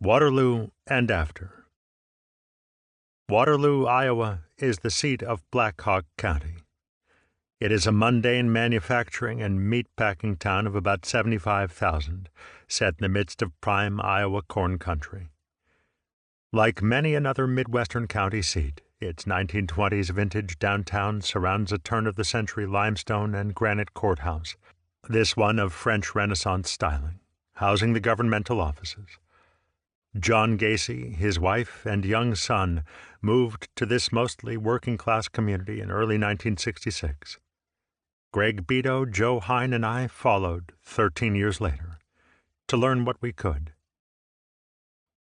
Waterloo and after. Waterloo, Iowa, is the seat of Black Hawk County. It is a mundane manufacturing and meat-packing town of about 75,000, set in the midst of prime Iowa corn country. Like many another Midwestern county seat, its 1920s vintage downtown surrounds a turn-of-the-century limestone and granite courthouse, this one of French Renaissance styling, housing the governmental offices. John Gacy, his wife, and young son moved to this mostly working-class community in early 1966. Greg Beto, Joe Hine, and I followed 13 years later to learn what we could.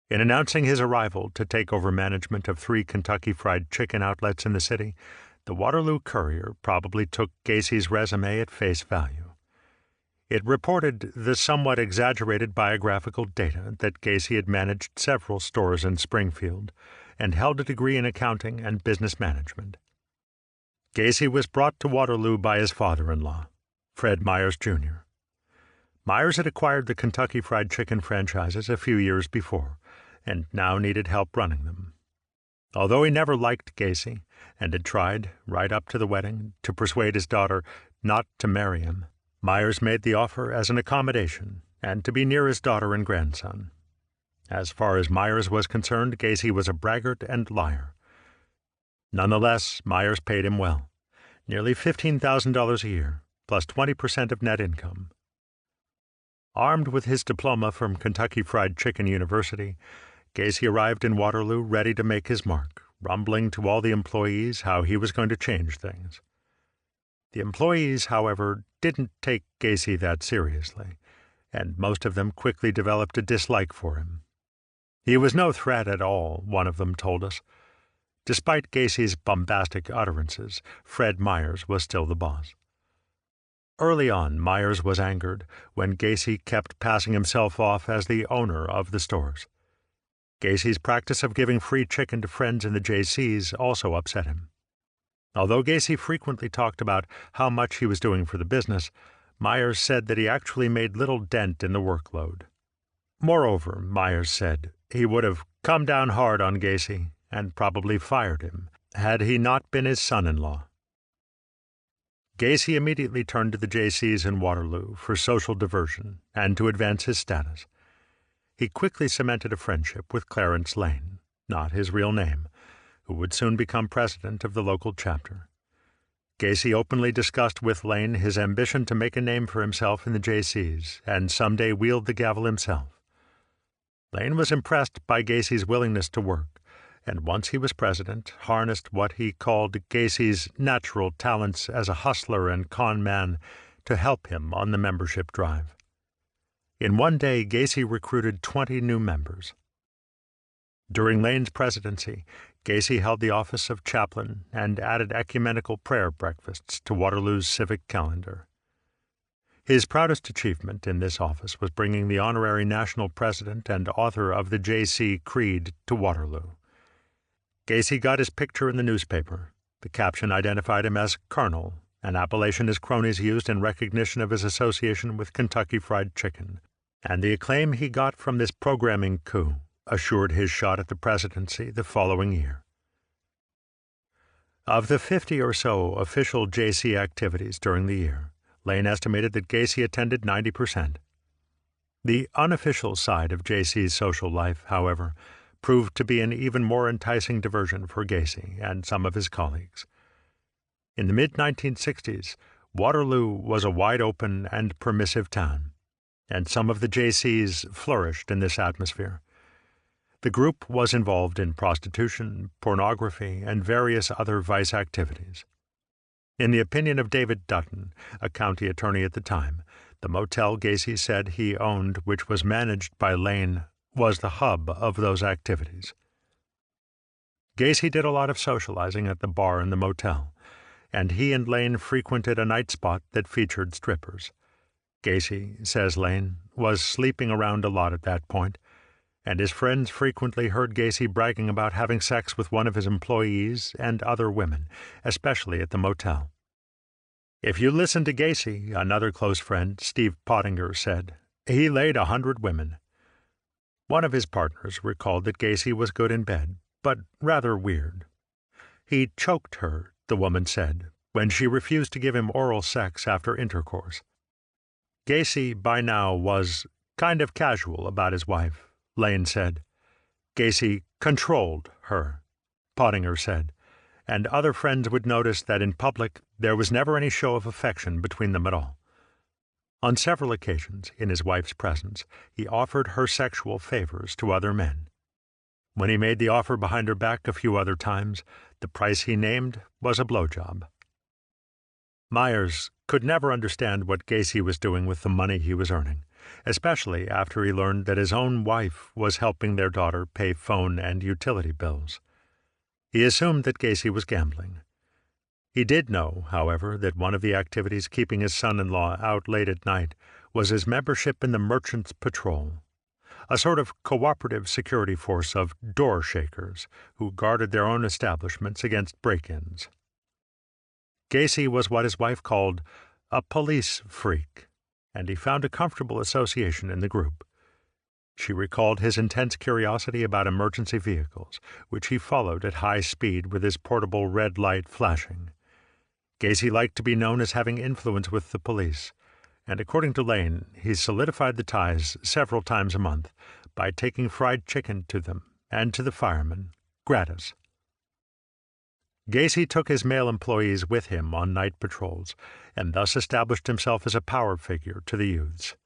In announcing his arrival to take over management of 3 Kentucky Fried Chicken outlets in the city, the Waterloo Courier probably took Gacy's resume at face value. It reported the somewhat exaggerated biographical data that Gacy had managed several stores in Springfield and held a degree in accounting and business management. Gacy was brought to Waterloo by his father-in-law, Fred Myers, Jr. Myers had acquired the Kentucky Fried Chicken franchises a few years before and now needed help running them. Although he never liked Gacy and had tried, right up to the wedding, to persuade his daughter not to marry him, Myers made the offer as an accommodation and to be near his daughter and grandson. As far as Myers was concerned, Gacy was a braggart and liar. Nonetheless, Myers paid him well, nearly $15,000 a year, plus 20% of net income. Armed with his diploma from Kentucky Fried Chicken University, Gacy arrived in Waterloo ready to make his mark, rumbling to all the employees how he was going to change things. The employees, however, didn't take Gacy that seriously, and most of them quickly developed a dislike for him. He was no threat at all, one of them told us. Despite Gacy's bombastic utterances, Fred Myers was still the boss. Early on, Myers was angered when Gacy kept passing himself off as the owner of the stores. Gacy's practice of giving free chicken to friends in the JCs also upset him. Although Gacy frequently talked about how much he was doing for the business, Myers said that he actually made little dent in the workload. Moreover, Myers said, he would have come down hard on Gacy and probably fired him had he not been his son-in-law. Gacy immediately turned to the JCs in Waterloo for social diversion and to advance his status. He quickly cemented a friendship with Clarence Lane, not his real name, who would soon become president of the local chapter. Gacy openly discussed with Lane his ambition to make a name for himself in the JCs and someday wield the gavel himself. Lane was impressed by Gacy's willingness to work, and once he was president, harnessed what he called Gacy's natural talents as a hustler and con man to help him on the membership drive. In one day, Gacy recruited 20 new members. During Lane's presidency, Gacy held the office of chaplain and added ecumenical prayer breakfasts to Waterloo's civic calendar. His proudest achievement in this office was bringing the honorary national president and author of the JC Creed to Waterloo. Gacy got his picture in the newspaper. The caption identified him as Colonel, an appellation his cronies used in recognition of his association with Kentucky Fried Chicken, and the acclaim he got from this programming coup assured his shot at the presidency the following year. Of the 50 or so official JC activities during the year, Lane estimated that Gacy attended 90%. The unofficial side of JC's social life, however, proved to be an even more enticing diversion for Gacy and some of his colleagues. In the mid-1960s, Waterloo was a wide-open and permissive town, and some of the JCs flourished in this atmosphere. The group was involved in prostitution, pornography, and various other vice activities. In the opinion of David Dutton, a county attorney at the time, the motel Gacy said he owned, which was managed by Lane, was the hub of those activities. Gacy did a lot of socializing at the bar in the motel, and he and Lane frequented a night spot that featured strippers. Gacy, says Lane, was sleeping around a lot at that point, and his friends frequently heard Gacy bragging about having sex with one of his employees and other women, especially at the motel. If you listen to Gacy, another close friend, Steve Pottinger, said, he laid 100 women. One of his partners recalled that Gacy was good in bed, but rather weird. He choked her, the woman said, when she refused to give him oral sex after intercourse. Gacy, by now, was kind of casual about his wife, Lane said. Gacy controlled her, Pottinger said, and other friends would notice that in public there was never any show of affection between them at all. On several occasions, in his wife's presence, he offered her sexual favors to other men. When he made the offer behind her back a few other times, the price he named was a blowjob. Myers could never understand what Gacy was doing with the money he was earning, especially after he learned that his own wife was helping their daughter pay phone and utility bills. He assumed that Gacy was gambling. He did know, however, that one of the activities keeping his son-in-law out late at night was his membership in the Merchants' Patrol, a sort of cooperative security force of door shakers who guarded their own establishments against break-ins. Gacy was what his wife called a police freak, and he found a comfortable association in the group. She recalled his intense curiosity about emergency vehicles, which he followed at high speed with his portable red light flashing. Gacy liked to be known as having influence with the police, and according to Lane, he solidified the ties several times a month by taking fried chicken to them and to the firemen, gratis. Gacy took his male employees with him on night patrols, and thus established himself as a power figure to the youths.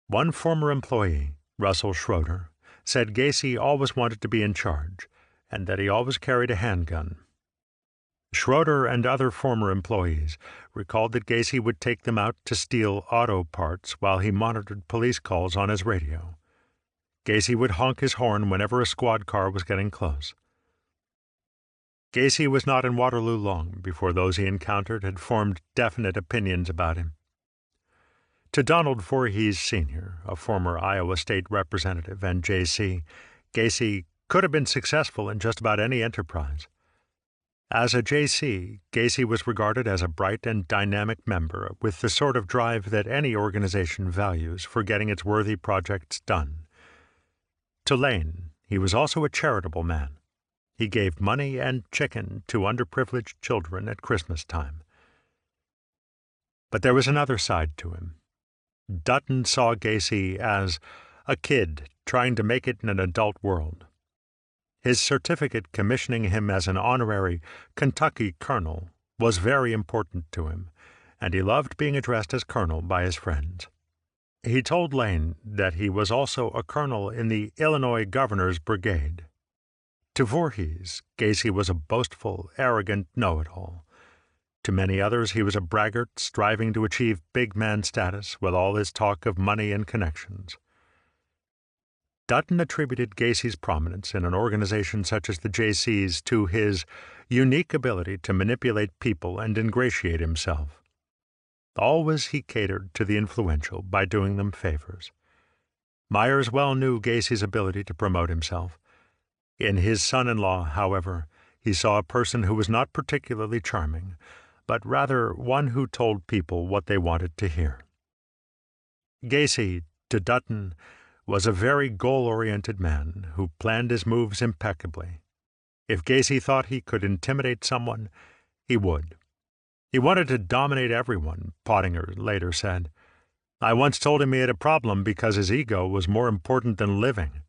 One former employee, Russell Schroeder, said Gacy always wanted to be in charge, and that he always carried a handgun. Schroeder and other former employees recalled that Gacy would take them out to steal auto parts while he monitored police calls on his radio. Gacy would honk his horn whenever a squad car was getting close. Gacy was not in Waterloo long before those he encountered had formed definite opinions about him. To Donald Voorhees, Sr., a former Iowa State representative and J.C., Gacy could have been successful in just about any enterprise. As a J.C., Gacy was regarded as a bright and dynamic member with the sort of drive that any organization values for getting its worthy projects done. To Lane, he was also a charitable man. He gave money and chicken to underprivileged children at Christmas time. But there was another side to him. Dutton saw Gacy as a kid trying to make it in an adult world. His certificate commissioning him as an honorary Kentucky colonel was very important to him, and he loved being addressed as colonel by his friends. He told Lane that he was also a colonel in the Illinois Governor's Brigade. To Voorhees, Gacy was a boastful, arrogant know-it-all. To many others, he was a braggart striving to achieve big man status with all his talk of money and connections. Dutton attributed Gacy's prominence in an organization such as the J.C.'s to his unique ability to manipulate people and ingratiate himself. Always he catered to the influential by doing them favors. Myers well knew Gacy's ability to promote himself. In his son-in-law, however, he saw a person who was not particularly charming, but rather one who told people what they wanted to hear. Gacy, to Dutton, was a very goal-oriented man who planned his moves impeccably. If Gacy thought he could intimidate someone, he would. He wanted to dominate everyone, Pottinger later said. I once told him he had a problem because his ego was more important than living.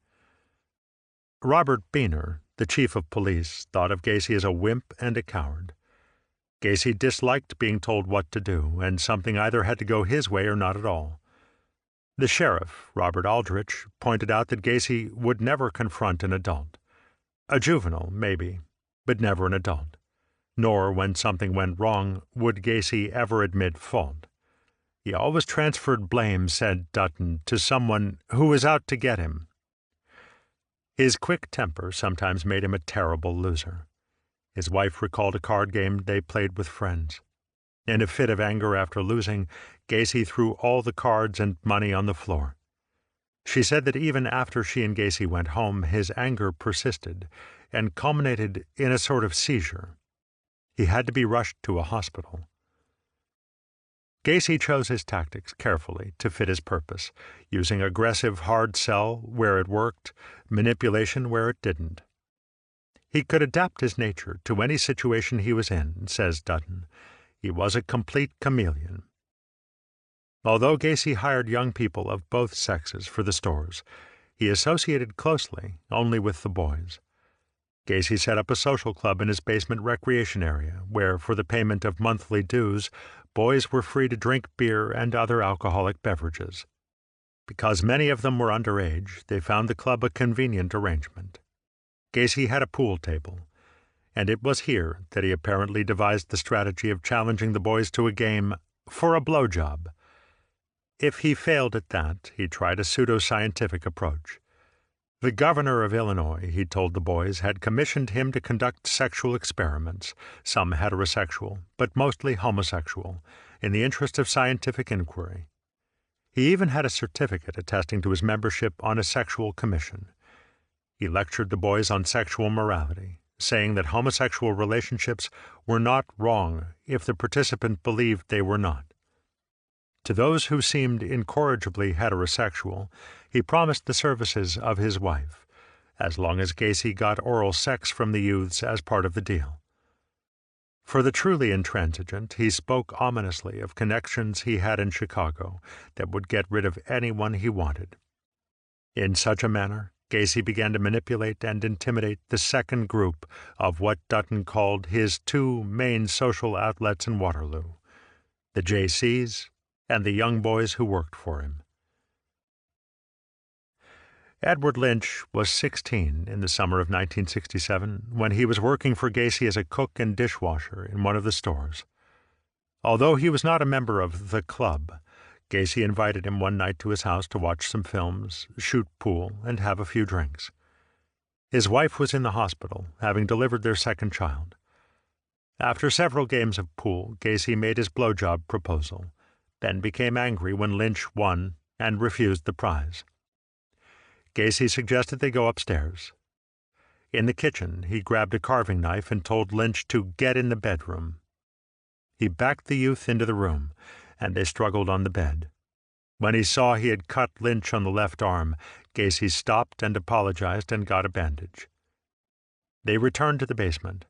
Robert Beener, the chief of police, thought of Gacy as a wimp and a coward. Gacy disliked being told what to do, and something either had to go his way or not at all. The sheriff, Robert Aldrich, pointed out that Gacy would never confront an adult. A juvenile, maybe, but never an adult. Nor, when something went wrong, would Gacy ever admit fault. He always transferred blame, said Dutton, to someone who was out to get him. His quick temper sometimes made him a terrible loser. His wife recalled a card game they played with friends. In a fit of anger after losing, Gacy threw all the cards and money on the floor. She said that even after she and Gacy went home, his anger persisted and culminated in a sort of seizure. He had to be rushed to a hospital. Gacy chose his tactics carefully to fit his purpose, using aggressive hard sell where it worked, manipulation where it didn't. He could adapt his nature to any situation he was in, says Dutton. He was a complete chameleon. Although Gacy hired young people of both sexes for the stores, he associated closely only with the boys. Gacy set up a social club in his basement recreation area, where, for the payment of monthly dues, boys were free to drink beer and other alcoholic beverages. Because many of them were underage, they found the club a convenient arrangement. Gacy had a pool table, and it was here that he apparently devised the strategy of challenging the boys to a game for a blowjob. If he failed at that, he tried a pseudo-scientific approach. The governor of Illinois, he told the boys, had commissioned him to conduct sexual experiments, some heterosexual, but mostly homosexual, in the interest of scientific inquiry. He even had a certificate attesting to his membership on a sexual commission. He lectured the boys on sexual morality, saying that homosexual relationships were not wrong if the participant believed they were not. To those who seemed incorrigibly heterosexual, he promised the services of his wife, as long as Gacy got oral sex from the youths as part of the deal. For the truly intransigent, he spoke ominously of connections he had in Chicago that would get rid of anyone he wanted. In such a manner, Gacy began to manipulate and intimidate the second group of what Dutton called his two main social outlets in Waterloo, the Jaycees and the young boys who worked for him. Edward Lynch was 16 in the summer of 1967 when he was working for Gacy as a cook and dishwasher in one of the stores. Although he was not a member of the club, Gacy invited him one night to his house to watch some films, shoot pool, and have a few drinks. His wife was in the hospital, having delivered their second child. After several games of pool, Gacy made his blowjob proposal, then became angry when Lynch won and refused the prize. Gacy suggested they go upstairs. In the kitchen, he grabbed a carving knife and told Lynch to get in the bedroom. He backed the youth into the room, and they struggled on the bed. When he saw he had cut Lynch on the left arm, Gacy stopped and apologized and got a bandage. They returned to the basement.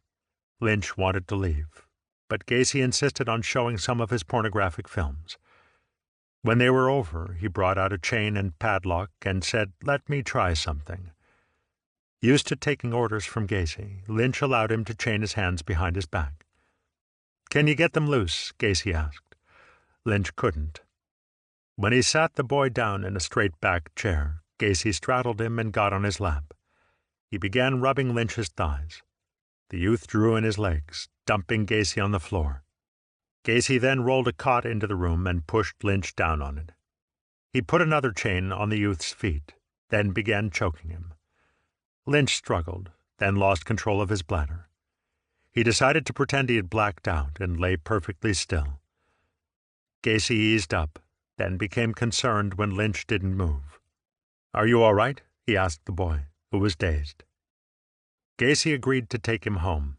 Lynch wanted to leave, but Gacy insisted on showing some of his pornographic films. When they were over, he brought out a chain and padlock and said, "Let me try something." Used to taking orders from Gacy, Lynch allowed him to chain his hands behind his back. "Can you get them loose?" Gacy asked. Lynch couldn't. When he sat the boy down in a straight-backed chair, Gacy straddled him and got on his lap. He began rubbing Lynch's thighs. The youth drew in his legs, dumping Gacy on the floor. Gacy then rolled a cot into the room and pushed Lynch down on it. He put another chain on the youth's feet, then began choking him. Lynch struggled, then lost control of his bladder. He decided to pretend he had blacked out and lay perfectly still. Gacy eased up, then became concerned when Lynch didn't move. "Are you all right?" he asked the boy, who was dazed. Gacy agreed to take him home.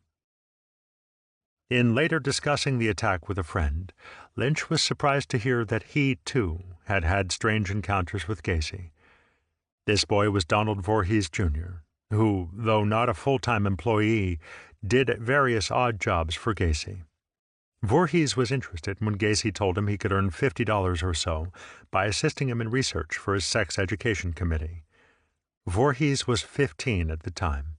In later discussing the attack with a friend, Lynch was surprised to hear that he, too, had had strange encounters with Gacy. This boy was Donald Voorhees, Jr., who, though not a full-time employee, did various odd jobs for Gacy. Voorhees was interested when Gacy told him he could earn $50 or so by assisting him in research for his sex education committee. Voorhees was 15 at the time.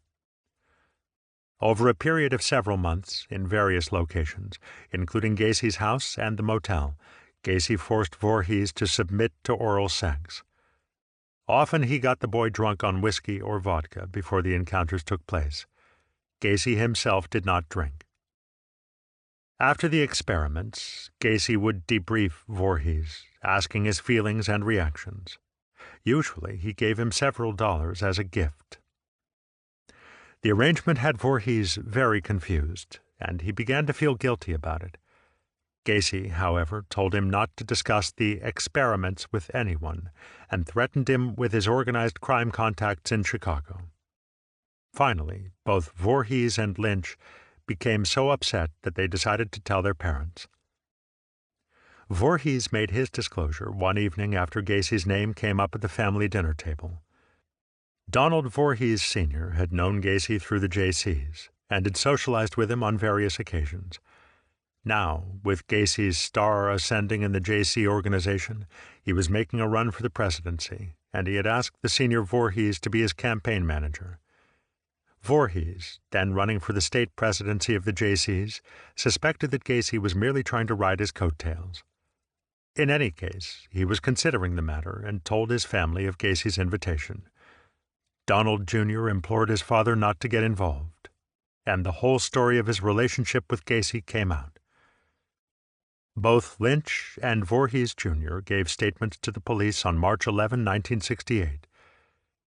Over a period of several months, in various locations, including Gacy's house and the motel, Gacy forced Voorhees to submit to oral sex. Often he got the boy drunk on whiskey or vodka before the encounters took place. Gacy himself did not drink. After the experiments, Gacy would debrief Voorhees, asking his feelings and reactions. Usually he gave him several dollars as a gift. The arrangement had Voorhees very confused, and he began to feel guilty about it. Gacy, however, told him not to discuss the experiments with anyone, and threatened him with his organized crime contacts in Chicago. Finally, both Voorhees and Lynch became so upset that they decided to tell their parents. Voorhees made his disclosure one evening after Gacy's name came up at the family dinner table. Donald Voorhees Sr. had known Gacy through the Jaycees and had socialized with him on various occasions. Now, with Gacy's star ascending in the Jaycee organization, he was making a run for the presidency, and he had asked the senior Voorhees to be his campaign manager. Voorhees, then running for the state presidency of the Jaycees, suspected that Gacy was merely trying to ride his coattails. In any case, he was considering the matter and told his family of Gacy's invitation. Donald Jr. implored his father not to get involved, and the whole story of his relationship with Gacy came out. Both Lynch and Voorhees Jr. gave statements to the police on March 11, 1968.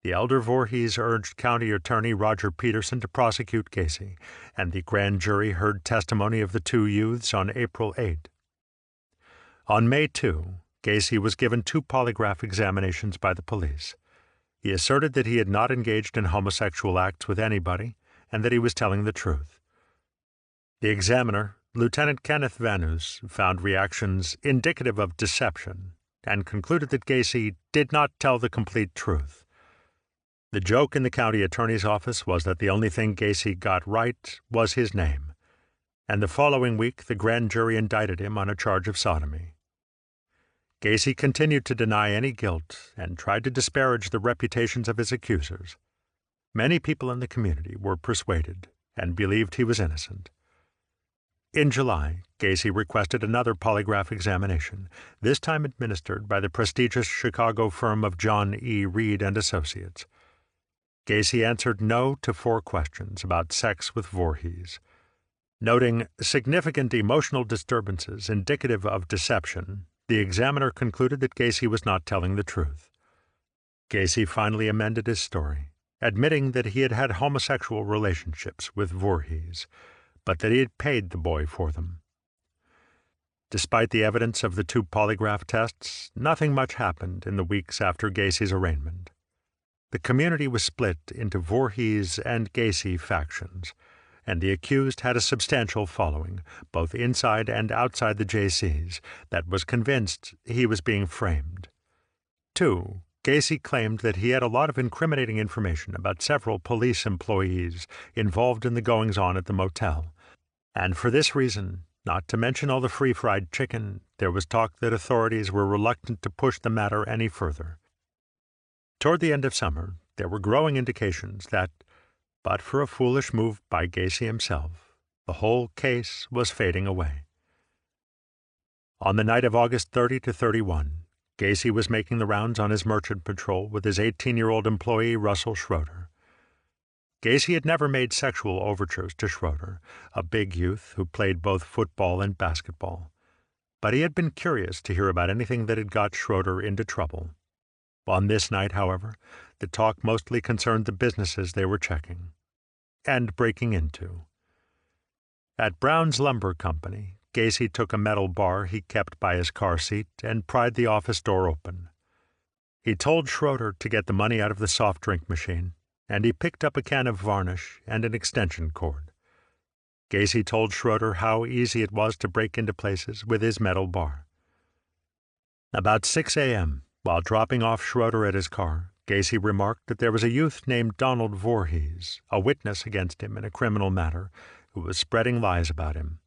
The elder Voorhees urged County Attorney Roger Peterson to prosecute Gacy, and the grand jury heard testimony of the two youths on April 8. On May 2, Gacy was given 2 polygraph examinations by the police. He asserted that he had not engaged in homosexual acts with anybody and that he was telling the truth. The examiner, Lieutenant Kenneth Vanus, found reactions indicative of deception and concluded that Gacy did not tell the complete truth. The joke in the county attorney's office was that the only thing Gacy got right was his name, and the following week the grand jury indicted him on a charge of sodomy. Gacy continued to deny any guilt and tried to disparage the reputations of his accusers. Many people in the community were persuaded and believed he was innocent. In July, Gacy requested another polygraph examination, this time administered by the prestigious Chicago firm of John E. Reed and Associates. Gacy answered no to 4 questions about sex with Voorhees. Noting significant emotional disturbances indicative of deception, the examiner concluded that Gacy was not telling the truth. Gacy finally amended his story, admitting that he had had homosexual relationships with Voorhees, but that he had paid the boy for them. Despite the evidence of the 2 polygraph tests, nothing much happened in the weeks after Gacy's arraignment. The community was split into Voorhees and Gacy factions, and the accused had a substantial following, both inside and outside the Jaycees, that was convinced he was being framed. 2. Gacy claimed that he had a lot of incriminating information about several police employees involved in the goings-on at the motel, and for this reason, not to mention all the free fried chicken, there was talk that authorities were reluctant to push the matter any further. Toward the end of summer, there were growing indications that, but for a foolish move by Gacy himself, the whole case was fading away. On the night of August 30 to 31, Gacy was making the rounds on his merchant patrol with his 18-year-old employee Russell Schroeder. Gacy had never made sexual overtures to Schroeder, a big youth who played both football and basketball, but he had been curious to hear about anything that had got Schroeder into trouble. On this night, however, the talk mostly concerned the businesses they were checking and breaking into. At Brown's Lumber Company, Gacy took a metal bar he kept by his car seat and pried the office door open. He told Schroeder to get the money out of the soft drink machine, and he picked up a can of varnish and an extension cord. Gacy told Schroeder how easy it was to break into places with his metal bar. About 6 a.m., while dropping off Schroeder at his car, Gacy remarked that there was a youth named Donald Voorhees, a witness against him in a criminal matter, who was spreading lies about him.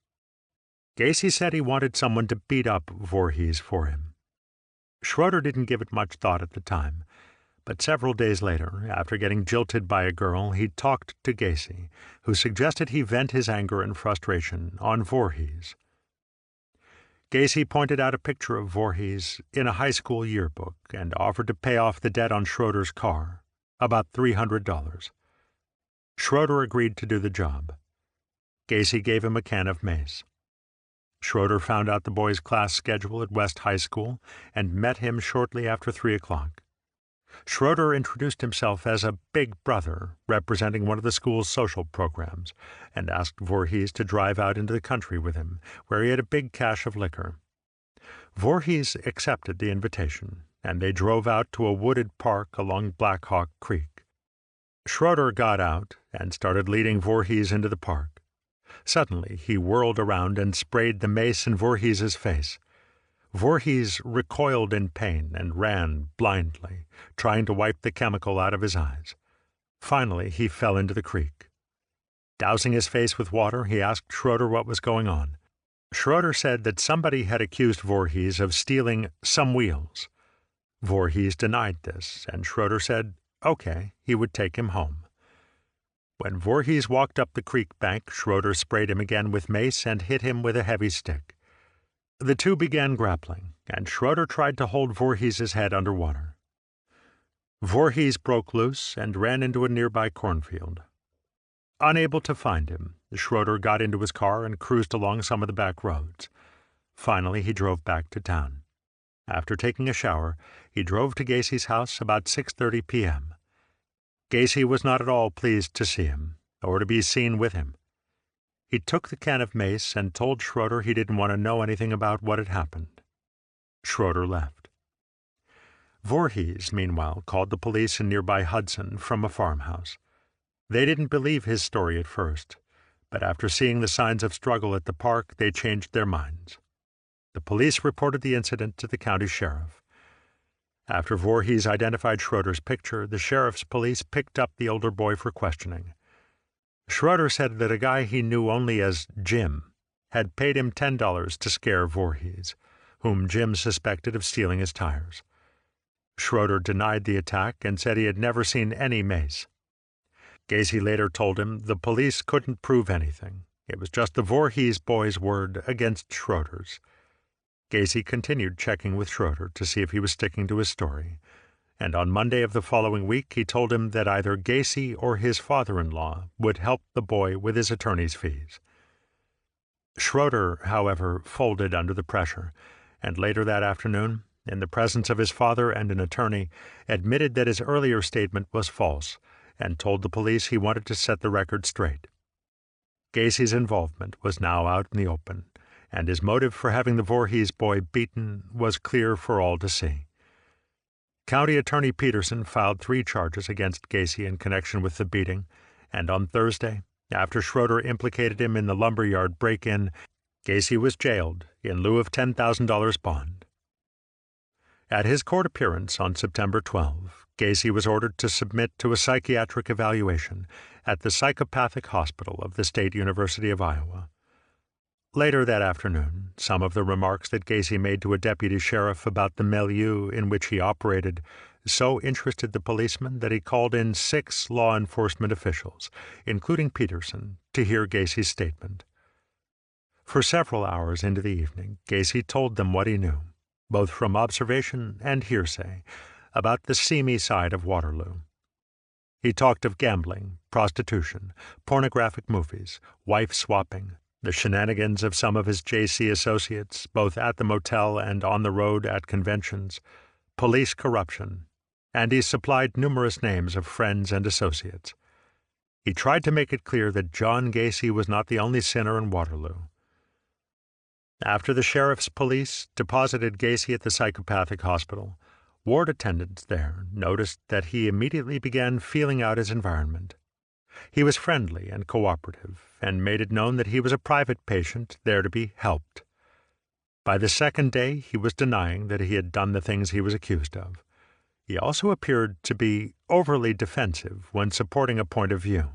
Gacy said he wanted someone to beat up Voorhees for him. Schroeder didn't give it much thought at the time, but several days later, after getting jilted by a girl, he talked to Gacy, who suggested he vent his anger and frustration on Voorhees. Gacy pointed out a picture of Voorhees in a high school yearbook and offered to pay off the debt on Schroeder's car, about $300. Schroeder agreed to do the job. Gacy gave him a can of mace. Schroeder found out the boy's class schedule at West High School and met him shortly after 3 o'clock. Schroeder introduced himself as a big brother representing one of the school's social programs and asked Voorhees to drive out into the country with him, where he had a big cache of liquor. Voorhees accepted the invitation, and they drove out to a wooded park along Black Hawk Creek. Schroeder got out and started leading Voorhees into the park. Suddenly, he whirled around and sprayed the mace in Voorhees's face. Voorhees recoiled in pain and ran blindly, trying to wipe the chemical out of his eyes. Finally, he fell into the creek. Dousing his face with water, he asked Schroeder what was going on. Schroeder said that somebody had accused Voorhees of stealing some wheels. Voorhees denied this, and Schroeder said, okay, he would take him home. When Voorhees walked up the creek bank, Schroeder sprayed him again with mace and hit him with a heavy stick. The two began grappling, and Schroeder tried to hold Voorhees's head underwater. Voorhees broke loose and ran into a nearby cornfield. Unable to find him, Schroeder got into his car and cruised along some of the back roads. Finally, he drove back to town. After taking a shower, he drove to Gacy's house about 6:30 p.m. Gacy was not at all pleased to see him, or to be seen with him. He took the can of mace and told Schroeder he didn't want to know anything about what had happened. Schroeder left. Voorhees, meanwhile, called the police in nearby Hudson from a farmhouse. They didn't believe his story at first, but after seeing the signs of struggle at the park, they changed their minds. The police reported the incident to the county sheriff. After Voorhees identified Schroeder's picture, the sheriff's police picked up the older boy for questioning. Schroeder said that a guy he knew only as Jim had paid him $10 to scare Voorhees, whom Jim suspected of stealing his tires. Schroeder denied the attack and said he had never seen any mace. Gacy later told him the police couldn't prove anything. It was just the Voorhees boy's word against Schroeder's. Gacy continued checking with Schroeder to see if he was sticking to his story, and on Monday of the following week he told him that either Gacy or his father-in-law would help the boy with his attorney's fees. Schroeder, however, folded under the pressure, and later that afternoon, in the presence of his father and an attorney, admitted that his earlier statement was false, and told the police he wanted to set the record straight. Gacy's involvement was now out in the open, and his motive for having the Voorhees boy beaten was clear for all to see. County Attorney Peterson filed 3 charges against Gacy in connection with the beating, and on Thursday, after Schroeder implicated him in the lumberyard break-in, Gacy was jailed in lieu of $10,000 bond. At his court appearance on September 12, Gacy was ordered to submit to a psychiatric evaluation at the Psychopathic Hospital of the State University of Iowa. Later that afternoon, some of the remarks that Gacy made to a deputy sheriff about the milieu in which he operated so interested the policeman that he called in 6 law enforcement officials, including Peterson, to hear Gacy's statement. For several hours into the evening, Gacy told them what he knew, both from observation and hearsay, about the seamy side of Waterloo. He talked of gambling, prostitution, pornographic movies, wife-swapping, the shenanigans of some of his JC associates, both at the motel and on the road at conventions, police corruption, and he supplied numerous names of friends and associates. He tried to make it clear that John Gacy was not the only sinner in Waterloo. After the sheriff's police deposited Gacy at the psychopathic hospital, ward attendants there noticed that he immediately began feeling out his environment. He was friendly and cooperative, and made it known that he was a private patient there to be helped. By the second day, he was denying that he had done the things he was accused of. He also appeared to be overly defensive when supporting a point of view.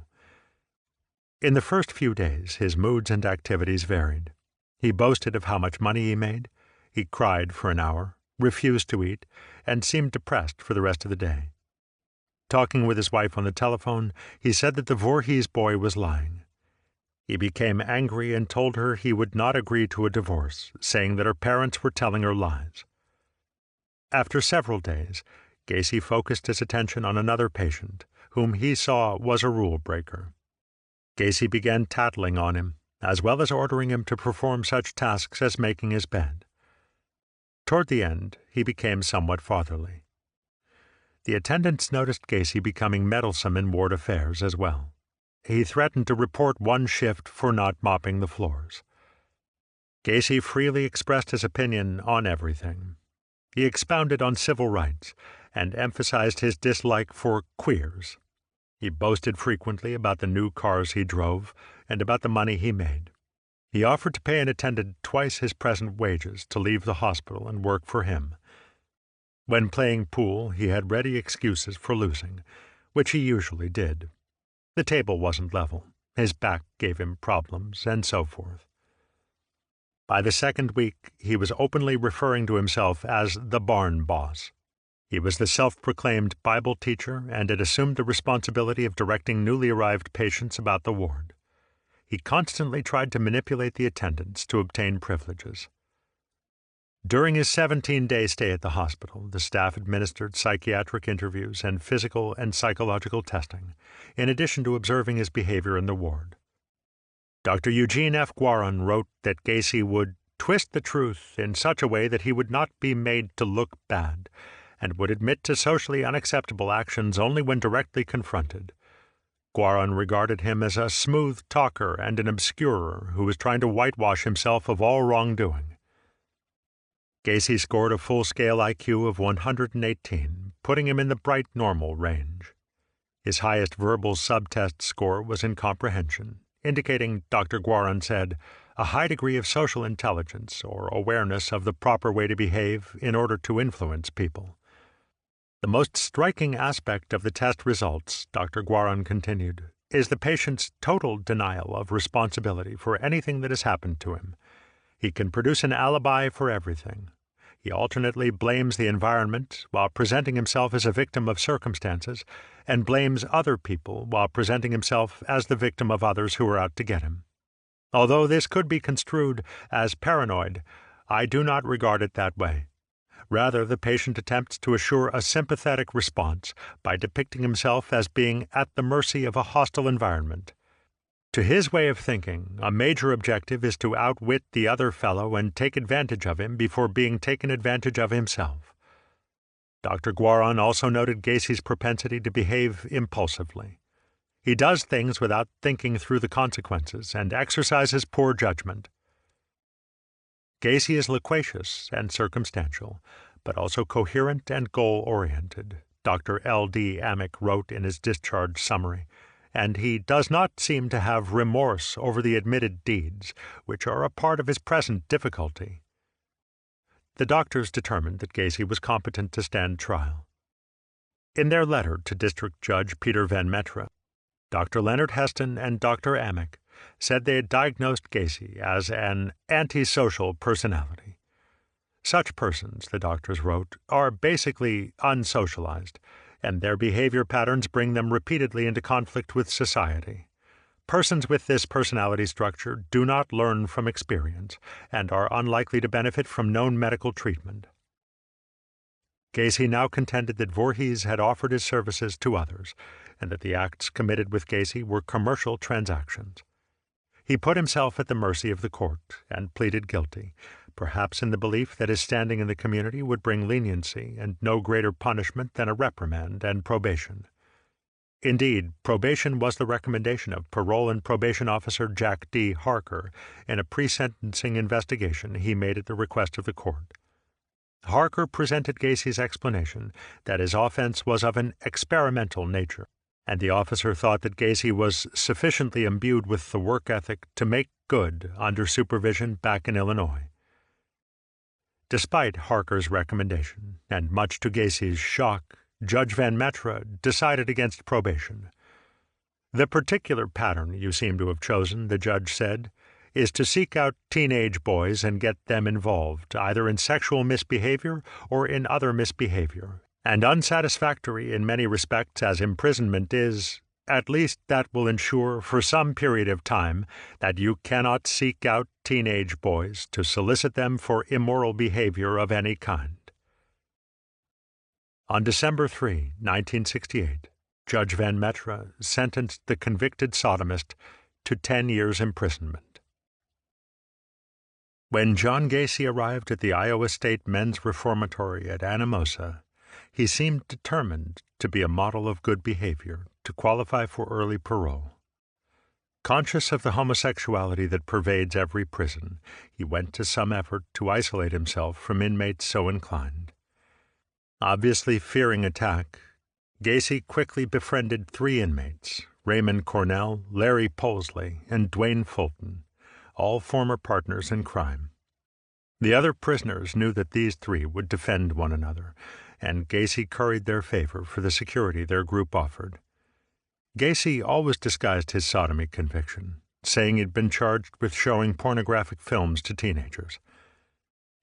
In the first few days, his moods and activities varied. He boasted of how much money he made. He cried for an hour, refused to eat, and seemed depressed for the rest of the day. Talking with his wife on the telephone, he said that the Voorhees boy was lying. He became angry and told her he would not agree to a divorce, saying that her parents were telling her lies. After several days, Gacy focused his attention on another patient, whom he saw was a rule breaker. Gacy began tattling on him, as well as ordering him to perform such tasks as making his bed. Toward the end, he became somewhat fatherly. The attendants noticed Gacy becoming meddlesome in ward affairs as well. He threatened to report one shift for not mopping the floors. Gacy freely expressed his opinion on everything. He expounded on civil rights and emphasized his dislike for queers. He boasted frequently about the new cars he drove and about the money he made. He offered to pay an attendant twice his present wages to leave the hospital and work for him. When playing pool, he had ready excuses for losing, which he usually did. The table wasn't level, his back gave him problems, and so forth. By the second week, he was openly referring to himself as the barn boss. He was the self-proclaimed Bible teacher and had assumed the responsibility of directing newly arrived patients about the ward. He constantly tried to manipulate the attendants to obtain privileges. During his 17-day stay at the hospital, the staff administered psychiatric interviews and physical and psychological testing, in addition to observing his behavior in the ward. Dr. Eugene F. Guaron wrote that Gacy would twist the truth in such a way that he would not be made to look bad, and would admit to socially unacceptable actions only when directly confronted. Guaron regarded him as a smooth talker and an obscurer who was trying to whitewash himself of all wrongdoing. Gacy scored a full-scale IQ of 118, putting him in the bright normal range. His highest verbal subtest score was in comprehension, indicating, Dr. Guaron said, a high degree of social intelligence or awareness of the proper way to behave in order to influence people. The most striking aspect of the test results, Dr. Guaron continued, is the patient's total denial of responsibility for anything that has happened to him. He can produce an alibi for everything. He alternately blames the environment while presenting himself as a victim of circumstances, and blames other people while presenting himself as the victim of others who are out to get him. Although this could be construed as paranoid, I do not regard it that way. Rather, the patient attempts to assure a sympathetic response by depicting himself as being at the mercy of a hostile environment. To his way of thinking, a major objective is to outwit the other fellow and take advantage of him before being taken advantage of himself. Dr. Guaron also noted Gacy's propensity to behave impulsively. He does things without thinking through the consequences and exercises poor judgment. Gacy is loquacious and circumstantial, but also coherent and goal-oriented, Dr. L.D. Amick wrote in his discharge summary, and he does not seem to have remorse over the admitted deeds, which are a part of his present difficulty. The doctors determined that Gacy was competent to stand trial. In their letter to District Judge Peter Van Metre, Dr. Leonard Heston and Dr. Amick said they had diagnosed Gacy as an antisocial personality. Such persons, the doctors wrote, are basically unsocialized, and their behavior patterns bring them repeatedly into conflict with society. Persons with this personality structure do not learn from experience and are unlikely to benefit from known medical treatment. Gacy now contended that Voorhees had offered his services to others, and that the acts committed with Gacy were commercial transactions. He put himself at the mercy of the court and pleaded guilty, perhaps in the belief that his standing in the community would bring leniency and no greater punishment than a reprimand and probation. Indeed, probation was the recommendation of parole and probation officer Jack D. Harker in a pre-sentencing investigation he made at the request of the court. Harker presented Gacy's explanation that his offense was of an experimental nature, and the officer thought that Gacy was sufficiently imbued with the work ethic to make good under supervision back in Illinois. Despite Harker's recommendation, and much to Gacy's shock, Judge Van Metre decided against probation. The particular pattern you seem to have chosen, the judge said, is to seek out teenage boys and get them involved, either in sexual misbehavior or in other misbehavior. And unsatisfactory in many respects as imprisonment is, at least that will ensure for some period of time that you cannot seek out teenage boys to solicit them for immoral behavior of any kind. On December 3, 1968, Judge Van Metre sentenced the convicted sodomist to 10 years' imprisonment. When John Gacy arrived at the Iowa State Men's Reformatory at Anamosa, he seemed determined to be a model of good behavior, to qualify for early parole. Conscious of the homosexuality that pervades every prison, he went to some effort to isolate himself from inmates so inclined. Obviously fearing attack, Gacy quickly befriended 3 inmates, Raymond Cornell, Larry Polsley, and Dwayne Fulton, all former partners in crime. The other prisoners knew that these three would defend one another, and Gacy curried their favor for the security their group offered. Gacy always disguised his sodomy conviction, saying he'd been charged with showing pornographic films to teenagers.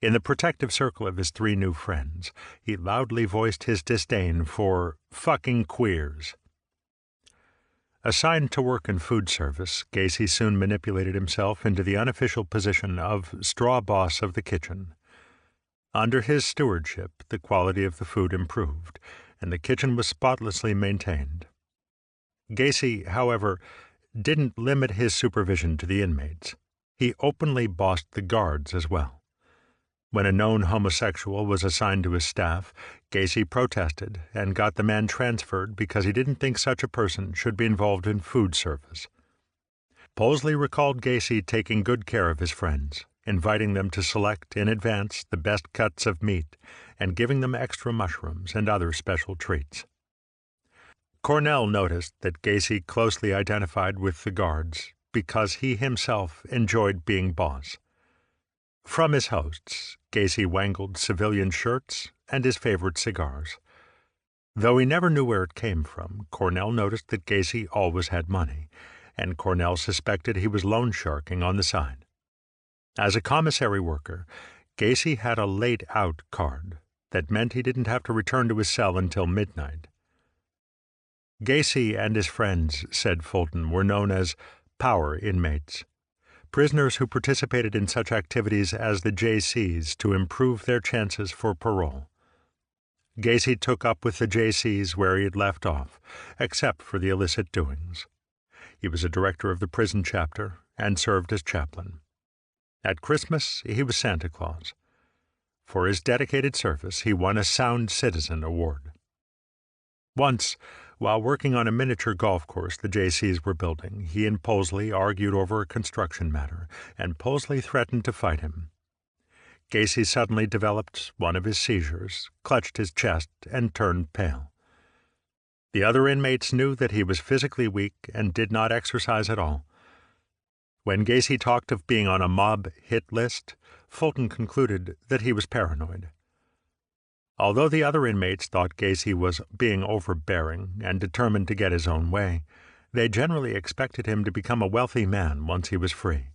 In the protective circle of his three new friends, he loudly voiced his disdain for fucking queers. Assigned to work in food service, Gacy soon manipulated himself into the unofficial position of straw boss of the kitchen. Under his stewardship, the quality of the food improved, and the kitchen was spotlessly maintained. Gacy, however, didn't limit his supervision to the inmates. He openly bossed the guards as well. When a known homosexual was assigned to his staff, Gacy protested and got the man transferred because he didn't think such a person should be involved in food service. Posley recalled Gacy taking good care of his friends, inviting them to select in advance the best cuts of meat and giving them extra mushrooms and other special treats. Cornell noticed that Gacy closely identified with the guards because he himself enjoyed being boss. From his hosts, Gacy wangled civilian shirts and his favorite cigars. Though he never knew where it came from, Cornell noticed that Gacy always had money, and Cornell suspected he was loan sharking on the side. As a commissary worker, Gacy had a late-out card that meant he didn't have to return to his cell until midnight. Gacy and his friends, said Fulton, were known as power inmates, prisoners who participated in such activities as the JCs to improve their chances for parole. Gacy took up with the JCs where he had left off, except for the illicit doings. He was a director of the prison chapter and served as chaplain. At Christmas, he was Santa Claus. For his dedicated service, he won a Sound Citizen Award. Once, while working on a miniature golf course the JCs were building, he and Posley argued over a construction matter, and Posley threatened to fight him. Gacy suddenly developed one of his seizures, clutched his chest, and turned pale. The other inmates knew that he was physically weak and did not exercise at all. When Gacy talked of being on a mob hit list, Fulton concluded that he was paranoid. Although the other inmates thought Gacy was being overbearing and determined to get his own way, they generally expected him to become a wealthy man once he was free.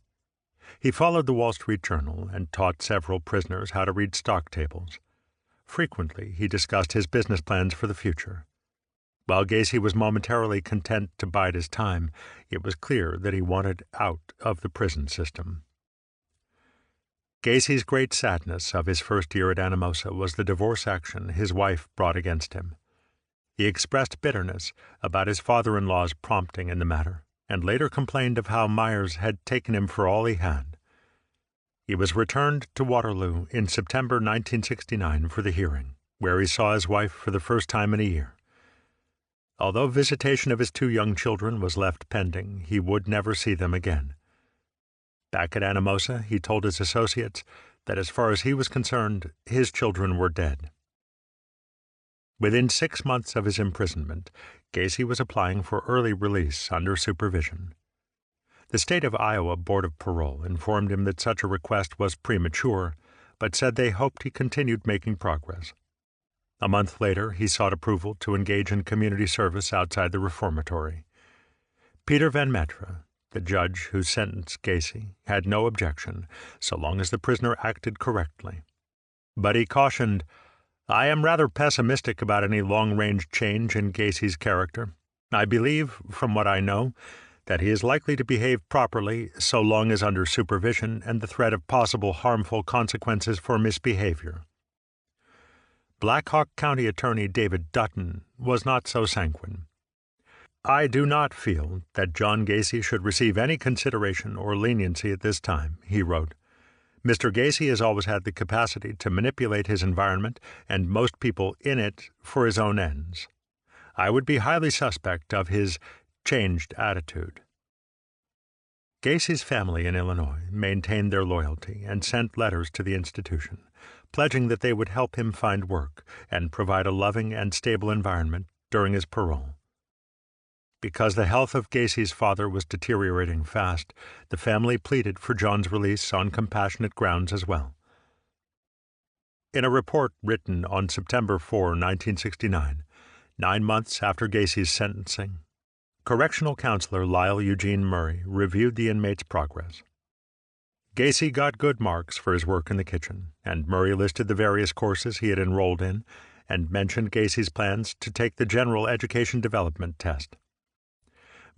He followed the Wall Street Journal and taught several prisoners how to read stock tables. Frequently, he discussed his business plans for the future. While Gacy was momentarily content to bide his time, it was clear that he wanted out of the prison system. Gacy's great sadness of his first year at Anamosa was the divorce action his wife brought against him. He expressed bitterness about his father-in-law's prompting in the matter, and later complained of how Myers had taken him for all he had. He was returned to Waterloo in September 1969 for the hearing, where he saw his wife for the first time in a year. Although visitation of his two young children was left pending, he would never see them again. Back at Anamosa, he told his associates that as far as he was concerned, his children were dead. Within 6 months of his imprisonment, Gacy was applying for early release under supervision. The State of Iowa Board of Parole informed him that such a request was premature, but said they hoped he continued making progress. A month later, he sought approval to engage in community service outside the reformatory. Peter Van Metre, the judge who sentenced Gacy, had no objection, so long as the prisoner acted correctly. But he cautioned, "I am rather pessimistic about any long-range change in Gacy's character. I believe, from what I know, that he is likely to behave properly so long as under supervision and the threat of possible harmful consequences for misbehavior." Black Hawk County Attorney David Dutton was not so sanguine. "I do not feel that John Gacy should receive any consideration or leniency at this time," he wrote. "Mr. Gacy has always had the capacity to manipulate his environment and most people in it for his own ends. I would be highly suspect of his changed attitude." Gacy's family in Illinois maintained their loyalty and sent letters to the institution, pledging that they would help him find work and provide a loving and stable environment during his parole. Because the health of Gacy's father was deteriorating fast, the family pleaded for John's release on compassionate grounds as well. In a report written on September 4, 1969, 9 months after Gacy's sentencing, correctional counselor Lyle Eugene Murray reviewed the inmate's progress. Gacy got good marks for his work in the kitchen, and Murray listed the various courses he had enrolled in and mentioned Gacy's plans to take the General Education Development Test.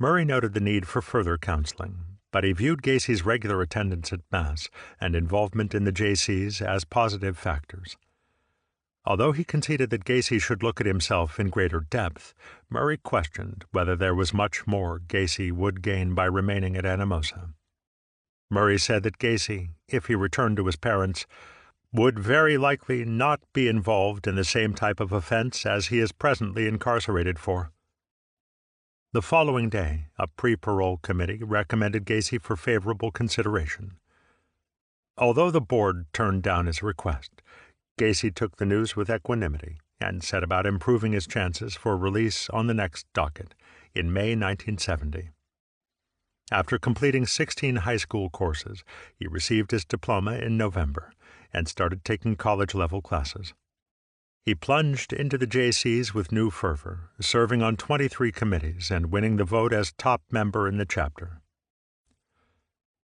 Murray noted the need for further counseling, but he viewed Gacy's regular attendance at Mass and involvement in the JCs as positive factors. Although he conceded that Gacy should look at himself in greater depth, Murray questioned whether there was much more Gacy would gain by remaining at Anamosa. Murray said that Gacy, if he returned to his parents, would very likely not be involved in the same type of offense as he is presently incarcerated for. The following day, a pre-parole committee recommended Gacy for favorable consideration. Although the board turned down his request, Gacy took the news with equanimity and set about improving his chances for release on the next docket in May 1970. After completing 16 high school courses, he received his diploma in November and started taking college-level classes. He plunged into the JCs with new fervor, serving on 23 committees and winning the vote as top member in the chapter.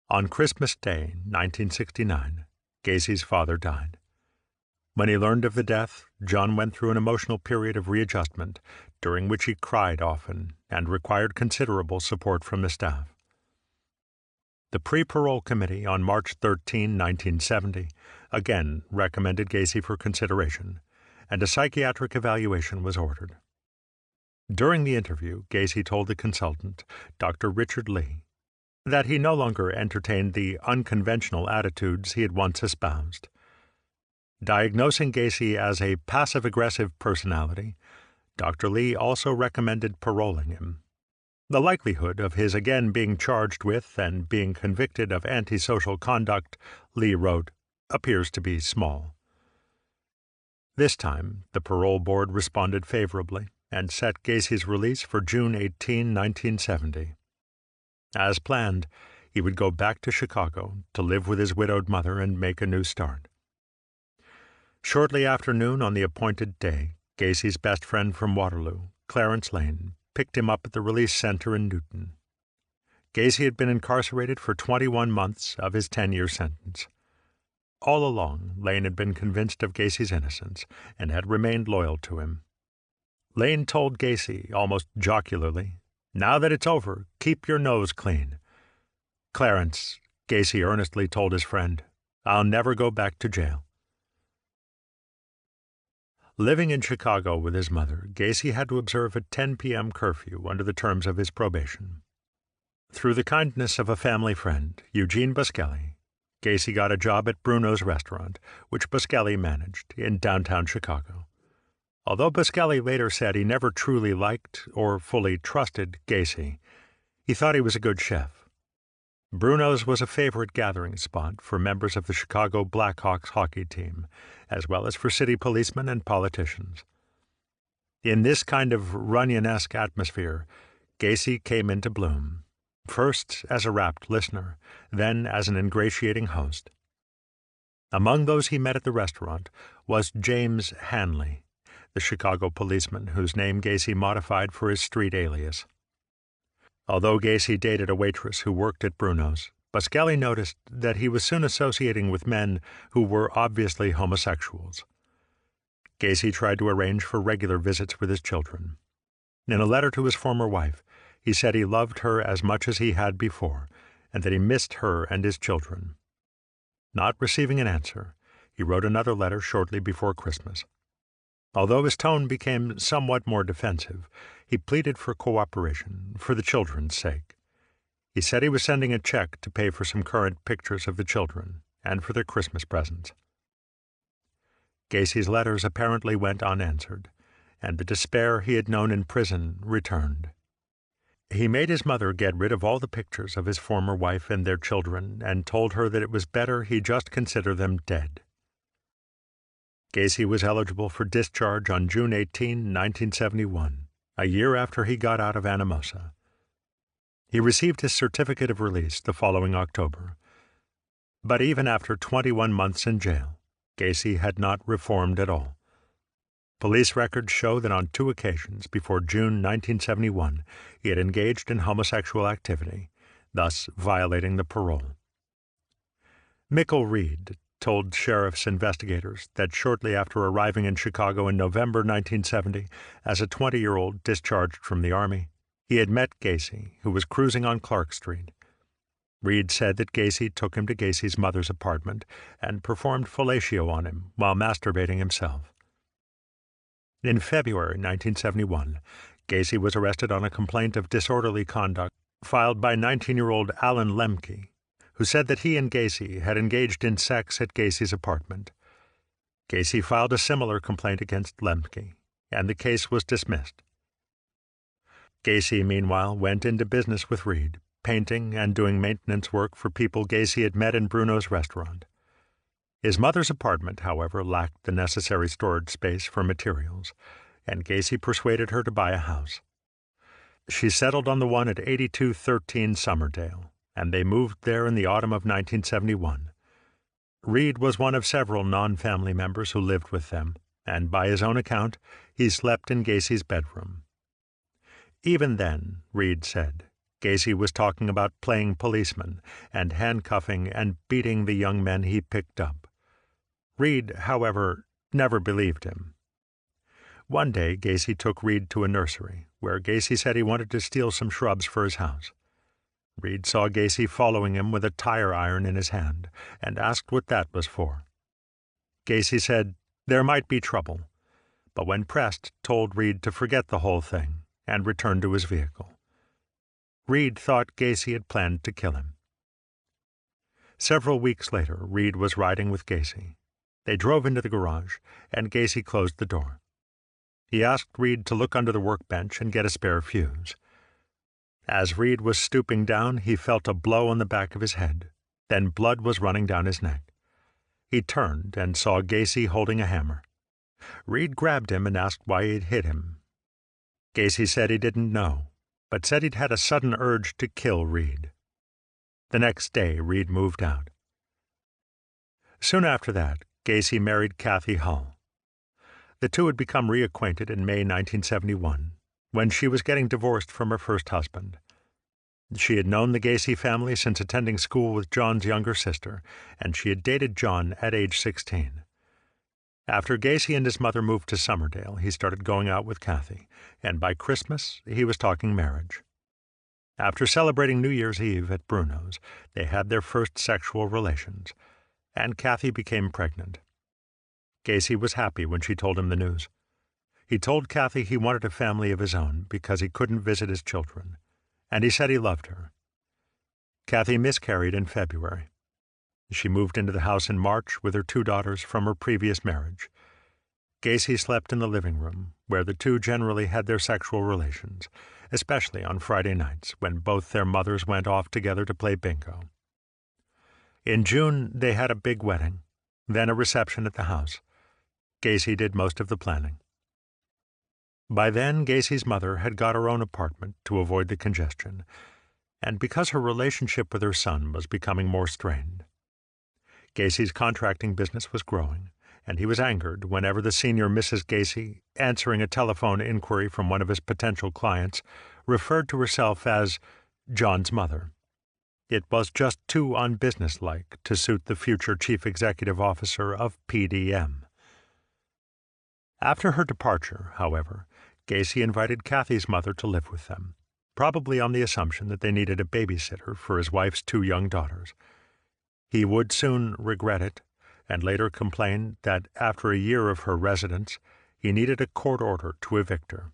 On Christmas Day, 1969, Gacy's father died. When he learned of the death, John went through an emotional period of readjustment, during which he cried often and required considerable support from the staff. The Pre-Parole Committee on March 13, 1970, again recommended Gacy for consideration, and a psychiatric evaluation was ordered. During the interview, Gacy told the consultant, Dr. Richard Lee, that he no longer entertained the unconventional attitudes he had once espoused. Diagnosing Gacy as a passive-aggressive personality, Dr. Lee also recommended paroling him. The likelihood of his again being charged with and being convicted of antisocial conduct, Lee wrote, appears to be small. This time, the parole board responded favorably and set Gacy's release for June 18, 1970. As planned, he would go back to Chicago to live with his widowed mother and make a new start. Shortly after noon on the appointed day, Gacy's best friend from Waterloo, Clarence Lane, picked him up at the release center in Newton. Gacy had been incarcerated for 21 months of his 10-year sentence. All along, Lane had been convinced of Gacy's innocence and had remained loyal to him. Lane told Gacy, almost jocularly, "Now that it's over, keep your nose clean." "Clarence," Gacy earnestly told his friend, "I'll never go back to jail." Living in Chicago with his mother, Gacy had to observe a 10 p.m. curfew under the terms of his probation. Through the kindness of a family friend, Eugene Buskelli, Gacy got a job at Bruno's restaurant, which Buskelli managed, in downtown Chicago. Although Buskelli later said he never truly liked or fully trusted Gacy, he thought he was a good chef. Bruno's was a favorite gathering spot for members of the Chicago Blackhawks hockey team, as well as for city policemen and politicians. In this kind of Runyon-esque atmosphere, Gacy came into bloom, first as a rapt listener, then as an ingratiating host. Among those he met at the restaurant was James Hanley, the Chicago policeman whose name Gacy modified for his street alias. Although Gacy dated a waitress who worked at Bruno's, Buskelli noticed that he was soon associating with men who were obviously homosexuals. Gacy tried to arrange for regular visits with his children. In a letter to his former wife, he said he loved her as much as he had before, and that he missed her and his children. Not receiving an answer, he wrote another letter shortly before Christmas. Although his tone became somewhat more defensive, he pleaded for cooperation, for the children's sake. He said he was sending a check to pay for some current pictures of the children and for their Christmas presents. Gacy's letters apparently went unanswered, and the despair he had known in prison returned. He made his mother get rid of all the pictures of his former wife and their children and told her that it was better he just consider them dead. Gacy was eligible for discharge on June 18, 1971, a year after he got out of Anamosa. He received his certificate of release the following October. But even after 21 months in jail, Gacy had not reformed at all. Police records show that on 2 occasions before June 1971 he had engaged in homosexual activity, thus violating the parole. Mickle Reed told sheriff's investigators that shortly after arriving in Chicago in November 1970 as a 20-year-old discharged from the Army, he had met Gacy, who was cruising on Clark Street. Reed said that Gacy took him to Gacy's mother's apartment and performed fellatio on him while masturbating himself. In February 1971, Gacy was arrested on a complaint of disorderly conduct filed by 19-year-old Alan Lemke, who said that he and Gacy had engaged in sex at Gacy's apartment. Gacy filed a similar complaint against Lemke, and the case was dismissed. Gacy, meanwhile, went into business with Reed, painting and doing maintenance work for people Gacy had met in Bruno's restaurant. His mother's apartment, however, lacked the necessary storage space for materials, and Gacy persuaded her to buy a house. She settled on the one at 8213 Summerdale, and they moved there in the autumn of 1971. Reed was one of several non-family members who lived with them, and by his own account, he slept in Gacy's bedroom. Even then, Reed said, Gacy was talking about playing policeman and handcuffing and beating the young men he picked up. Reed, however, never believed him. One day, Gacy took Reed to a nursery, where Gacy said he wanted to steal some shrubs for his house. Reed saw Gacy following him with a tire iron in his hand and asked what that was for. Gacy said there might be trouble, but when pressed, told Reed to forget the whole thing and return to his vehicle. Reed thought Gacy had planned to kill him. Several weeks later, Reed was riding with Gacy. They drove into the garage, and Gacy closed the door. He asked Reed to look under the workbench and get a spare fuse. As Reed was stooping down, he felt a blow on the back of his head. Then blood was running down his neck. He turned and saw Gacy holding a hammer. Reed grabbed him and asked why he'd hit him. Gacy said he didn't know, but said he'd had a sudden urge to kill Reed. The next day, Reed moved out. Soon after that, Gacy married Kathy Hull. The two had become reacquainted in May 1971, when she was getting divorced from her first husband. She had known the Gacy family since attending school with John's younger sister, and she had dated John at age 16. After Gacy and his mother moved to Summerdale, he started going out with Kathy, and by Christmas he was talking marriage. After celebrating New Year's Eve at Bruno's, they had their first sexual relations, and Kathy became pregnant. Gacy was happy when she told him the news. He told Kathy he wanted a family of his own because he couldn't visit his children, and he said he loved her. Kathy miscarried in February. She moved into the house in March with her 2 daughters from her previous marriage. Gacy slept in the living room, where the two generally had their sexual relations, especially on Friday nights when both their mothers went off together to play bingo. In June, they had a big wedding, then a reception at the house. Gacy did most of the planning. By then, Gacy's mother had got her own apartment to avoid the congestion, and because her relationship with her son was becoming more strained. Gacy's contracting business was growing, and he was angered whenever the senior Mrs. Gacy, answering a telephone inquiry from one of his potential clients, referred to herself as John's mother. It was just too unbusinesslike to suit the future chief executive officer of PDM. After her departure, however, Gacy invited Kathy's mother to live with them, probably on the assumption that they needed a babysitter for his wife's 2 young daughters. He would soon regret it, and later complained that after a year of her residence, he needed a court order to evict her.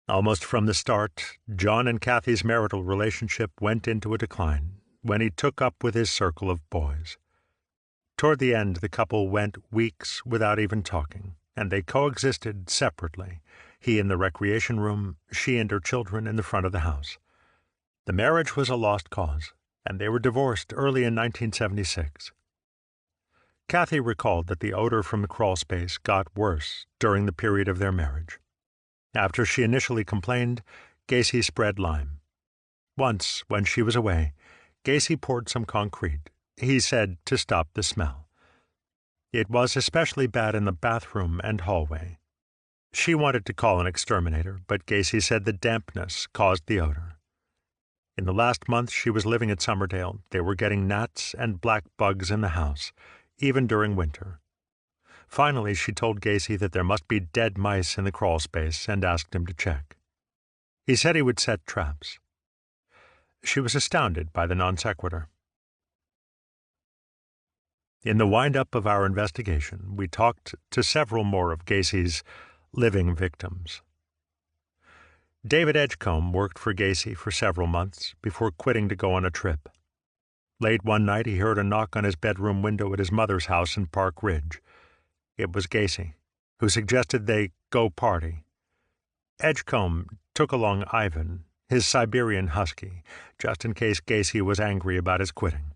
Almost from the start, John and Kathy's marital relationship went into a decline when he took up with his circle of boys. Toward the end, the couple went weeks without even talking, and they coexisted separately, he in the recreation room, she and her children in the front of the house. The marriage was a lost cause, and they were divorced early in 1976. Kathy recalled that the odor from the crawl space got worse during the period of their marriage. After she initially complained, Gacy spread lime. Once, when she was away, Gacy poured some concrete, he said to stop the smell. It was especially bad in the bathroom and hallway. She wanted to call an exterminator, but Gacy said the dampness caused the odor. In the last month she was living at Summerdale, they were getting gnats and black bugs in the house, even during winter. Finally, she told Gacy that there must be dead mice in the crawl space and asked him to check. He said he would set traps. She was astounded by the non sequitur. In the wind-up of our investigation, we talked to several more of Gacy's living victims. David Edgecombe worked for Gacy for several months before quitting to go on a trip. Late one night, he heard a knock on his bedroom window at his mother's house in Park Ridge. It was Gacy, who suggested they go party. Edgecombe took along Ivan, his Siberian husky, just in case Gacy was angry about his quitting.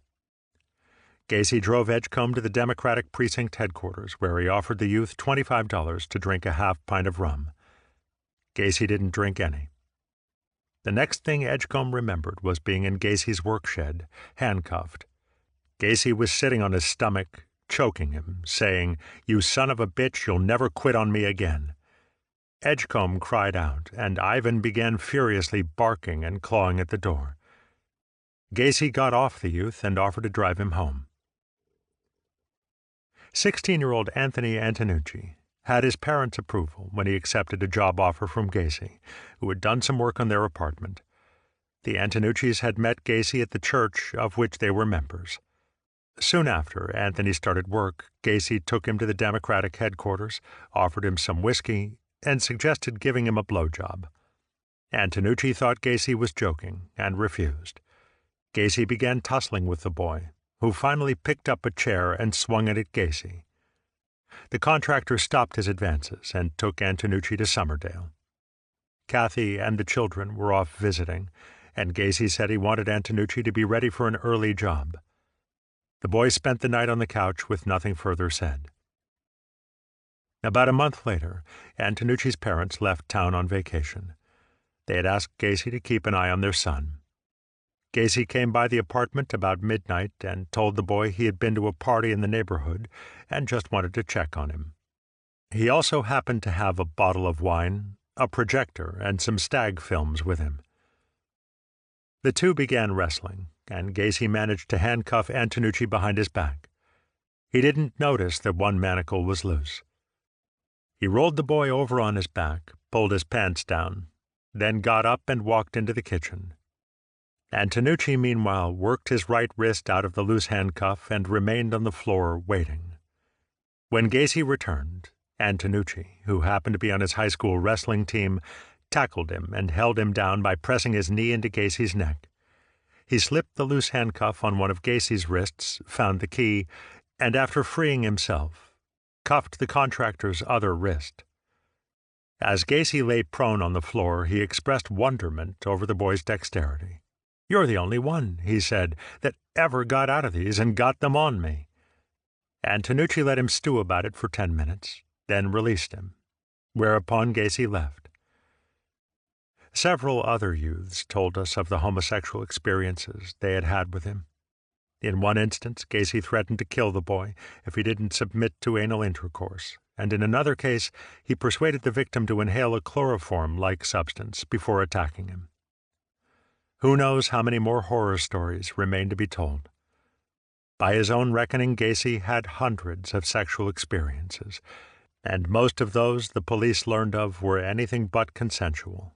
Gacy drove Edgecombe to the Democratic Precinct headquarters, where he offered the youth $25 to drink a half pint of rum. Gacy didn't drink any. The next thing Edgecombe remembered was being in Gacy's work shed, handcuffed. Gacy was sitting on his stomach, choking him, saying, "You son of a bitch, you'll never quit on me again." Edgecombe cried out, and Ivan began furiously barking and clawing at the door. Gacy got off the youth and offered to drive him home. 16-year-old Anthony Antonucci had his parents' approval when he accepted a job offer from Gacy, who had done some work on their apartment. The Antonuccis had met Gacy at the church of which they were members. Soon after Anthony started work, Gacy took him to the Democratic headquarters, offered him some whiskey, and suggested giving him a blowjob. Antonucci thought Gacy was joking and refused. Gacy began tussling with the boy, who finally picked up a chair and swung it at Gacy. The contractor stopped his advances and took Antonucci to Summerdale. Kathy and the children were off visiting, and Gacy said he wanted Antonucci to be ready for an early job. The boy spent the night on the couch with nothing further said. About a month later, Antonucci's parents left town on vacation. They had asked Gacy to keep an eye on their son. Gacy came by the apartment about midnight and told the boy he had been to a party in the neighborhood and just wanted to check on him. He also happened to have a bottle of wine, a projector, and some stag films with him. The two began wrestling, and Gacy managed to handcuff Antonucci behind his back. He didn't notice that one manacle was loose. He rolled the boy over on his back, pulled his pants down, then got up and walked into the kitchen. Antonucci, meanwhile, worked his right wrist out of the loose handcuff and remained on the floor waiting. When Gacy returned, Antonucci, who happened to be on his high school wrestling team, tackled him and held him down by pressing his knee into Gacy's neck. He slipped the loose handcuff on one of Gacy's wrists, found the key, and after freeing himself, cuffed the contractor's other wrist. As Gacy lay prone on the floor, he expressed wonderment over the boy's dexterity. "You're the only one," he said, "that ever got out of these and got them on me." Antonucci let him stew about it for 10 minutes, then released him, whereupon Gacy left. Several other youths told us of the homosexual experiences they had had with him. In one instance, Gacy threatened to kill the boy if he didn't submit to anal intercourse, and in another case, he persuaded the victim to inhale a chloroform-like substance before attacking him. Who knows how many more horror stories remain to be told? By his own reckoning, Gacy had hundreds of sexual experiences, and most of those the police learned of were anything but consensual.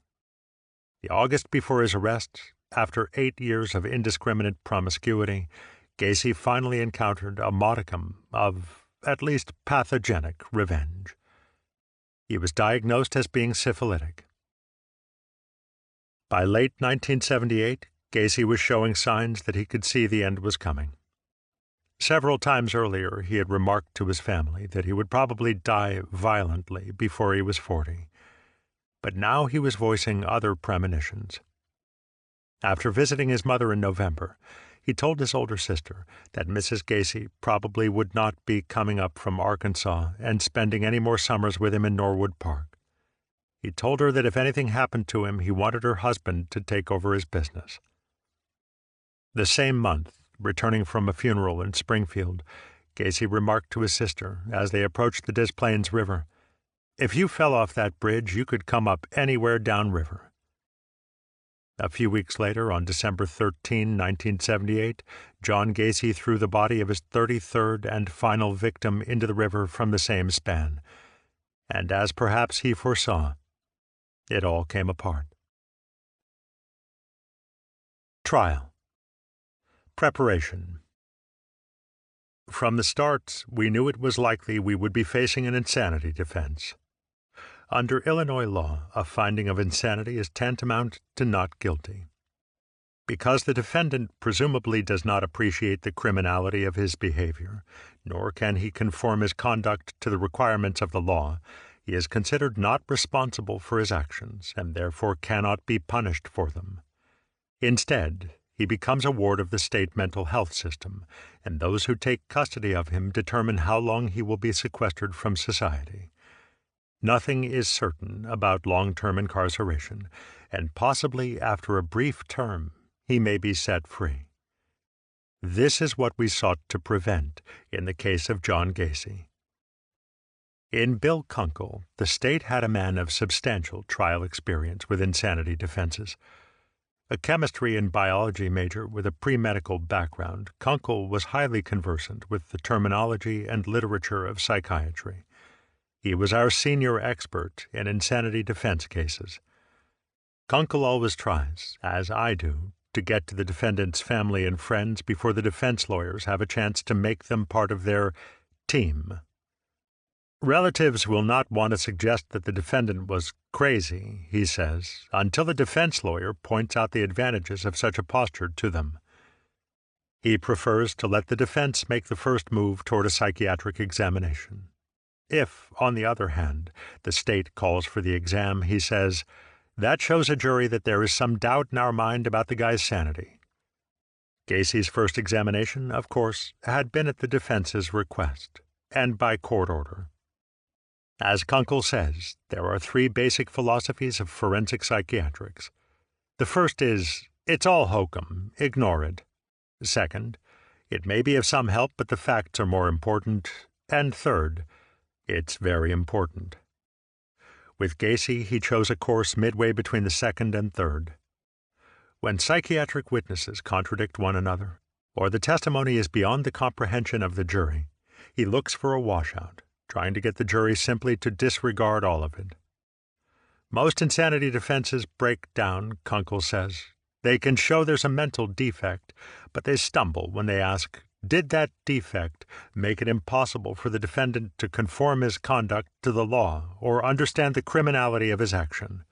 The August before his arrest, after 8 years of indiscriminate promiscuity, Gacy finally encountered a modicum of, at least pathogenic, revenge. He was diagnosed as being syphilitic. By late 1978, Gacy was showing signs that he could see the end was coming. Several times earlier, he had remarked to his family that he would probably die violently before he was 40. But now he was voicing other premonitions. After visiting his mother in November, he told his older sister that Mrs. Gacy probably would not be coming up from Arkansas and spending any more summers with him in Norwood Park. He told her that if anything happened to him, he wanted her husband to take over his business. The same month, returning from a funeral in Springfield, Gacy remarked to his sister, as they approached the Des Plaines River, "If you fell off that bridge, you could come up anywhere downriver." A few weeks later, on December 13, 1978, John Gacy threw the body of his 33rd and final victim into the river from the same span. And as perhaps he foresaw, it all came apart. Trial. Preparation. From the start, we knew it was likely we would be facing an insanity defense. Under Illinois law, a finding of insanity is tantamount to not guilty. Because the defendant presumably does not appreciate the criminality of his behavior, nor can he conform his conduct to the requirements of the law, he is considered not responsible for his actions and therefore cannot be punished for them. Instead, he becomes a ward of the state mental health system, and those who take custody of him determine how long he will be sequestered from society. Nothing is certain about long-term incarceration, and possibly after a brief term, he may be set free. This is what we sought to prevent in the case of John Gacy. In Bill Kunkel, the state had a man of substantial trial experience with insanity defenses. A chemistry and biology major with a pre-medical background, Kunkel was highly conversant with the terminology and literature of psychiatry. He was our senior expert in insanity defense cases. Kunkel always tries, as I do, to get to the defendant's family and friends before the defense lawyers have a chance to make them part of their team. Relatives will not want to suggest that the defendant was crazy, he says, until the defense lawyer points out the advantages of such a posture to them. He prefers to let the defense make the first move toward a psychiatric examination. If, on the other hand, the state calls for the exam, he says, that shows a jury that there is some doubt in our mind about the guy's sanity. Gacy's first examination, of course, had been at the defense's request, and by court order. As Kunkel says, there are three basic philosophies of forensic psychiatrics. The first is, it's all hokum, ignore it. Second, it may be of some help, but the facts are more important. And third, it's very important. With Gacy, he chose a course midway between the second and third. When psychiatric witnesses contradict one another, or the testimony is beyond the comprehension of the jury, he looks for a washout, trying to get the jury simply to disregard all of it. Most insanity defenses break down, Kunkel says. They can show there's a mental defect, but they stumble when they ask, did that defect make it impossible for the defendant to conform his conduct to the law or understand the criminality of his action?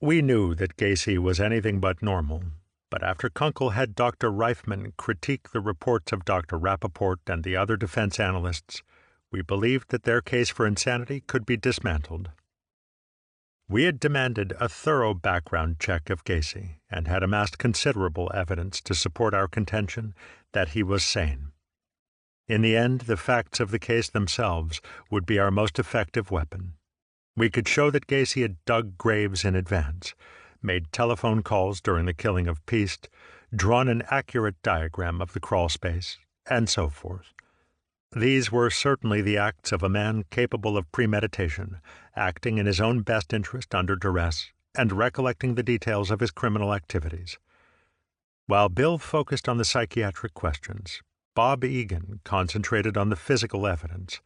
We knew that Gacy was anything but normal, but after Kunkel had Dr. Reifman critique the reports of Dr. Rappaport and the other defense analysts, we believed that their case for insanity could be dismantled. We had demanded a thorough background check of Gacy and had amassed considerable evidence to support our contention that he was sane. In the end, the facts of the case themselves would be our most effective weapon. We could show that Gacy had dug graves in advance, made telephone calls during the killing of Piest, drawn an accurate diagram of the crawl space, and so forth. These were certainly the acts of a man capable of premeditation, acting in his own best interest under duress, and recollecting the details of his criminal activities. While Bill focused on the psychiatric questions, Bob Egan concentrated on the physical evidence,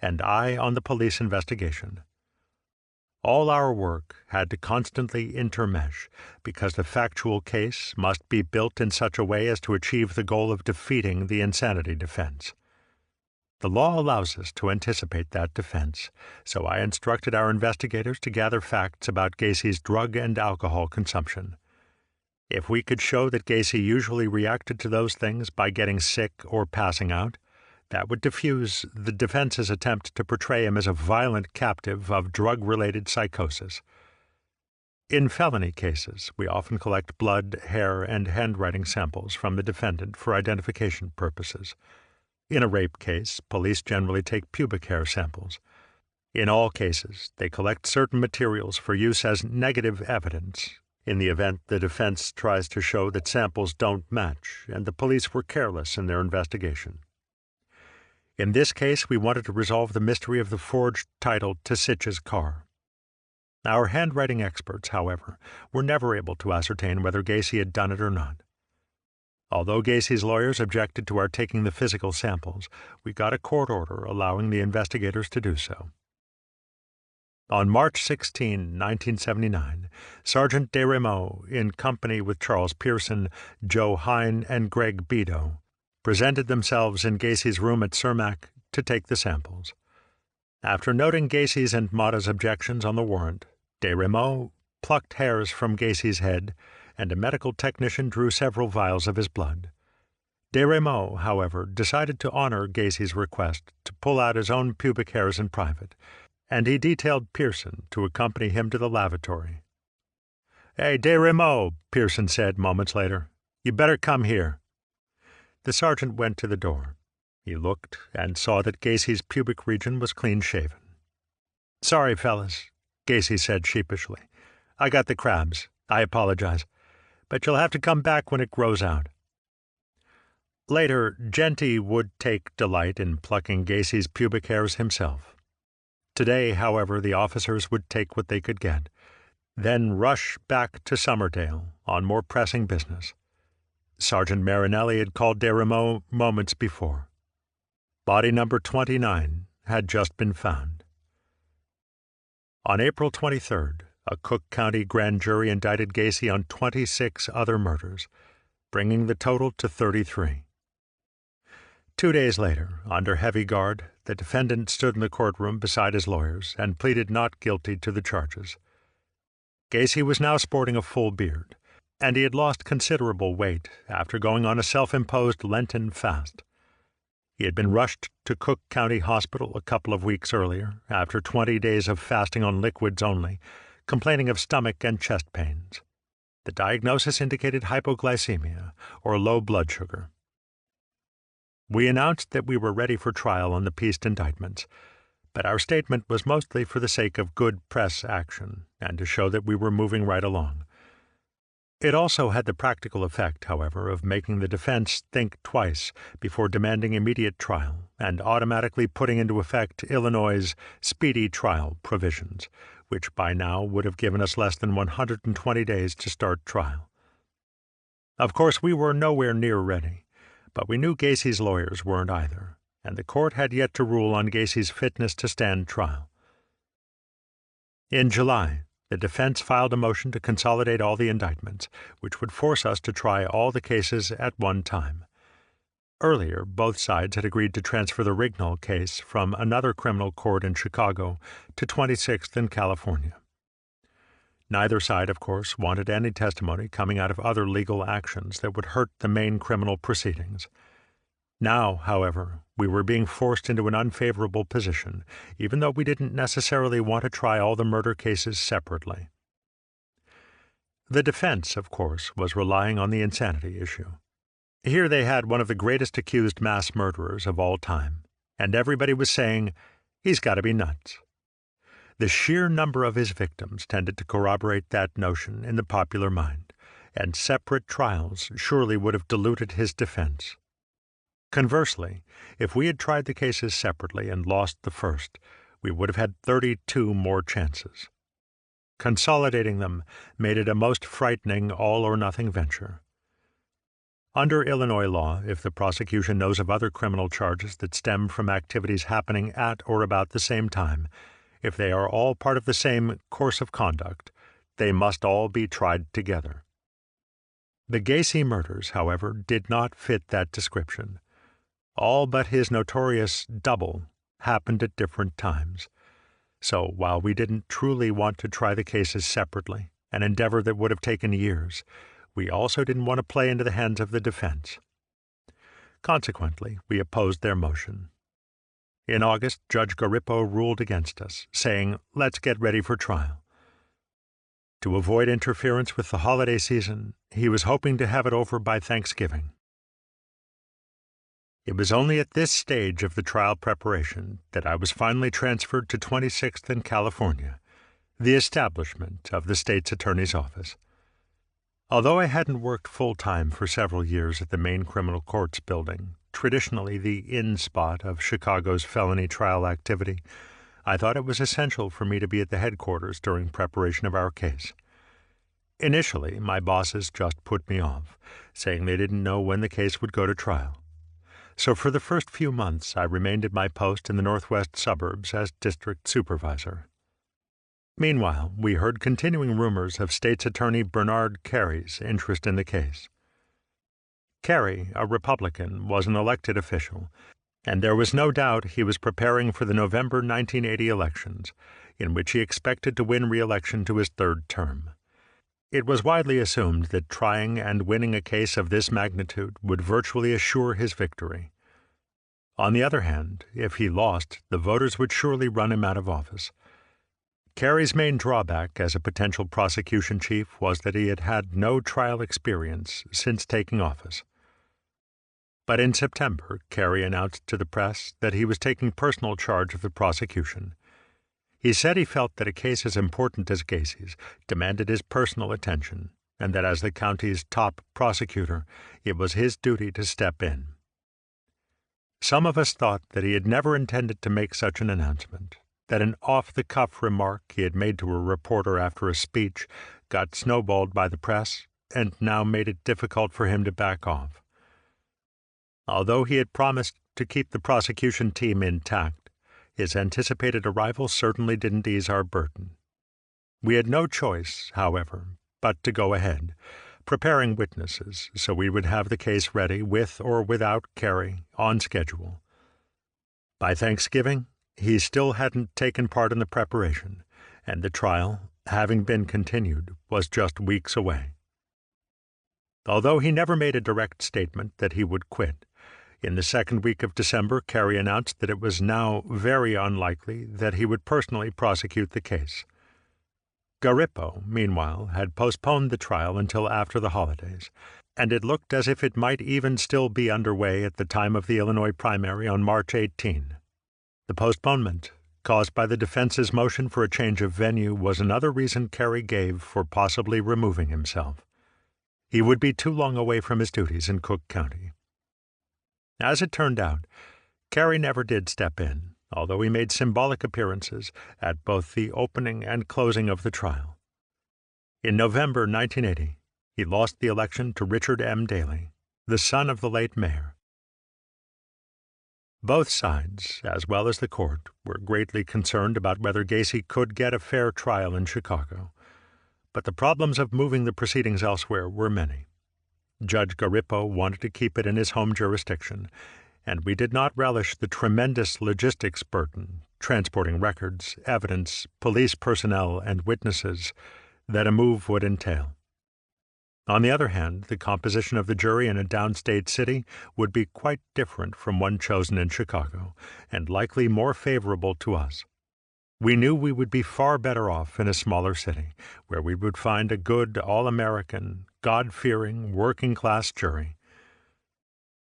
and I on the police investigation. All our work had to constantly intermesh, because the factual case must be built in such a way as to achieve the goal of defeating the insanity defense. The law allows us to anticipate that defense, so I instructed our investigators to gather facts about Gacy's drug and alcohol consumption. If we could show that Gacy usually reacted to those things by getting sick or passing out, that would diffuse the defense's attempt to portray him as a violent captive of drug-related psychosis. In felony cases, we often collect blood, hair, and handwriting samples from the defendant for identification purposes. In a rape case, police generally take pubic hair samples. In all cases, they collect certain materials for use as negative evidence in the event the defense tries to show that samples don't match and the police were careless in their investigation. In this case, we wanted to resolve the mystery of the forged title to Sitch's car. Our handwriting experts, however, were never able to ascertain whether Gacy had done it or not. Although Gacy's lawyers objected to our taking the physical samples, we got a court order allowing the investigators to do so. On March 16, 1979, Sergeant Desremaux, in company with Charles Pearson, Joe Hine, and Greg Bedo, presented themselves in Gacy's room at Cermak to take the samples. After noting Gacy's and Mata's objections on the warrant, Desremaux plucked hairs from Gacy's head, and a medical technician drew several vials of his blood. Desremaux, however, decided to honor Gacy's request to pull out his own pubic hairs in private, and he detailed Pearson to accompany him to the lavatory. "Hey, Desremaux," Pearson said moments later, "you better come here." The sergeant went to the door. He looked and saw that Gacy's pubic region was clean-shaven. "Sorry, fellas," Gacy said sheepishly. "I got the crabs. I apologize. But you'll have to come back when it grows out." Later, Genty would take delight in plucking Gacy's pubic hairs himself. Today, however, the officers would take what they could get, then rush back to Summerdale on more pressing business. Sergeant Marinelli had called Desremaux moments before. Body number 29 had just been found. On April 23rd, a Cook County grand jury indicted Gacy on 26 other murders, bringing the total to 33. 2 days later, under heavy guard, the defendant stood in the courtroom beside his lawyers and pleaded not guilty to the charges. Gacy was now sporting a full beard, and he had lost considerable weight after going on a self-imposed Lenten fast. He had been rushed to Cook County Hospital a couple of weeks earlier, after 20 days of fasting on liquids only, complaining of stomach and chest pains. The diagnosis indicated hypoglycemia, or low blood sugar. We announced that we were ready for trial on the pieced indictments, but our statement was mostly for the sake of good press action and to show that we were moving right along. It also had the practical effect, however, of making the defense think twice before demanding immediate trial and automatically putting into effect Illinois' speedy trial provisions, which by now would have given us less than 120 days to start trial. Of course, we were nowhere near ready, but we knew Gacy's lawyers weren't either, and the court had yet to rule on Gacy's fitness to stand trial. In July, the defense filed a motion to consolidate all the indictments, which would force us to try all the cases at one time. Earlier, both sides had agreed to transfer the Rignall case from another criminal court in Chicago to 26th in California. Neither side, of course, wanted any testimony coming out of other legal actions that would hurt the main criminal proceedings. Now, however, we were being forced into an unfavorable position, even though we didn't necessarily want to try all the murder cases separately. The defense, of course, was relying on the insanity issue. Here they had one of the greatest accused mass murderers of all time, and everybody was saying, "He's got to be nuts." The sheer number of his victims tended to corroborate that notion in the popular mind, and separate trials surely would have diluted his defense. Conversely, if we had tried the cases separately and lost the first, we would have had 32 more chances. Consolidating them made it a most frightening all-or-nothing venture. Under Illinois law, if the prosecution knows of other criminal charges that stem from activities happening at or about the same time, if they are all part of the same course of conduct, they must all be tried together. The Gacy murders, however, did not fit that description. All but his notorious double happened at different times. So while we didn't truly want to try the cases separately, an endeavor that would have taken years, we also didn't want to play into the hands of the defense. Consequently, we opposed their motion. In August, Judge Garippo ruled against us, saying, "Let's get ready for trial." To avoid interference with the holiday season, he was hoping to have it over by Thanksgiving. It was only at this stage of the trial preparation that I was finally transferred to 26th in California, the establishment of the state's attorney's office. Although I hadn't worked full-time for several years at the main criminal courts building, traditionally the in-spot of Chicago's felony trial activity, I thought it was essential for me to be at the headquarters during preparation of our case. Initially, my bosses just put me off, saying they didn't know when the case would go to trial. So for the first few months, I remained at my post in the northwest suburbs as district supervisor. Meanwhile, we heard continuing rumors of State's Attorney Bernard Carey's interest in the case. Carey, a Republican, was an elected official, and there was no doubt he was preparing for the November 1980 elections, in which he expected to win re-election to his third term. It was widely assumed that trying and winning a case of this magnitude would virtually assure his victory. On the other hand, if he lost, the voters would surely run him out of office. Carey's main drawback as a potential prosecution chief was that he had had no trial experience since taking office. But in September, Carey announced to the press that he was taking personal charge of the prosecution. He said he felt that a case as important as Gacy's demanded his personal attention, and that as the county's top prosecutor, it was his duty to step in. Some of us thought that he had never intended to make such an announcement, that an off-the-cuff remark he had made to a reporter after a speech got snowballed by the press and now made it difficult for him to back off. Although he had promised to keep the prosecution team intact, his anticipated arrival certainly didn't ease our burden. We had no choice, however, but to go ahead, preparing witnesses so we would have the case ready with or without Carey on schedule. By Thanksgiving, he still hadn't taken part in the preparation, and the trial, having been continued, was just weeks away. Although he never made a direct statement that he would quit, in the second week of December, Carey announced that it was now very unlikely that he would personally prosecute the case. Garippo, meanwhile, had postponed the trial until after the holidays, and it looked as if it might even still be underway at the time of the Illinois primary on March 18. The postponement, caused by the defense's motion for a change of venue, was another reason Carey gave for possibly removing himself. He would be too long away from his duties in Cook County. As it turned out, Carey never did step in, although he made symbolic appearances at both the opening and closing of the trial. In November 1980, he lost the election to Richard M. Daley, the son of the late mayor. Both sides, as well as the court, were greatly concerned about whether Gacy could get a fair trial in Chicago, but the problems of moving the proceedings elsewhere were many. Judge Garippo wanted to keep it in his home jurisdiction, and we did not relish the tremendous logistics burden, transporting records, evidence, police personnel, and witnesses, that a move would entail. On the other hand, the composition of the jury in a downstate city would be quite different from one chosen in Chicago, and likely more favorable to us. We knew we would be far better off in a smaller city, where we would find a good, all-American, God-fearing, working-class jury.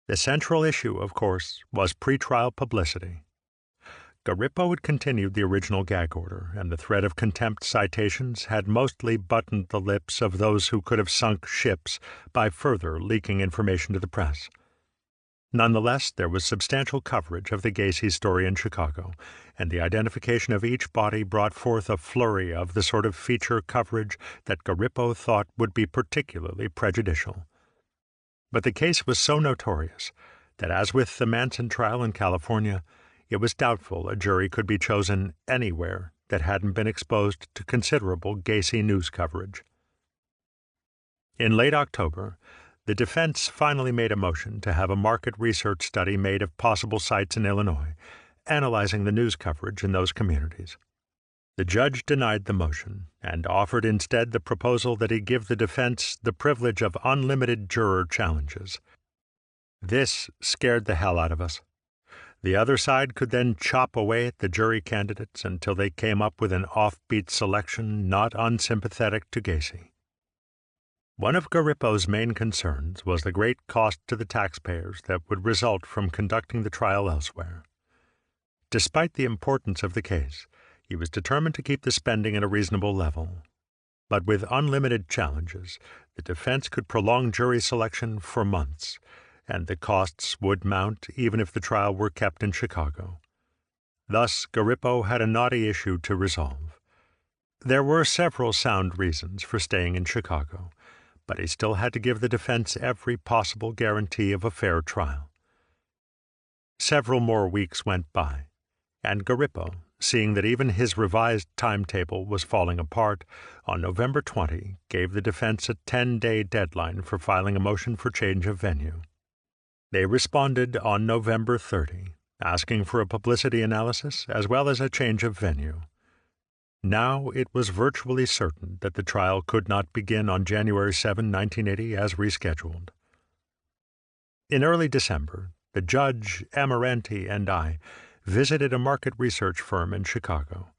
The central issue, of course, was pretrial publicity. Garippo had continued the original gag order, and the threat of contempt citations had mostly buttoned the lips of those who could have sunk ships by further leaking information to the press. Nonetheless, there was substantial coverage of the Gacy story in Chicago, and the identification of each body brought forth a flurry of the sort of feature coverage that Garippo thought would be particularly prejudicial. But the case was so notorious that, as with the Manson trial in California, it was doubtful a jury could be chosen anywhere that hadn't been exposed to considerable Gacy news coverage. In late October, the defense finally made a motion to have a market research study made of possible sites in Illinois, analyzing the news coverage in those communities. The judge denied the motion and offered instead the proposal that he give the defense the privilege of unlimited juror challenges. This scared the hell out of us. The other side could then chop away at the jury candidates until they came up with an offbeat selection not unsympathetic to Gacy. One of Garippo's main concerns was the great cost to the taxpayers that would result from conducting the trial elsewhere. Despite the importance of the case, he was determined to keep the spending at a reasonable level. But with unlimited challenges, the defense could prolong jury selection for months, and the costs would mount even if the trial were kept in Chicago. Thus, Garippo had a knotty issue to resolve. There were several sound reasons for staying in Chicago, but he still had to give the defense every possible guarantee of a fair trial. Several more weeks went by, and Garippo, seeing that even his revised timetable was falling apart, on November 20 gave the defense a 10-day deadline for filing a motion for change of venue. They responded on November 30, asking for a publicity analysis as well as a change of venue. Now it was virtually certain that the trial could not begin on January 7, 1980, as rescheduled. In early December, the judge, Amarante, and I visited a market research firm in Chicago.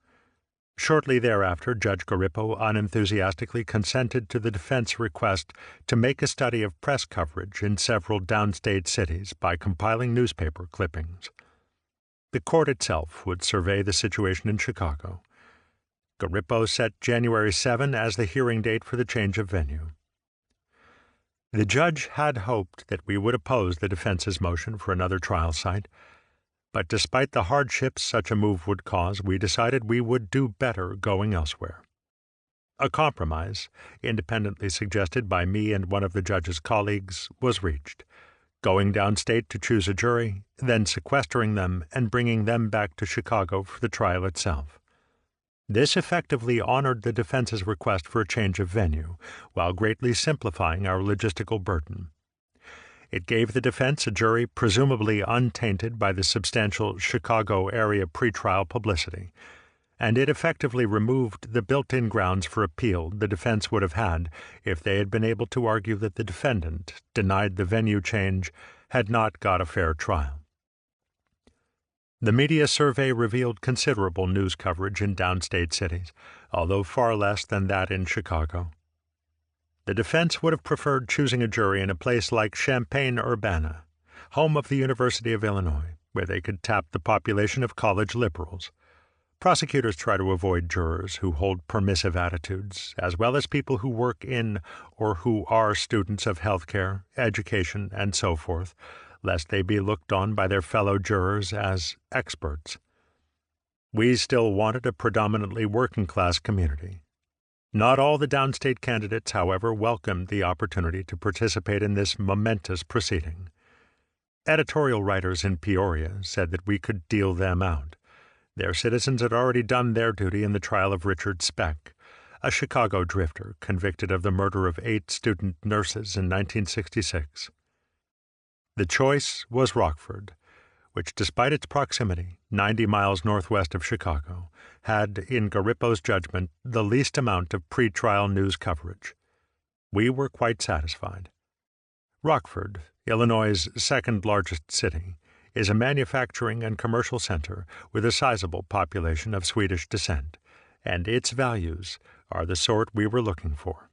Shortly thereafter, Judge Garippo unenthusiastically consented to the defense request to make a study of press coverage in several downstate cities by compiling newspaper clippings. The court itself would survey the situation in Chicago. Garippo set January 7 as the hearing date for the change of venue. The judge had hoped that we would oppose the defense's motion for another trial site, but despite the hardships such a move would cause, we decided we would do better going elsewhere. A compromise, independently suggested by me and one of the judge's colleagues, was reached, going downstate to choose a jury, then sequestering them and bringing them back to Chicago for the trial itself. This effectively honored the defense's request for a change of venue, while greatly simplifying our logistical burden. It gave the defense a jury presumably untainted by the substantial Chicago area pretrial publicity, and it effectively removed the built-in grounds for appeal the defense would have had if they had been able to argue that the defendant, denied the venue change, had not got a fair trial. The media survey revealed considerable news coverage in downstate cities, although far less than that in Chicago. The defense would have preferred choosing a jury in a place like Champaign-Urbana, home of the University of Illinois, where they could tap the population of college liberals. Prosecutors try to avoid jurors who hold permissive attitudes, as well as people who work in or who are students of healthcare, education, and so forth, lest they be looked on by their fellow jurors as experts. We still wanted a predominantly working-class community. Not all the downstate candidates, however, welcomed the opportunity to participate in this momentous proceeding. Editorial writers in Peoria said that we could deal them out. Their citizens had already done their duty in the trial of Richard Speck, a Chicago drifter convicted of the murder of 8 student nurses in 1966. The choice was Rockford, which, despite its proximity, 90 miles northwest of Chicago, had, in Garippo's judgment, the least amount of pre-trial news coverage. We were quite satisfied. Rockford, Illinois' second-largest city, is a manufacturing and commercial center with a sizable population of Swedish descent, and its values are the sort we were looking for.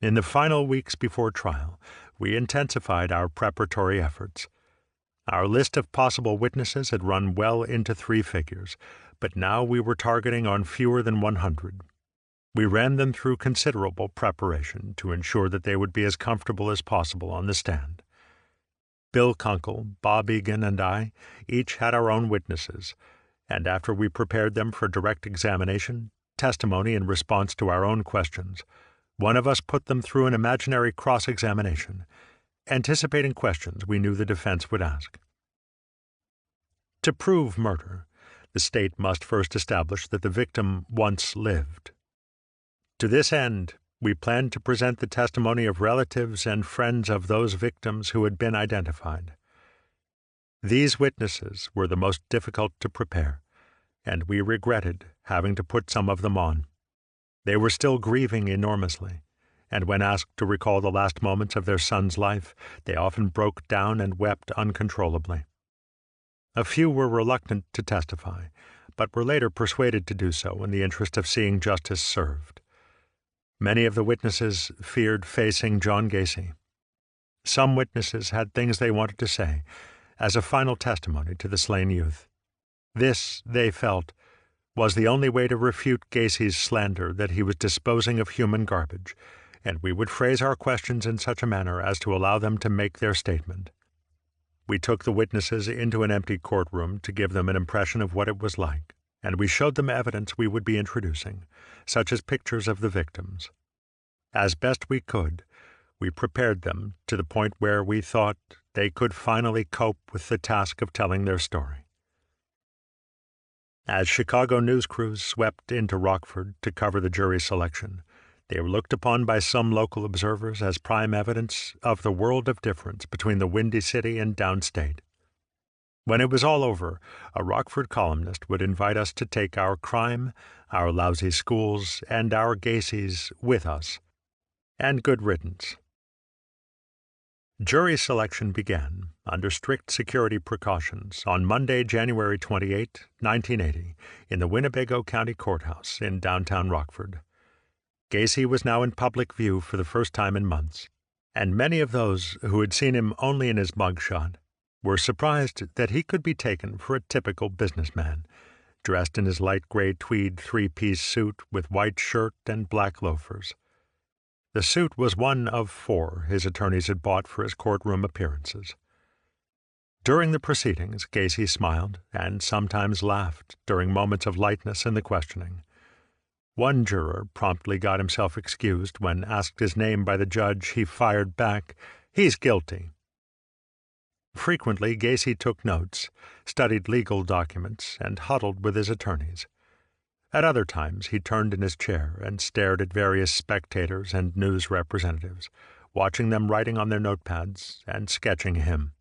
In the final weeks before trial, we intensified our preparatory efforts. Our list of possible witnesses had run well into 3 figures, but now we were targeting on fewer than 100. We ran them through considerable preparation to ensure that they would be as comfortable as possible on the stand. Bill Kunkel, Bob Egan, and I each had our own witnesses, and after we prepared them for direct examination, testimony in response to our own questions, one of us put them through an imaginary cross-examination, anticipating questions we knew the defense would ask. To prove murder, the state must first establish that the victim once lived. To this end, we planned to present the testimony of relatives and friends of those victims who had been identified. These witnesses were the most difficult to prepare, and we regretted having to put some of them on. They were still grieving enormously, and when asked to recall the last moments of their son's life, they often broke down and wept uncontrollably. A few were reluctant to testify, but were later persuaded to do so in the interest of seeing justice served. Many of the witnesses feared facing John Gacy. Some witnesses had things they wanted to say as a final testimony to the slain youth. This, they felt, was the only way to refute Gacy's slander that he was disposing of human garbage, and we would phrase our questions in such a manner as to allow them to make their statement. We took the witnesses into an empty courtroom to give them an impression of what it was like, and we showed them evidence we would be introducing, such as pictures of the victims. As best we could, we prepared them to the point where we thought they could finally cope with the task of telling their story. As Chicago news crews swept into Rockford to cover the jury selection, they were looked upon by some local observers as prime evidence of the world of difference between the Windy City and downstate. When it was all over, a Rockford columnist would invite us to take our crime, our lousy schools, and our Gacys with us. And good riddance. Jury selection began, under strict security precautions, on Monday, January 28, 1980, in the Winnebago County Courthouse in downtown Rockford. Gacy was now in public view for the first time in months, and many of those who had seen him only in his mugshot were surprised that he could be taken for a typical businessman, dressed in his light gray tweed three-piece suit with white shirt and black loafers. The suit was one of 4 his attorneys had bought for his courtroom appearances. During the proceedings, Gacy smiled and sometimes laughed during moments of lightness in the questioning. One juror promptly got himself excused when asked his name by the judge. He fired back, "He's guilty." Frequently, Gacy took notes, studied legal documents, and huddled with his attorneys. At other times, he turned in his chair and stared at various spectators and news representatives, watching them writing on their notepads and sketching him.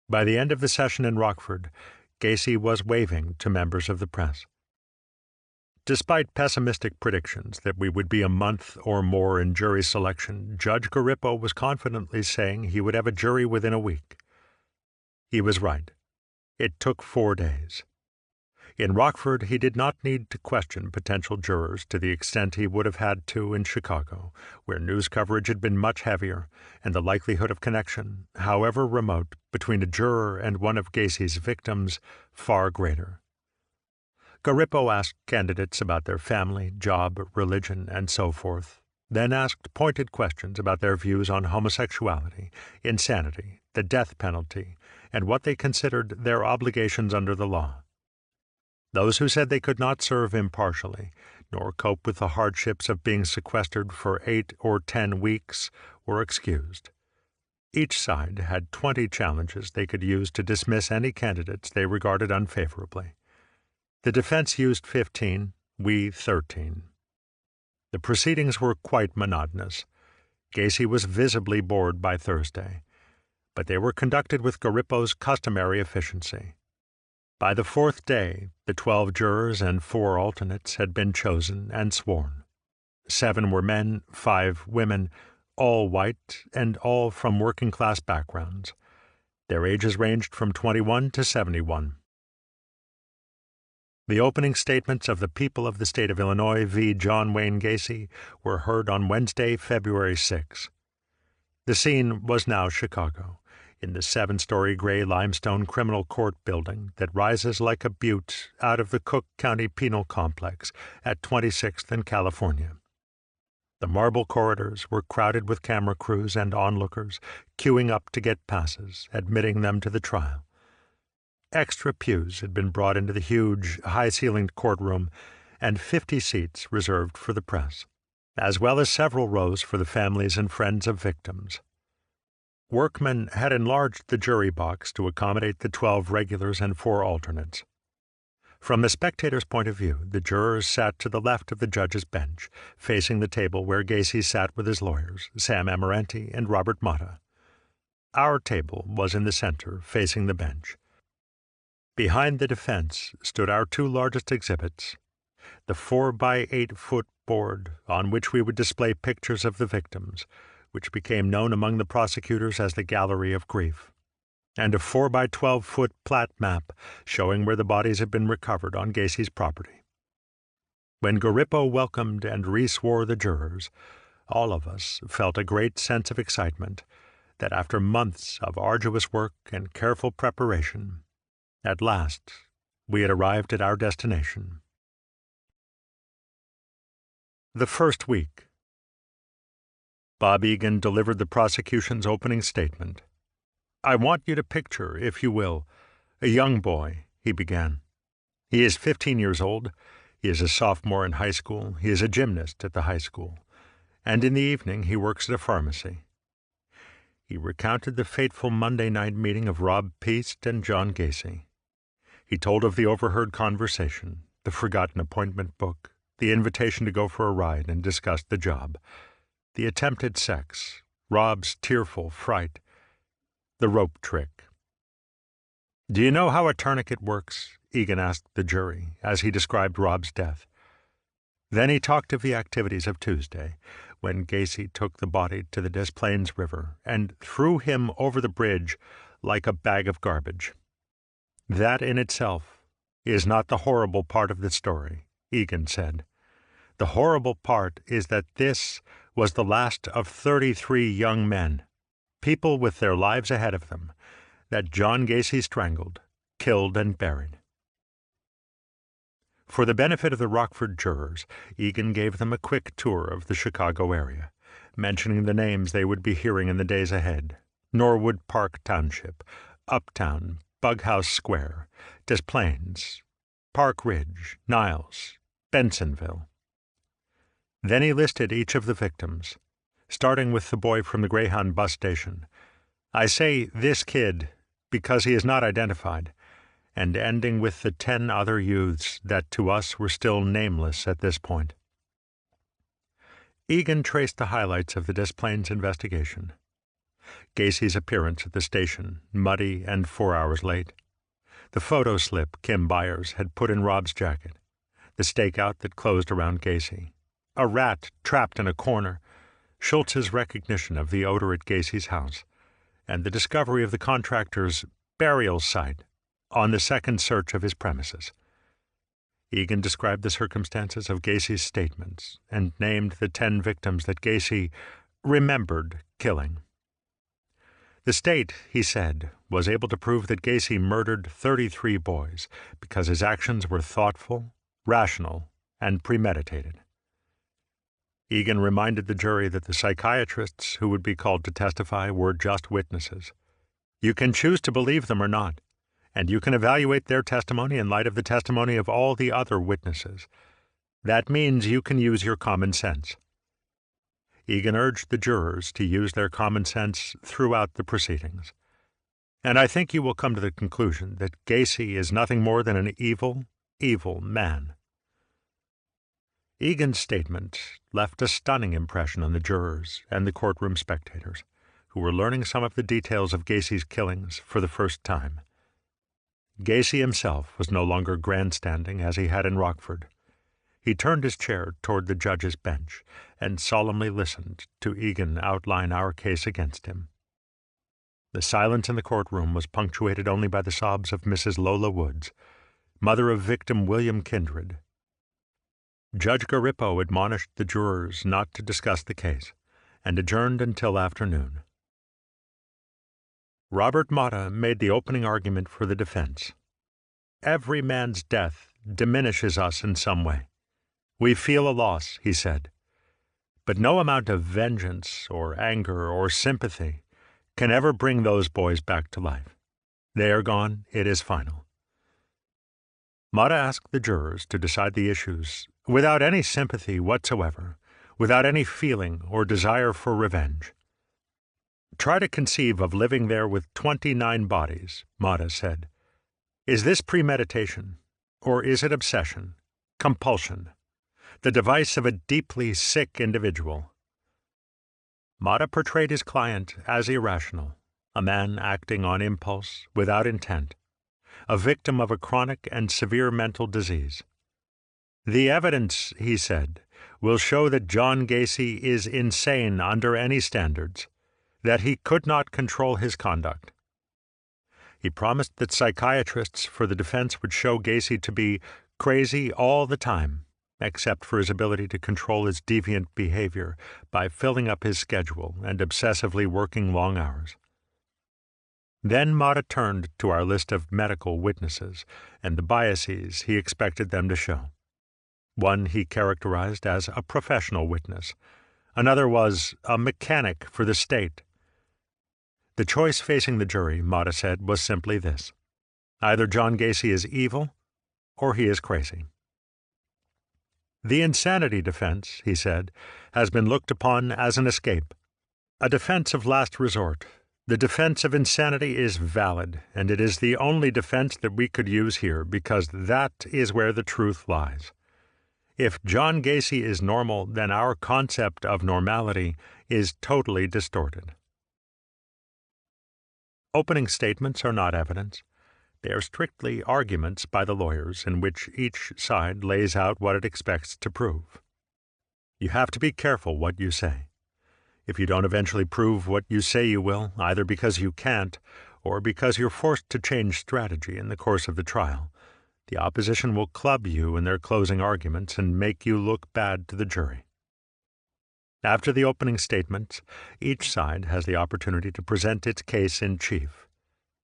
By the end of the session in Rockford, Gacy was waving to members of the press. Despite pessimistic predictions that we would be a month or more in jury selection, Judge Garippo was confidently saying he would have a jury within a week. He was right. It took 4 days. In Rockford, he did not need to question potential jurors to the extent he would have had to in Chicago, where news coverage had been much heavier, and the likelihood of connection, however remote, between a juror and one of Gacy's victims far greater. Garippo asked candidates about their family, job, religion, and so forth, then asked pointed questions about their views on homosexuality, insanity, the death penalty, and what they considered their obligations under the law. Those who said they could not serve impartially, nor cope with the hardships of being sequestered for 8 or 10 weeks, were excused. Each side had 20 challenges they could use to dismiss any candidates they regarded unfavorably. The defense used 15, we 13. The proceedings were quite monotonous. Gacy was visibly bored by Thursday, but they were conducted with Garippo's customary efficiency. By the 4th day, the 12 jurors and 4 alternates had been chosen and sworn. 7 were men, 5 women, all white and all from working-class backgrounds. Their ages ranged from 21 to 71. The opening statements of the people of the state of Illinois v. John Wayne Gacy were heard on Wednesday, February 6. The scene was now Chicago, in the 7-story gray limestone criminal court building that rises like a butte out of the Cook County Penal Complex at 26th and California. The marble corridors were crowded with camera crews and onlookers queuing up to get passes, admitting them to the trial. Extra pews had been brought into the huge, high-ceilinged courtroom, and 50 seats reserved for the press, as well as several rows for the families and friends of victims. Workmen had enlarged the jury box to accommodate the 12 regulars and 4 alternates. From the spectator's point of view, the jurors sat to the left of the judge's bench, facing the table where Gacy sat with his lawyers, Sam Amarante and Robert Motta. Our table was in the center, facing the bench. Behind the defense stood our 2 largest exhibits, the 4-by-8-foot board on which we would display pictures of the victims, which became known among the prosecutors as the Gallery of Grief, and a 4-by-12-foot plat map showing where the bodies had been recovered on Gacy's property. When Garippo welcomed and re-swore the jurors, all of us felt a great sense of excitement that after months of arduous work and careful preparation, at last we had arrived at our destination. The first week. Bob Egan delivered the prosecution's opening statement. "I want you to picture, if you will, a young boy," he began. "He is 15 years old. He is a sophomore in high school. He is a gymnast at the high school. And in the evening he works at a pharmacy." He recounted the fateful Monday night meeting of Rob Peast and John Gacy. He told of the overheard conversation, the forgotten appointment book, the invitation to go for a ride and discuss the job, the attempted sex, Rob's tearful fright, the rope trick. "Do you know how a tourniquet works?" Egan asked the jury as he described Rob's death. Then he talked of the activities of Tuesday, when Gacy took the body to the Des Plaines River and threw him over the bridge like a bag of garbage. "That in itself is not the horrible part of the story," Egan said. "The horrible part is that this was the last of 33 young men, people with their lives ahead of them, that John Gacy strangled, killed, and buried." For the benefit of the Rockford jurors, Egan gave them a quick tour of the Chicago area, mentioning the names they would be hearing in the days ahead: Norwood Park Township, Uptown, Bughouse Square, Des Plaines, Park Ridge, Niles, Bensonville. Then he listed each of the victims, starting with the boy from the Greyhound bus station. I say this kid because he is not identified, and ending with the 10 other youths that to us were still nameless at this point. Egan traced the highlights of the Des Plaines investigation. Gacy's appearance at the station, muddy and 4 hours late. The photo slip Kim Byers had put in Rob's jacket. The stakeout that closed around Gacy. A rat trapped in a corner. Schultz's recognition of the odor at Gacy's house. And the discovery of the contractor's burial site on the second search of his premises. Egan described the circumstances of Gacy's statements and named the 10 victims that Gacy remembered killing. The state, he said, was able to prove that Gacy murdered 33 boys because his actions were thoughtful, rational, and premeditated. Egan reminded the jury that the psychiatrists who would be called to testify were just witnesses. You can choose to believe them or not, and you can evaluate their testimony in light of the testimony of all the other witnesses. That means you can use your common sense. Egan urged the jurors to use their common sense throughout the proceedings. And I think you will come to the conclusion that Gacy is nothing more than an evil, evil man. Egan's statement left a stunning impression on the jurors and the courtroom spectators, who were learning some of the details of Gacy's killings for the first time. Gacy himself was no longer grandstanding as he had in Rockford. He turned his chair toward the judge's bench and solemnly listened to Egan outline our case against him. The silence in the courtroom was punctuated only by the sobs of Mrs. Lola Woods, mother of victim William Kindred. Judge Garippo admonished the jurors not to discuss the case and adjourned until afternoon. Robert Motta made the opening argument for the defense. Every man's death diminishes us in some way. We feel a loss, he said, but no amount of vengeance or anger or sympathy can ever bring those boys back to life. They are gone, it is final. Motta asked the jurors to decide the issues without any sympathy whatsoever, without any feeling or desire for revenge. Try to conceive of living there with 29 bodies, Motta said. Is this premeditation, or is it obsession, compulsion, the device of a deeply sick individual? Motta portrayed his client as irrational, a man acting on impulse, without intent, a victim of a chronic and severe mental disease. The evidence, he said, will show that John Gacy is insane under any standards, that he could not control his conduct. He promised that psychiatrists for the defense would show Gacy to be crazy all the time, except for his ability to control his deviant behavior by filling up his schedule and obsessively working long hours. Then Mata turned to our list of medical witnesses and the biases he expected them to show. One he characterized as a professional witness. Another was a mechanic for the state. The choice facing the jury, Mata said, was simply this: either John Gacy is evil or he is crazy. The insanity defense, he said, has been looked upon as an escape, a defense of last resort. The defense of insanity is valid, and it is the only defense that we could use here because that is where the truth lies. If John Gacy is normal, then our concept of normality is totally distorted. Opening statements are not evidence. They are strictly arguments by the lawyers in which each side lays out what it expects to prove. You have to be careful what you say. If you don't eventually prove what you say you will, either because you can't or because you're forced to change strategy in the course of the trial, the opposition will club you in their closing arguments and make you look bad to the jury. After the opening statements, each side has the opportunity to present its case in chief.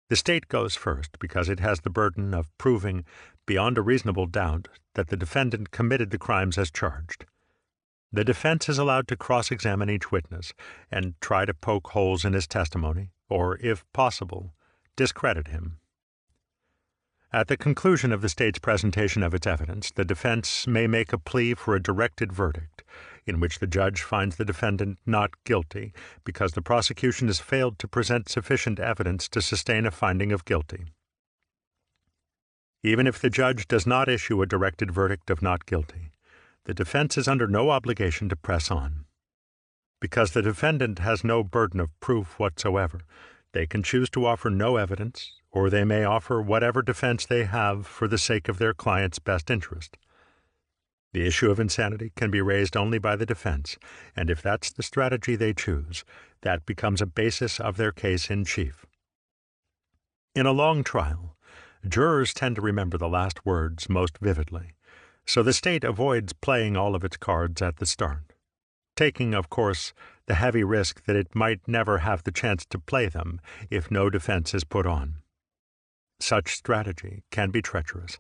The state goes first because it has the burden of proving beyond a reasonable doubt that the defendant committed the crimes as charged. The defense is allowed to cross-examine each witness and try to poke holes in his testimony, or, if possible, discredit him. At the conclusion of the state's presentation of its evidence, the defense may make a plea for a directed verdict, in which the judge finds the defendant not guilty because the prosecution has failed to present sufficient evidence to sustain a finding of guilty. Even if the judge does not issue a directed verdict of not guilty, the defense is under no obligation to press on. Because the defendant has no burden of proof whatsoever, they can choose to offer no evidence, or they may offer whatever defense they have for the sake of their client's best interest. The issue of insanity can be raised only by the defense, and if that's the strategy they choose, that becomes a basis of their case in chief. In a long trial, jurors tend to remember the last words most vividly, so the state avoids playing all of its cards at the start, taking, of course, the heavy risk that it might never have the chance to play them if no defense is put on. Such strategy can be treacherous.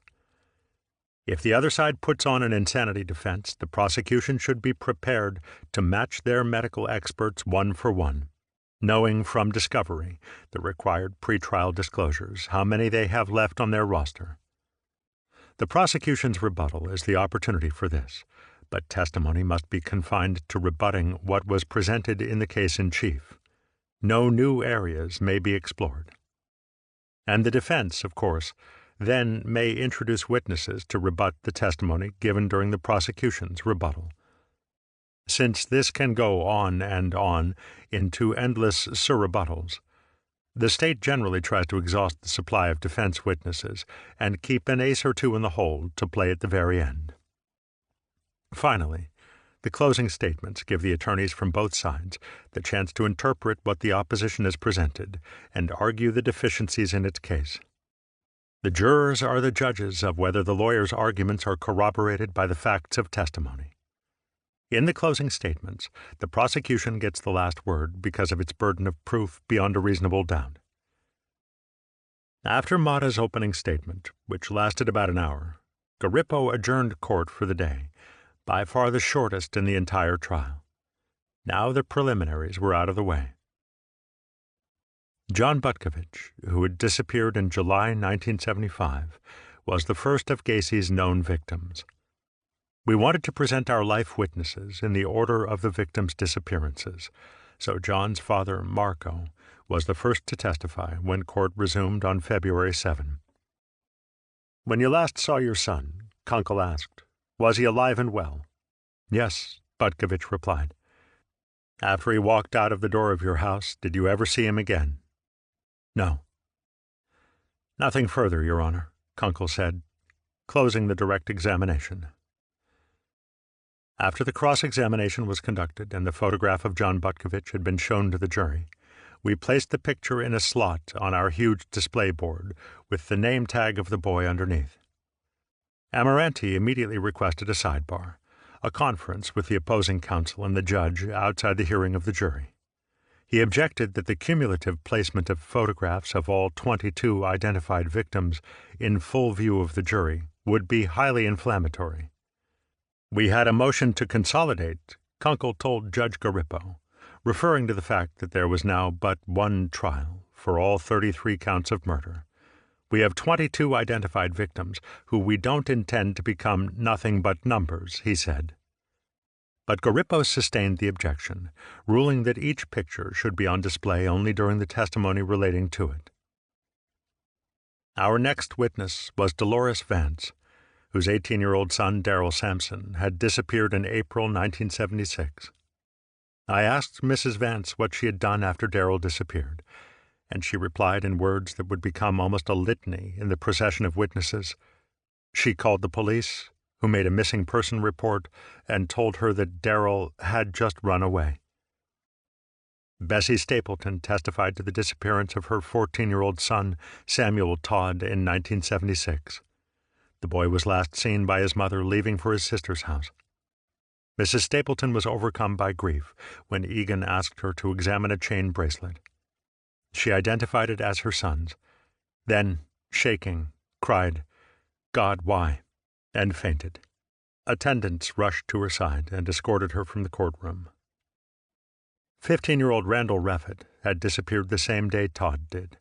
If the other side puts on an insanity defense, the prosecution should be prepared to match their medical experts one for one, knowing from discovery the required pretrial disclosures, how many they have left on their roster. The prosecution's rebuttal is the opportunity for this, but testimony must be confined to rebutting what was presented in the case in chief. No new areas may be explored. And the defense, of course, then may introduce witnesses to rebut the testimony given during the prosecution's rebuttal. Since this can go on and on into endless surrebuttals, the state generally tries to exhaust the supply of defense witnesses and keep an ace or two in the hole to play at the very end. Finally, the closing statements give the attorneys from both sides the chance to interpret what the opposition has presented and argue the deficiencies in its case. The jurors are the judges of whether the lawyer's arguments are corroborated by the facts of testimony. In the closing statements, the prosecution gets the last word because of its burden of proof beyond a reasonable doubt. After Mata's opening statement, which lasted about an hour, Garippo adjourned court for the day, by far the shortest in the entire trial. Now the preliminaries were out of the way. John Butkovich, who had disappeared in July 1975, was the first of Gacy's known victims. We wanted to present our life witnesses in the order of the victims' disappearances, so John's father, Marco, was the first to testify when court resumed on February 7. "When you last saw your son," Kunkel asked, "was he alive and well?" "Yes," Butkovich replied. "After he walked out of the door of your house, did you ever see him again?" "No." "Nothing further, Your Honor," Kunkel said, closing the direct examination. After the cross-examination was conducted and the photograph of John Butkovich had been shown to the jury, we placed the picture in a slot on our huge display board with the name tag of the boy underneath. Amarante immediately requested a sidebar, a conference with the opposing counsel and the judge outside the hearing of the jury. He objected that the cumulative placement of photographs of all 22 identified victims in full view of the jury would be highly inflammatory. "We had a motion to consolidate," Kunkel told Judge Garippo, referring to the fact that there was now but one trial for all 33 counts of murder. "We have 22 identified victims who we don't intend to become nothing but numbers," he said. But Garippo sustained the objection, ruling that each picture should be on display only during the testimony relating to it. Our next witness was Dolores Vance, whose 18-year-old son, Darrell Sampson, had disappeared in April 1976. I asked Mrs. Vance what she had done after Darrell disappeared, and she replied in words that would become almost a litany in the procession of witnesses. She called the police, who made a missing person report and told her that Darrell had just run away. Bessie Stapleton testified to the disappearance of her 14-year-old son, Samuel Todd, in 1976. The boy was last seen by his mother leaving for his sister's house. Mrs. Stapleton was overcome by grief when Egan asked her to examine a chain bracelet. She identified it as her son's, then, shaking, cried, "God, why?" and fainted. Attendants rushed to her side and escorted her from the courtroom. 15-year-old Randall Reffett had disappeared the same day Todd did,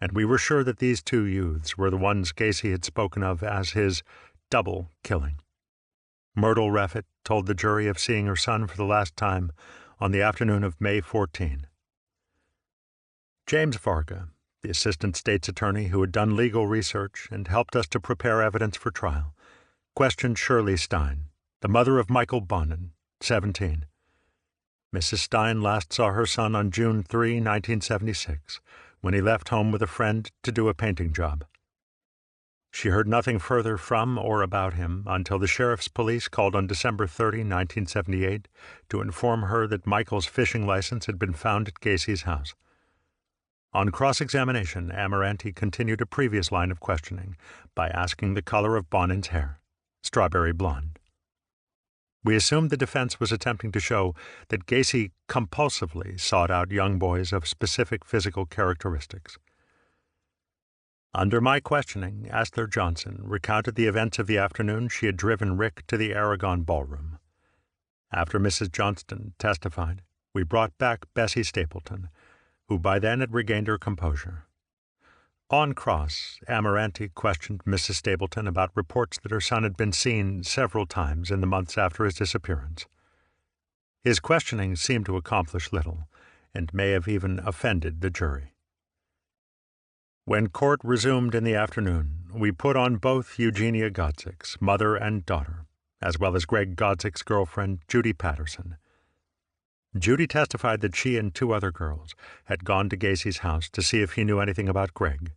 and we were sure that these two youths were the ones Gacy had spoken of as his double killing. Myrtle Reffett told the jury of seeing her son for the last time on the afternoon of May 14. James Varga, the assistant state's attorney who had done legal research and helped us to prepare evidence for trial, questioned Shirley Stein, the mother of Michael Bonin, 17. Mrs. Stein last saw her son on June 3, 1976, when he left home with a friend to do a painting job. She heard nothing further from or about him until the sheriff's police called on December 30, 1978, to inform her that Michael's fishing license had been found at Gacy's house. On cross-examination, Amarante continued a previous line of questioning by asking the color of Bonin's hair, strawberry blonde. We assumed the defense was attempting to show that Gacy compulsively sought out young boys of specific physical characteristics. Under my questioning, Esther Johnson recounted the events of the afternoon she had driven Rick to the Aragon Ballroom. After Mrs. Johnston testified, we brought back Bessie Stapleton, who by then had regained her composure. On cross, Amarante questioned Mrs. Stapleton about reports that her son had been seen several times in the months after his disappearance. His questioning seemed to accomplish little, and may have even offended the jury. When court resumed in the afternoon, we put on both Eugenia Godsick's mother and daughter, as well as Greg Godsick's girlfriend, Judy Patterson. Judy testified that she and two other girls had gone to Gacy's house to see if he knew anything about Greg.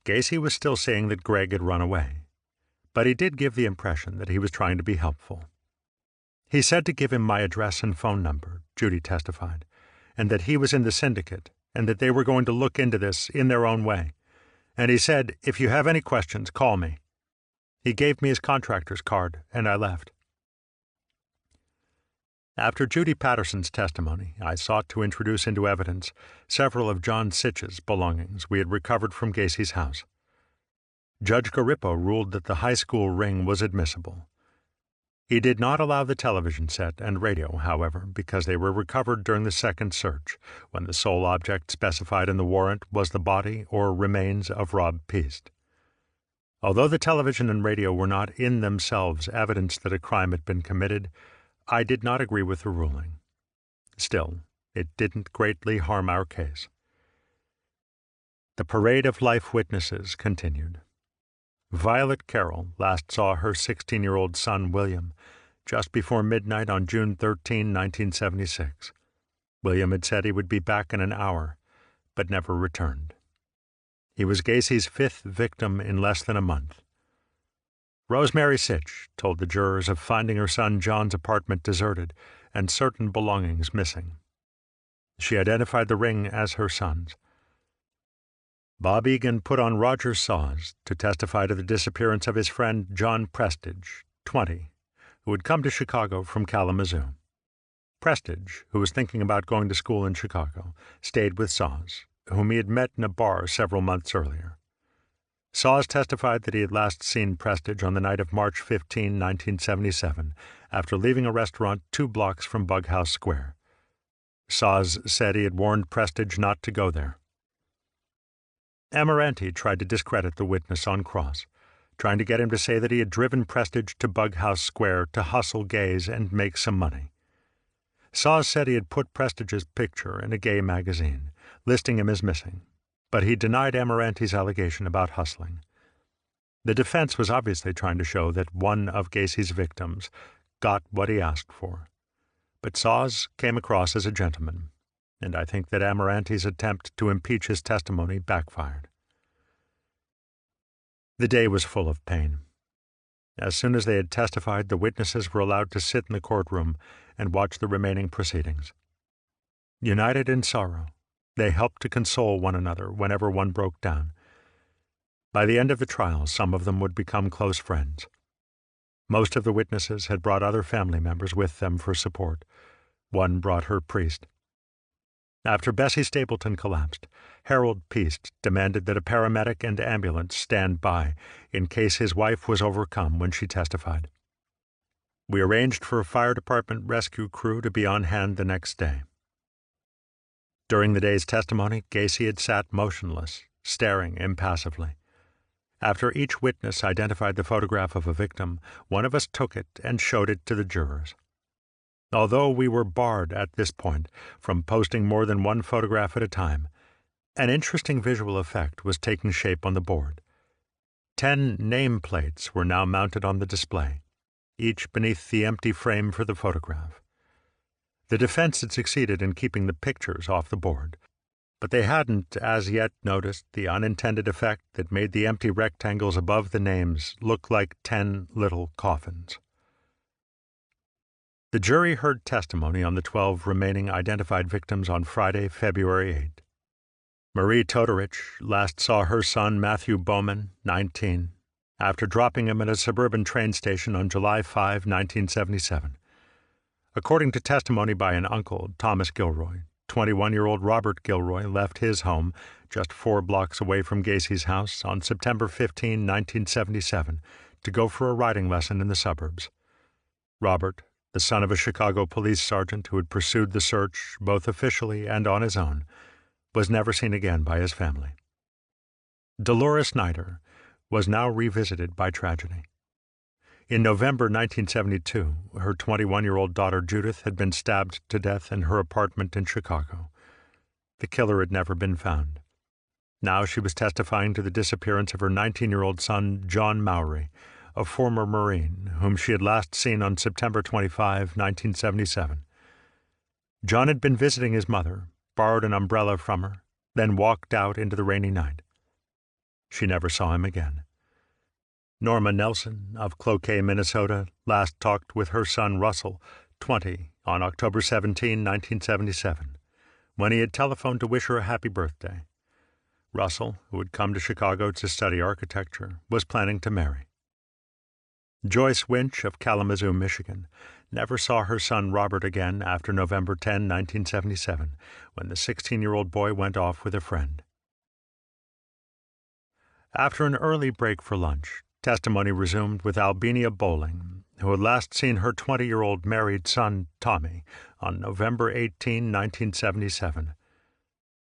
Gacy was still saying that Greg had run away, but he did give the impression that he was trying to be helpful. He said to give him my address and phone number, Judy testified, and that he was in the syndicate and that they were going to look into this in their own way. And he said, "If you have any questions, call me." He gave me his contractor's card, and I left. After Judy Patterson's testimony, I sought to introduce into evidence several of John Sitch's belongings we had recovered from Gacy's house. Judge Garippo ruled that the high school ring was admissible. He did not allow the television set and radio, however, because they were recovered during the second search, when the sole object specified in the warrant was the body or remains of Rob Peast. Although the television and radio were not in themselves evidence that a crime had been committed, I did not agree with the ruling. Still, it didn't greatly harm our case. The parade of life witnesses continued. Violet Carroll last saw her 16-year-old son, William, just before midnight on June 13, 1976. William had said he would be back in an hour, but never returned. He was Gacy's fifth victim in less than a month. Rosemary Sitch told the jurors of finding her son John's apartment deserted and certain belongings missing. She identified the ring as her son's. Bob Egan put on Roger Saws to testify to the disappearance of his friend John Prestage, 20, who had come to Chicago from Kalamazoo. Prestage, who was thinking about going to school in Chicago, stayed with Saws, whom he had met in a bar several months earlier. Saws testified that he had last seen Prestage on the night of March 15, 1977, after leaving a restaurant 2 blocks from Bughouse Square. Saws said he had warned Prestage not to go there. Amirante tried to discredit the witness on cross, trying to get him to say that he had driven Prestage to Bughouse Square to hustle gays and make some money. Saws said he had put Prestige's picture in a gay magazine, listing him as missing, but he denied Amirante's allegation about hustling. The defense was obviously trying to show that one of Gacy's victims got what he asked for. But Saws came across as a gentleman, and I think that Amirante's attempt to impeach his testimony backfired. The day was full of pain. As soon as they had testified, the witnesses were allowed to sit in the courtroom and watch the remaining proceedings. United in sorrow, they helped to console one another whenever one broke down. By the end of the trial, some of them would become close friends. Most of the witnesses had brought other family members with them for support. One brought her priest. After Bessie Stapleton collapsed, Harold Peast demanded that a paramedic and ambulance stand by in case his wife was overcome when she testified. We arranged for a fire department rescue crew to be on hand the next day. During the day's testimony, Gacy had sat motionless, staring impassively. After each witness identified the photograph of a victim, one of us took it and showed it to the jurors. Although we were barred at this point from posting more than one photograph at a time, an interesting visual effect was taking shape on the board. 10 nameplates were now mounted on the display, each beneath the empty frame for the photograph. The defense had succeeded in keeping the pictures off the board, but they hadn't as yet noticed the unintended effect that made the empty rectangles above the names look like 10 little coffins. The jury heard testimony on the 12 remaining identified victims on Friday, February 8. Marie Todorich last saw her son Matthew Bowman, 19, after dropping him at a suburban train station on July 5, 1977. According to testimony by an uncle, Thomas Gilroy, 21-year-old Robert Gilroy left his home just 4 blocks away from Gacy's house on September 15, 1977, to go for a riding lesson in the suburbs. Robert, the son of a Chicago police sergeant who had pursued the search both officially and on his own, was never seen again by his family. Dolores Snyder was now revisited by tragedy. In November 1972, her 21-year-old daughter Judith had been stabbed to death in her apartment in Chicago. The killer had never been found. Now she was testifying to the disappearance of her 19-year-old son, John Mowry, a former Marine, whom she had last seen on September 25, 1977. John had been visiting his mother, borrowed an umbrella from her, then walked out into the rainy night. She never saw him again. Norma Nelson of Cloquet, Minnesota, last talked with her son Russell, 20, on October 17, 1977, when he had telephoned to wish her a happy birthday. Russell, who had come to Chicago to study architecture, was planning to marry. Joyce Winch of Kalamazoo, Michigan, never saw her son Robert again after November 10, 1977, when the 16-year-old boy went off with a friend. After an early break for lunch, testimony resumed with Albinia Bowling, who had last seen her 20-year-old married son, Tommy, on November 18, 1977.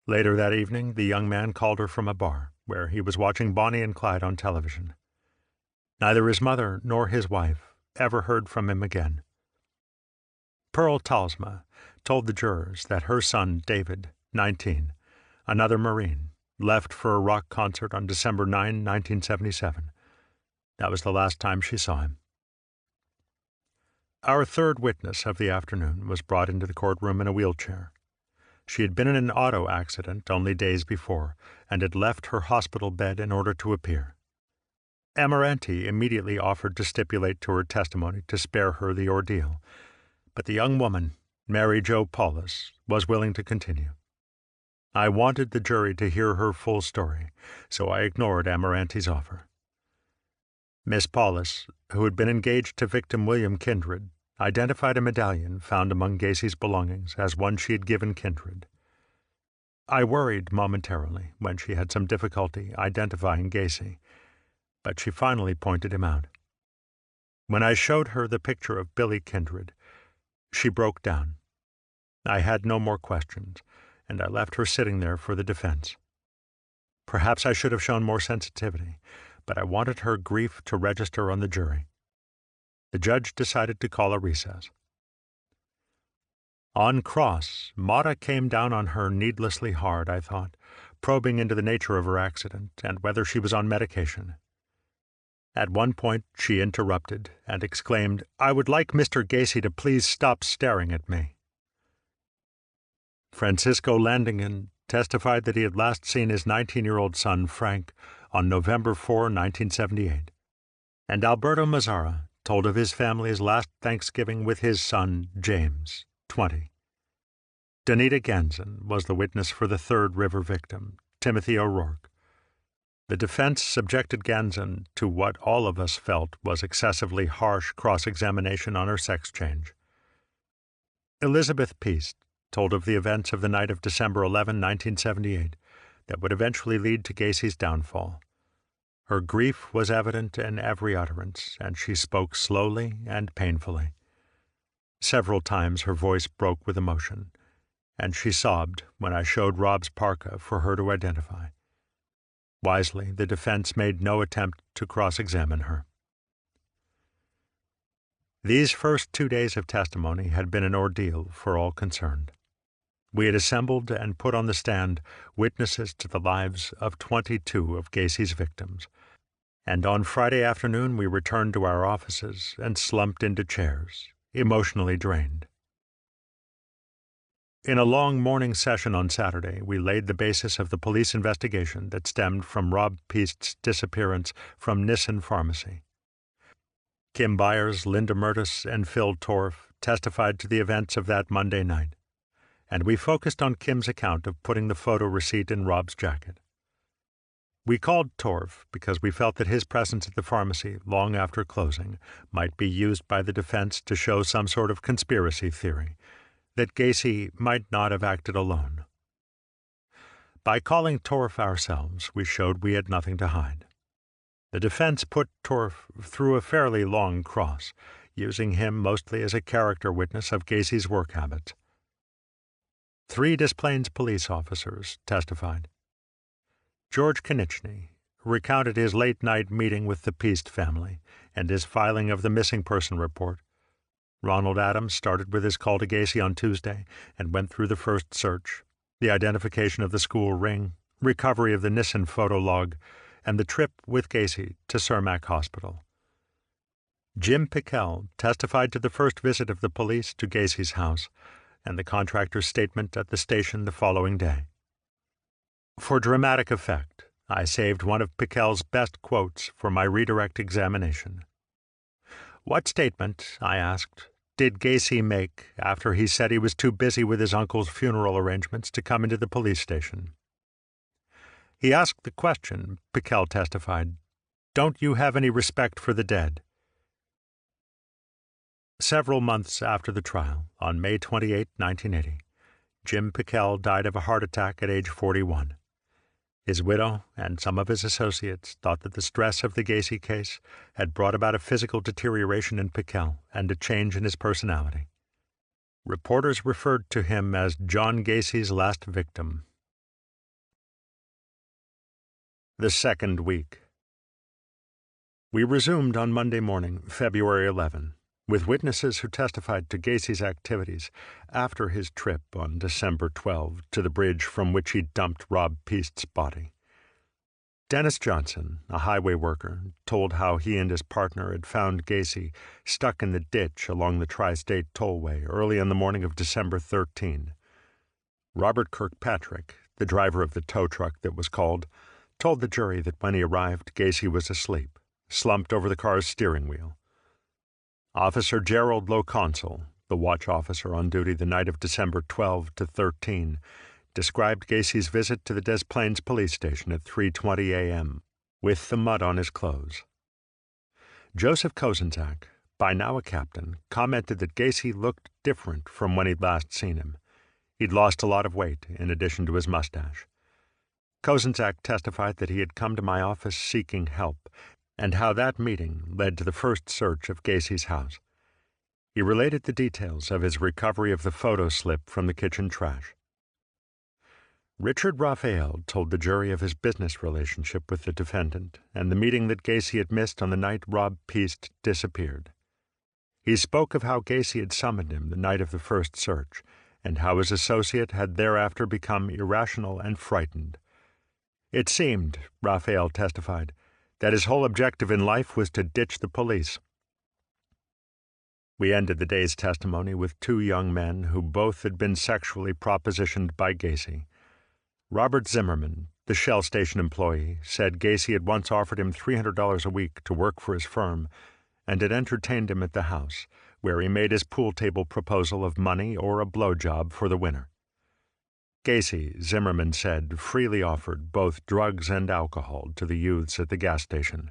Later that evening, the young man called her from a bar, where he was watching Bonnie and Clyde on television. Neither his mother nor his wife ever heard from him again. Pearl Talsma told the jurors that her son, David, 19, another Marine, left for a rock concert on December 9, 1977. That was the last time she saw him. Our third witness of the afternoon was brought into the courtroom in a wheelchair. She had been in an auto accident only days before and had left her hospital bed in order to appear. Amirante immediately offered to stipulate to her testimony to spare her the ordeal, but the young woman, Mary Jo Paulus, was willing to continue. I wanted the jury to hear her full story, so I ignored Amorante's offer. Miss Paulus, who had been engaged to victim William Kindred, identified a medallion found among Gacy's belongings as one she had given Kindred. I worried momentarily when she had some difficulty identifying Gacy, but she finally pointed him out. When I showed her the picture of Billy Kindred, she broke down. I had no more questions, and I left her sitting there for the defense. Perhaps I should have shown more sensitivity, but I wanted her grief to register on the jury. The judge decided to call a recess. On cross, Maude came down on her needlessly hard, I thought, probing into the nature of her accident and whether she was on medication. At one point she interrupted and exclaimed, "I would like Mr. Gacy to please stop staring at me." Francisco Landingen testified that he had last seen his 19-year-old son, Frank, on November 4, 1978, and Alberto Mazzara told of his family's last Thanksgiving with his son, James, 20. Danita Ganson was the witness for the third river victim, Timothy O'Rourke. The defense subjected Ganson to what all of us felt was excessively harsh cross-examination on her sex change. Elizabeth Peast told of the events of the night of December 11, 1978, that would eventually lead to Gacy's downfall. Her grief was evident in every utterance, and she spoke slowly and painfully. Several times her voice broke with emotion, and she sobbed when I showed Rob's parka for her to identify. Wisely, the defense made no attempt to cross-examine her. These first 2 days of testimony had been an ordeal for all concerned. We had assembled and put on the stand witnesses to the lives of 22 of Gacy's victims, and on Friday afternoon we returned to our offices and slumped into chairs, emotionally drained. In a long morning session on Saturday, we laid the basis of the police investigation that stemmed from Rob Peast's disappearance from Nissen Pharmacy. Kim Byers, Linda Mertes, and Phil Torf testified to the events of that Monday night, and we focused on Kim's account of putting the photo receipt in Rob's jacket. We called Torf because we felt that his presence at the pharmacy long after closing might be used by the defense to show some sort of conspiracy theory, that Gacy might not have acted alone. By calling Torf ourselves, we showed we had nothing to hide. The defense put Torf through a fairly long cross, using him mostly as a character witness of Gacy's work habits. 3 Des Plaines police officers testified. George Konieczny recounted his late-night meeting with the Peast family and his filing of the missing person report. Ronald Adams started with his call to Gacy on Tuesday and went through the first search, the identification of the school ring, recovery of the Nissen photo log, and the trip with Gacy to Cermak Hospital. Jim Pickell testified to the first visit of the police to Gacy's house and the contractor's statement at the station the following day. For dramatic effect, I saved one of Pickell's best quotes for my redirect examination. "What statement," I asked, "did Gacy make after he said he was too busy with his uncle's funeral arrangements to come into the police station?" He asked the question, Pickell testified, "Don't you have any respect for the dead?" Several months after the trial, on May 28, 1980, Jim Pickell died of a heart attack at age 41. His widow and some of his associates thought that the stress of the Gacy case had brought about a physical deterioration in Pickell and a change in his personality. Reporters referred to him as John Gacy's last victim. The second week. We resumed on Monday morning, February 11, with witnesses who testified to Gacy's activities after his trip on December 12 to the bridge from which he dumped Rob Peast's body. Dennis Johnson, a highway worker, told how he and his partner had found Gacy stuck in the ditch along the Tri-State Tollway early on the morning of December 13. Robert Kirkpatrick, the driver of the tow truck that was called, told the jury that when he arrived, Gacy was asleep, slumped over the car's steering wheel. Officer Gerald Loconsul, the watch officer on duty the night of December 12 to 13, described Gacy's visit to the Des Plaines police station at 3:20 a.m., with the mud on his clothes. Joseph Kozenzak, by now a captain, commented that Gacy looked different from when he'd last seen him. He'd lost a lot of weight, in addition to his mustache. Kozenzak testified that he had come to my office seeking help, and how that meeting led to the first search of Gacy's house. He related the details of his recovery of the photo slip from the kitchen trash. Richard Raphael told the jury of his business relationship with the defendant and the meeting that Gacy had missed on the night Rob Piest disappeared. He spoke of how Gacy had summoned him the night of the first search, and how his associate had thereafter become irrational and frightened. It seemed, Raphael testified, that his whole objective in life was to ditch the police. We ended the day's testimony with two young men who both had been sexually propositioned by Gacy. Robert Zimmerman, the Shell station employee, said Gacy had once offered him $300 a week to work for his firm and had entertained him at the house, where he made his pool table proposal of money or a blowjob for the winner. Gacy, Zimmerman said, freely offered both drugs and alcohol to the youths at the gas station.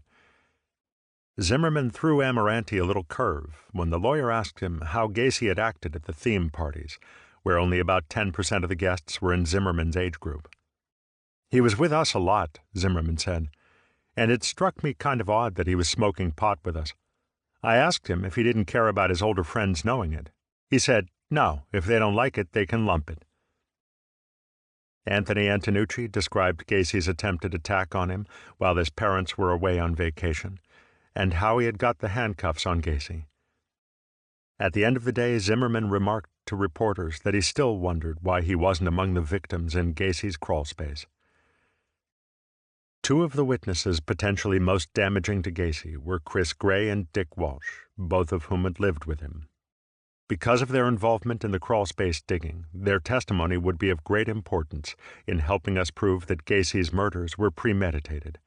Zimmerman threw Amoranti a little curve when the lawyer asked him how Gacy had acted at the theme parties, where only about 10% of the guests were in Zimmerman's age group. "He was with us a lot," Zimmerman said, "and it struck me kind of odd that he was smoking pot with us. I asked him if he didn't care about his older friends knowing it. He said, no, if they don't like it, they can lump it." Anthony Antonucci described Gacy's attempted attack on him while his parents were away on vacation, and how he had got the handcuffs on Gacy. At the end of the day, Zimmerman remarked to reporters that he still wondered why he wasn't among the victims in Gacy's crawlspace. Two of the witnesses potentially most damaging to Gacy were Chris Gray and Dick Walsh, both of whom had lived with him. Because of their involvement in the crawlspace digging, their testimony would be of great importance in helping us prove that Gacy's murders were premeditated.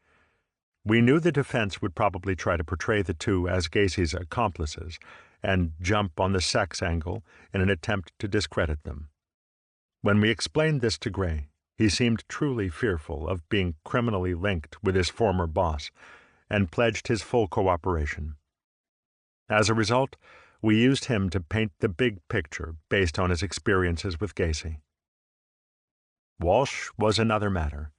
We knew the defense would probably try to portray the two as Gacy's accomplices and jump on the sex angle in an attempt to discredit them. When we explained this to Gray, he seemed truly fearful of being criminally linked with his former boss and pledged his full cooperation. As a result, we used him to paint the big picture based on his experiences with Gacy. Walsh was another matter.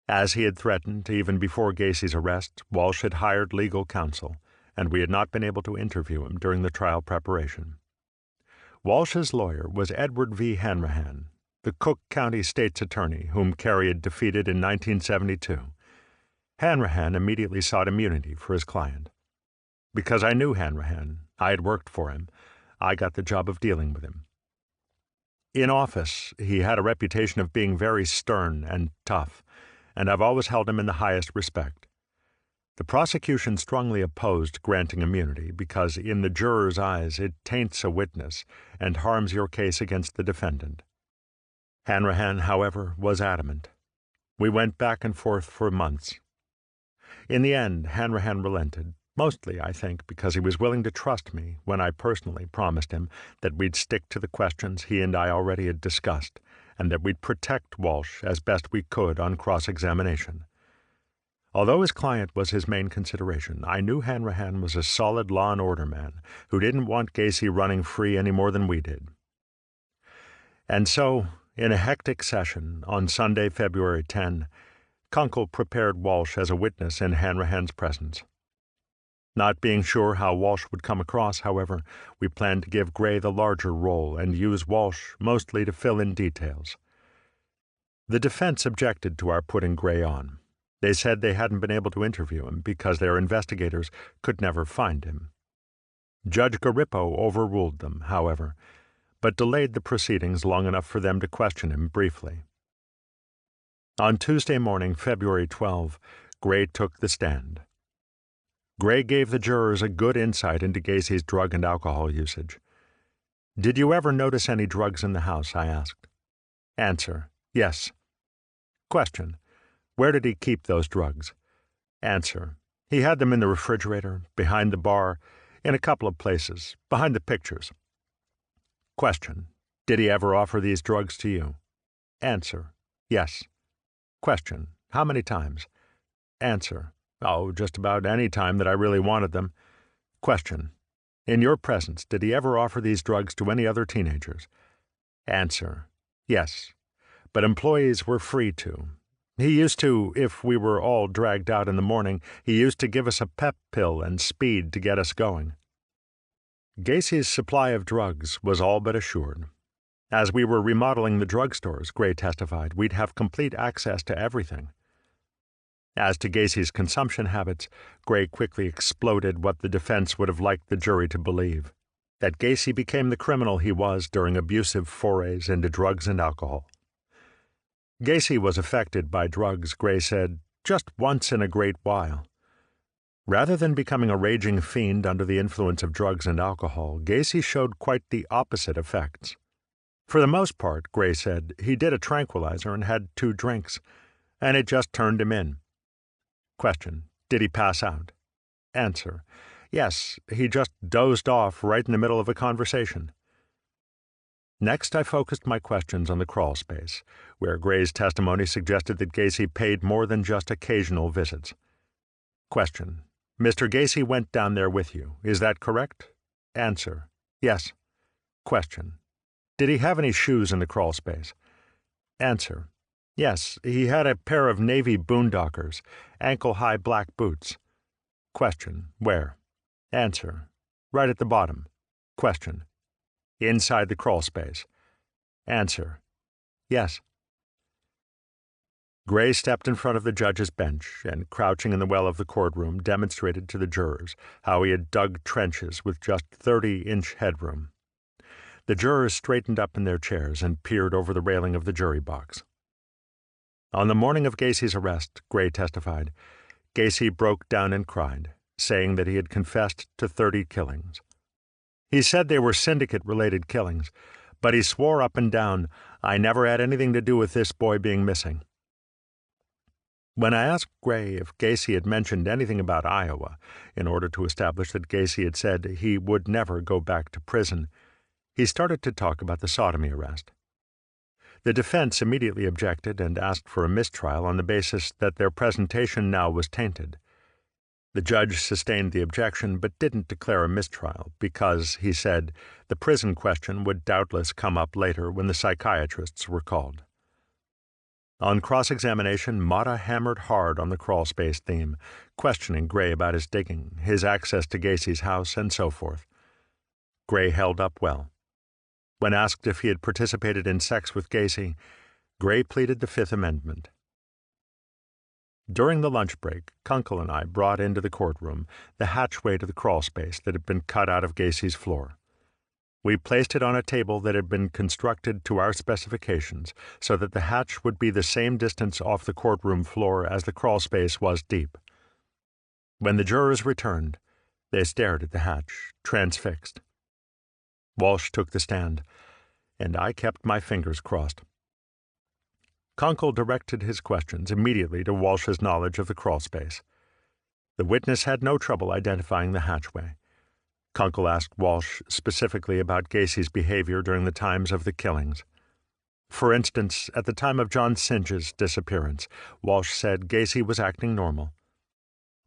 As he had threatened even before Gacy's arrest, Walsh had hired legal counsel, and we had not been able to interview him during the trial preparation. Walsh's lawyer was Edward V. Hanrahan, the Cook County State's attorney whom Carey had defeated in 1972. Hanrahan immediately sought immunity for his client. Because I knew Hanrahan, I had worked for him, I got the job of dealing with him. In office, he had a reputation of being very stern and tough, and I've always held him in the highest respect. The prosecution strongly opposed granting immunity because, in the jurors' eyes, it taints a witness and harms your case against the defendant. Hanrahan, however, was adamant. We went back and forth for months. In the end, Hanrahan relented, mostly, I think, because he was willing to trust me when I personally promised him that we'd stick to the questions he and I already had discussed, and that we'd protect Walsh as best we could on cross-examination. Although his client was his main consideration, I knew Hanrahan was a solid law and order man who didn't want Gacy running free any more than we did. And so, in a hectic session on Sunday, February 10, Kunkel prepared Walsh as a witness in Hanrahan's presence. Not being sure how Walsh would come across, however, we planned to give Gray the larger role and use Walsh mostly to fill in details. The defense objected to our putting Gray on. They said they hadn't been able to interview him because their investigators could never find him. Judge Garippo overruled them, however, but delayed the proceedings long enough for them to question him briefly. On Tuesday morning, February 12, Gray took the stand. Gray gave the jurors a good insight into Gacy's drug and alcohol usage. "Did you ever notice any drugs in the house?" I asked. Answer: yes. Question: where did he keep those drugs? Answer: he had them in the refrigerator, behind the bar, in a couple of places, behind the pictures. Question: did he ever offer these drugs to you? Answer: Yes. Question: How many times? Answer: Oh, just about any time that I really wanted them. Question: In your presence, did he ever offer these drugs to any other teenagers? Answer: Yes, but employees were free to. He used to, if we were all dragged out in the morning, he used to give us a pep pill and speed to get us going. Gacy's supply of drugs was all but assured. As we were remodeling the drugstores, Gray testified, we'd have complete access to everything. As to Gacy's consumption habits, Gray quickly exploded what the defense would have liked the jury to believe, that Gacy became the criminal he was during abusive forays into drugs and alcohol. Gacy was affected by drugs, Gray said, just once in a great while. Rather than becoming a raging fiend under the influence of drugs and alcohol, Gacy showed quite the opposite effects. For the most part, Gray said, he did a tranquilizer and had 2 drinks, and it just turned him in. Question: Did he pass out? Answer: Yes, he just dozed off right in the middle of a conversation. Next, I focused my questions on the crawl space, where Gray's testimony suggested that Gacy paid more than just occasional visits. Question: Mr. Gacy went down there with you, is that correct? Answer: Yes. Question: Did he have any shoes in the crawl space? Answer: Yes, he had a pair of navy boondockers, ankle-high black boots. Question: Where? Answer: Right at the bottom. Question: Inside the crawl space? Answer: Yes. Gray stepped in front of the judge's bench and, crouching in the well of the courtroom, demonstrated to the jurors how he had dug trenches with just 30-inch headroom. The jurors straightened up in their chairs and peered over the railing of the jury box. On the morning of Gacy's arrest, Gray testified, Gacy broke down and cried, saying that he had confessed to 30 killings. He said they were syndicate-related killings, but he swore up and down, I never had anything to do with this boy being missing. When I asked Gray if Gacy had mentioned anything about Iowa, in order to establish that Gacy had said he would never go back to prison, he started to talk about the sodomy arrest. The defense immediately objected and asked for a mistrial on the basis that their presentation now was tainted. The judge sustained the objection but didn't declare a mistrial because, he said, the prison question would doubtless come up later when the psychiatrists were called. On cross-examination, Mata hammered hard on the crawlspace theme, questioning Gray about his digging, his access to Gacy's house, and so forth. Gray held up well. When asked if he had participated in sex with Gacy, Gray pleaded the Fifth Amendment. During the lunch break, Kunkel and I brought into the courtroom the hatchway to the crawlspace that had been cut out of Gacy's floor. We placed it on a table that had been constructed to our specifications so that the hatch would be the same distance off the courtroom floor as the crawlspace was deep. When the jurors returned, they stared at the hatch, transfixed. Walsh took the stand, and I kept my fingers crossed. Kunkel directed his questions immediately to Walsh's knowledge of the crawlspace. The witness had no trouble identifying the hatchway. Kunkel asked Walsh specifically about Gacy's behavior during the times of the killings. For instance, at the time of John Cinch's disappearance, Walsh said Gacy was acting normal.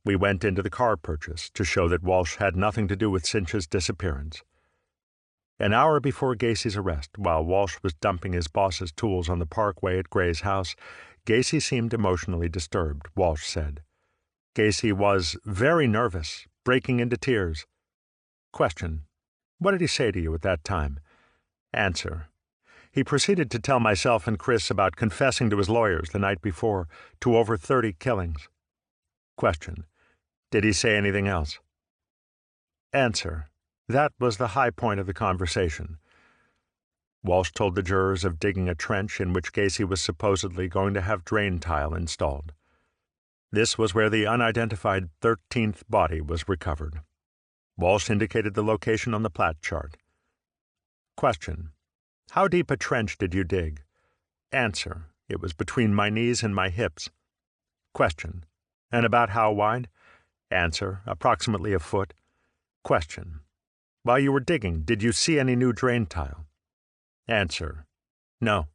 We went into the car purchase to show that Walsh had nothing to do with Cinch's disappearance. An hour before Gacy's arrest, while Walsh was dumping his boss's tools on the parkway at Gray's house, Gacy seemed emotionally disturbed, Walsh said. Gacy was very nervous, breaking into tears. Question: What did he say to you at that time? Answer: He proceeded to tell myself and Chris about confessing to his lawyers the night before to over 30 killings. Question: Did he say anything else? Answer: That was the high point of the conversation. Walsh told the jurors of digging a trench in which Gacy was supposedly going to have drain tile installed. This was where the unidentified 13th body was recovered. Walsh indicated the location on the plat chart. Question: How deep a trench did you dig? Answer: It was between my knees and my hips. Question: And about how wide? Answer: Approximately a foot. Question: While you were digging, did you see any new drain tile? Answer: No.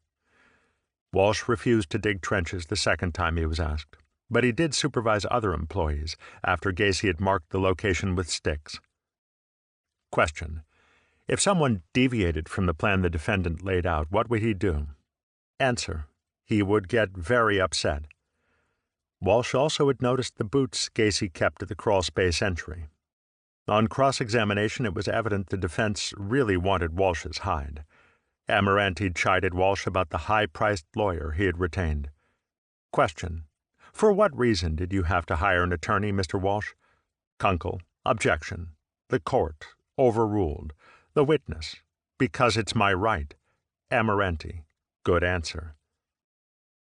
Walsh refused to dig trenches the second time he was asked, but he did supervise other employees after Gacy had marked the location with sticks. Question: if someone deviated from the plan the defendant laid out, what would he do? Answer: he would get very upset. Walsh also had noticed the boots Gacy kept at the crawlspace entry. On cross-examination, it was evident the defense really wanted Walsh's hide. Amirante chided Walsh about the high-priced lawyer he had retained. Question: for what reason did you have to hire an attorney, Mr. Walsh? Kunkel: objection. The court: overruled. The witness: because it's my right. Amirante: good answer.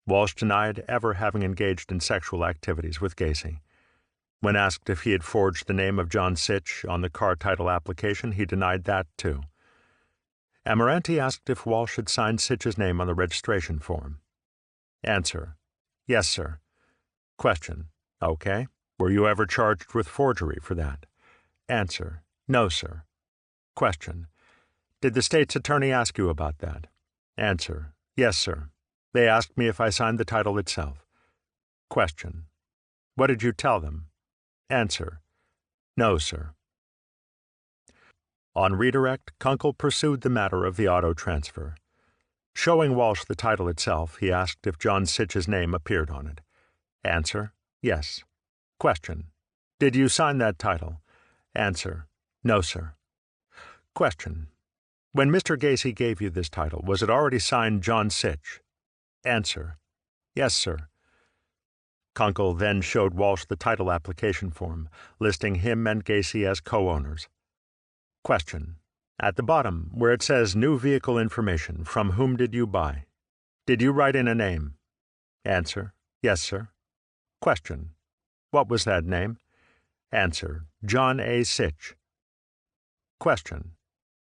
Walsh denied ever having engaged in sexual activities with Gacy. When asked if he had forged the name of John Sitch on the car title application, he denied that too. Amirante asked if Walsh had signed Sitch's name on the registration form. Answer: yes, sir. Question: okay. Were you ever charged with forgery for that? Answer: no, sir. Question: did the state's attorney ask you about that? Answer: yes, sir. They asked me if I signed the title itself. Question: what did you tell them? Answer: no, sir. On redirect, Kunkel pursued the matter of the auto transfer. Showing Walsh the title itself, he asked if John Sitch's name appeared on it. Answer: yes. Question: did you sign that title? Answer: no, sir. Question: when Mr. Gacy gave you this title, was it already signed John Sitch? Answer: yes, sir. Kunkel then showed Walsh the title application form, listing him and Gacy as co-owners. Question: at the bottom, where it says New Vehicle Information, from whom did you buy? Did you write in a name? Answer: yes, sir. Question: what was that name? Answer: John A. Sitch. Question: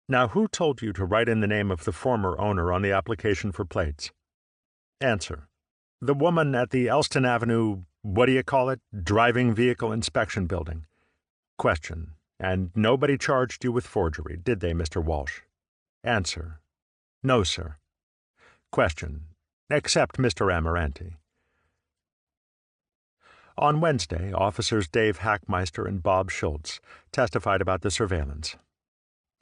now who told you to write in the name of the former owner on the application for plates? Answer: the woman at the Elston Avenue, driving vehicle inspection building. Question: and nobody charged you with forgery, did they, Mr. Walsh? Answer: no, sir. Question: except Mr. Amirante. On Wednesday, officers Dave Hackmeister and Bob Schultz testified about the surveillance.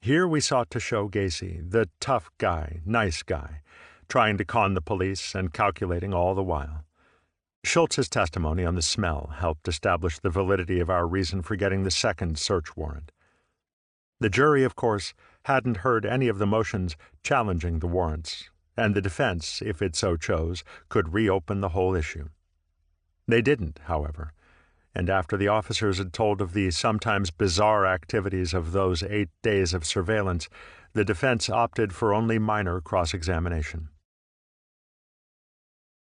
Here we sought to show Gacy, the tough guy, nice guy, trying to con the police and calculating all the while. Schultz's testimony on the smell helped establish the validity of our reason for getting the second search warrant. The jury, of course, hadn't heard any of the motions challenging the warrants, and the defense, if it so chose, could reopen the whole issue. They didn't, however, and after the officers had told of the sometimes bizarre activities of those 8 days of surveillance, the defense opted for only minor cross-examination.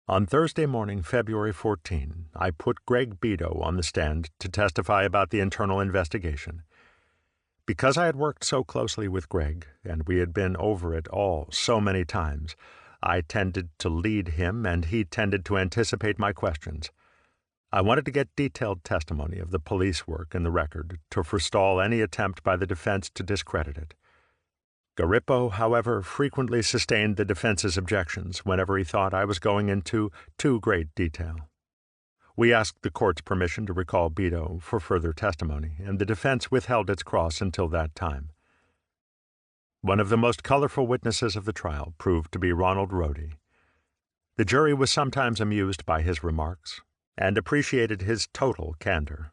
On Thursday morning, February 14, I put Greg Beto on the stand to testify about the internal investigation. Because I had worked so closely with Greg, and we had been over it all so many times, I tended to lead him and he tended to anticipate my questions. I wanted to get detailed testimony of the police work in the record to forestall any attempt by the defense to discredit it. Garippo, however, frequently sustained the defense's objections whenever he thought I was going into too great detail. We asked the court's permission to recall Beto for further testimony, and the defense withheld its cross until that time. One of the most colorful witnesses of the trial proved to be Ronald Rohde. The jury was sometimes amused by his remarks and appreciated his total candor.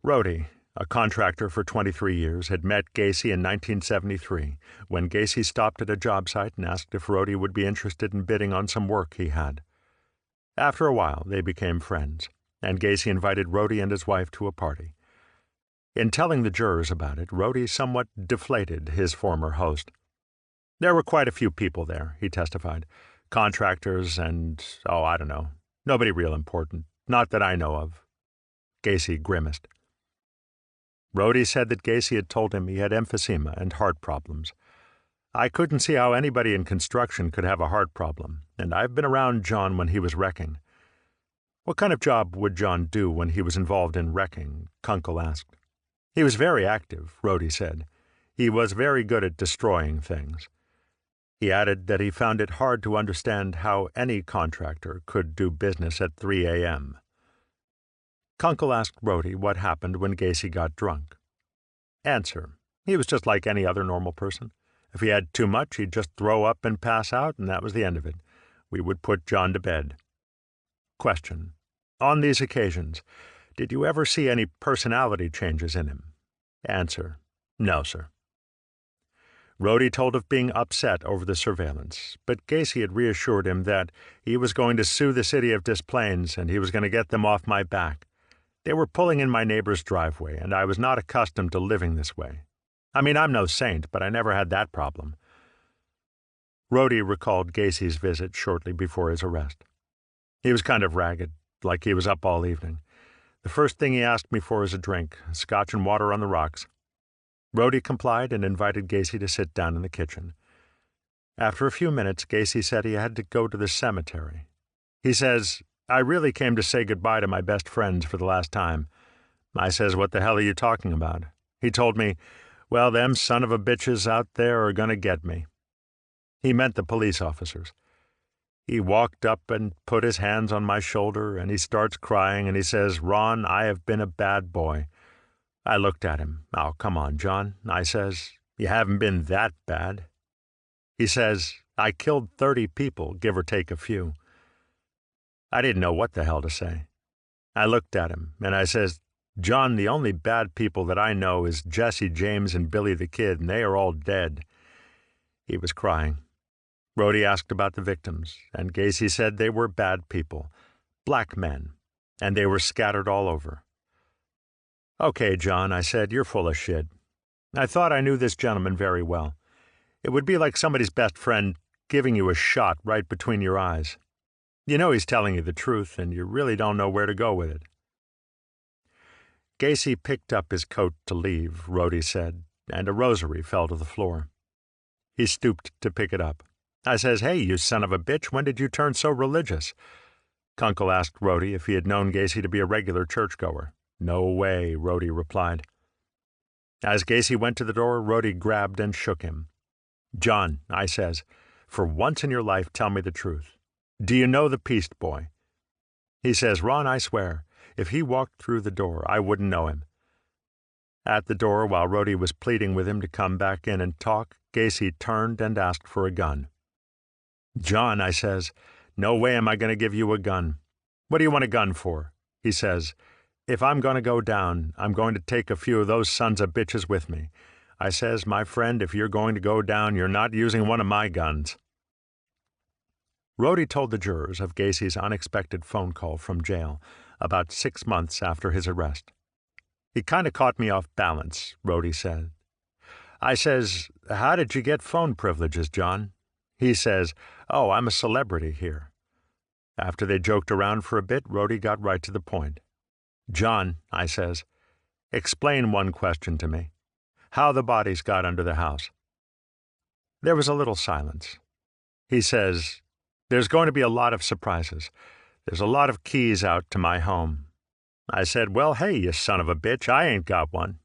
Rohde, a contractor for 23 years, had met Gacy in 1973 when Gacy stopped at a job site and asked if Rohde would be interested in bidding on some work he had. After a while, they became friends, and Gacy invited Rohde and his wife to a party. In telling the jurors about it, Rohde somewhat deflated his former host. There were quite a few people there, he testified. Contractors and, nobody real important. Not that I know of. Gacy grimaced. Rohde said that Gacy had told him he had emphysema and heart problems. I couldn't see how anybody in construction could have a heart problem, and I've been around John when he was wrecking. What kind of job would John do when he was involved in wrecking? Kunkel asked. He was very active, Rohde said. He was very good at destroying things. He added that he found it hard to understand how any contractor could do business at 3 a.m. Kunkel asked Rhodey what happened when Gacy got drunk. Answer: he was just like any other normal person. If he had too much, he'd just throw up and pass out, and that was the end of it. We would put John to bed. Question: on these occasions, did you ever see any personality changes in him? Answer: no, sir. Rhodey told of being upset over the surveillance, but Gacy had reassured him that he was going to sue the city of Des Plaines and he was going to get them off my back. They were pulling in my neighbor's driveway, and I was not accustomed to living this way. I mean, I'm no saint, but I never had that problem. Rhodey recalled Gacy's visit shortly before his arrest. He was kind of ragged, like he was up all evening. The first thing he asked me for was a drink, scotch and water on the rocks. Rhodey complied and invited Gacy to sit down in the kitchen. After a few minutes, Gacy said he had to go to the cemetery. He says, I really came to say goodbye to my best friends for the last time. I says, what the hell are you talking about? He told me, well, them son of a bitches out there are going to get me. He meant the police officers. He walked up and put his hands on my shoulder, and he starts crying, and he says, Ron, I have been a bad boy. I looked at him. Oh, come on, John. I says, you haven't been that bad. He says, I killed 30 people, give or take a few. I didn't know what the hell to say. I looked at him, and I says, John, the only bad people that I know is Jesse James and Billy the Kid, and they are all dead. He was crying. Rhodey asked about the victims, and Gacy said they were bad people, black men, and they were scattered all over. Okay, John, I said, you're full of shit. I thought I knew this gentleman very well. It would be like somebody's best friend giving you a shot right between your eyes. You know he's telling you the truth, and you really don't know where to go with it. Gacy picked up his coat to leave, Rhodey said, and a rosary fell to the floor. He stooped to pick it up. I says, hey, you son of a bitch, when did you turn so religious? Kunkel asked Rhodey if he had known Gacy to be a regular churchgoer. No way, Rhodey replied. As Gacy went to the door, Rhodey grabbed and shook him. John, I says, for once in your life, tell me the truth. Do you know the Peast boy? He says, Ron, I swear, if he walked through the door, I wouldn't know him. At the door, while Rhodey was pleading with him to come back in and talk, Gacy turned and asked for a gun. John, I says, no way am I going to give you a gun. What do you want a gun for? He says, if I'm going to go down, I'm going to take a few of those sons of bitches with me. I says, my friend, if you're going to go down, you're not using one of my guns. Rhodey told the jurors of Gacy's unexpected phone call from jail about 6 months after his arrest. He kind of caught me off balance, Rhodey said. I says, how did you get phone privileges, John? He says, oh, I'm a celebrity here. After they joked around for a bit, Rhodey got right to the point. John, I says, explain one question to me. How the bodies got under the house. There was a little silence. He says, there's going to be a lot of surprises. There's a lot of keys out to my home. I said, well, hey, you son of a bitch, I ain't got one.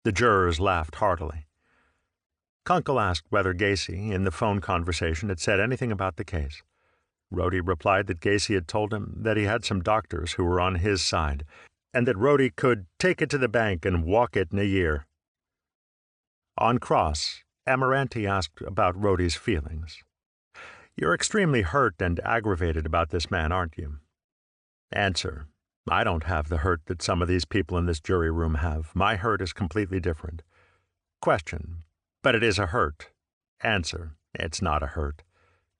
The jurors laughed heartily. Kunkel asked whether Gacy, in the phone conversation, had said anything about the case. Rhodey replied that Gacy had told him that he had some doctors who were on his side, and that Rhodey could take it to the bank and walk it in a year. On cross, Amoranti asked about Rhodey's feelings. You're extremely hurt and aggravated about this man, aren't you? Answer: I don't have the hurt that some of these people in this jury room have. My hurt is completely different. Question: but it is a hurt. Answer: it's not a hurt.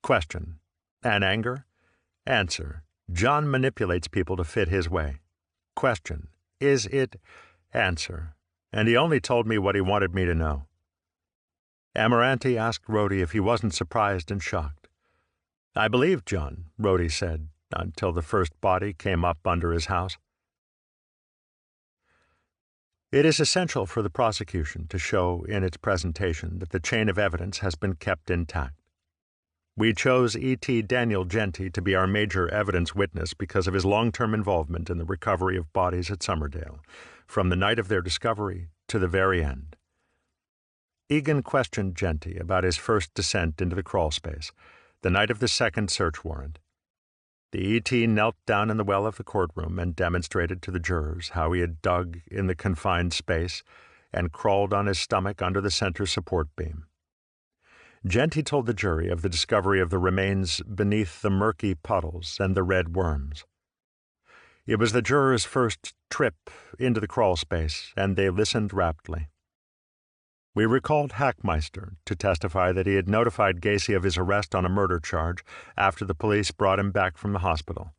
Question: and anger? Answer: John manipulates people to fit his way. Question: is it? Answer: and he only told me what he wanted me to know. Amoranti asked Rhodey if he wasn't surprised and shocked. I believed John, Rhodey said, until the first body came up under his house. It is essential for the prosecution to show in its presentation that the chain of evidence has been kept intact. We chose E.T. Daniel Genty to be our major evidence witness because of his long-term involvement in the recovery of bodies at Summerdale, from the night of their discovery to the very end. Egan questioned Genty about his first descent into the crawlspace, the night of the second search warrant. The E.T. knelt down in the well of the courtroom and demonstrated to the jurors how he had dug in the confined space and crawled on his stomach under the center support beam. Genty told the jury of the discovery of the remains beneath the murky puddles and the red worms. It was the jurors' first trip into the crawlspace, and they listened raptly. We recalled Hackmeister to testify that he had notified Gacy of his arrest on a murder charge after the police brought him back from the hospital.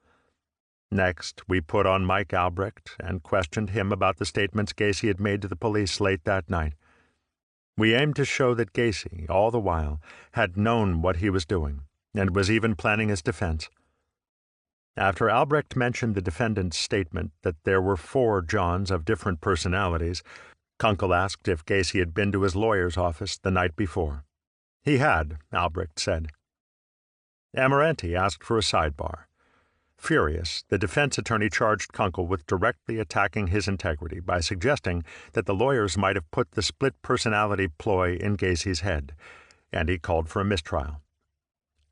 Next, we put on Mike Albrecht and questioned him about the statements Gacy had made to the police late that night. We aimed to show that Gacy, all the while, had known what he was doing and was even planning his defense. After Albrecht mentioned the defendant's statement that there were 4 Johns of different personalities, Kunkel asked if Gacy had been to his lawyer's office the night before. He had, Albrecht said. Amoranti asked for a sidebar. Furious, the defense attorney charged Kunkel with directly attacking his integrity by suggesting that the lawyers might have put the split personality ploy in Gacy's head, and he called for a mistrial.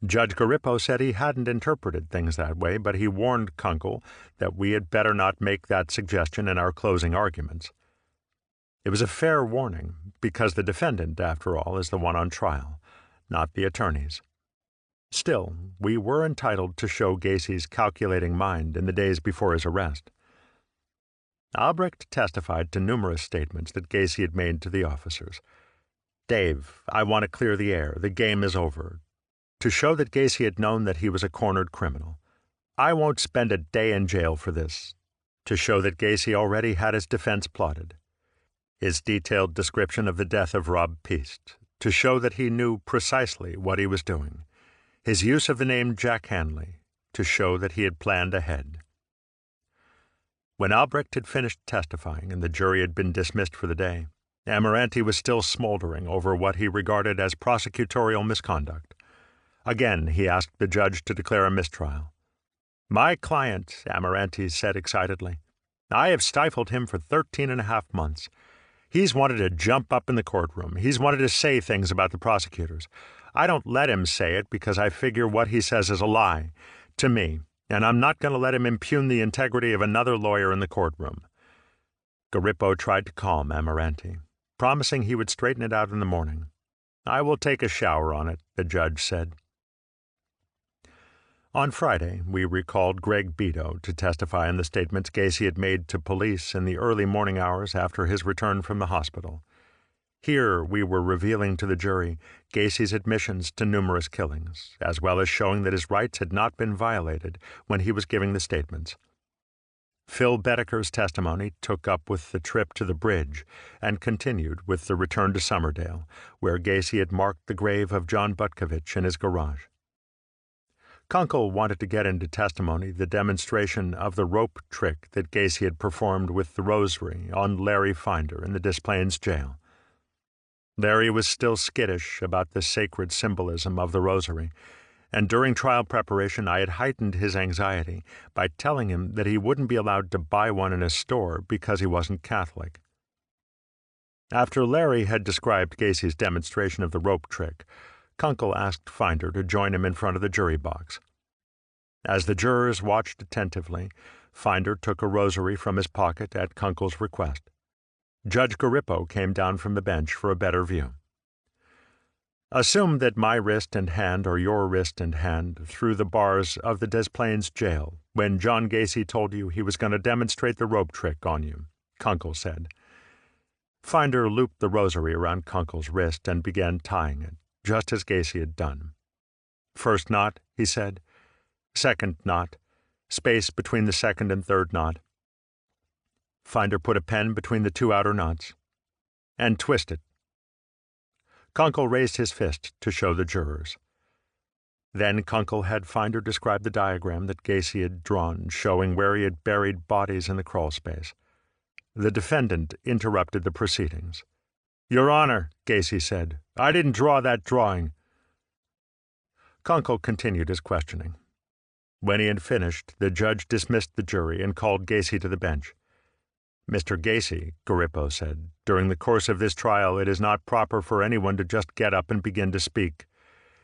Judge Garippo said he hadn't interpreted things that way, but he warned Kunkel that we had better not make that suggestion in our closing arguments. It was a fair warning, because the defendant, after all, is the one on trial, not the attorneys. Still, we were entitled to show Gacy's calculating mind in the days before his arrest. Albrecht testified to numerous statements that Gacy had made to the officers. "Dave, I want to clear the air. The game is over." To show that Gacy had known that he was a cornered criminal. "I won't spend a day in jail for this." To show that Gacy already had his defense plotted. His detailed description of the death of Rob Piest, to show that he knew precisely what he was doing. His use of the name Jack Hanley, to show that he had planned ahead. When Albrecht had finished testifying and the jury had been dismissed for the day, Amoranti was still smoldering over what he regarded as prosecutorial misconduct. Again, he asked the judge to declare a mistrial. "My client," Amoranti said excitedly. "I have stifled him for 13.5 months. He's wanted to jump up in the courtroom. He's wanted to say things about the prosecutors. I don't let him say it because I figure what he says is a lie to me, and I'm not going to let him impugn the integrity of another lawyer in the courtroom." Garippo tried to calm Amoranti, promising he would straighten it out in the morning. "I will take a shower on it," the judge said. On Friday, we recalled Greg Beto to testify in the statements Gacy had made to police in the early morning hours after his return from the hospital. Here we were revealing to the jury Gacy's admissions to numerous killings, as well as showing that his rights had not been violated when he was giving the statements. Phil Bedeker's testimony took up with the trip to the bridge and continued with the return to Summerdale, where Gacy had marked the grave of John Butkovich in his garage. Kunkel wanted to get into testimony the demonstration of the rope trick that Gacy had performed with the rosary on Larry Finder in the Des Plaines jail. Larry was still skittish about the sacred symbolism of the rosary, and during trial preparation I had heightened his anxiety by telling him that he wouldn't be allowed to buy one in a store because he wasn't Catholic. After Larry had described Gacy's demonstration of the rope trick, Kunkel asked Finder to join him in front of the jury box. As the jurors watched attentively, Finder took a rosary from his pocket at Kunkel's request. Judge Garippo came down from the bench for a better view. "Assume that my wrist and hand are your wrist and hand through the bars of the Des Plaines jail when John Gacy told you he was going to demonstrate the rope trick on you," Kunkel said. Finder looped the rosary around Kunkel's wrist and began tying it, just as Gacy had done. "First knot," he said. "Second knot. Space between the second and third knot." Finder put a pen between the 2 outer knots. "And twist it." Kunkel raised his fist to show the jurors. Then Kunkel had Finder describe the diagram that Gacy had drawn, showing where he had buried bodies in the crawlspace. The defendant interrupted the proceedings. "Your Honor," Gacy said, "I didn't draw that drawing." Kunkel continued his questioning. When he had finished, the judge dismissed the jury and called Gacy to the bench. "Mr. Gacy," Garippo said, "during the course of this trial it is not proper for anyone to just get up and begin to speak.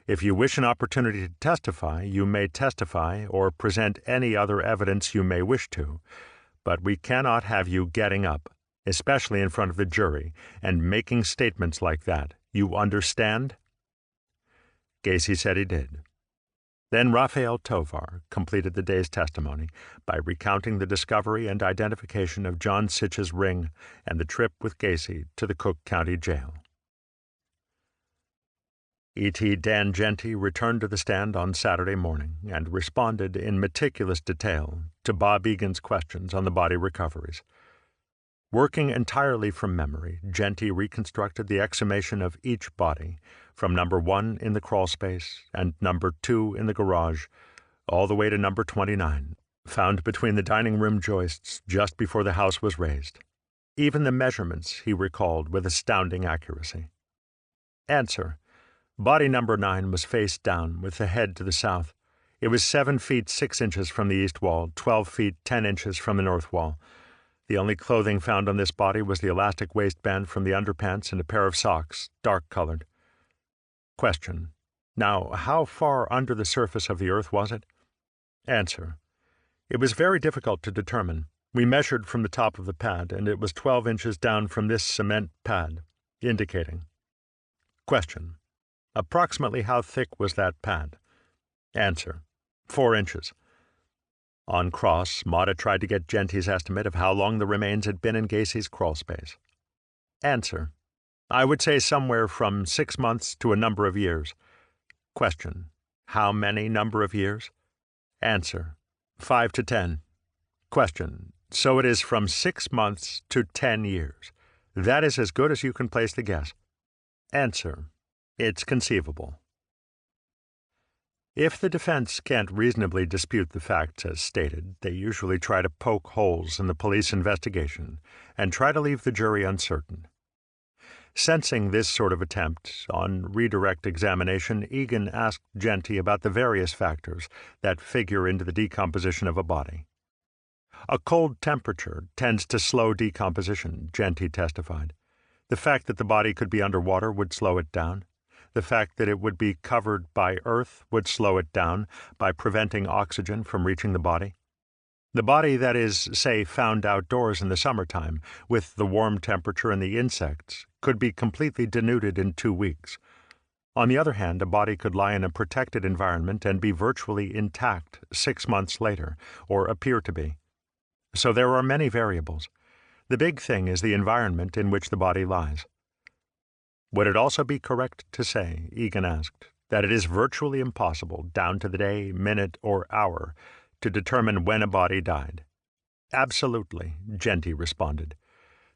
If you wish an opportunity to testify, you may testify or present any other evidence you may wish to, but we cannot have you getting up, especially in front of the jury, and making statements like that. You understand?" Gacy said he did. Then Raphael Tovar completed the day's testimony by recounting the discovery and identification of John Sitch's ring and the trip with Gacy to the Cook County Jail. E.T. Dan Jeanty returned to the stand on Saturday morning and responded in meticulous detail to Bob Egan's questions on the body recoveries. Working entirely from memory, Jeanty reconstructed the exhumation of each body, from number 1 in the crawlspace and number 2 in the garage, all the way to number 29, found between the dining room joists just before the house was raised. Even the measurements he recalled with astounding accuracy. Answer: body number 9 was face down with the head to the south. It was 7 feet 6 inches from the east wall, 12 feet 10 inches from the north wall. The only clothing found on this body was the elastic waistband from the underpants and a pair of socks, dark-colored. Question: now, how far under the surface of the earth was it? Answer: it was very difficult to determine. We measured from the top of the pad, and it was 12 inches down from this cement pad, indicating. Question: approximately how thick was that pad? Answer: 4 inches. On cross, Mata tried to get Jeanty's estimate of how long the remains had been in Gacy's crawlspace. Answer: I would say somewhere from 6 months to a number of years. Question: how many number of years? Answer: 5 to 10. Question: so it is from 6 months to 10 years. That is as good as you can place the guess. Answer: it's conceivable. If the defense can't reasonably dispute the facts as stated, they usually try to poke holes in the police investigation and try to leave the jury uncertain. Sensing this sort of attempt, on redirect examination, Egan asked Jeanty about the various factors that figure into the decomposition of a body. A cold temperature tends to slow decomposition, Jeanty testified. The fact that the body could be underwater would slow it down. The fact that it would be covered by earth would slow it down by preventing oxygen from reaching the body. The body that is, say, found outdoors in the summertime, with the warm temperature and the insects, could be completely denuded in 2 weeks. On the other hand, a body could lie in a protected environment and be virtually intact 6 months later, or appear to be. So there are many variables. The big thing is the environment in which the body lies. Would it also be correct to say, Egan asked, that it is virtually impossible, down to the day, minute, or hour, to determine when a body died? Absolutely, Jeanty responded.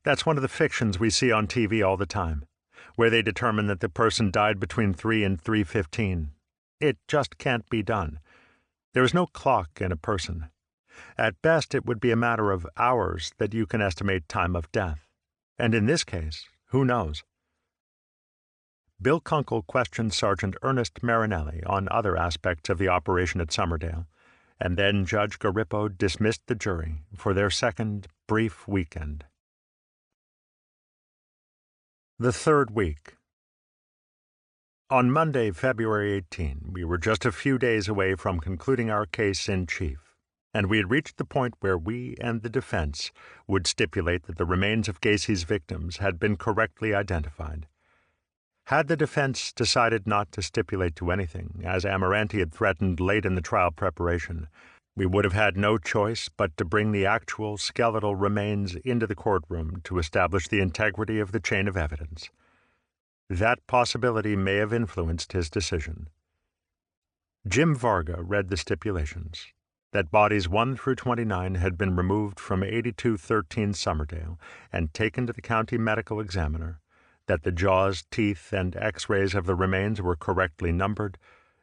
That's one of the fictions we see on TV all the time, where they determine that the person died between 3 and 3:15. It just can't be done. There is no clock in a person. At best, it would be a matter of hours that you can estimate time of death. And in this case, who knows? Bill Kunkel questioned Sergeant Ernest Marinelli on other aspects of the operation at Summerdale, and then Judge Garippo dismissed the jury for their second brief weekend. The third week. On Monday, February 18, we were just a few days away from concluding our case in chief, and we had reached the point where we and the defense would stipulate that the remains of Gacy's victims had been correctly identified. Had the defense decided not to stipulate to anything, as Amoranti had threatened late in the trial preparation, we would have had no choice but to bring the actual skeletal remains into the courtroom to establish the integrity of the chain of evidence. That possibility may have influenced his decision. Jim Varga read the stipulations, that bodies 1 through 29 had been removed from 8213 Summerdale and taken to the county medical examiner, that the jaws, teeth, and X-rays of the remains were correctly numbered,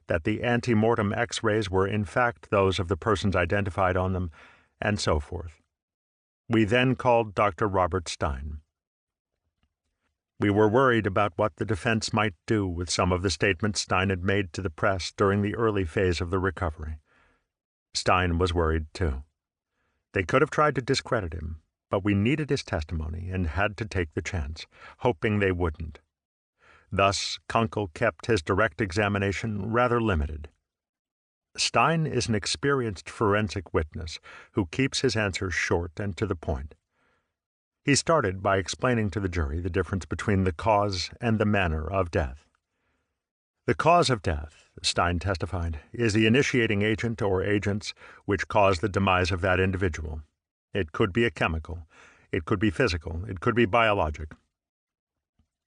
that the ante-mortem X-rays were in fact those of the persons identified on them, and so forth. We then called Dr. Robert Stein. We were worried about what the defense might do with some of the statements Stein had made to the press during the early phase of the recovery. Stein was worried, too. They could have tried to discredit him, but we needed his testimony and had to take the chance, hoping they wouldn't. Thus, Kunkel kept his direct examination rather limited. Stein is an experienced forensic witness who keeps his answers short and to the point. He started by explaining to the jury the difference between the cause and the manner of death. The cause of death, Stein testified, is the initiating agent or agents which cause the demise of that individual. It could be a chemical, it could be physical, it could be biologic.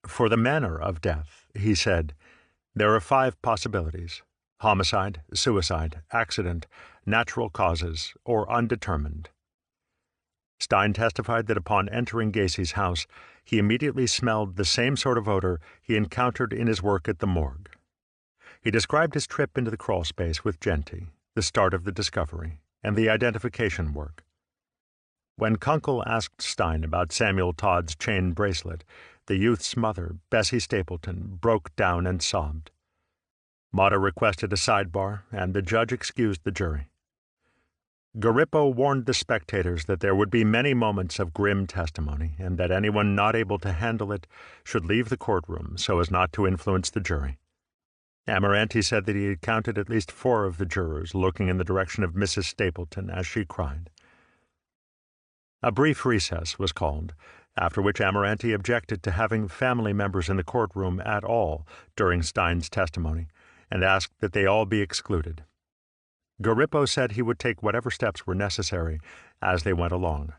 For the manner of death, he said, there are 5 possibilities: homicide, suicide, accident, natural causes, or undetermined. Stein testified that upon entering Gacy's house, he immediately smelled the same sort of odor he encountered in his work at the morgue. He described his trip into the crawl space with Genty, the start of the discovery, and the identification work. When Kunkel asked Stein about Samuel Todd's chain bracelet, the youth's mother, Bessie Stapleton, broke down and sobbed. Mata requested a sidebar, and the judge excused the jury. Garippo warned the spectators that there would be many moments of grim testimony, and that anyone not able to handle it should leave the courtroom so as not to influence the jury. Amoranti said that he had counted at least 4 of the jurors looking in the direction of Mrs. Stapleton as she cried. A brief recess was called, after which Amoranti objected to having family members in the courtroom at all during Stein's testimony, and asked that they all be excluded. Garippo said he would take whatever steps were necessary as they went along.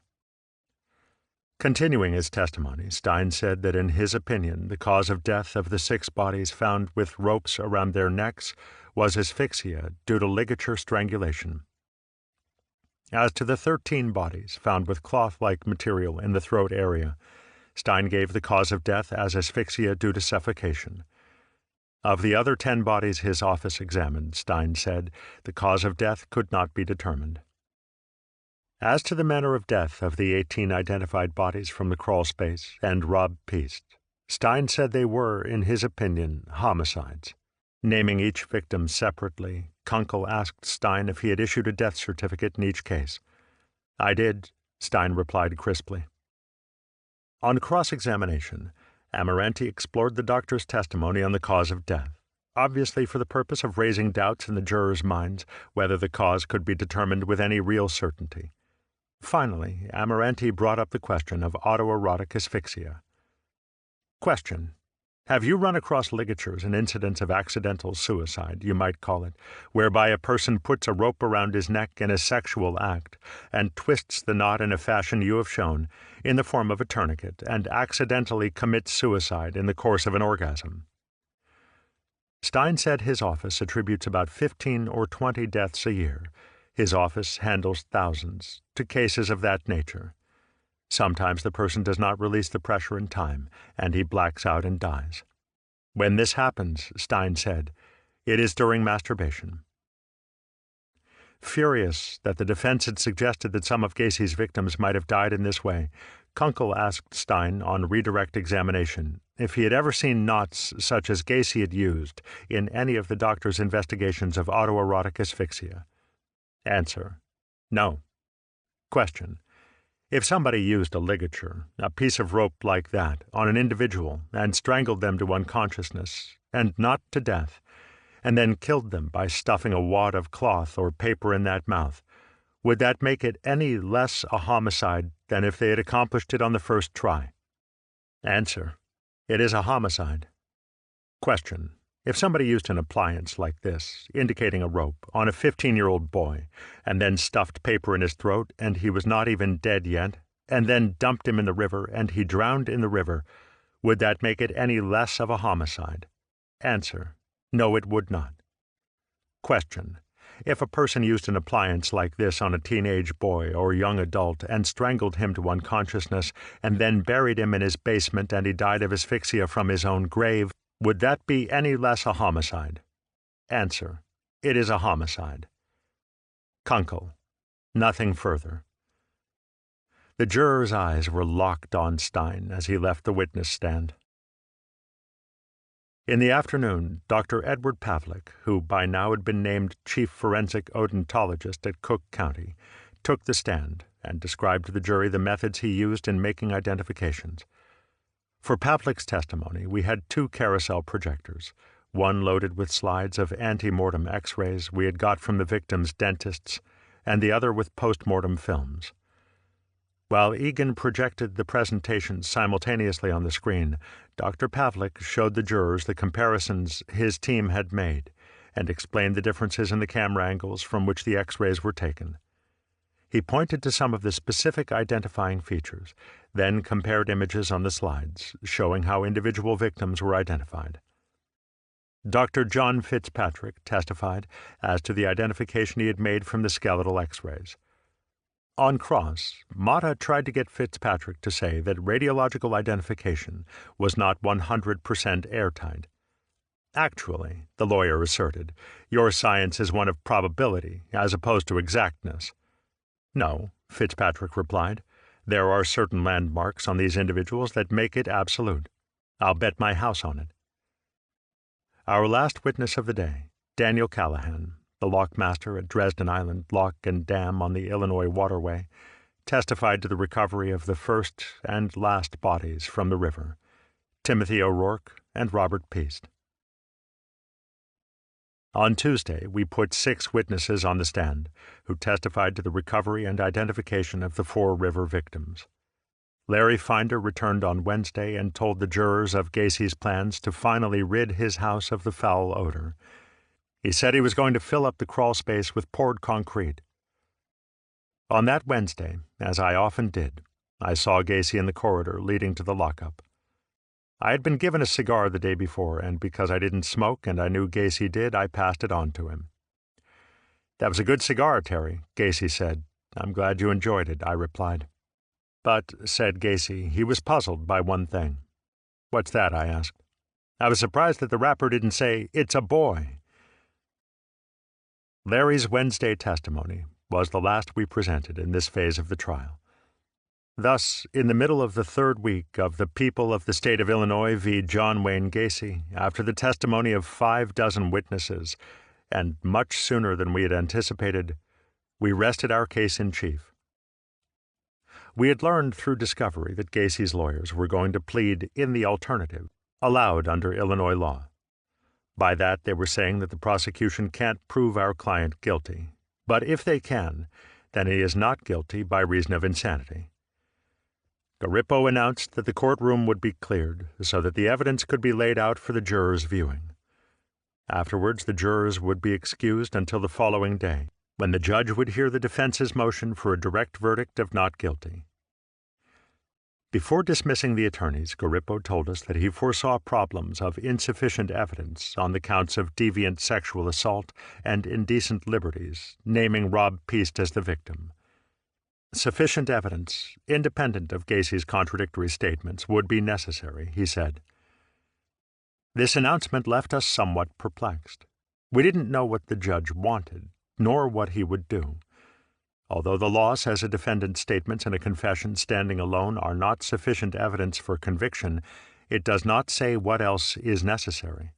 Continuing his testimony, Stein said that in his opinion the cause of death of the 6 bodies found with ropes around their necks was asphyxia due to ligature strangulation. As to the 13 bodies found with cloth-like material in the throat area, Stein gave the cause of death as asphyxia due to suffocation. Of the other 10 bodies his office examined, Stein said, the cause of death could not be determined. As to the manner of death of the 18 identified bodies from the crawl space and Rob Piest, Stein said they were, in his opinion, homicides. Naming each victim separately, Kunkel asked Stein if he had issued a death certificate in each case. "I did," Stein replied crisply. On cross-examination, Amoranti explored the doctor's testimony on the cause of death, obviously for the purpose of raising doubts in the jurors' minds whether the cause could be determined with any real certainty. Finally, Amoranti brought up the question of autoerotic asphyxia. Question: have you run across ligatures and incidents of accidental suicide, you might call it, whereby a person puts a rope around his neck in a sexual act and twists the knot in a fashion you have shown, in the form of a tourniquet, and accidentally commits suicide in the course of an orgasm? Stein said his office attributes about 15 or 20 deaths a year. His office handles thousands to cases of that nature. Sometimes the person does not release the pressure in time, and he blacks out and dies. When this happens, Stein said, it is during masturbation. Furious that the defense had suggested that some of Gacy's victims might have died in this way, Kunkel asked Stein on redirect examination if he had ever seen knots such as Gacy had used in any of the doctor's investigations of autoerotic asphyxia. Answer: no. Question: if somebody used a ligature, a piece of rope like that, on an individual and strangled them to unconsciousness, and not to death, and then killed them by stuffing a wad of cloth or paper in that mouth, would that make it any less a homicide than if they had accomplished it on the first try? Answer: it is a homicide. Question: if somebody used an appliance like this, indicating a rope, on a 15-year-old boy, and then stuffed paper in his throat and he was not even dead yet, and then dumped him in the river and he drowned in the river, would that make it any less of a homicide? Answer: no, it would not. Question: if a person used an appliance like this on a teenage boy or young adult and strangled him to unconsciousness and then buried him in his basement and he died of asphyxia from his own grave, would that be any less a homicide? Answer: it is a homicide. Kunkel: nothing further. The jurors' eyes were locked on Stein as he left the witness stand. In the afternoon, Dr. Edward Pavlik, who by now had been named chief forensic odontologist at Cook County, took the stand and described to the jury the methods he used in making identifications. For Pavlik's testimony, we had 2 carousel projectors, one loaded with slides of ante-mortem X-rays we had got from the victim's dentists, and the other with post-mortem films. While Egan projected the presentations simultaneously on the screen, Dr. Pavlik showed the jurors the comparisons his team had made and explained the differences in the camera angles from which the X-rays were taken. He pointed to some of the specific identifying features, then compared images on the slides, showing how individual victims were identified. Dr. John Fitzpatrick testified as to the identification he had made from the skeletal X-rays. On cross, Motta tried to get Fitzpatrick to say that radiological identification was not 100% airtight. Actually, the lawyer asserted, your science is one of probability as opposed to exactness. No, Fitzpatrick replied. There are certain landmarks on these individuals that make it absolute. I'll bet my house on it. Our last witness of the day, Daniel Callahan, the lockmaster at Dresden Island Lock and Dam on the Illinois waterway, testified to the recovery of the first and last bodies from the river, Timothy O'Rourke and Robert Piest. On Tuesday, we put 6 witnesses on the stand who testified to the recovery and identification of the 4 river victims. Larry Finder returned on Wednesday and told the jurors of Gacy's plans to finally rid his house of the foul odor. He said he was going to fill up the crawl space with poured concrete. On that Wednesday, as I often did, I saw Gacy in the corridor leading to the lockup. I had been given a cigar the day before, and because I didn't smoke and I knew Gacy did, I passed it on to him. "That was a good cigar, Terry," Gacy said. "I'm glad you enjoyed it," I replied. But, said Gacy, he was puzzled by one thing. "What's that?" I asked. "I was surprised that the rapper didn't say, 'It's a boy.'" Larry's Wednesday testimony was the last we presented in this phase of the trial. Thus, in the middle of the 3rd week of the People of the State of Illinois v. John Wayne Gacy, after the testimony of 5 dozen witnesses, and much sooner than we had anticipated, we rested our case in chief. We had learned through discovery that Gacy's lawyers were going to plead in the alternative, allowed under Illinois law. By that, they were saying that the prosecution can't prove our client guilty, but if they can, then he is not guilty by reason of insanity. Garippo announced that the courtroom would be cleared so that the evidence could be laid out for the jurors' viewing. Afterwards, the jurors would be excused until the following day, when the judge would hear the defense's motion for a direct verdict of not guilty. Before dismissing the attorneys, Garippo told us that he foresaw problems of insufficient evidence on the counts of deviant sexual assault and indecent liberties, naming Rob Piest as the victim. Sufficient evidence, independent of Gacy's contradictory statements, would be necessary, he said. This announcement left us somewhat perplexed. We didn't know what the judge wanted, nor what he would do. Although the law says a defendant's statements and a confession standing alone are not sufficient evidence for conviction, it does not say what else is necessary.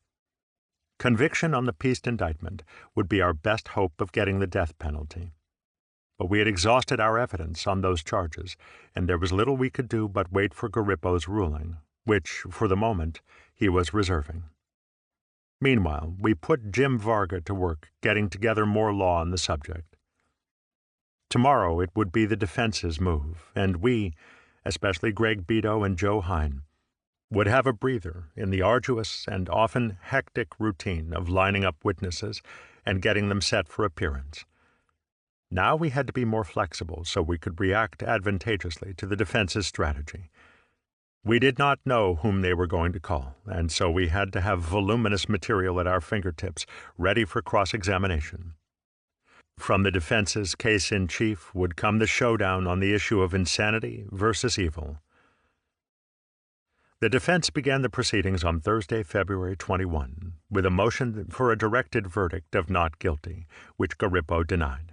Conviction on the Piest indictment would be our best hope of getting the death penalty. But we had exhausted our evidence on those charges, and there was little we could do but wait for Garippo's ruling, which, for the moment, he was reserving. Meanwhile, we put Jim Varga to work getting together more law on the subject. Tomorrow it would be the defense's move, and we, especially Greg Beto and Joe Hine, would have a breather in the arduous and often hectic routine of lining up witnesses and getting them set for appearance. Now we had to be more flexible so we could react advantageously to the defense's strategy. We did not know whom they were going to call, and so we had to have voluminous material at our fingertips, ready for cross-examination. From the defense's case-in-chief would come the showdown on the issue of insanity versus evil. The defense began the proceedings on Thursday, February 21, with a motion for a directed verdict of not guilty, which Garippo denied.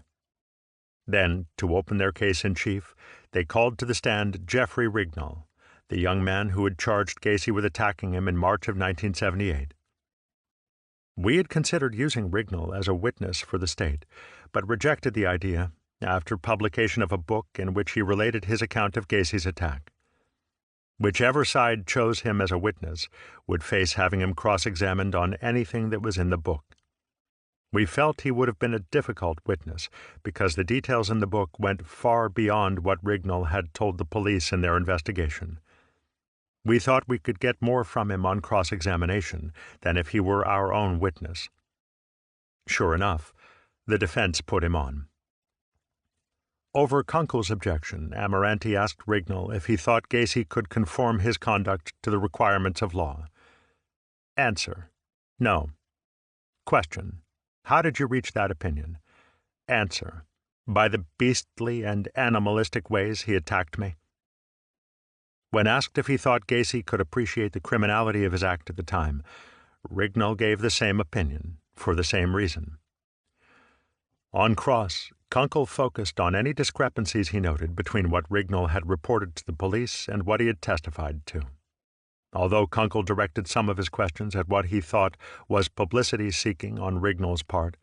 Then, to open their case-in-chief, they called to the stand Jeffrey Rignall, the young man who had charged Gacy with attacking him in March of 1978. We had considered using Rignall as a witness for the state, but rejected the idea after publication of a book in which he related his account of Gacy's attack. Whichever side chose him as a witness would face having him cross-examined on anything that was in the book. We felt he would have been a difficult witness because the details in the book went far beyond what Rignall had told the police in their investigation. We thought we could get more from him on cross-examination than if he were our own witness. Sure enough, the defense put him on. Over Kunkel's objection, Amoranti asked Rignall if he thought Gacy could conform his conduct to the requirements of law. Answer: no. Question: how did you reach that opinion? Answer: by the beastly and animalistic ways he attacked me. When asked if he thought Gacy could appreciate the criminality of his act at the time, Rignall gave the same opinion, for the same reason. On cross, Kunkel focused on any discrepancies he noted between what Rignall had reported to the police and what he had testified to. Although Kunkel directed some of his questions at what he thought was publicity-seeking on Rignall's part,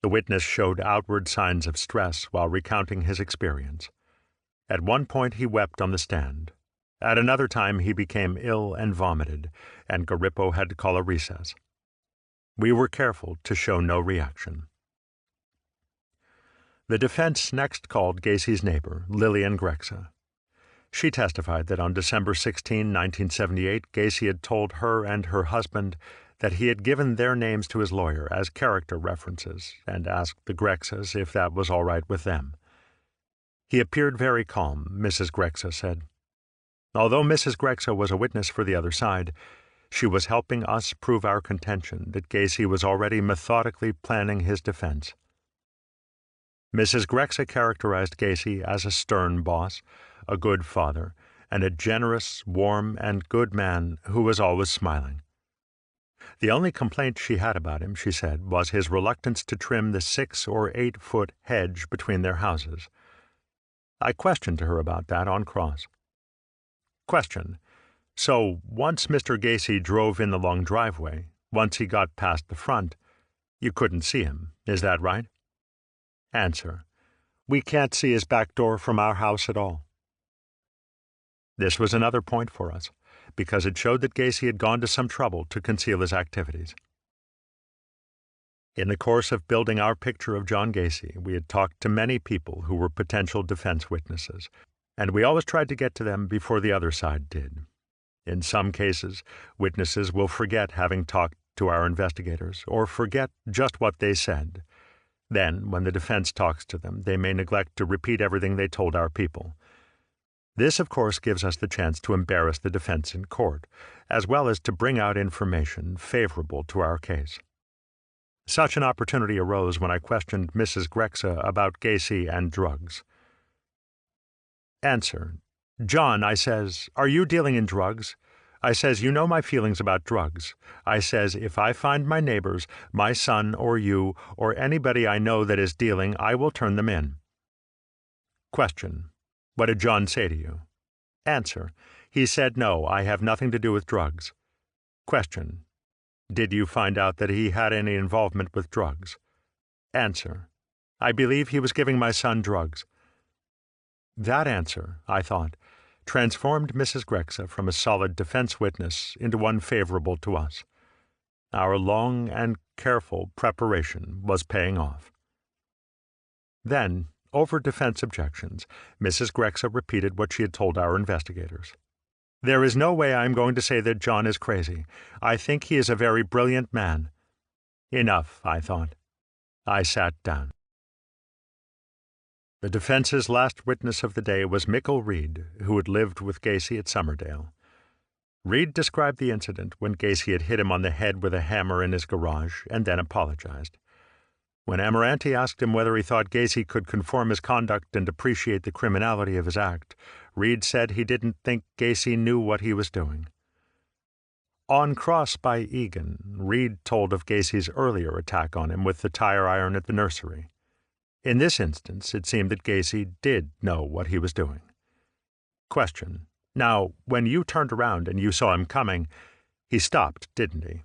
the witness showed outward signs of stress while recounting his experience. At one point he wept on the stand. At another time he became ill and vomited, and Garippo had to call a recess. We were careful to show no reaction. The defense next called Gacy's neighbor, Lillian Grexa. She testified that on December 16, 1978, Gacy had told her and her husband that he had given their names to his lawyer as character references and asked the Grexas if that was all right with them. He appeared very calm, Mrs. Grexa said. Although Mrs. Grexa was a witness for the other side, she was helping us prove our contention that Gacy was already methodically planning his defense. Mrs. Grexa characterized Gacy as a stern boss, a good father, and a generous, warm, and good man who was always smiling. The only complaint she had about him, she said, was his reluctance to trim the 6 or 8 foot hedge between their houses. I questioned her about that on cross. Question: so once Mr. Gacy drove in the long driveway, once he got past the front, you couldn't see him, is that right? Answer: we can't see his back door from our house at all. This was another point for us, because it showed that Gacy had gone to some trouble to conceal his activities. In the course of building our picture of John Gacy, we had talked to many people who were potential defense witnesses, and we always tried to get to them before the other side did. In some cases, witnesses will forget having talked to our investigators or forget just what they said. Then, when the defense talks to them, they may neglect to repeat everything they told our people. This, of course, gives us the chance to embarrass the defense in court, as well as to bring out information favorable to our case. Such an opportunity arose when I questioned Mrs. Grexa about Gacy and drugs. Answer: John, I says, are you dealing in drugs? I says, you know my feelings about drugs. I says, if I find my neighbors, my son or you, or anybody I know that is dealing, I will turn them in. Question: what did John say to you? Answer: he said, no, I have nothing to do with drugs. Question: did you find out that he had any involvement with drugs? Answer: I believe he was giving my son drugs. That answer, I thought, transformed Mrs. Grexa from a solid defense witness into one favorable to us. Our long and careful preparation was paying off. Then, over defense objections, Mrs. Grexa repeated what she had told our investigators. There is no way I am going to say that John is crazy. I think he is a very brilliant man. Enough, I thought. I sat down. The defense's last witness of the day was Mickle Reed, who had lived with Gacy at Summerdale. Reed described the incident when Gacy had hit him on the head with a hammer in his garage and then apologized. When Amoranti asked him whether he thought Gacy could conform his conduct and appreciate the criminality of his act, Reed said he didn't think Gacy knew what he was doing. On cross by Egan, Reed told of Gacy's earlier attack on him with the tire iron at the nursery. In this instance, it seemed that Gacy did know what he was doing. Question: now, when you turned around and you saw him coming, he stopped, didn't he?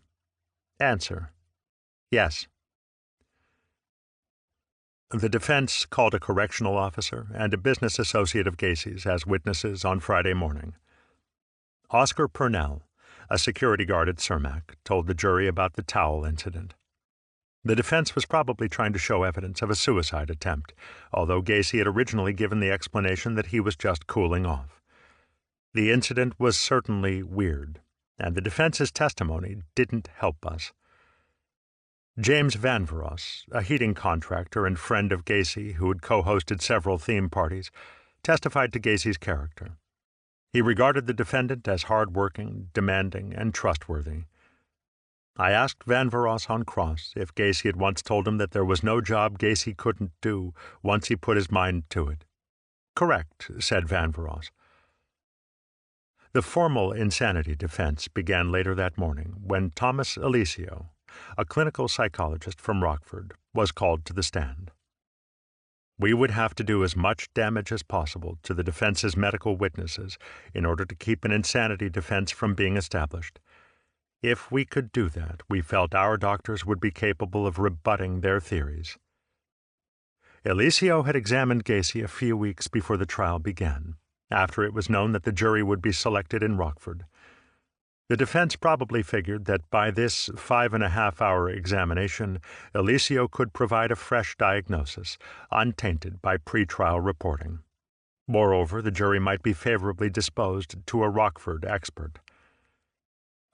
Answer: yes. The defense called a correctional officer and a business associate of Gacy's as witnesses on Friday morning. Oscar Purnell, a security guard at Cermak, told the jury about the towel incident. The defense was probably trying to show evidence of a suicide attempt, although Gacy had originally given the explanation that he was just cooling off. The incident was certainly weird, and the defense's testimony didn't help us. James Van Veros, a heating contractor and friend of Gacy who had co-hosted several theme parties, testified to Gacy's character. He regarded the defendant as hard-working, demanding, and trustworthy. I asked Van Veros on cross if Gacy had once told him that there was no job Gacy couldn't do once he put his mind to it. "Correct," said Van Veros. The formal insanity defense began later that morning when Thomas Eliseo, a clinical psychologist from Rockford, was called to the stand. We would have to do as much damage as possible to the defense's medical witnesses in order to keep an insanity defense from being established. If we could do that, we felt our doctors would be capable of rebutting their theories. Eliseo had examined Gacy a few weeks before the trial began, after it was known that the jury would be selected in Rockford. The defense probably figured that by this 5.5-hour examination, Eliseo could provide a fresh diagnosis, untainted by pretrial reporting. Moreover, the jury might be favorably disposed to a Rockford expert.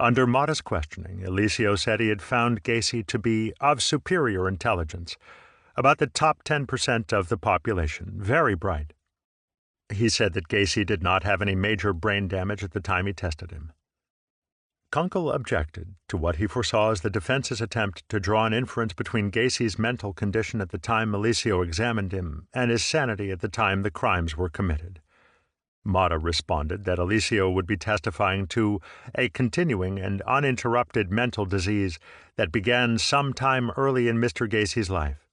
Under modest questioning, Eliseo said he had found Gacy to be of superior intelligence, about the top 10% of the population, very bright. He said that Gacy did not have any major brain damage at the time he tested him. Kunkel objected to what he foresaw as the defense's attempt to draw an inference between Gacy's mental condition at the time Eliseo examined him and his sanity at the time the crimes were committed. Mata responded that Eliseo would be testifying to a continuing and uninterrupted mental disease that began sometime early in Mr. Gacy's life.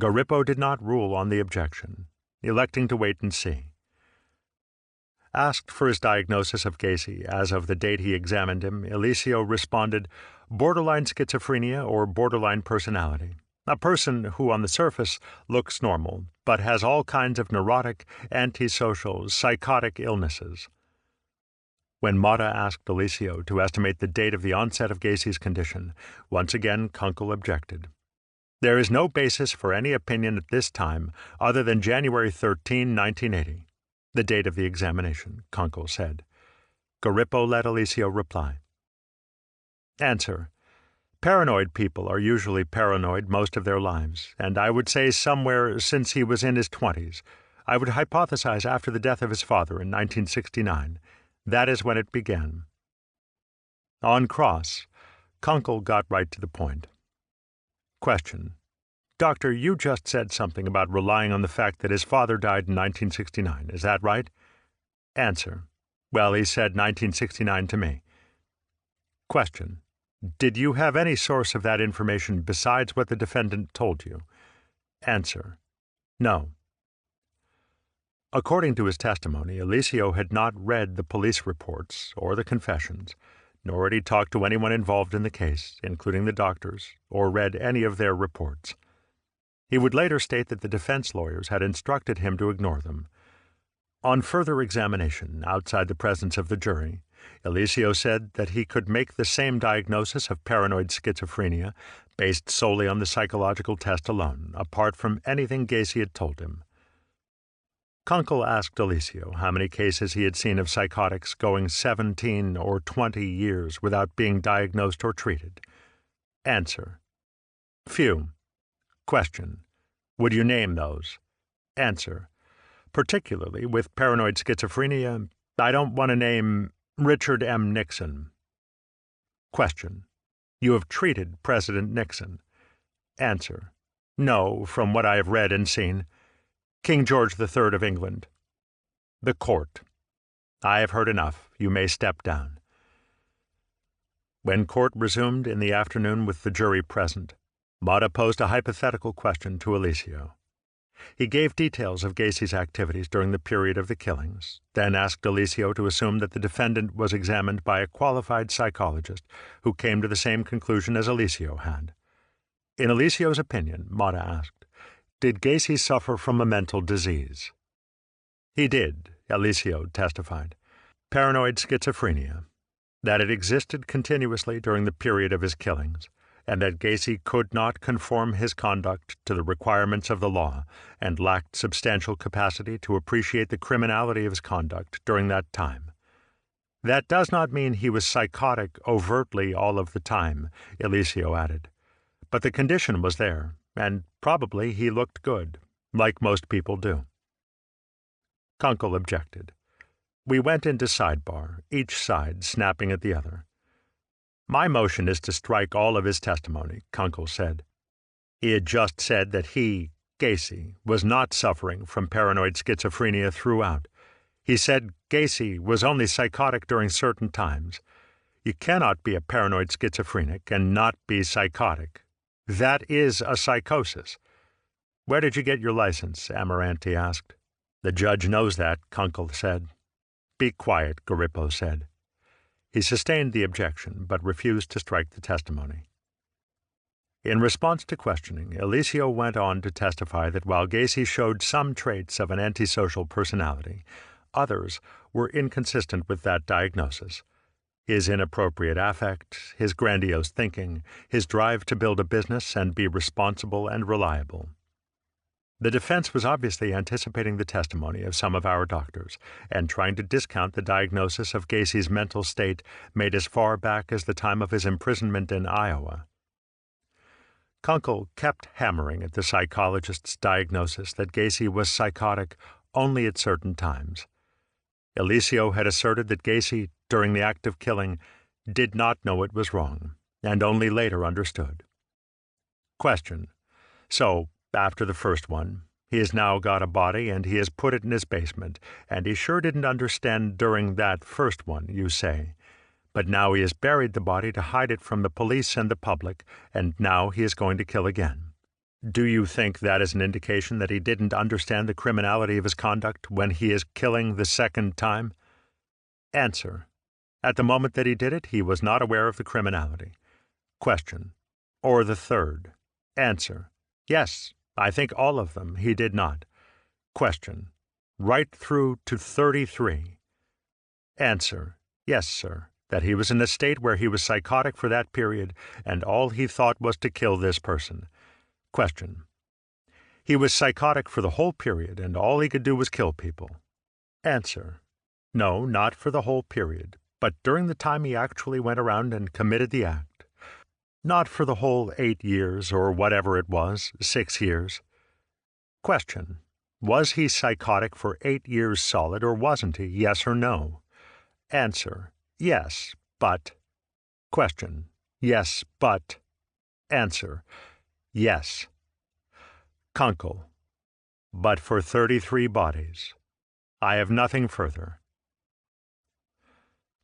Garippo did not rule on the objection, electing to wait and see. Asked for his diagnosis of Gacy as of the date he examined him, Eliseo responded, borderline schizophrenia or borderline personality, a person who on the surface looks normal, but has all kinds of neurotic, antisocial, psychotic illnesses. When Mata asked Eliseo to estimate the date of the onset of Gacy's condition, once again Kunkel objected. There is no basis for any opinion at this time other than January 13, 1980. The date of the examination, Kunkel said. Garippo let Eliseo reply. Answer. Paranoid people are usually paranoid most of their lives, and I would say somewhere since he was in his 20s. I would hypothesize after the death of his father in 1969. That is when it began. On cross, Kunkel got right to the point. Question. Doctor, you just said something about relying on the fact that his father died in 1969. Is that right? Answer. Well, he said 1969 to me. Question. Did you have any source of that information besides what the defendant told you? Answer. No. According to his testimony, Eliseo had not read the police reports or the confessions, nor had he talked to anyone involved in the case, including the doctors, or read any of their reports. He would later state that the defense lawyers had instructed him to ignore them. On further examination, outside the presence of the jury, Eliseo said that he could make the same diagnosis of paranoid schizophrenia based solely on the psychological test alone, apart from anything Gacy had told him. Kunkel asked Eliseo how many cases he had seen of psychotics going 17 or 20 years without being diagnosed or treated. Answer. Few. Question. Would you name those? Answer. Particularly with paranoid schizophrenia, I don't want to name Richard M. Nixon. Question. You have treated President Nixon. Answer. No, from what I have read and seen. King George III of England. The court. I have heard enough. You may step down. When court resumed in the afternoon with the jury present, Mata posed a hypothetical question to Eliseo. He gave details of Gacy's activities during the period of the killings, then asked Eliseo to assume that the defendant was examined by a qualified psychologist who came to the same conclusion as Eliseo had. In Eliseo's opinion, Mata asked, did Gacy suffer from a mental disease? He did, Eliseo testified. Paranoid schizophrenia. That it existed continuously during the period of his killings, and that Gacy could not conform his conduct to the requirements of the law and lacked substantial capacity to appreciate the criminality of his conduct during that time. That does not mean he was psychotic overtly all of the time, Eliseo added. But the condition was there, and probably he looked good, like most people do. Kunkel objected. We went into sidebar, each side snapping at the other. My motion is to strike all of his testimony, Kunkel said. He had just said that he, Gacy, was not suffering from paranoid schizophrenia throughout. He said Gacy was only psychotic during certain times. You cannot be a paranoid schizophrenic and not be psychotic. That is a psychosis. Where did you get your license? Amoranti asked. The judge knows that, Kunkel said. Be quiet, Garippo said. He sustained the objection, but refused to strike the testimony. In response to questioning, Eliseo went on to testify that while Gacy showed some traits of an antisocial personality, others were inconsistent with that diagnosis. His inappropriate affect, his grandiose thinking, his drive to build a business and be responsible and reliable. The defense was obviously anticipating the testimony of some of our doctors and trying to discount the diagnosis of Gacy's mental state made as far back as the time of his imprisonment in Iowa. Kunkel kept hammering at the psychologist's diagnosis that Gacy was psychotic only at certain times. Eliseo had asserted that Gacy, during the act of killing, did not know it was wrong, and only later understood. Question. So, after the first one, he has now got a body and he has put it in his basement, and he sure didn't understand during that first one, you say. But now he has buried the body to hide it from the police and the public, and now he is going to kill again. Do you think that is an indication that he didn't understand the criminality of his conduct when he is killing the second time? Answer. At the moment that he did it, he was not aware of the criminality. Question. Or the third? Answer. Yes, I think all of them he did not. Question. Right through to 33? Answer. Yes, sir, that he was in a state where he was psychotic for that period, and all he thought was to kill this person. Question. He was psychotic for the whole period, and all he could do was kill people. Answer. No, not for the whole period, but during the time he actually went around and committed the act. Not for the whole 8 years, or whatever it was, 6 years. Question. Was he psychotic for 8 years solid, or wasn't he, yes or no? Answer. Yes, but. Question. Yes, but. Answer. Yes. Kunkel. But for 33 bodies. I have nothing further.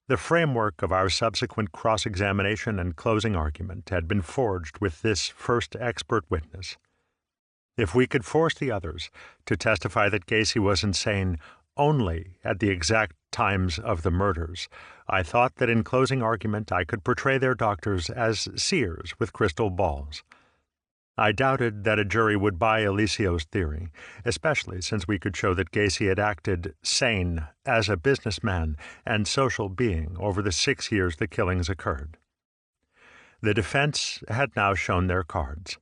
The framework of our subsequent cross-examination and closing argument had been forged with this first expert witness. If we could force the others to testify that Gacy was insane only at the exact times of the murders, I thought that in closing argument I could portray their doctors as seers with crystal balls. I doubted that a jury would buy Eliseo's theory, especially since we could show that Gacy had acted sane as a businessman and social being over the 6 years the killings occurred. The defense had now shown their cards.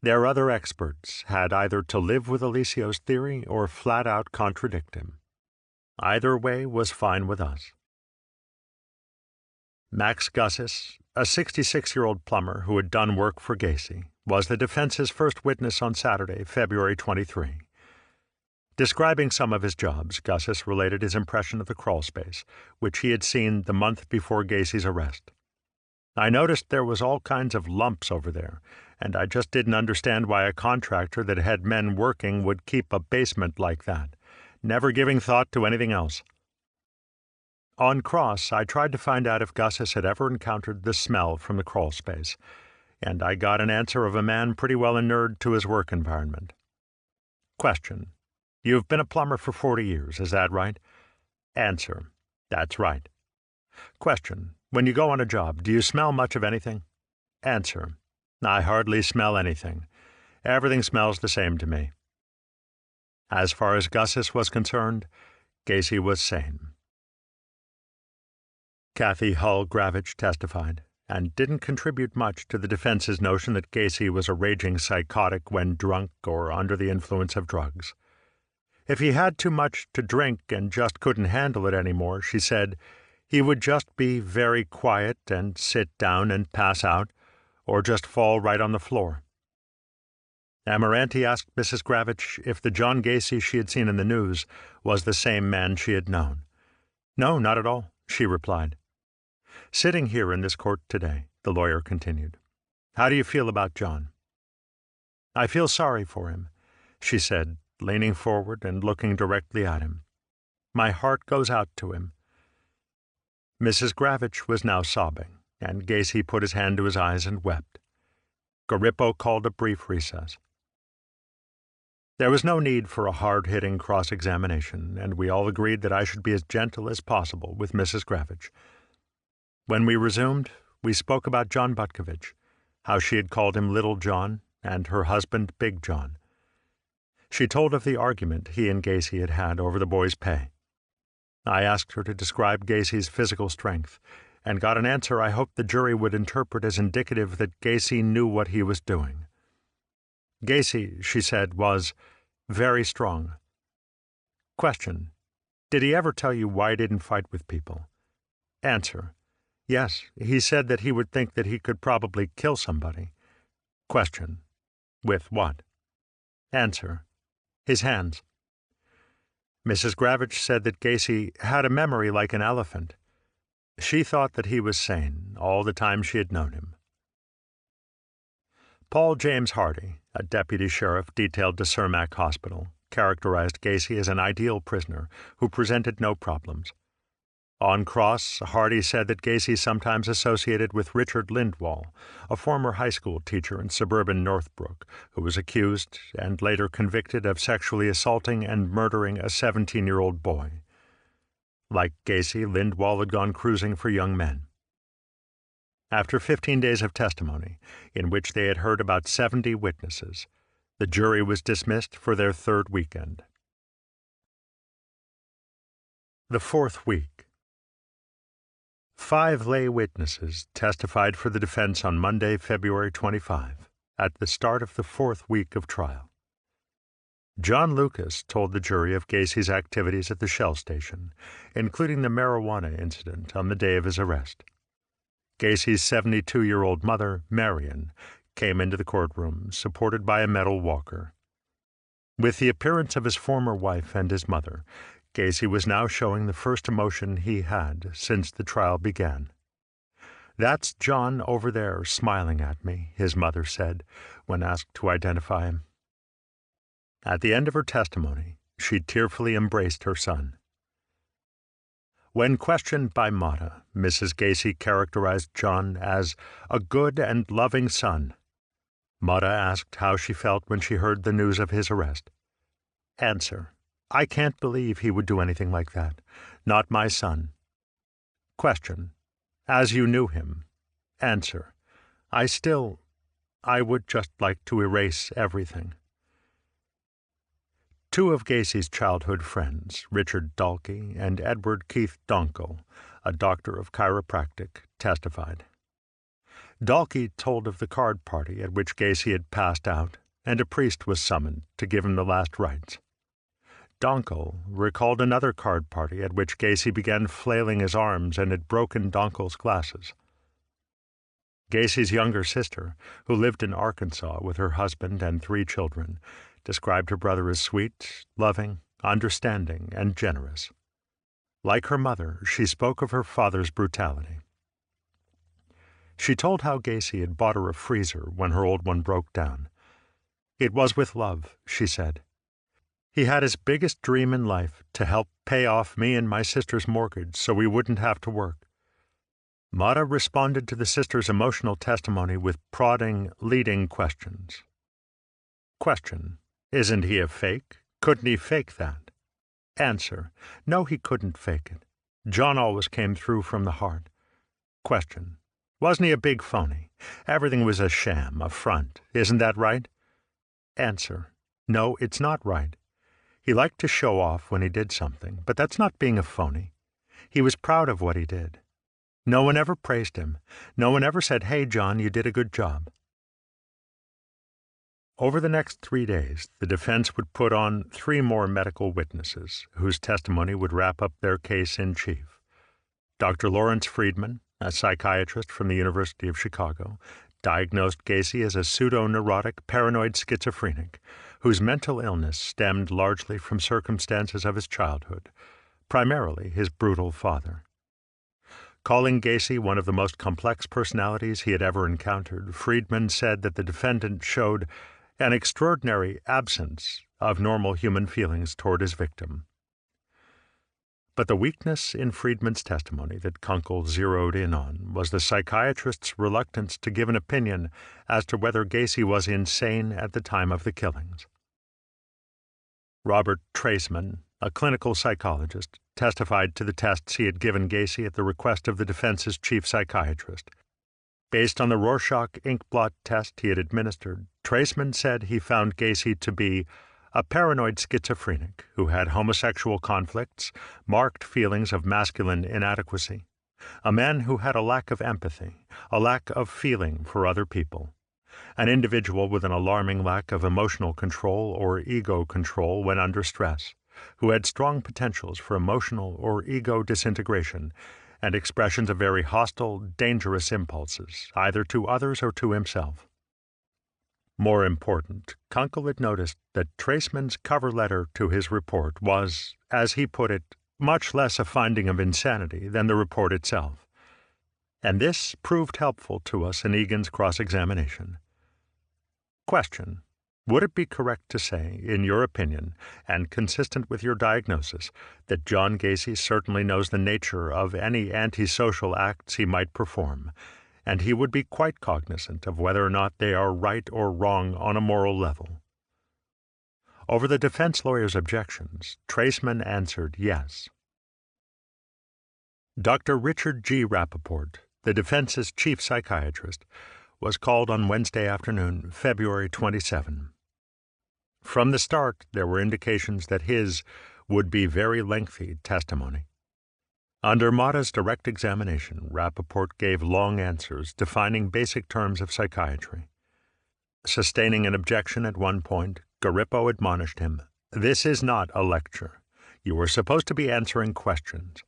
Their other experts had either to live with Eliseo's theory or flat out contradict him. Either way was fine with us. Max Gussis, a 66-year-old plumber who had done work for Gacy, was the defense's first witness on Saturday, February 23. Describing some of his jobs, Gussis related his impression of the crawlspace, which he had seen the month before Gacy's arrest. I noticed there was all kinds of lumps over there, and I just didn't understand why a contractor that had men working would keep a basement like that, never giving thought to anything else. On cross, I tried to find out if Gussis had ever encountered the smell from the crawlspace, and I got an answer of a man pretty well inured to his work environment. Question. You've been a plumber for 40 years, is that right? Answer. That's right. Question. When you go on a job, do you smell much of anything? Answer. I hardly smell anything. Everything smells the same to me. As far as Gus's was concerned, Gacy was sane. Kathy Hull-Gravich testified, and didn't contribute much to the defense's notion that Gacy was a raging psychotic when drunk or under the influence of drugs. If he had too much to drink and just couldn't handle it anymore, she said, he would just be very quiet and sit down and pass out, or just fall right on the floor. Amoranti asked Mrs. Gravich if the John Gacy she had seen in the news was the same man she had known. "No, not at all," she replied. "Sitting here in this court today," the lawyer continued, "how do you feel about John?" "I feel sorry for him," she said, leaning forward and looking directly at him. "My heart goes out to him." Mrs. Gravich was now sobbing, and Gacy put his hand to his eyes and wept. Garippo called a brief recess. There was no need for a hard-hitting cross-examination, and we all agreed that I should be as gentle as possible with Mrs. Gravich. When we resumed, we spoke about John Butkovich, how she had called him Little John, and her husband Big John. She told of the argument he and Gacy had had over the boy's pay. I asked her to describe Gacy's physical strength, and got an answer I hoped the jury would interpret as indicative that Gacy knew what he was doing. Gacy, she said, was very strong. Question: did he ever tell you why he didn't fight with people? Answer: yes, he said that he would think that he could probably kill somebody. Question: with what? Answer: his hands. Mrs. Gravich said that Gacy had a memory like an elephant. She thought that he was sane all the time she had known him. Paul James Hardy, a deputy sheriff detailed to Cermak Hospital, characterized Gacy as an ideal prisoner who presented no problems. On cross, Hardy said that Gacy sometimes associated with Richard Lindwall, a former high school teacher in suburban Northbrook, who was accused and later convicted of sexually assaulting and murdering a 17-year-old boy. Like Gacy, Lindwall had gone cruising for young men. After 15 days of testimony, in which they had heard about 70 witnesses, the jury was dismissed for their third weekend. The fourth week. 5 lay witnesses testified for the defense on Monday, February 25, at the start of the fourth week of trial. John Lucas told the jury of Gacy's activities at the Shell station, including the marijuana incident on the day of his arrest. Gacy's 72-year-old mother, Marion, came into the courtroom, supported by a metal walker. With the appearance of his former wife and his mother, Gacy was now showing the first emotion he had since the trial began. "That's John over there smiling at me," his mother said, when asked to identify him. At the end of her testimony, she tearfully embraced her son. When questioned by Mata, Mrs. Gacy characterized John as a good and loving son. Mata asked how she felt when she heard the news of his arrest. Answer: I can't believe he would do anything like that. Not my son. Question: as you knew him? Answer: I would just like to erase everything. 2 of Gacy's childhood friends, Richard Dalkey and Edward Keith Donkel, a doctor of chiropractic, testified. Dalkey told of the card party at which Gacy had passed out, and a priest was summoned to give him the last rites. Donkel recalled another card party at which Gacy began flailing his arms and had broken Donkel's glasses. Gacy's younger sister, who lived in Arkansas with her husband and 3 children, described her brother as sweet, loving, understanding, and generous. Like her mother, she spoke of her father's brutality. She told how Gacy had bought her a freezer when her old one broke down. It was with love, she said. He had his biggest dream in life to help pay off me and my sister's mortgage so we wouldn't have to work. Mata responded to the sister's emotional testimony with prodding, leading questions. Question: isn't he a fake? Couldn't he fake that? Answer: no, he couldn't fake it. John always came through from the heart. Question: wasn't he a big phony? Everything was a sham, a front. Isn't that right? Answer: no, it's not right. He liked to show off when he did something, but that's not being a phony. He was proud of what he did. No one ever praised him. No one ever said, "Hey, John, you did a good job." Over the next 3 days, the defense would put on 3 more medical witnesses, whose testimony would wrap up their case in chief. Dr. Lawrence Friedman, a psychiatrist from the University of Chicago, diagnosed Gacy as a pseudo-neurotic paranoid schizophrenic, whose mental illness stemmed largely from circumstances of his childhood, primarily his brutal father. Calling Gacy one of the most complex personalities he had ever encountered, Friedman said that the defendant showed an extraordinary absence of normal human feelings toward his victim. But the weakness in Friedman's testimony that Kunkel zeroed in on was the psychiatrist's reluctance to give an opinion as to whether Gacy was insane at the time of the killings. Robert Traceman, a clinical psychologist, testified to the tests he had given Gacy at the request of the defense's chief psychiatrist. Based on the Rorschach inkblot test he had administered, Traceman said he found Gacy to be a paranoid schizophrenic who had homosexual conflicts, marked feelings of masculine inadequacy, a man who had a lack of empathy, a lack of feeling for other people, an individual with an alarming lack of emotional control or ego control when under stress, who had strong potentials for emotional or ego disintegration and expressions of very hostile, dangerous impulses, either to others or to himself. More important, Kunkel had noticed that Traceman's cover letter to his report was, as he put it, much less a finding of insanity than the report itself. And this proved helpful to us in Egan's cross-examination. Question: would it be correct to say, in your opinion, and consistent with your diagnosis, that John Gacy certainly knows the nature of any antisocial acts he might perform, and he would be quite cognizant of whether or not they are right or wrong on a moral level? Over the defense lawyer's objections, Traceman answered yes. Dr. Richard G. Rappaport, the defense's chief psychiatrist, was called on Wednesday afternoon, February 27. From the start, there were indications that his would be very lengthy testimony. Under Mata's direct examination, Rappaport gave long answers defining basic terms of psychiatry. Sustaining an objection at one point, Garippo admonished him, "This is not a lecture. You are supposed to be answering questions."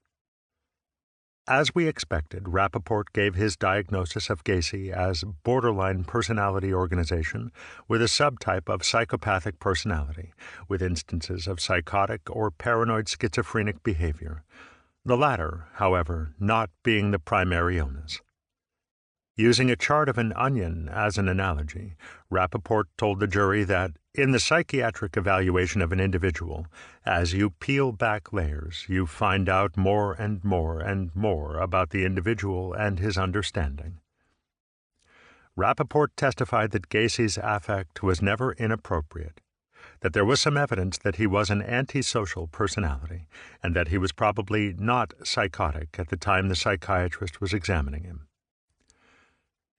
As we expected, Rappaport gave his diagnosis of Gacy as borderline personality organization with a subtype of psychopathic personality, with instances of psychotic or paranoid schizophrenic behavior, the latter, however, not being the primary illness. Using a chart of an onion as an analogy, Rappaport told the jury that, in the psychiatric evaluation of an individual, as you peel back layers, you find out more and more and more about the individual and his understanding. Rappaport testified that Gacy's affect was never inappropriate, that there was some evidence that he was an antisocial personality, and that he was probably not psychotic at the time the psychiatrist was examining him.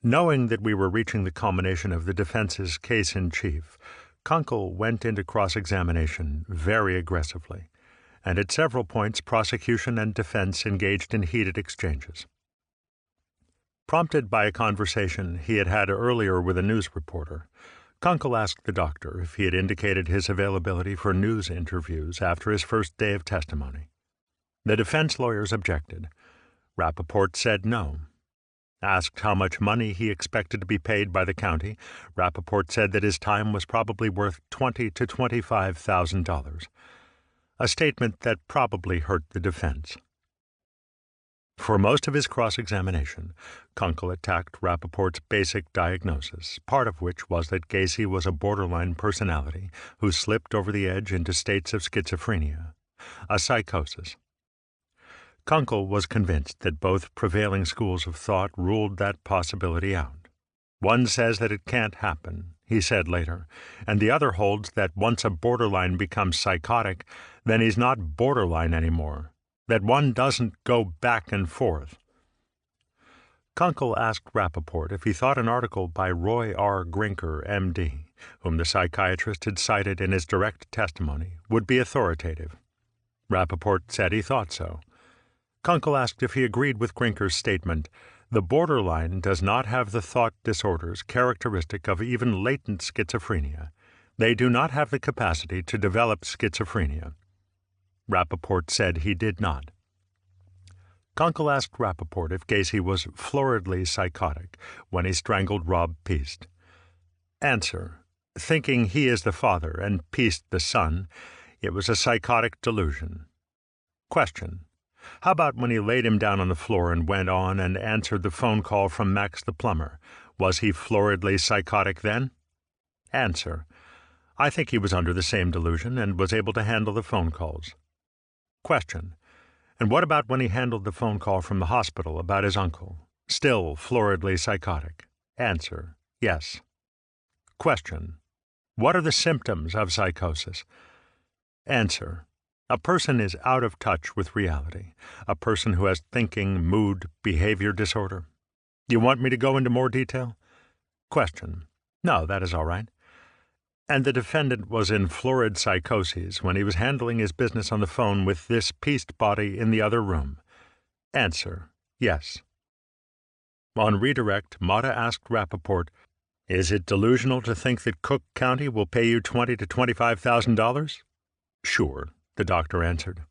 Knowing that we were reaching the culmination of the defense's case in chief, Kunkel went into cross-examination very aggressively, and at several points prosecution and defense engaged in heated exchanges. Prompted by a conversation he had had earlier with a news reporter, Kunkel asked the doctor if he had indicated his availability for news interviews after his first day of testimony. The defense lawyers objected. Rappaport said no. Asked how much money he expected to be paid by the county, Rappaport said that his time was probably worth $20,000 to $25,000, a statement that probably hurt the defense. For most of his cross-examination, Kunkel attacked Rappaport's basic diagnosis, part of which was that Gacy was a borderline personality who slipped over the edge into states of schizophrenia, a psychosis. Kunkel was convinced that both prevailing schools of thought ruled that possibility out. One says that it can't happen, he said later, and the other holds that once a borderline becomes psychotic, then he's not borderline anymore, that one doesn't go back and forth. Kunkel asked Rappaport if he thought an article by Roy R. Grinker, M.D., whom the psychiatrist had cited in his direct testimony, would be authoritative. Rappaport said he thought so. Kunkel asked if he agreed with Grinker's statement, "The borderline does not have the thought disorders characteristic of even latent schizophrenia. They do not have the capacity to develop schizophrenia." Rappaport said he did not. Kunkel asked Rappaport if Gacy was floridly psychotic when he strangled Rob Piest. Answer: thinking he is the father and Piest the son, it was a psychotic delusion. Question: how about when he laid him down on the floor and went on and answered the phone call from Max the plumber? Was he floridly psychotic then? Answer: I think he was under the same delusion and was able to handle the phone calls. Question: and what about when he handled the phone call from the hospital about his uncle? Still floridly psychotic? Answer: yes. Question: what are the symptoms of psychosis? Answer: a person is out of touch with reality, a person who has thinking, mood, behavior disorder. You want me to go into more detail? Question: no, that is all right. And the defendant was in florid psychoses when he was handling his business on the phone with this Piest body in the other room? Answer: yes. On redirect, Motta asked Rappaport, "Is it delusional to think that Cook County will pay you $20,000 to $25,000? Sure, the doctor answered.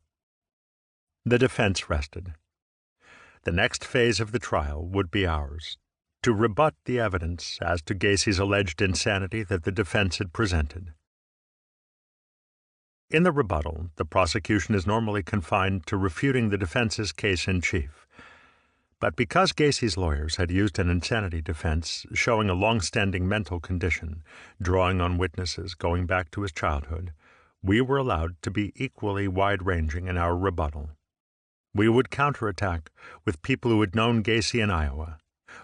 The defense rested. The next phase of the trial would be ours, to rebut the evidence as to Gacy's alleged insanity that the defense had presented. In the rebuttal, the prosecution is normally confined to refuting the defense's case in chief. But because Gacy's lawyers had used an insanity defense showing a long-standing mental condition, drawing on witnesses going back to his childhood, we were allowed to be equally wide-ranging in our rebuttal. We would counterattack with people who had known Gacy in Iowa,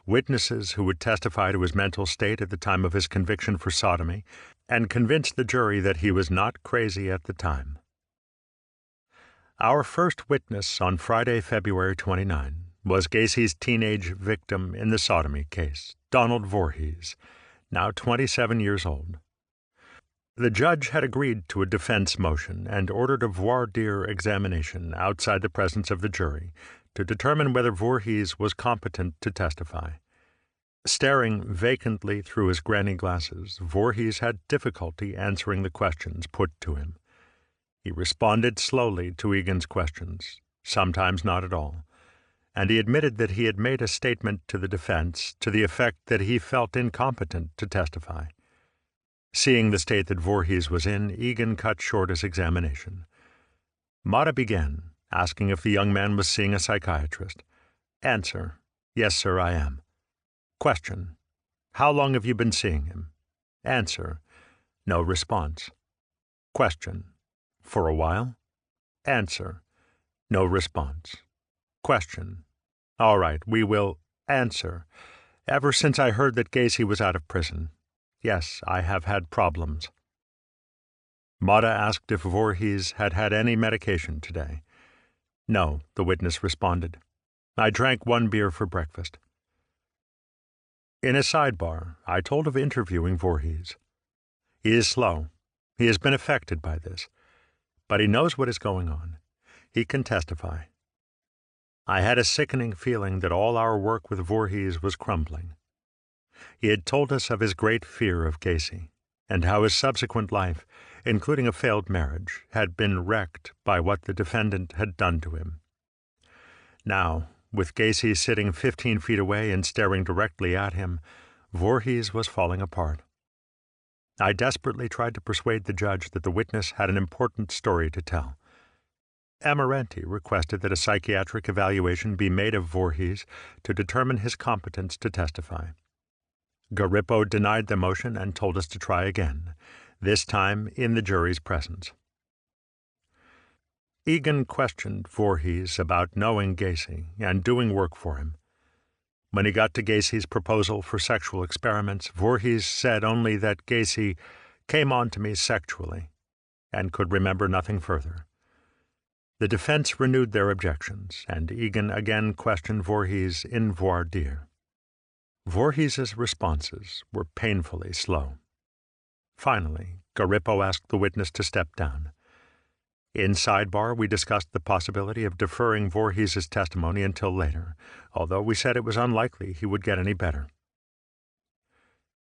witnesses who would testify to his mental state at the time of his conviction for sodomy, and convince the jury that he was not crazy at the time. Our first witness on Friday, February 29, was Gacy's teenage victim in the sodomy case, Donald Voorhees, now 27 years old. The judge had agreed to a defense motion and ordered a voir dire examination outside the presence of the jury to determine whether Voorhees was competent to testify. Staring vacantly through his granny glasses, Voorhees had difficulty answering the questions put to him. He responded slowly to Egan's questions, sometimes not at all, and he admitted that he had made a statement to the defense to the effect that he felt incompetent to testify. Seeing the state that Voorhees was in, Egan cut short his examination. Motta began, asking if the young man was seeing a psychiatrist. Answer: yes, sir, I am. Question: how long have you been seeing him? Answer: no response. Question: for a while? Answer: no response. Question: all right, we will answer. Ever since I heard that Gacy was out of prison. Yes, I have had problems. Motta asked if Voorhees had had any medication today. No, the witness responded. I drank 1 beer for breakfast. In a sidebar, I told of interviewing Voorhees. He is slow. He has been affected by this. But he knows what is going on. He can testify. I had a sickening feeling that all our work with Voorhees was crumbling. He had told us of his great fear of Gacy, and how his subsequent life, including a failed marriage, had been wrecked by what the defendant had done to him. Now, with Gacy sitting 15 feet away and staring directly at him, Voorhees was falling apart. I desperately tried to persuade the judge that the witness had an important story to tell. Amarante requested that a psychiatric evaluation be made of Voorhees to determine his competence to testify. Garippo denied the motion and told us to try again, this time in the jury's presence. Egan questioned Voorhees about knowing Gacy and doing work for him. When he got to Gacy's proposal for sexual experiments, Voorhees said only that Gacy came on to me sexually and could remember nothing further. The defense renewed their objections, and Egan again questioned Voorhees in voir dire. Voorhees's responses were painfully slow. Finally, Garippo asked the witness to step down. In sidebar, we discussed the possibility of deferring Voorhees' testimony until later, although we said it was unlikely he would get any better.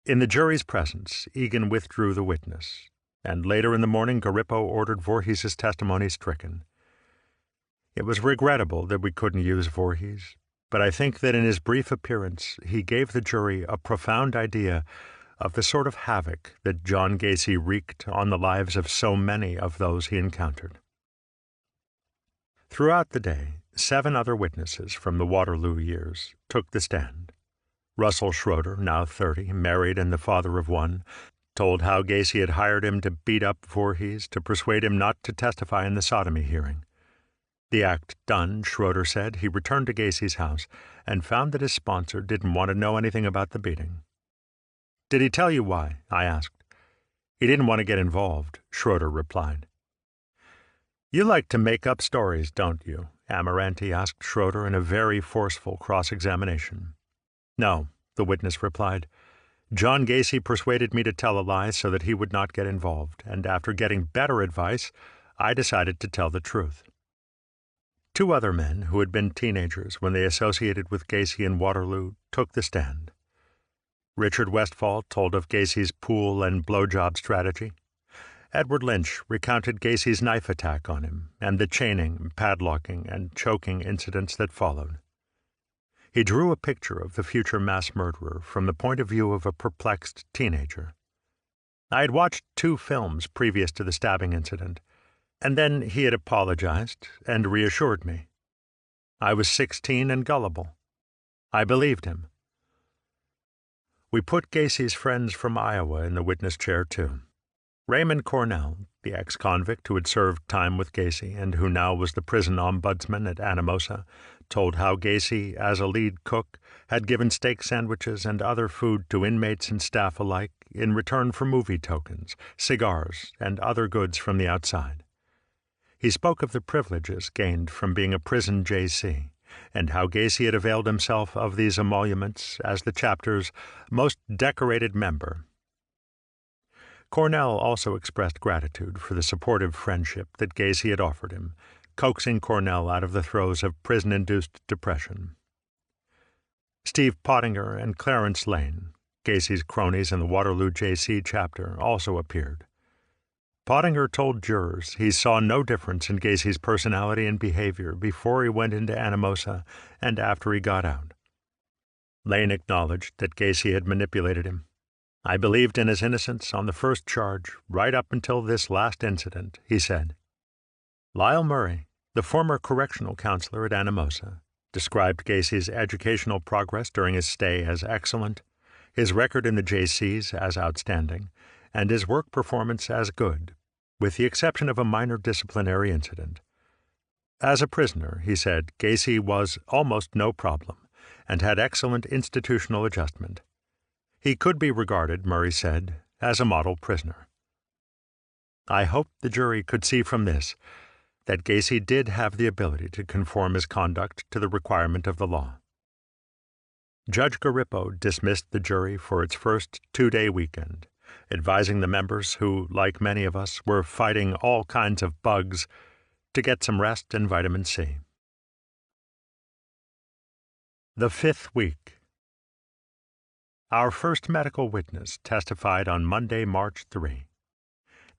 In the jury's presence, Egan withdrew the witness, and later in the morning Garippo ordered Voorhees' testimony stricken. It was regrettable that we couldn't use Voorhees, but I think that in his brief appearance he gave the jury a profound idea of the sort of havoc that John Gacy wreaked on the lives of so many of those he encountered. Throughout the day, 7 other witnesses from the Waterloo years took the stand. Russell Schroeder, now 30, married and the father of 1, told how Gacy had hired him to beat up Voorhees to persuade him not to testify in the sodomy hearing. The act done, Schroeder said, he returned to Gacy's house and found that his sponsor didn't want to know anything about the beating. "Did he tell you why?" I asked. "He didn't want to get involved," Schroeder replied. "You like to make up stories, don't you?" Amoranti asked Schroeder in a very forceful cross-examination. "No," the witness replied. "John Gacy persuaded me to tell a lie so that he would not get involved, and after getting better advice, I decided to tell the truth." 2 other men who had been teenagers when they associated with Gacy in Waterloo took the stand. Richard Westfall told of Gacy's pool and blowjob strategy. Edward Lynch recounted Gacy's knife attack on him and the chaining, padlocking, and choking incidents that followed. He drew a picture of the future mass murderer from the point of view of a perplexed teenager. I had watched 2 films previous to the stabbing incident, and then he had apologized and reassured me. I was 16 and gullible. I believed him. We put Gacy's friends from Iowa in the witness chair, too. Raymond Cornell, the ex-convict who had served time with Gacy and who now was the prison ombudsman at Anamosa, told how Gacy, as a lead cook, had given steak sandwiches and other food to inmates and staff alike in return for movie tokens, cigars, and other goods from the outside. He spoke of the privileges gained from being a prison J.C., and how Gacy had availed himself of these emoluments as the chapter's most decorated member. Cornell also expressed gratitude for the supportive friendship that Gacy had offered him, coaxing Cornell out of the throes of prison-induced depression. Steve Pottinger and Clarence Lane, Gacy's cronies in the Waterloo J.C. chapter, also appeared. Pottinger told jurors he saw no difference in Gacy's personality and behavior before he went into Anamosa and after he got out. Lane acknowledged that Gacy had manipulated him. "I believed in his innocence on the first charge, right up until this last incident," he said. Lyle Murray, the former correctional counselor at Anamosa, described Gacy's educational progress during his stay as excellent, his record in the JCs as outstanding, and his work performance as good, with the exception of a minor disciplinary incident. As a prisoner, he said, Gacy was almost no problem and had excellent institutional adjustment. He could be regarded, Murray said, as a model prisoner. I hoped the jury could see from this that Gacy did have the ability to conform his conduct to the requirement of the law. Judge Garippo dismissed the jury for its first 2-day weekend, advising the members who, like many of us, were fighting all kinds of bugs to get some rest and vitamin C. The 5th week. Our first medical witness testified on Monday, March 3.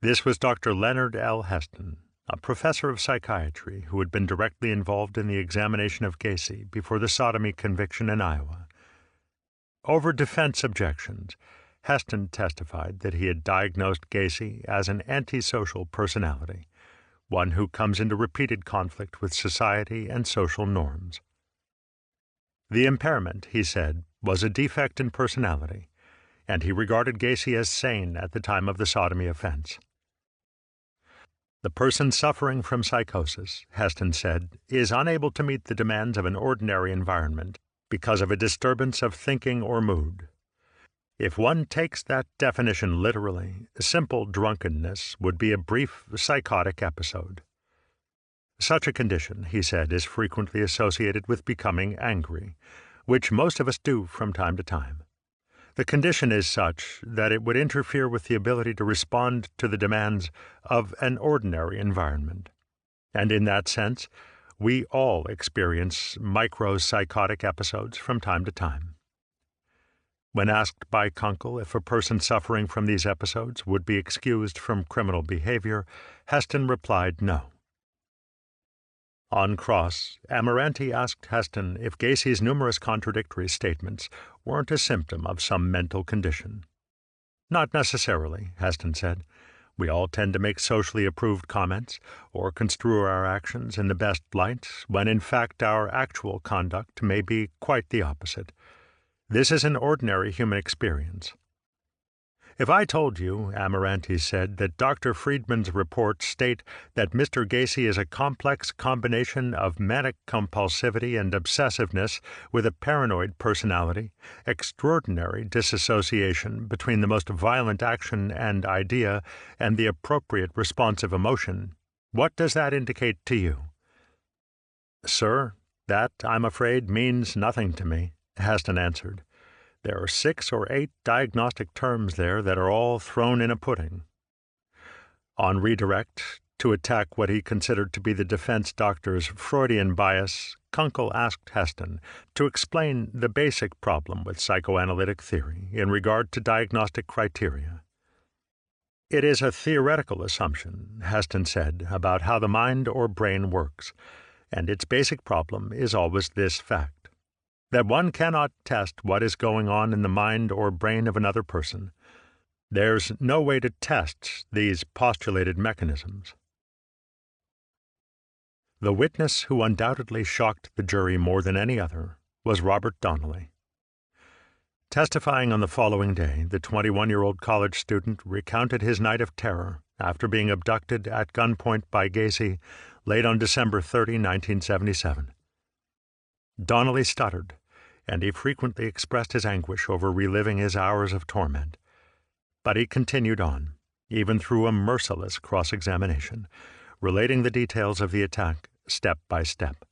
This was Dr. Leonard L. Heston, a professor of psychiatry who had been directly involved in the examination of Gacy before the sodomy conviction in Iowa. Over defense objections, Heston testified that he had diagnosed Gacy as an antisocial personality, one who comes into repeated conflict with society and social norms. The impairment, he said, was a defect in personality, and he regarded Gacy as sane at the time of the sodomy offense. The person suffering from psychosis, Heston said, is unable to meet the demands of an ordinary environment because of a disturbance of thinking or mood. If one takes that definition literally, simple drunkenness would be a brief psychotic episode. Such a condition, he said, is frequently associated with becoming angry, which most of us do from time to time. The condition is such that it would interfere with the ability to respond to the demands of an ordinary environment. And in that sense, we all experience micropsychotic episodes from time to time. When asked by Kunkel if a person suffering from these episodes would be excused from criminal behavior, Heston replied no. On cross, Amoranti asked Heston if Gacy's numerous contradictory statements weren't a symptom of some mental condition. Not necessarily, Heston said. We all tend to make socially approved comments or construe our actions in the best light, when in fact our actual conduct may be quite the opposite. This is an ordinary human experience. If I told you, Amoranti said, that Dr. Friedman's reports state that Mr. Gacy is a complex combination of manic compulsivity and obsessiveness with a paranoid personality, extraordinary disassociation between the most violent action and idea and the appropriate responsive emotion, what does that indicate to you? Sir, that, I'm afraid, means nothing to me, Heston answered. There are 6 or 8 diagnostic terms there that are all thrown in a pudding. On redirect, to attack what he considered to be the defense doctor's Freudian bias, Kunkel asked Heston to explain the basic problem with psychoanalytic theory in regard to diagnostic criteria. It is a theoretical assumption, Heston said, about how the mind or brain works, and its basic problem is always this fact: that one cannot test what is going on in the mind or brain of another person. There's no way to test these postulated mechanisms. The witness who undoubtedly shocked the jury more than any other was Robert Donnelly. Testifying on the following day, the 21-year-old college student recounted his night of terror after being abducted at gunpoint by Gacy late on December 30, 1977. Donnelly stuttered, and he frequently expressed his anguish over reliving his hours of torment. But he continued on, even through a merciless cross-examination, relating the details of the attack step by step.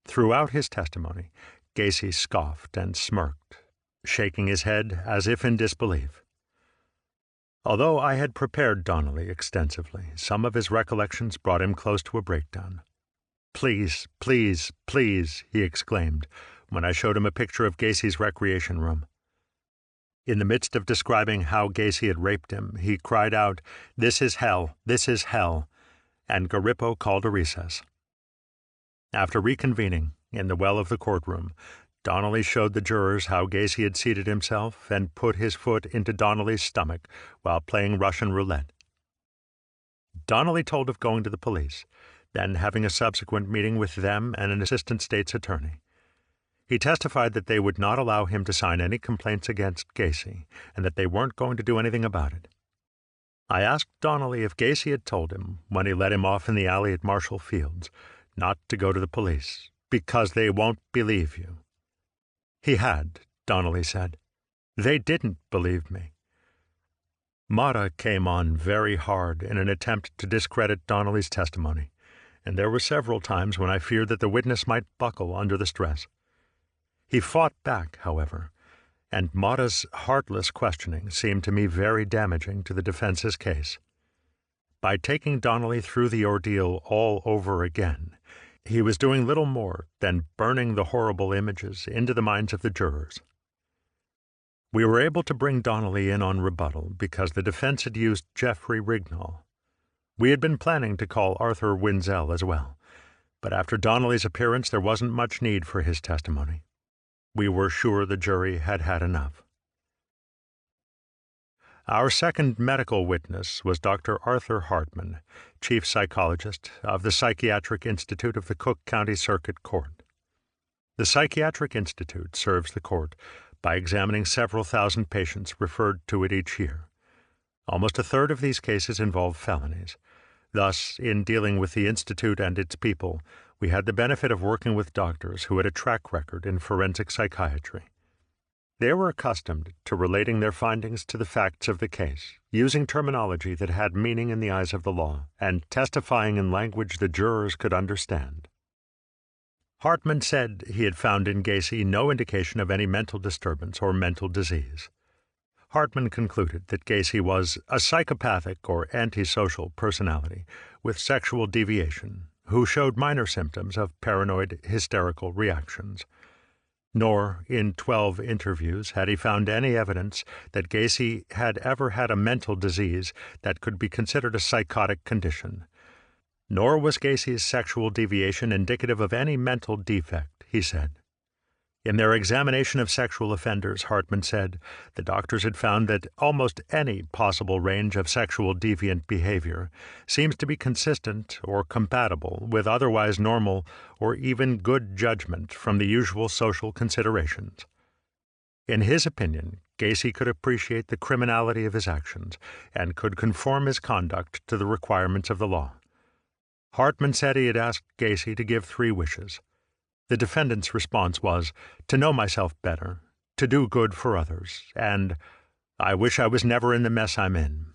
Throughout his testimony, Gacy scoffed and smirked, shaking his head as if in disbelief. Although I had prepared Donnelly extensively, some of his recollections brought him close to a breakdown. "Please, please, please," he exclaimed, when I showed him a picture of Gacy's recreation room. In the midst of describing how Gacy had raped him, he cried out, "This is hell! This is hell!" and Garippo called a recess. After reconvening in the well of the courtroom, Donnelly showed the jurors how Gacy had seated himself and put his foot into Donnelly's stomach while playing Russian roulette. Donnelly told of going to the police, then having a subsequent meeting with them and an assistant state's attorney. He testified that they would not allow him to sign any complaints against Gacy, and that they weren't going to do anything about it. I asked Donnelly if Gacy had told him, when he let him off in the alley at Marshall Fields, not to go to the police, because they won't believe you. He had, Donnelly said. They didn't believe me. Mata came on very hard in an attempt to discredit Donnelly's testimony, and there were several times when I feared that the witness might buckle under the stress. He fought back, however, and Mata's heartless questioning seemed to me very damaging to the defense's case. By taking Donnelly through the ordeal all over again, he was doing little more than burning the horrible images into the minds of the jurors. We were able to bring Donnelly in on rebuttal because the defense had used Jeffrey Rignall. We had been planning to call Arthur Winzel as well, but after Donnelly's appearance there wasn't much need for his testimony. We were sure the jury had had enough. Our second medical witness was Dr. Arthur Hartman, chief psychologist of the Psychiatric Institute of the Cook County Circuit Court. The Psychiatric Institute serves the court by examining several thousand patients referred to it each year. Almost a third of these cases involve felonies. Thus, in dealing with the Institute and its people, we had the benefit of working with doctors who had a track record in forensic psychiatry. They were accustomed to relating their findings to the facts of the case, using terminology that had meaning in the eyes of the law, and testifying in language the jurors could understand. Hartman said he had found in Gacy no indication of any mental disturbance or mental disease. Hartman concluded that Gacy was a psychopathic or antisocial personality with sexual deviation who showed minor symptoms of paranoid hysterical reactions. Nor, in 12 interviews, had he found any evidence that Gacy had ever had a mental disease that could be considered a psychotic condition. Nor was Gacy's sexual deviation indicative of any mental defect, he said. In their examination of sexual offenders, Hartman said, the doctors had found that almost any possible range of sexual deviant behavior seems to be consistent or compatible with otherwise normal or even good judgment from the usual social considerations. In his opinion, Gacy could appreciate the criminality of his actions and could conform his conduct to the requirements of the law. Hartman said he had asked Gacy to give 3 wishes. The defendant's response was, to know myself better, to do good for others, and I wish I was never in the mess I'm in.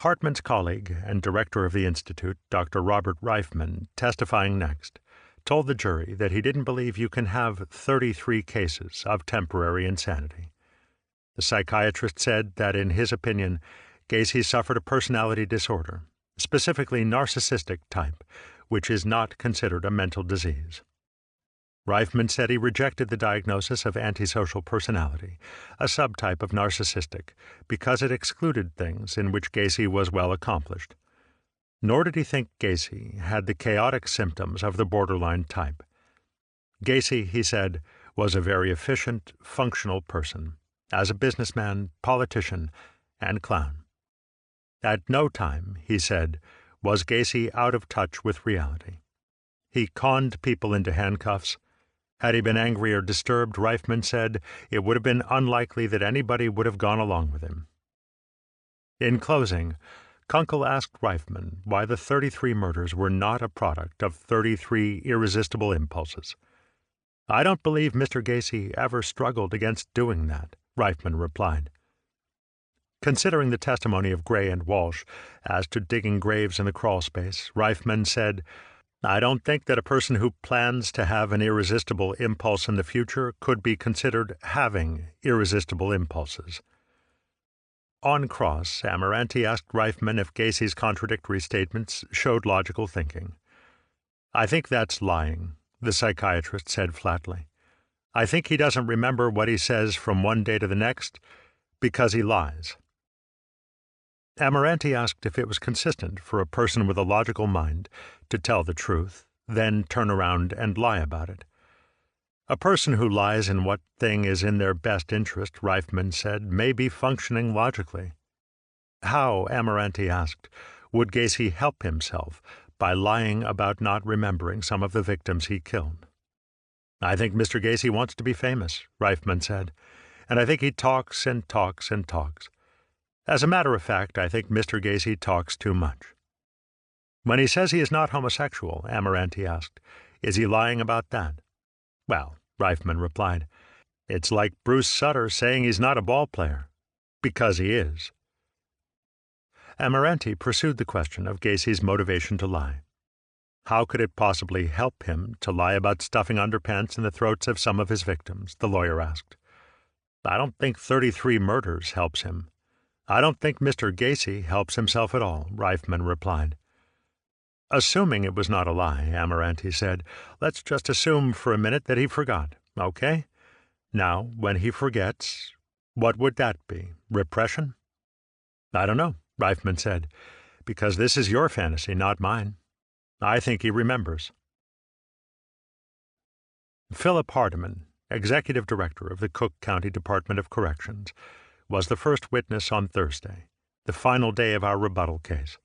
Hartman's colleague and director of the Institute, Dr. Robert Reifman, testifying next, told the jury that he didn't believe you can have 33 cases of temporary insanity. The psychiatrist said that, in his opinion, Gacy suffered a personality disorder, specifically narcissistic type, which is not considered a mental disease. Reifman said he rejected the diagnosis of antisocial personality, a subtype of narcissistic, because it excluded things in which Gacy was well accomplished. Nor did he think Gacy had the chaotic symptoms of the borderline type. Gacy, he said, was a very efficient, functional person, as a businessman, politician, and clown. At no time, he said, was Gacy out of touch with reality. He conned people into handcuffs. Had he been angry or disturbed, Reifman said, it would have been unlikely that anybody would have gone along with him. In closing, Kunkel asked Reifman why the 33 murders were not a product of 33 irresistible impulses. I don't believe Mr. Gacy ever struggled against doing that, Reifman replied. Considering the testimony of Gray and Walsh as to digging graves in the crawlspace, Reifman said, I don't think that a person who plans to have an irresistible impulse in the future could be considered having irresistible impulses. On cross, Amoranti asked Reifman if Gacy's contradictory statements showed logical thinking. I think that's lying, the psychiatrist said flatly. I think he doesn't remember what he says from one day to the next because he lies. Amoranti asked if it was consistent for a person with a logical mind to tell the truth, then turn around and lie about it. A person who lies in what thing is in their best interest, Reifman said, may be functioning logically. How, Amoranti asked, would Gacy help himself by lying about not remembering some of the victims he killed? I think Mr. Gacy wants to be famous, Reifman said, and I think he talks and talks and talks. As a matter of fact, I think Mr. Gacy talks too much. When he says he is not homosexual, Amoranti asked, is he lying about that? Well, Reifman replied, it's like Bruce Sutter saying he's not a ball player, because he is. Amoranti pursued the question of Gacy's motivation to lie. How could it possibly help him to lie about stuffing underpants in the throats of some of his victims, the lawyer asked. I don't think 33 murders helps him. I don't think Mr. Gacy helps himself at all, Reifman replied. Assuming it was not a lie, Amoranti said, let's just assume for a minute that he forgot, okay? Now, when he forgets, what would that be? Repression? I don't know, Reifman said, because this is your fantasy, not mine. I think he remembers. Philip Hardiman, executive director of the Cook County Department of Corrections, was the first witness on Thursday, the final day of our rebuttal case.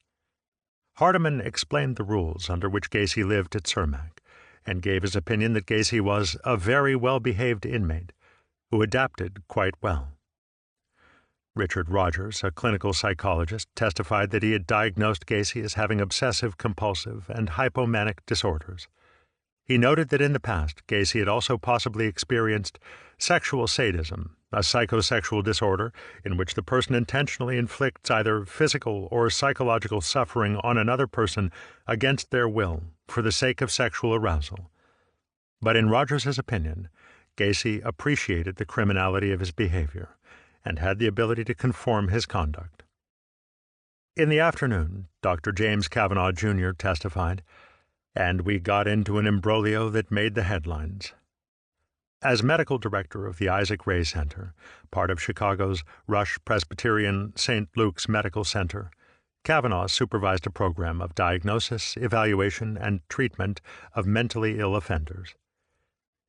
Hardiman explained the rules under which Gacy lived at Cermak and gave his opinion that Gacy was a very well-behaved inmate who adapted quite well. Richard Rogers, a clinical psychologist, testified that he had diagnosed Gacy as having obsessive-compulsive and hypomanic disorders. He noted that in the past, Gacy had also possibly experienced sexual sadism, a psychosexual disorder in which the person intentionally inflicts either physical or psychological suffering on another person against their will for the sake of sexual arousal. But in Rogers's opinion, Gacy appreciated the criminality of his behavior and had the ability to conform his conduct. In the afternoon, Dr. James Kavanaugh, Jr. testified, and we got into an imbroglio that made the headlines. As medical director of the Isaac Ray Center, part of Chicago's Rush Presbyterian St. Luke's Medical Center, Kavanaugh supervised a program of diagnosis, evaluation, and treatment of mentally ill offenders.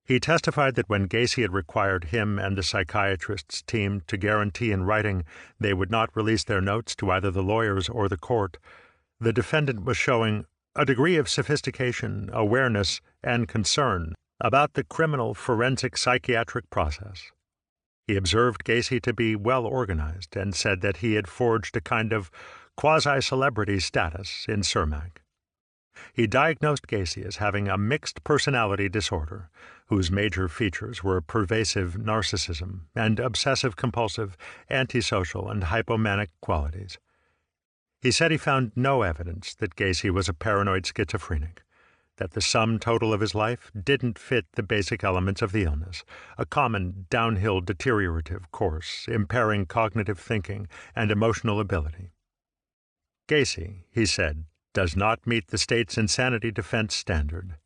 He testified that when Gacy had required him and the psychiatrist's team to guarantee in writing they would not release their notes to either the lawyers or the court, the defendant was showing a degree of sophistication, awareness, and concern about the criminal forensic psychiatric process. He observed Gacy to be well organized and said that he had forged a kind of quasi-celebrity status in Cermak. He diagnosed Gacy as having a mixed personality disorder, whose major features were pervasive narcissism and obsessive-compulsive, antisocial, and hypomanic qualities. He said he found no evidence that Gacy was a paranoid schizophrenic, that the sum total of his life didn't fit the basic elements of the illness, a common downhill deteriorative course impairing cognitive thinking and emotional ability. Gacy, he said, does not meet the state's insanity defense standard.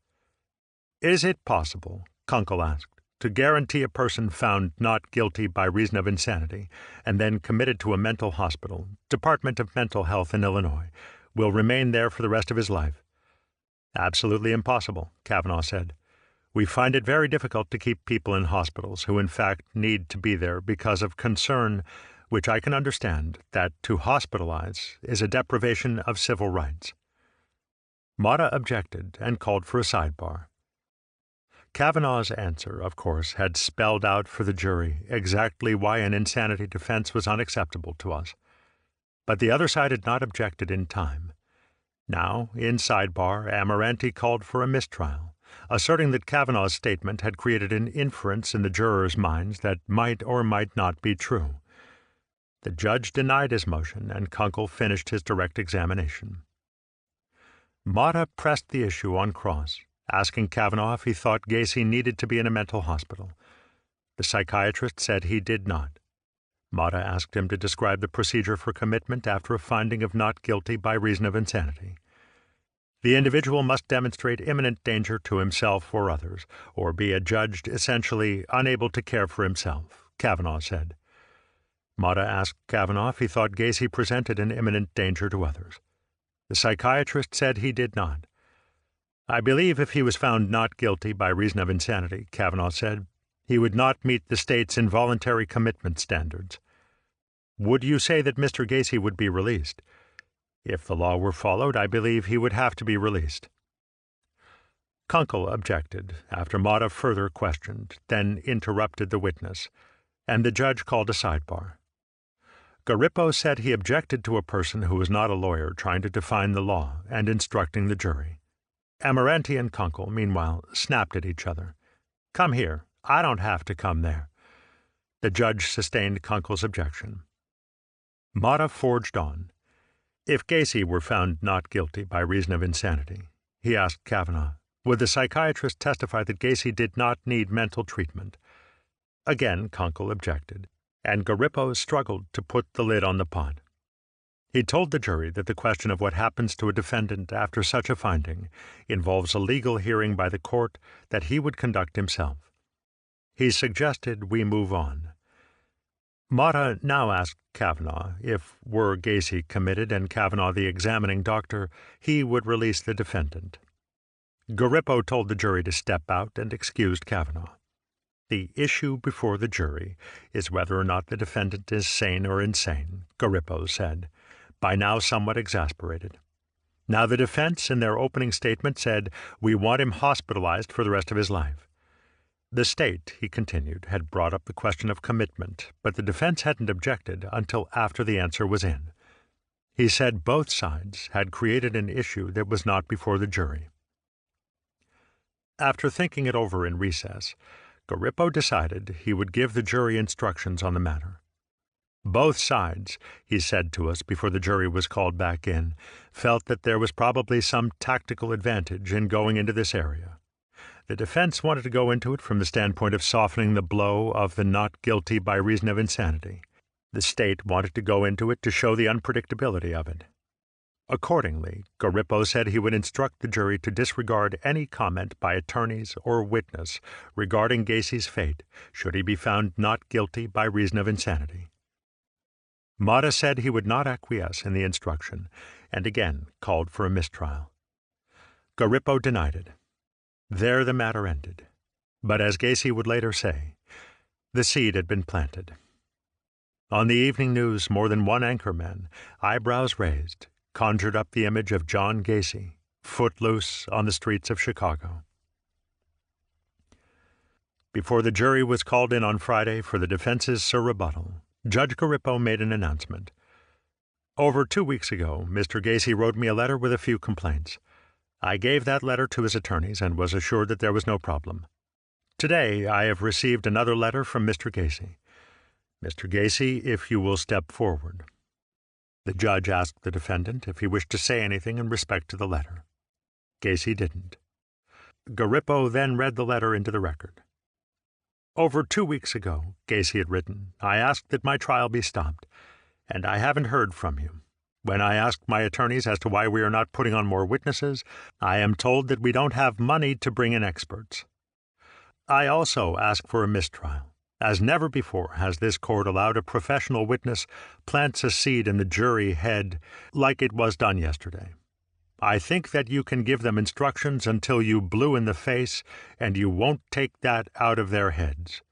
Is it possible, Kunkel asked, to guarantee a person found not guilty by reason of insanity and then committed to a mental hospital, Department of Mental Health in Illinois, will remain there for the rest of his life? Absolutely impossible, Kavanaugh said. We find it very difficult to keep people in hospitals who in fact need to be there because of concern, which I can understand, that to hospitalize is a deprivation of civil rights. Motta objected and called for a sidebar. Kavanaugh's answer, of course, had spelled out for the jury exactly why an insanity defense was unacceptable to us. But the other side had not objected in time. Now, in sidebar, Amoranti called for a mistrial, asserting that Kavanaugh's statement had created an inference in the jurors' minds that might or might not be true. The judge denied his motion, and Kunkel finished his direct examination. Motta pressed the issue on cross, asking Kavanaugh if he thought Gacy needed to be in a mental hospital. The psychiatrist said he did not. Motta asked him to describe the procedure for commitment after a finding of not guilty by reason of insanity. The individual must demonstrate imminent danger to himself or others, or be adjudged essentially unable to care for himself, Kavanaugh said. Motta asked Kavanaugh if he thought Gacy presented an imminent danger to others. The psychiatrist said he did not. I believe if he was found not guilty by reason of insanity, Kavanaugh said, he would not meet the state's involuntary commitment standards. Would you say that Mr. Gacy would be released? If the law were followed, I believe he would have to be released. Kunkel objected after Motta further questioned, then interrupted the witness, and the judge called a sidebar. Garippo said he objected to a person who was not a lawyer trying to define the law and instructing the jury. Amoranti and Kunkel, meanwhile, snapped at each other. Come here. I don't have to come there. The judge sustained Kunkel's objection. Motta forged on. If Gacy were found not guilty by reason of insanity, he asked Kavanaugh, would the psychiatrist testify that Gacy did not need mental treatment? Again Kunkel objected, and Garippo struggled to put the lid on the pot. He told the jury that the question of what happens to a defendant after such a finding involves a legal hearing by the court that he would conduct himself. He suggested we move on. Motta now asked Kavanaugh if, were Gacy committed and Kavanaugh the examining doctor, he would release the defendant. Garippo told the jury to step out and excused Kavanaugh. The issue before the jury is whether or not the defendant is sane or insane, Garippo said, by now somewhat exasperated. Now the defense, in their opening statement, said, we want him hospitalized for the rest of his life. The state, he continued, had brought up the question of commitment, but the defense hadn't objected until after the answer was in. He said both sides had created an issue that was not before the jury. After thinking it over in recess, Garippo decided he would give the jury instructions on the matter. Both sides, he said to us before the jury was called back in, felt that there was probably some tactical advantage in going into this area. The defense wanted to go into it from the standpoint of softening the blow of the not guilty by reason of insanity. The state wanted to go into it to show the unpredictability of it. Accordingly, Garippo said he would instruct the jury to disregard any comment by attorneys or witness regarding Gacy's fate should he be found not guilty by reason of insanity. Motta said he would not acquiesce in the instruction, and again called for a mistrial. Garippo denied it. There the matter ended. But as Gacy would later say, the seed had been planted. On the evening news, more than one anchorman, eyebrows raised, conjured up the image of John Gacy, footloose on the streets of Chicago. Before the jury was called in on Friday for the defense's surrebuttal, Judge Garippo made an announcement. Over 2 weeks ago, Mr. Gacy wrote me a letter with a few complaints. I gave that letter to his attorneys and was assured that there was no problem. Today, I have received another letter from Mr. Gacy. Mr. Gacy, if you will step forward. The judge asked the defendant if he wished to say anything in respect to the letter. Gacy didn't. Garippo then read the letter into the record. Over 2 weeks ago, Gacy had written, I asked that my trial be stopped, and I haven't heard from you. When I asked my attorneys as to why we are not putting on more witnesses, I am told that we don't have money to bring in experts. I also ask for a mistrial, as never before has this court allowed a professional witness plants a seed in the jury head like it was done yesterday. I think that you can give them instructions until you blue in the face, and you won't take that out of their heads.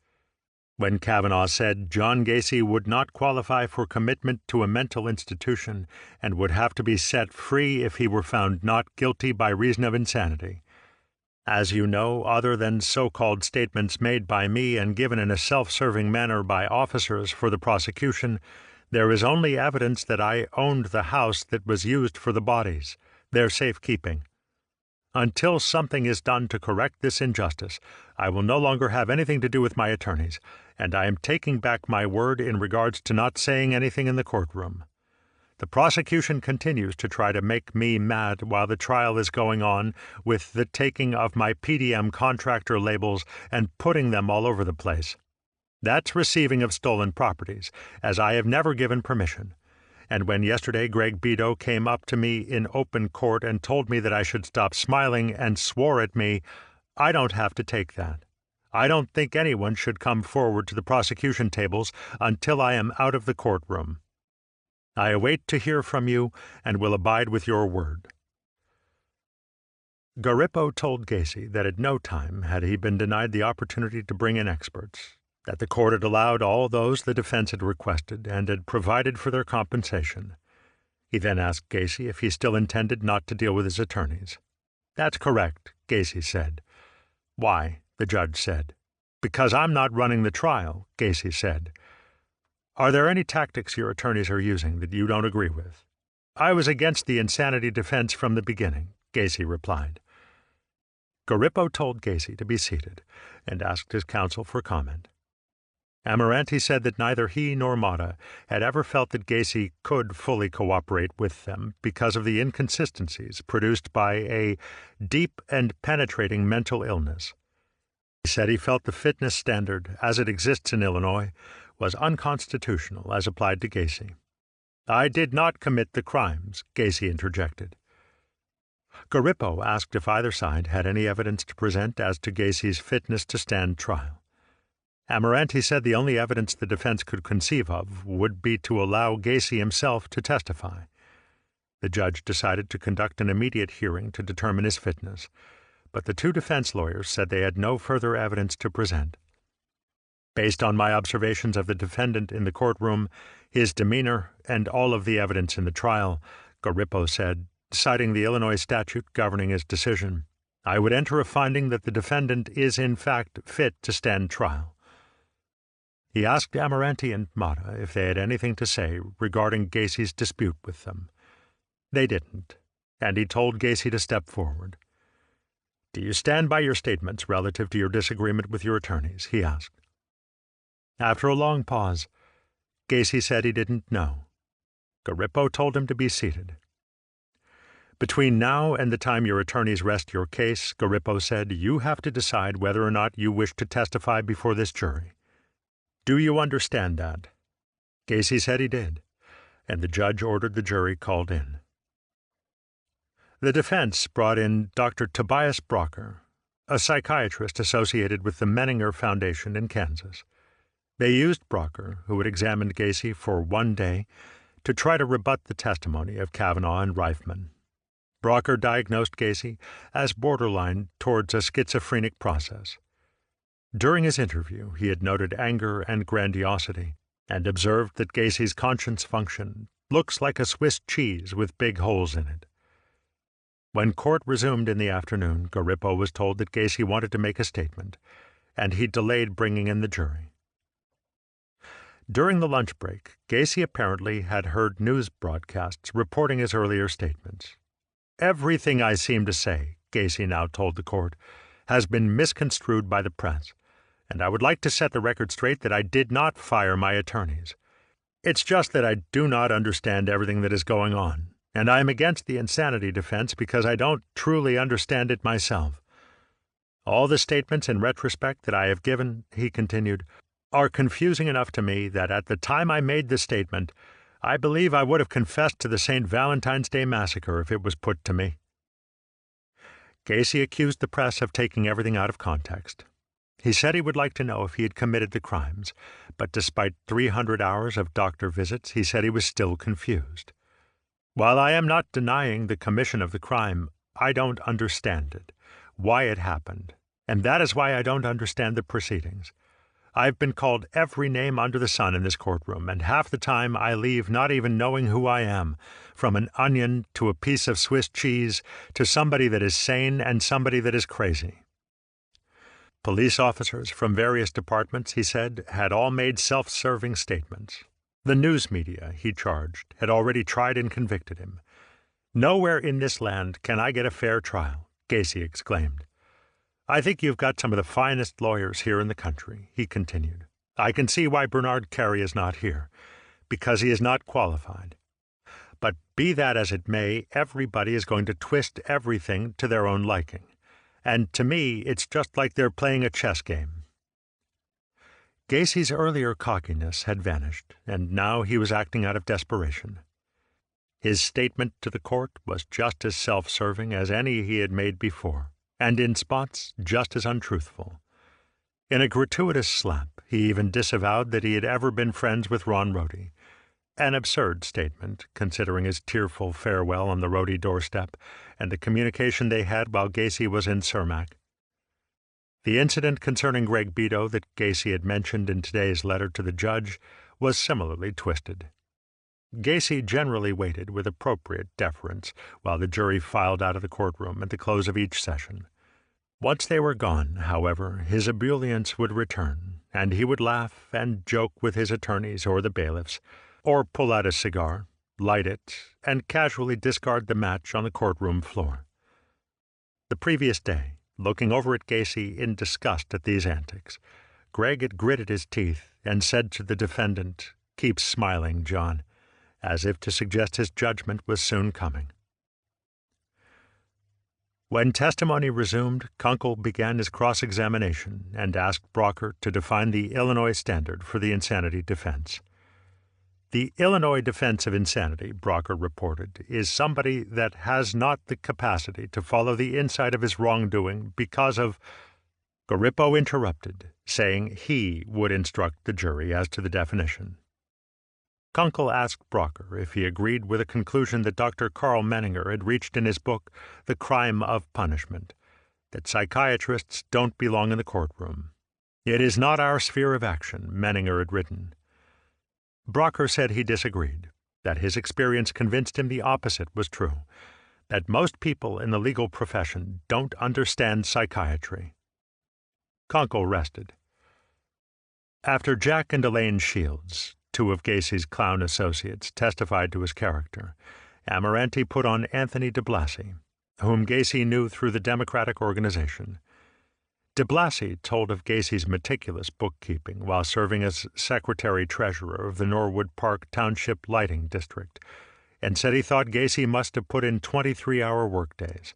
When Kavanaugh said John Gacy would not qualify for commitment to a mental institution and would have to be set free if he were found not guilty by reason of insanity. As you know, other than so-called statements made by me and given in a self-serving manner by officers for the prosecution, there is only evidence that I owned the house that was used for the bodies, their safekeeping. Until something is done to correct this injustice, I will no longer have anything to do with my attorneys, and I am taking back my word in regards to not saying anything in the courtroom. The prosecution continues to try to make me mad while the trial is going on with the taking of my PDM contractor labels and putting them all over the place. That's receiving of stolen properties, as I have never given permission. And when yesterday Greg Beto came up to me in open court and told me that I should stop smiling and swore at me, I don't have to take that. I don't think anyone should come forward to the prosecution tables until I am out of the courtroom. I await to hear from you and will abide with your word. Garippo told Gacy that at no time had he been denied the opportunity to bring in experts, that the court had allowed all those the defense had requested and had provided for their compensation. He then asked Gacy if he still intended not to deal with his attorneys. That's correct, Gacy said. Why? The judge said. Because I'm not running the trial, Gacy said. Are there any tactics your attorneys are using that you don't agree with? I was against the insanity defense from the beginning, Gacy replied. Garippo told Gacy to be seated and asked his counsel for comment. Amoranti said that neither he nor Motta had ever felt that Gacy could fully cooperate with them because of the inconsistencies produced by a deep and penetrating mental illness. He said he felt the fitness standard, as it exists in Illinois, was unconstitutional as applied to Gacy. I did not commit the crimes, Gacy interjected. Garippo asked if either side had any evidence to present as to Gacy's fitness to stand trial. Amoranti said the only evidence the defense could conceive of would be to allow Gacy himself to testify. The judge decided to conduct an immediate hearing to determine his fitness, but the two defense lawyers said they had no further evidence to present. Based on my observations of the defendant in the courtroom, his demeanor, and all of the evidence in the trial, Garippo said, citing the Illinois statute governing his decision, I would enter a finding that the defendant is in fact fit to stand trial. He asked Amoranti and Motta if they had anything to say regarding Gacy's dispute with them. They didn't, and he told Gacy to step forward. Do you stand by your statements relative to your disagreement with your attorneys? He asked. After a long pause, Gacy said he didn't know. Garippo told him to be seated. Between now and the time your attorneys rest your case, Garippo said, you have to decide whether or not you wish to testify before this jury. Do you understand that? Gacy said he did, and the judge ordered the jury called in. The defense brought in Dr. Tobias Brocker, a psychiatrist associated with the Menninger Foundation in Kansas. They used Brocker, who had examined Gacy for one day, to try to rebut the testimony of Kavanaugh and Reifman. Brocker diagnosed Gacy as borderline towards a schizophrenic process. During his interview, he had noted anger and grandiosity, and observed that Gacy's conscience function looks like a Swiss cheese with big holes in it. When court resumed in the afternoon, Garippo was told that Gacy wanted to make a statement, and he delayed bringing in the jury. During the lunch break, Gacy apparently had heard news broadcasts reporting his earlier statements. Everything I seem to say, Gacy now told the court, has been misconstrued by the press, and I would like to set the record straight that I did not fire my attorneys. It's just that I do not understand everything that is going on, and I am against the insanity defense because I don't truly understand it myself. All the statements in retrospect that I have given, he continued, are confusing enough to me that at the time I made the statement, I believe I would have confessed to the St. Valentine's Day Massacre if it was put to me. Gacy accused the press of taking everything out of context. He said he would like to know if he had committed the crimes, but despite 300 hours of doctor visits, he said he was still confused. While I am not denying the commission of the crime, I don't understand it, why it happened, and that is why I don't understand the proceedings. I've been called every name under the sun in this courtroom, and half the time I leave not even knowing who I am, from an onion to a piece of Swiss cheese to somebody that is sane and somebody that is crazy. Police officers from various departments, he said, had all made self-serving statements. The news media, he charged, had already tried and convicted him. Nowhere in this land can I get a fair trial, Gacy exclaimed. I think you've got some of the finest lawyers here in the country, he continued. I can see why Bernard Carey is not here, because he is not qualified. But be that as it may, everybody is going to twist everything to their own liking. And to me, it's just like they're playing a chess game. Gacy's earlier cockiness had vanished, and now he was acting out of desperation. His statement to the court was just as self-serving as any he had made before, and in spots just as untruthful. In a gratuitous slap, he even disavowed that he had ever been friends with Ron Rohde, an absurd statement, considering his tearful farewell on the Rohde doorstep and the communication they had while Gacy was in Cermak. The incident concerning Greg Beto that Gacy had mentioned in today's letter to the judge was similarly twisted. Gacy generally waited with appropriate deference while the jury filed out of the courtroom at the close of each session. Once they were gone, however, his ebullience would return, and he would laugh and joke with his attorneys or the bailiffs, or pull out a cigar, light it, and casually discard the match on the courtroom floor. The previous day, looking over at Gacy in disgust at these antics, Greg had gritted his teeth and said to the defendant, "Keep smiling, John," as if to suggest his judgment was soon coming. When testimony resumed, Kunkel began his cross-examination and asked Brocker to define the Illinois standard for the insanity defense. The Illinois defense of insanity, Brocker reported, is somebody that has not the capacity to follow the inside of his wrongdoing because of— Garippo interrupted, saying he would instruct the jury as to the definition. Kunkel asked Brocker if he agreed with a conclusion that Dr. Carl Menninger had reached in his book, The Crime of Punishment, that psychiatrists don't belong in the courtroom. It is not our sphere of action, Menninger had written. Brocker said he disagreed, that his experience convinced him the opposite was true, that most people in the legal profession don't understand psychiatry. Kunkel rested. After Jack and Elaine Shields, two of Gacy's clown associates, testified to his character, Amoranti put on Anthony de Blasi, whom Gacy knew through the Democratic organization. De Blasi told of Gacy's meticulous bookkeeping while serving as secretary-treasurer of the Norwood Park Township Lighting District, and said he thought Gacy must have put in 23-hour workdays.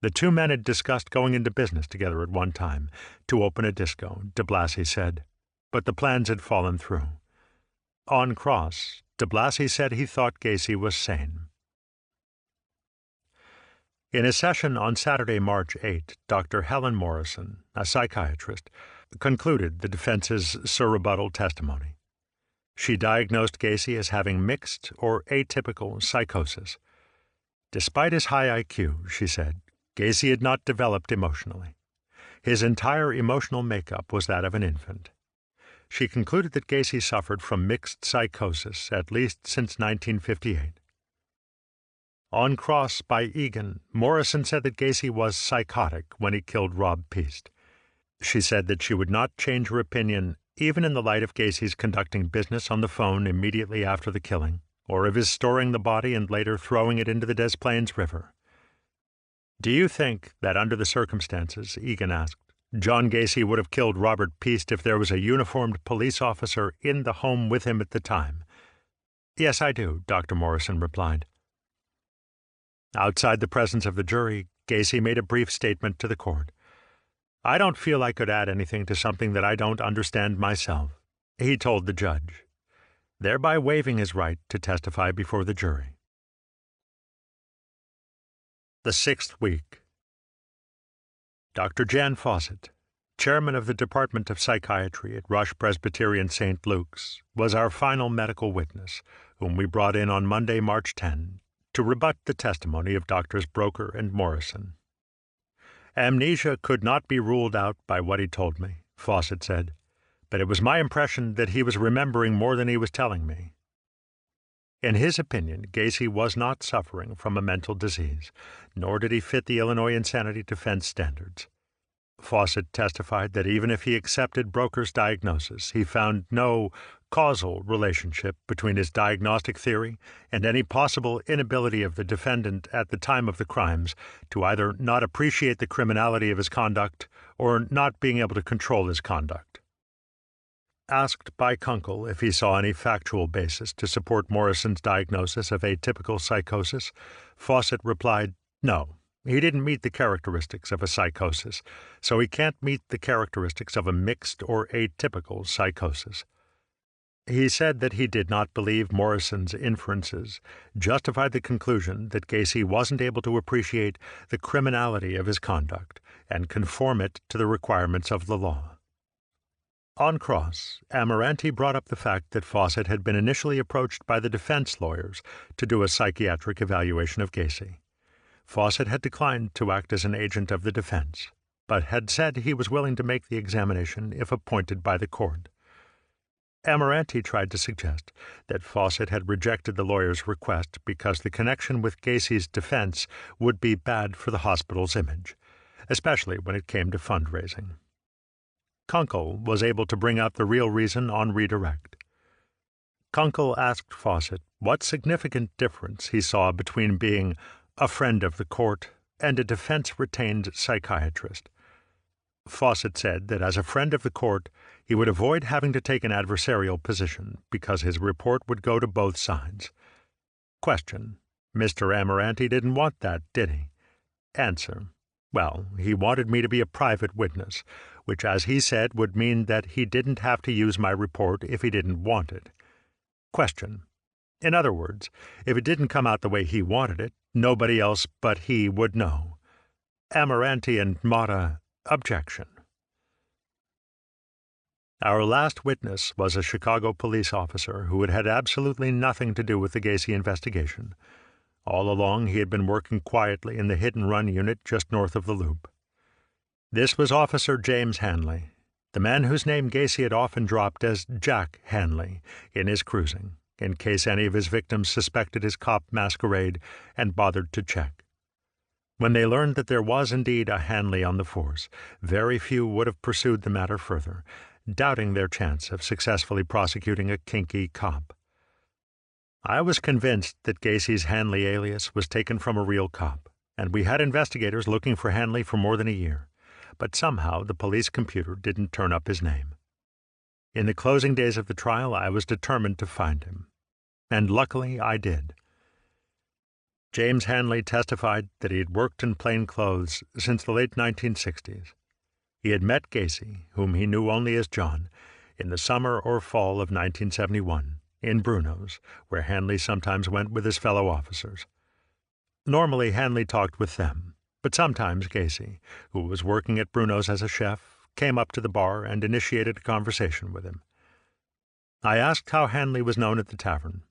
The two men had discussed going into business together at one time, to open a disco, de Blasi said, but the plans had fallen through. On cross, de Blasi said he thought Gacy was sane. In a session on Saturday, March 8, Dr. Helen Morrison, a psychiatrist, concluded the defense's surrebuttal testimony. She diagnosed Gacy as having mixed or atypical psychosis. Despite his high IQ, she said, Gacy had not developed emotionally. His entire emotional makeup was that of an infant. She concluded that Gacy suffered from mixed psychosis at least since 1958. On cross by Egan, Morrison said that Gacy was psychotic when he killed Rob Peast. She said that she would not change her opinion even in the light of Gacy's conducting business on the phone immediately after the killing, or of his storing the body and later throwing it into the Des Plaines River. "Do you think that under the circumstances," Egan asked, "John Gacy would have killed Robert Peast if there was a uniformed police officer in the home with him at the time?" "Yes, I do," Dr. Morrison replied. Outside the presence of the jury, Gacy made a brief statement to the court. "I don't feel I could add anything to something that I don't understand myself," he told the judge, thereby waiving his right to testify before the jury. The sixth week. Dr. Jan Fawcett, chairman of the Department of Psychiatry at Rush Presbyterian St. Luke's, was our final medical witness, whom we brought in on Monday, March 10, to rebut the testimony of Drs. Broker and Morrison. "Amnesia could not be ruled out by what he told me," Fawcett said, "but it was my impression that he was remembering more than he was telling me." In his opinion, Gacy was not suffering from a mental disease, nor did he fit the Illinois Insanity Defense Standards. Fawcett testified that even if he accepted Broker's diagnosis, he found no causal relationship between his diagnostic theory and any possible inability of the defendant at the time of the crimes to either not appreciate the criminality of his conduct or not being able to control his conduct. Asked by Kunkel if he saw any factual basis to support Morrison's diagnosis of atypical psychosis, Fawcett replied, "No. He didn't meet the characteristics of a psychosis, so he can't meet the characteristics of a mixed or atypical psychosis." He said that he did not believe Morrison's inferences justified the conclusion that Gacy wasn't able to appreciate the criminality of his conduct and conform it to the requirements of the law. On cross, Amoranti brought up the fact that Fawcett had been initially approached by the defense lawyers to do a psychiatric evaluation of Gacy. Fawcett had declined to act as an agent of the defense, but had said he was willing to make the examination if appointed by the court. Amoranti tried to suggest that Fawcett had rejected the lawyer's request because the connection with Gacy's defense would be bad for the hospital's image, especially when it came to fundraising. Kunkel was able to bring out the real reason on redirect. Kunkel asked Fawcett what significant difference he saw between being a friend of the court and a defense-retained psychiatrist. Fawcett said that as a friend of the court, he would avoid having to take an adversarial position because his report would go to both sides. Question: Mr. Amoranti didn't want that, did he? Answer: well, he wanted me to be a private witness, which, as he said, would mean that he didn't have to use my report if he didn't want it. Question: in other words, if it didn't come out the way he wanted it, nobody else but he would know. Amoranti and Mata: objection. Our last witness was a Chicago police officer who had had absolutely nothing to do with the Gacy investigation. All along he had been working quietly in the hit-and-run unit just north of the Loop. This was Officer James Hanley, the man whose name Gacy had often dropped as Jack Hanley in his cruising, in case any of his victims suspected his cop masquerade and bothered to check. When they learned that there was indeed a Hanley on the force, very few would have pursued the matter further, doubting their chance of successfully prosecuting a kinky cop. I was convinced that Gacy's Hanley alias was taken from a real cop, and we had investigators looking for Hanley for more than a year. but somehow the police computer didn't turn up his name. In the closing days of the trial, I was determined to find him, and luckily I did. James Hanley testified that he had worked in plain clothes since the late 1960s. He had met Gacy, whom he knew only as John, in the summer or fall of 1971, in Bruno's, where Hanley sometimes went with his fellow officers. Normally, Hanley talked with them, but sometimes Gacy, who was working at Bruno's as a chef, came up to the bar and initiated a conversation with him. I asked how Hanley was known at the tavern.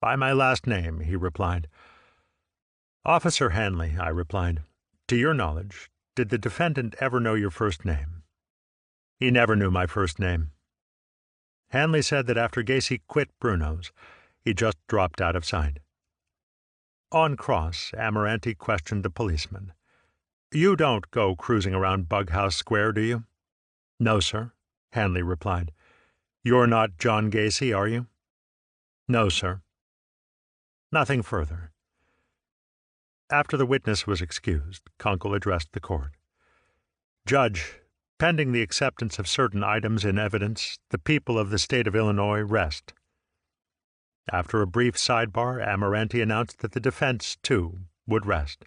"By my last name," he replied. "Officer Hanley," I replied, "to your knowledge, did the defendant ever know your first name?" "He never knew my first name." Hanley said that after Gacy quit Bruno's, he just dropped out of sight. On cross, Amirante questioned the policeman. "You don't go cruising around Bughouse Square, do you?" "No, sir," Hanley replied. "You're not John Gacy, are you?" "No, sir." Nothing further. After the witness was excused, Kunkel addressed the court. "Judge, pending the acceptance of certain items in evidence, the people of the state of Illinois rest." After a brief sidebar, Amirante announced that the defense, too, would rest.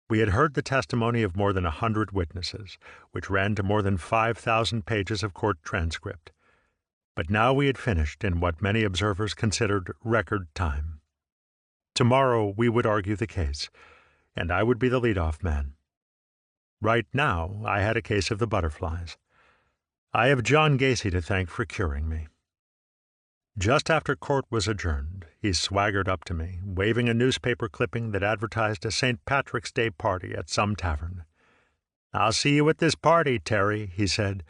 We had heard the testimony of more than 100 witnesses, which ran to more than 5,000 pages of court transcript. But now we had finished in what many observers considered record time. Tomorrow we would argue the case, and I would be the leadoff man. Right now I had a case of the butterflies. I have John Gacy to thank for curing me. Just after court was adjourned, he swaggered up to me, waving a newspaper clipping that advertised a St. Patrick's Day party at some tavern. "I'll see you at this party, Terry," he said,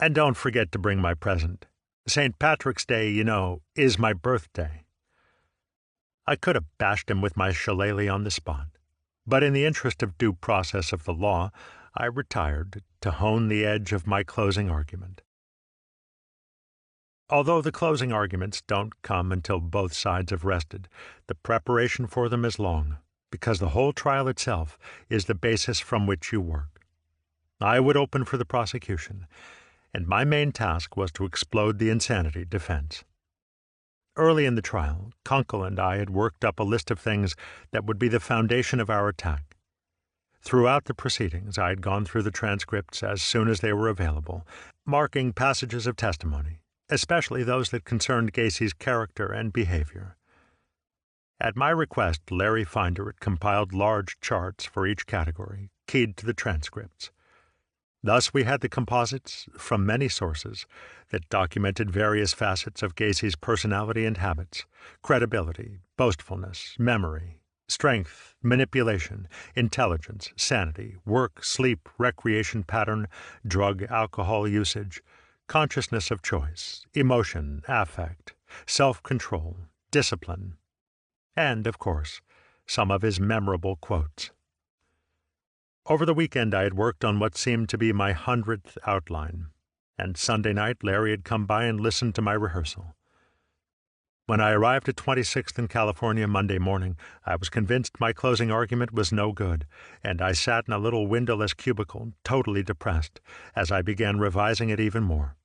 "and don't forget to bring my present. St. Patrick's Day, you know, is my birthday." I could have bashed him with my shillelagh on the spot, but in the interest of due process of the law, I retired to hone the edge of my closing argument. Although the closing arguments don't come until both sides have rested, the preparation for them is long, because the whole trial itself is the basis from which you work. I would open for the prosecution, and my main task was to explode the insanity defense. Early in the trial, Kunkel and I had worked up a list of things that would be the foundation of our attack. Throughout the proceedings, I had gone through the transcripts as soon as they were available, marking passages of testimony, especially those that concerned Gacy's character and behavior. At my request, Larry Finder had compiled large charts for each category, keyed to the transcripts. Thus we had the composites from many sources that documented various facets of Gacy's personality and habits: credibility, boastfulness, memory, strength, manipulation, intelligence, sanity, work, sleep, recreation pattern, drug-alcohol usage, consciousness of choice, emotion, affect, self-control, discipline, and, of course, some of his memorable quotes. Over the weekend I had worked on what seemed to be my 100th outline, and Sunday night Larry had come by and listened to my rehearsal. When I arrived at 26th in California Monday morning, I was convinced my closing argument was no good, and I sat in a little windowless cubicle, totally depressed, as I began revising it even more.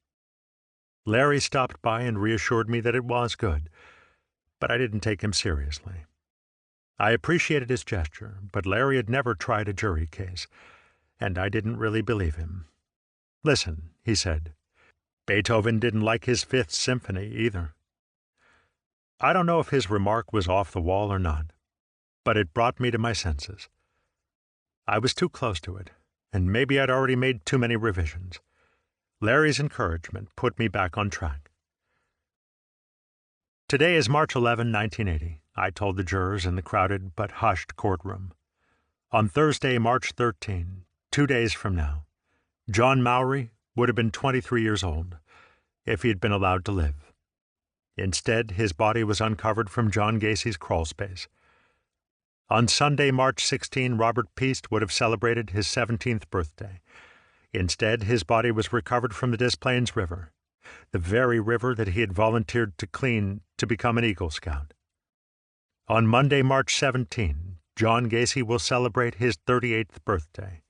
Larry stopped by and reassured me that it was good, but I didn't take him seriously. I appreciated his gesture, but Larry had never tried a jury case, and I didn't really believe him. "Listen," he said, "Beethoven didn't like his Fifth Symphony either." I don't know if his remark was off the wall or not, but it brought me to my senses. I was too close to it, and maybe I'd already made too many revisions. Larry's encouragement put me back on track. "Today is March 11, 1980, I told the jurors in the crowded but hushed courtroom. On Thursday, March 13, 2 days from now, John Mowry would have been 23 years old, if he had been allowed to live. Instead, his body was uncovered from John Gacy's crawlspace. On Sunday, March 16, Robert Piest would have celebrated his 17th birthday. Instead, his body was recovered from the Des Plaines River, the very river that he had volunteered to clean to become an Eagle Scout. On Monday, March 17, John Gacy will celebrate his 38th birthday.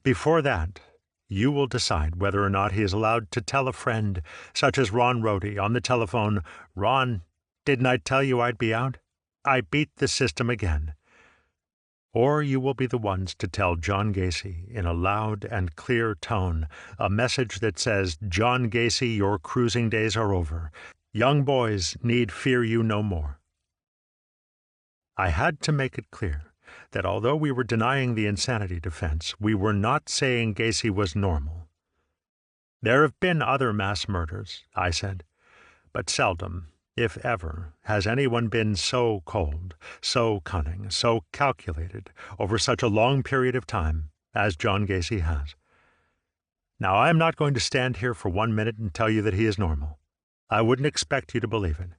Before that, you will decide whether or not he is allowed to tell a friend, such as Ron Rohde, on the telephone, "Ron, didn't I tell you I'd be out? I beat the system again." Or you will be the ones to tell John Gacy in a loud and clear tone a message that says, "John Gacy, your cruising days are over. Young boys need fear you no more." I had to make it clear that although we were denying the insanity defense, we were not saying Gacy was normal. "There have been other mass murders," I said, "but seldom, if ever, has anyone been so cold, so cunning, so calculated over such a long period of time as John Gacy has. Now, I am not going to stand here for 1 minute and tell you that he is normal. I wouldn't expect you to believe it.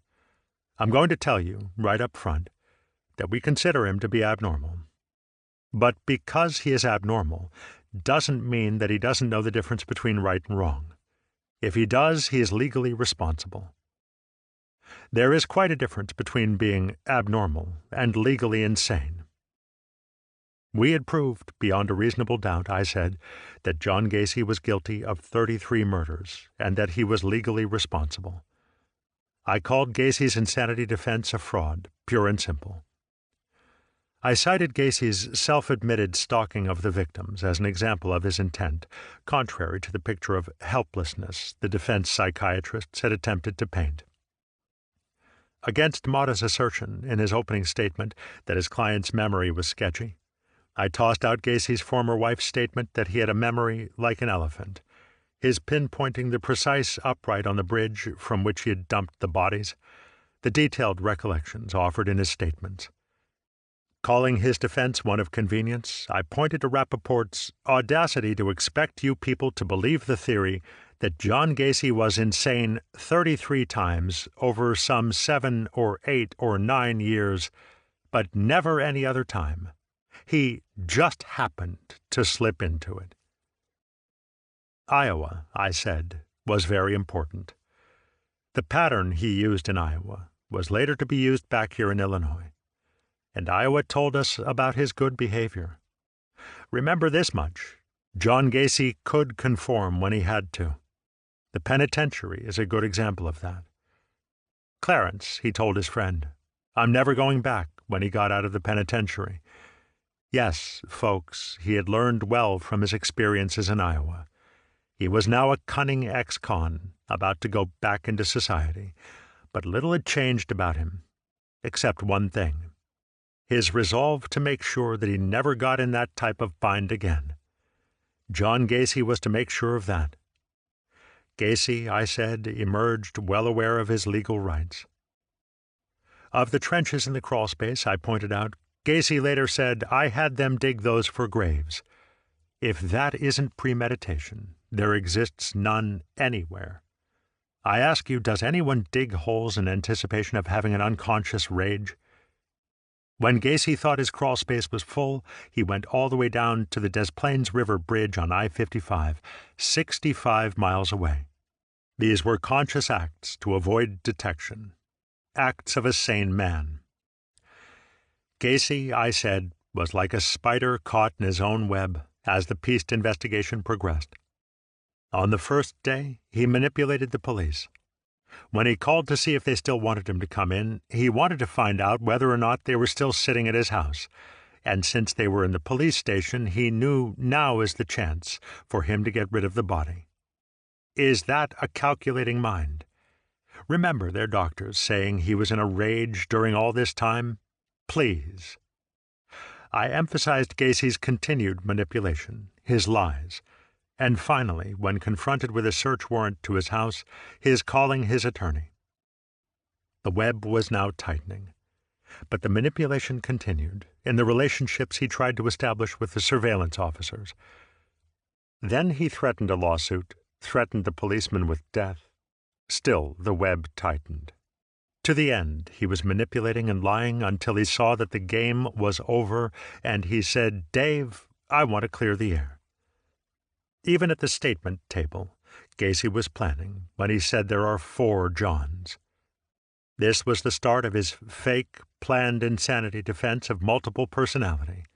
I'm going to tell you, right up front, that we consider him to be abnormal. But because he is abnormal doesn't mean that he doesn't know the difference between right and wrong. If he does, he is legally responsible. There is quite a difference between being abnormal and legally insane. We had proved, beyond a reasonable doubt, I said, that John Gacy was guilty of 33 murders and that he was legally responsible. I called Gacy's insanity defense a fraud, pure and simple. I cited Gacy's self-admitted stalking of the victims as an example of his intent, contrary to the picture of helplessness the defense psychiatrists had attempted to paint. Against Motta's assertion in his opening statement that his client's memory was sketchy, I tossed out Gacy's former wife's statement that he had a memory like an elephant, his pinpointing the precise upright on the bridge from which he had dumped the bodies, the detailed recollections offered in his statements. Calling his defense one of convenience, I pointed to Rappaport's audacity to expect you people to believe the theory that John Gacy was insane 33 times over some 7 or 8 or 9 years, but never any other time. He just happened to slip into it. Iowa, I said, was very important. The pattern he used in Iowa was later to be used back here in Illinois, and Iowa told us about his good behavior. Remember this much: John Gacy could conform when he had to. The penitentiary is a good example of that. "Clarence," he told his friend, "I'm never going back," when he got out of the penitentiary. Yes, folks, he had learned well from his experiences in Iowa. He was now a cunning ex-con, about to go back into society, but little had changed about him, except one thing: his resolve to make sure that he never got in that type of bind again. John Gacy was to make sure of that. Gacy, I said, emerged well aware of his legal rights. Of the trenches in the crawlspace, I pointed out, Gacy later said, "I had them dig those for graves." If that isn't premeditation, there exists none anywhere. I ask you, does anyone dig holes in anticipation of having an unconscious rage? When Gacy thought his crawl space was full, he went all the way down to the Des Plaines River Bridge on I-55, 65 miles away. These were conscious acts to avoid detection, acts of a sane man. Gacy, I said, was like a spider caught in his own web as the Piest investigation progressed. On the first day, he manipulated the police. When he called to see if they still wanted him to come in, he wanted to find out whether or not they were still sitting at his house, and since they were in the police station, he knew now is the chance for him to get rid of the body. Is that a calculating mind? Remember their doctors saying he was in a rage during all this time? Please. I emphasized Gacy's continued manipulation, his lies, and finally, when confronted with a search warrant to his house, his calling his attorney. The web was now tightening, but the manipulation continued in the relationships he tried to establish with the surveillance officers. Then he threatened a lawsuit, threatened the policeman with death. Still, the web tightened. To the end, he was manipulating and lying until he saw that the game was over, and he said, "Dave, I want to clear the air." Even at the statement table, Gacy was planning when he said there are 4 Johns. This was the start of his fake, planned insanity defense of multiple personality.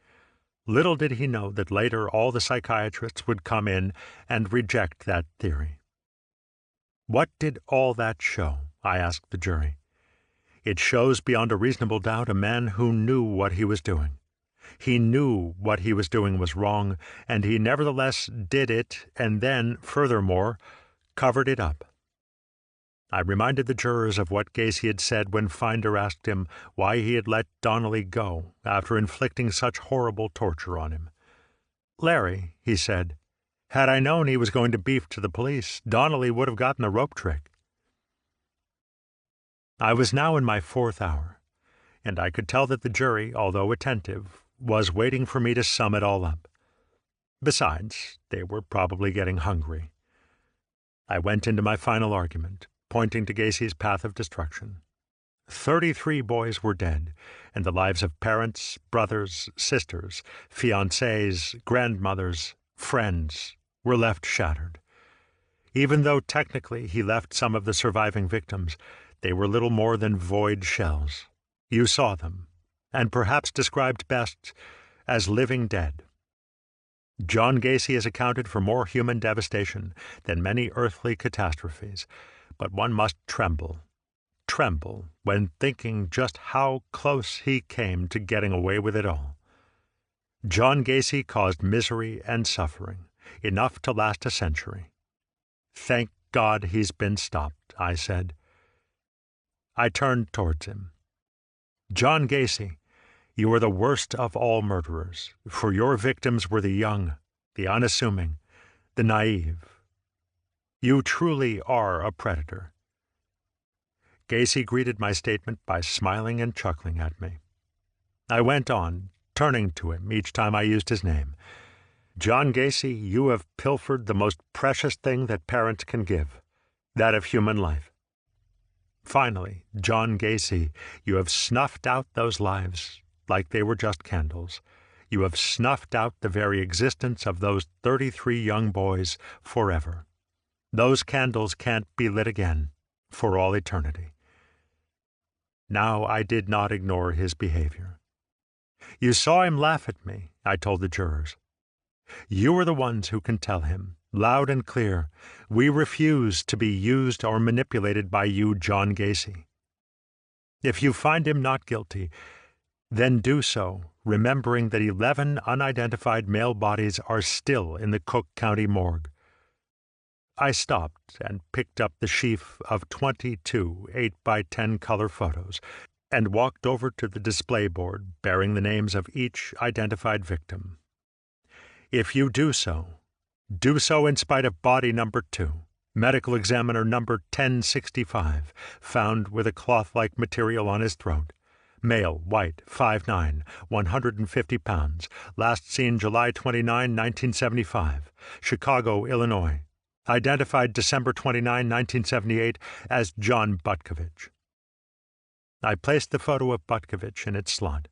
Little did he know that later all the psychiatrists would come in and reject that theory. What did all that show? I asked the jury. It shows beyond a reasonable doubt a man who knew what he was doing. He knew what he was doing was wrong, and he nevertheless did it, and then, furthermore, covered it up. I reminded the jurors of what Gacy had said when Finder asked him why he had let Donnelly go after inflicting such horrible torture on him. "Larry," he said, "had I known he was going to beef to the police, Donnelly would have gotten the rope trick." I was now in my 4th hour, and I could tell that the jury, although attentive, was waiting for me to sum it all up. Besides, they were probably getting hungry. I went into my final argument, pointing to Gacy's path of destruction. 33 boys were dead, and the lives of parents, brothers, sisters, fiancés, grandmothers, friends were left shattered. Even though technically he left some of the surviving victims, they were little more than void shells. You saw them, and perhaps described best as living dead. John Gacy has accounted for more human devastation than many earthly catastrophes, but one must tremble when thinking just how close he came to getting away with it all. John Gacy caused misery and suffering, enough to last a century. "Thank God he's been stopped," I said. I turned towards him. "John Gacy, you are the worst of all murderers, for your victims were the young, the unassuming, the naive. You truly are a predator." Gacy greeted my statement by smiling and chuckling at me. I went on, turning to him each time I used his name. "John Gacy, you have pilfered the most precious thing that parents can give, that of human life. Finally, John Gacy, you have snuffed out those lives like they were just candles. You have snuffed out the very existence of those 33 young boys forever. Those candles can't be lit again for all eternity." Now I did not ignore his behavior. "You saw him laugh at me," I told the jurors. "You are the ones who can tell him, loud and clear, we refuse to be used or manipulated by you, John Gacy. If you find him not guilty, then do so, remembering that 11 unidentified male bodies are still in the Cook County morgue." I stopped and picked up the sheaf of 22 8x10 color photos and walked over to the display board bearing the names of each identified victim. "If you do so in spite of body number 2, medical examiner number 1065, found with a cloth-like material on his throat. Male, white, 5'9", 150 pounds, last seen July 29, 1975, Chicago, Illinois. Identified December 29, 1978, as John Butkovich." I placed the photo of Butkovich in its slot.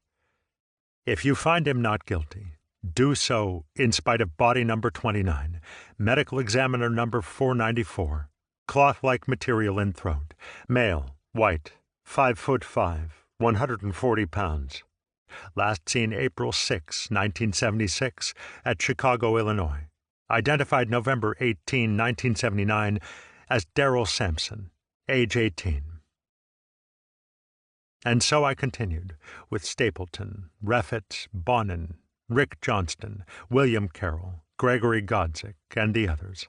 "If you find him not guilty, do so in spite of body number 29, medical examiner number 494, cloth-like material in throat, male, white, 5'5", 140 pounds. Last seen April 6, 1976, at Chicago, Illinois. Identified November 18, 1979, as Daryl Sampson, age 18. And so I continued, with Stapleton, Reffitt, Bonin, Rick Johnston, William Carroll, Gregory Godzik, and the others,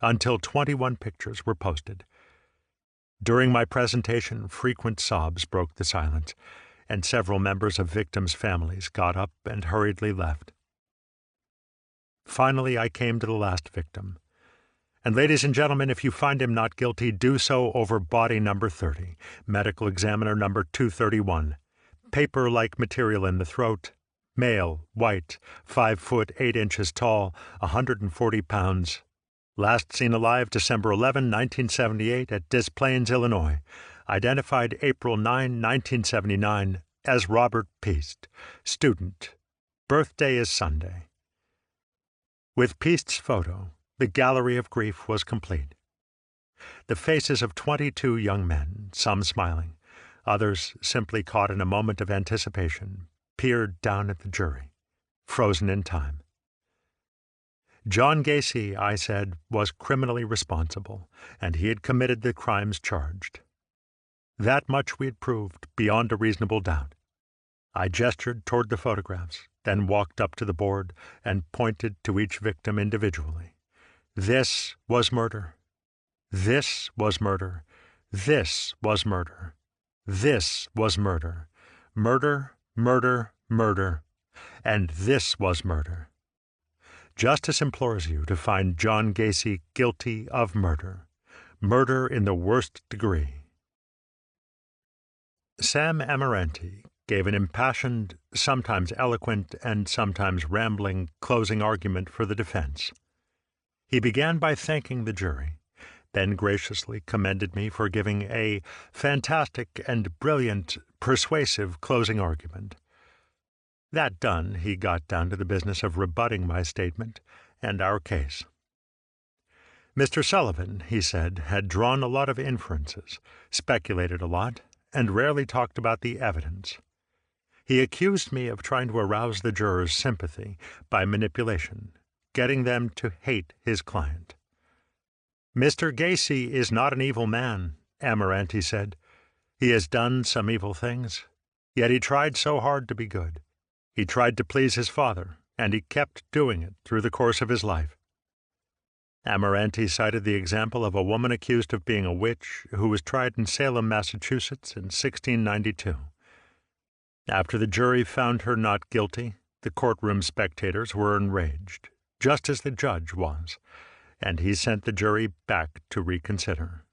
until 21 pictures were posted. During my presentation, frequent sobs broke the silence, and several members of victims' families got up and hurriedly left. Finally, I came to the last victim. And ladies and gentlemen, if you find him not guilty, do so over body number 30, medical examiner number 231, paper-like material in the throat, male, white, 5 foot 8 inches tall, 140 pounds. Last seen alive December 11, 1978, at Des Plaines, Illinois. Identified April 9, 1979, as Robert Piest, student. Birthday is Sunday. With Piest's photo, the gallery of grief was complete. The faces of 22 young men, some smiling, others simply caught in a moment of anticipation, peered down at the jury. frozen in time. John Gacy, I said, was criminally responsible, and he had committed the crimes charged. That much we had proved beyond a reasonable doubt. I gestured toward the photographs, then walked up to the board and pointed to each victim individually. This was murder. This was murder. This was murder. This was murder. Murder, murder, murder. And this was murder. Justice implores you to find John Gacy guilty of murder. Murder in the worst degree. Sam Amarante gave an impassioned, sometimes eloquent, and sometimes rambling closing argument for the defense. He began by thanking the jury, then graciously commended me for giving a fantastic and brilliant, persuasive closing argument. That done, he got down to the business of rebutting my statement and our case. Mr. Sullivan, he said, had drawn a lot of inferences, speculated a lot, and rarely talked about the evidence. He accused me of trying to arouse the jurors' sympathy by manipulation, getting them to hate his client. Mr. Gacy is not an evil man, Amarante said. He has done some evil things, yet he tried so hard to be good. He tried to please his father, and he kept doing it through the course of his life. Amarante cited the example of a woman accused of being a witch who was tried in Salem, Massachusetts in 1692. After the jury found her not guilty, the courtroom spectators were enraged, just as the judge was, and he sent the jury back to reconsider.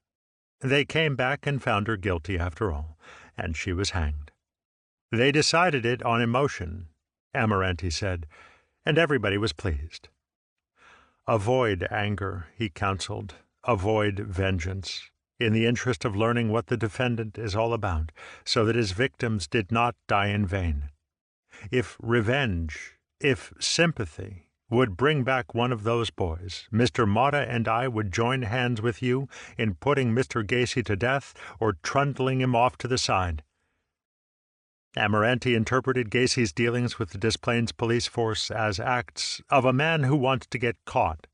They came back and found her guilty after all, and she was hanged. They decided it on emotion, Amarante said, and everybody was pleased. Avoid anger, he counseled. Avoid vengeance, in the interest of learning what the defendant is all about, so that his victims did not die in vain. If revenge, if sympathy, would bring back one of those boys, Mr. Motta and I would join hands with you in putting Mr. Gacy to death or trundling him off to the side. Amarante interpreted Gacy's dealings with the Des Plaines police force as acts of a man who wants to get caught.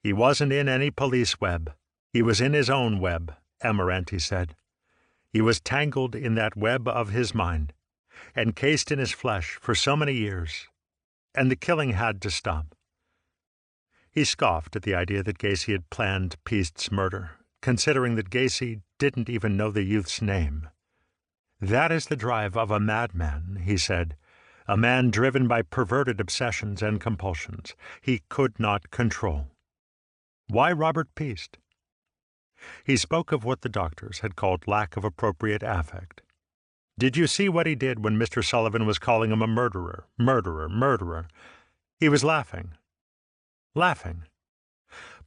He wasn't in any police web. He was in his own web, Amarante said. He was tangled in that web of his mind, encased in his flesh for so many years, and the killing had to stop. He scoffed at the idea that Gacy had planned Pieste's murder, considering that Gacy didn't even know the youth's name. That is the drive of a madman, he said, a man driven by perverted obsessions and compulsions he could not control. Why Robert Pieste? He spoke of what the doctors had called lack of appropriate affect. Did you see what he did when Mr. Sullivan was calling him a murderer, murderer, murderer? He was laughing. Laughing.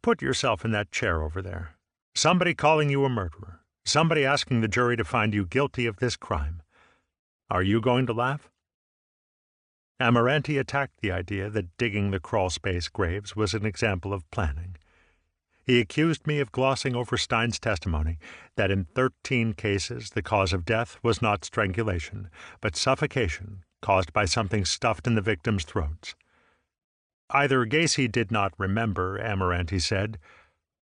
Put yourself in that chair over there. Somebody calling you a murderer. Somebody asking the jury to find you guilty of this crime. Are you going to laugh? Amarante attacked the idea that digging the crawl-space graves was an example of planning. He accused me of glossing over Stein's testimony that in 13 cases the cause of death was not strangulation, but suffocation caused by something stuffed in the victims' throats. Either Gacy did not remember, Amarante said,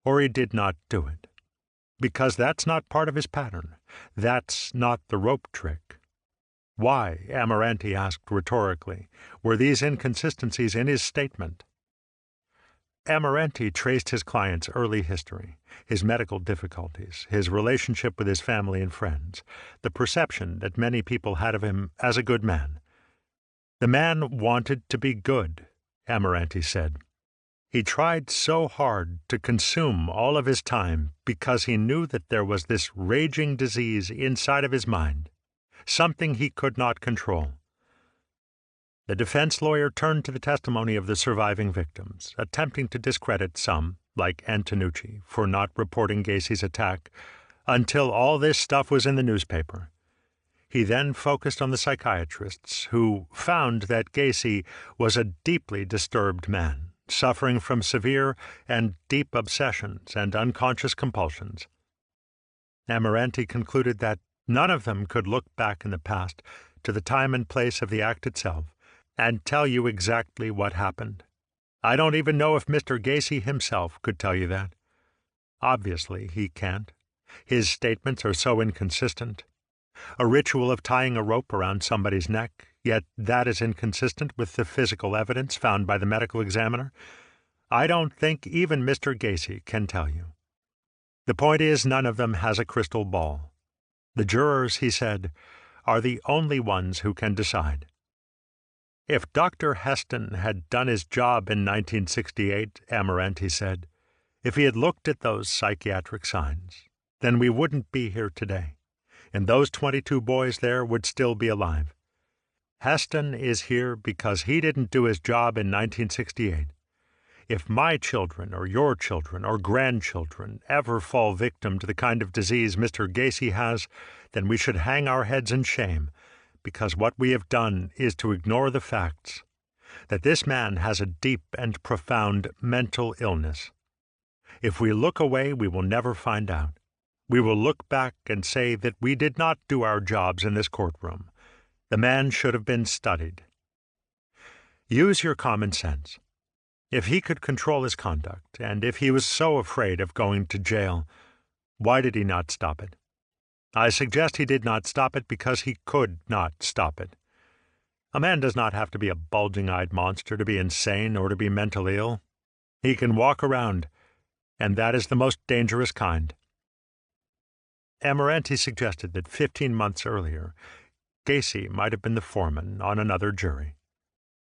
or he did not do it. Because that's not part of his pattern. That's not the rope trick. Why, Amarante asked rhetorically, were these inconsistencies in his statement? Amarante traced his client's early history, his medical difficulties, his relationship with his family and friends, the perception that many people had of him as a good man. The man wanted to be good, Amarante said. He tried so hard to consume all of his time because he knew that there was this raging disease inside of his mind, something he could not control. The defense lawyer turned to the testimony of the surviving victims, attempting to discredit some, like Antonucci, for not reporting Gacy's attack, until all this stuff was in the newspaper. He then focused on the psychiatrists who found that Gacy was a deeply disturbed man, suffering from severe and deep obsessions and unconscious compulsions. Amarante concluded that none of them could look back in the past to the time and place of the act itself and tell you exactly what happened. I don't even know if Mr. Gacy himself could tell you that. Obviously, he can't. His statements are so inconsistent. A ritual of tying a rope around somebody's neck, yet that is inconsistent with the physical evidence found by the medical examiner. I don't think even Mr. Gacy can tell you. The point is, none of them has a crystal ball. The jurors, he said, are the only ones who can decide. If Dr. Heston had done his job in 1968, Amarante said, if he had looked at those psychiatric signs, then we wouldn't be here today, and those 22 boys there would still be alive. Heston is here because he didn't do his job in 1968. If my children or your children or grandchildren ever fall victim to the kind of disease Mr. Gacy has, then we should hang our heads in shame, because what we have done is to ignore the facts, that this man has a deep and profound mental illness. If we look away, we will never find out. We will look back and say that we did not do our jobs in this courtroom. The man should have been studied. Use your common sense. If he could control his conduct, and if he was so afraid of going to jail, why did he not stop it? I suggest he did not stop it because he could not stop it. A man does not have to be a bulging-eyed monster to be insane or to be mentally ill. He can walk around, and that is the most dangerous kind. Amarante suggested that 15 months earlier, Gacy might have been the foreman on another jury.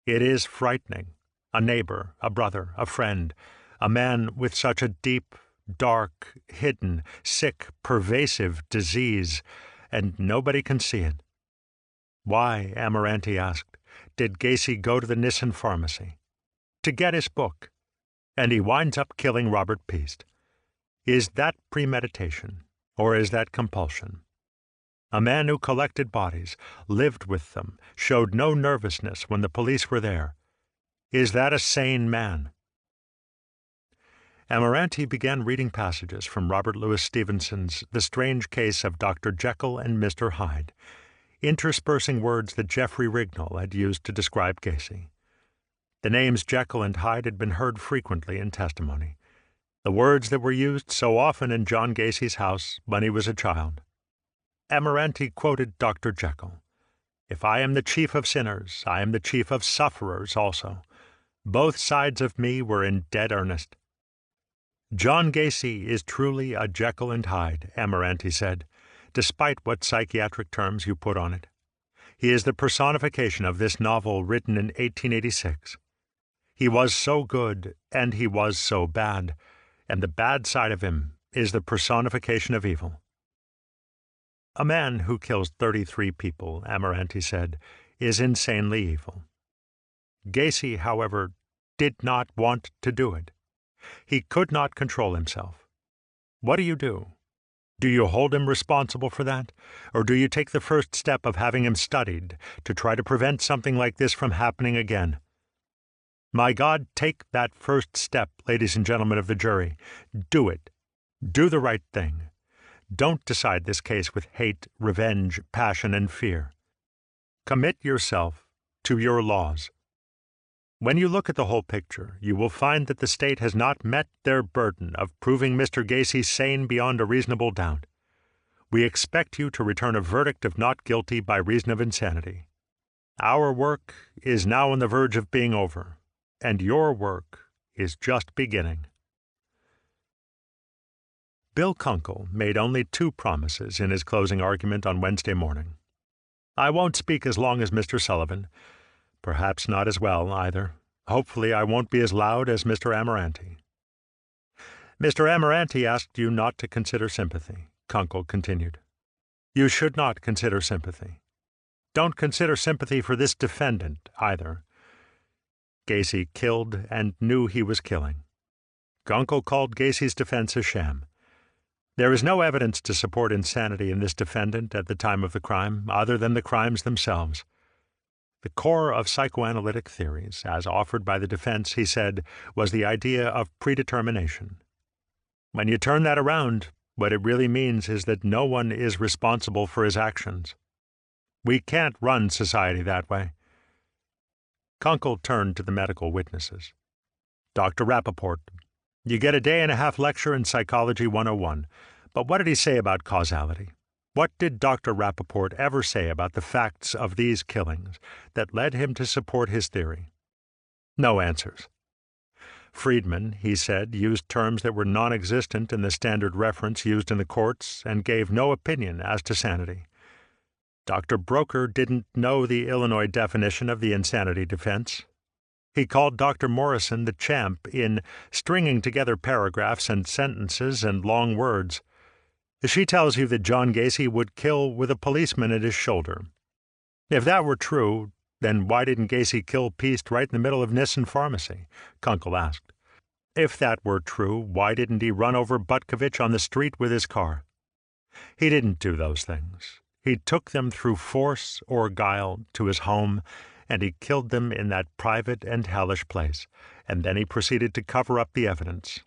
It is frightening. A neighbor, a brother, a friend, a man with such a deep, dark, hidden, sick, pervasive disease, and nobody can see it. Why, Amarante asked, did Gacy go to the Nissen Pharmacy? To get his book, and he winds up killing Robert Piest. Is that premeditation, or is that compulsion? A man who collected bodies, lived with them, showed no nervousness when the police were there. Is that a sane man? Amarante began reading passages from Robert Louis Stevenson's The Strange Case of Dr. Jekyll and Mr. Hyde, interspersing words that Geoffrey Rignall had used to describe Gacy. The names Jekyll and Hyde had been heard frequently in testimony, the words that were used so often in John Gacy's house when he was a child. Amarante quoted Dr. Jekyll, "If I am the chief of sinners, I am the chief of sufferers also. Both sides of me were in dead earnest." John Gacy is truly a Jekyll and Hyde, Amarante said, despite what psychiatric terms you put on it. He is the personification of this novel written in 1886. He was so good, and he was so bad, and the bad side of him is the personification of evil. A man who kills 33 people, Amarante said, is insanely evil. Gacy, however, did not want to do it. He could not control himself. What do? Do you hold him responsible for that, or do you take the first step of having him studied to try to prevent something like this from happening again? My God, take that first step, ladies and gentlemen of the jury. Do it. Do the right thing. Don't decide this case with hate, revenge, passion, and fear. Commit yourself to your laws. When you look at the whole picture, you will find that the state has not met their burden of proving Mr. Gacy sane beyond a reasonable doubt. We expect you to return a verdict of not guilty by reason of insanity. Our work is now on the verge of being over, and your work is just beginning. Bill Kunkel made only 2 promises in his closing argument on Wednesday morning. I won't speak as long as Mr. Sullivan, perhaps not as well, either. Hopefully I won't be as loud as Mr. Amarante. Mr. Amarante asked you not to consider sympathy, Kunkel continued. You should not consider sympathy. Don't consider sympathy for this defendant, either. Gacy killed and knew he was killing. Kunkel called Gacy's defense a sham. There is no evidence to support insanity in this defendant at the time of the crime, other than the crimes themselves. The core of psychoanalytic theories, as offered by the defense, he said, was the idea of predetermination. When you turn that around, what it really means is that no one is responsible for his actions. We can't run society that way. Kunkel turned to the medical witnesses. Dr. Rappaport, you get a day-and-a-half lecture in Psychology 101, but what did he say about causality? What did Dr. Rappaport ever say about the facts of these killings that led him to support his theory? No answers. Friedman, he said, used terms that were non-existent in the standard reference used in the courts and gave no opinion as to sanity. Dr. Broker didn't know the Illinois definition of the insanity defense. He called Dr. Morrison the champ in stringing together paragraphs and sentences and long words. She tells you that John Gacy would kill with a policeman at his shoulder. If that were true, then why didn't Gacy kill Piest right in the middle of Nissen Pharmacy? Kunkel asked. If that were true, why didn't he run over Butkovich on the street with his car? He didn't do those things. He took them through force or guile to his home, and he killed them in that private and hellish place, and then he proceeded to cover up the evidence.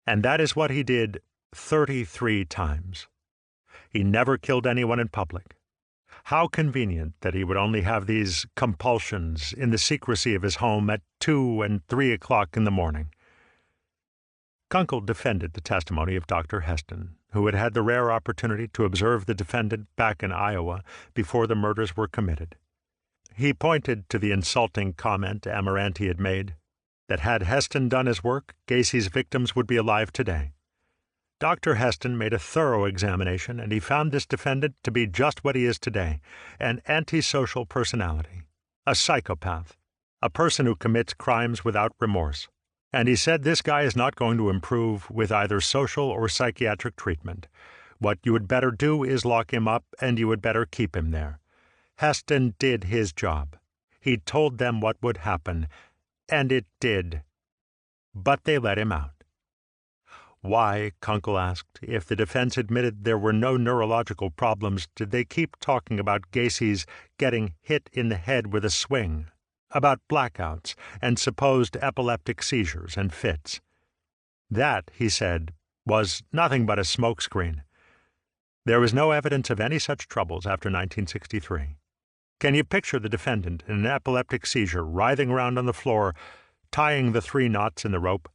And that is what he did 33 times. He never killed anyone in public. How convenient that he would only have these compulsions in the secrecy of his home at 2 and 3 o'clock in the morning. Kunkel defended the testimony of Dr. Heston, who had had the rare opportunity to observe the defendant back in Iowa before the murders were committed. He pointed to the insulting comment Amoranti had made, that had Heston done his work, Gacy's victims would be alive today. Dr. Heston made a thorough examination, and he found this defendant to be just what he is today, an antisocial personality, a psychopath, a person who commits crimes without remorse. And he said this guy is not going to improve with either social or psychiatric treatment. What you would better do is lock him up, and you would better keep him there. Heston did his job. He told them what would happen, and it did. But they let him out. Why, Kunkel asked, if the defense admitted there were no neurological problems, did they keep talking about Gacy's getting hit in the head with a swing, about blackouts and supposed epileptic seizures and fits? That, he said, was nothing but a smokescreen. There was no evidence of any such troubles after 1963. Can you picture the defendant in an epileptic seizure writhing around on the floor, tying the 3 knots in the rope?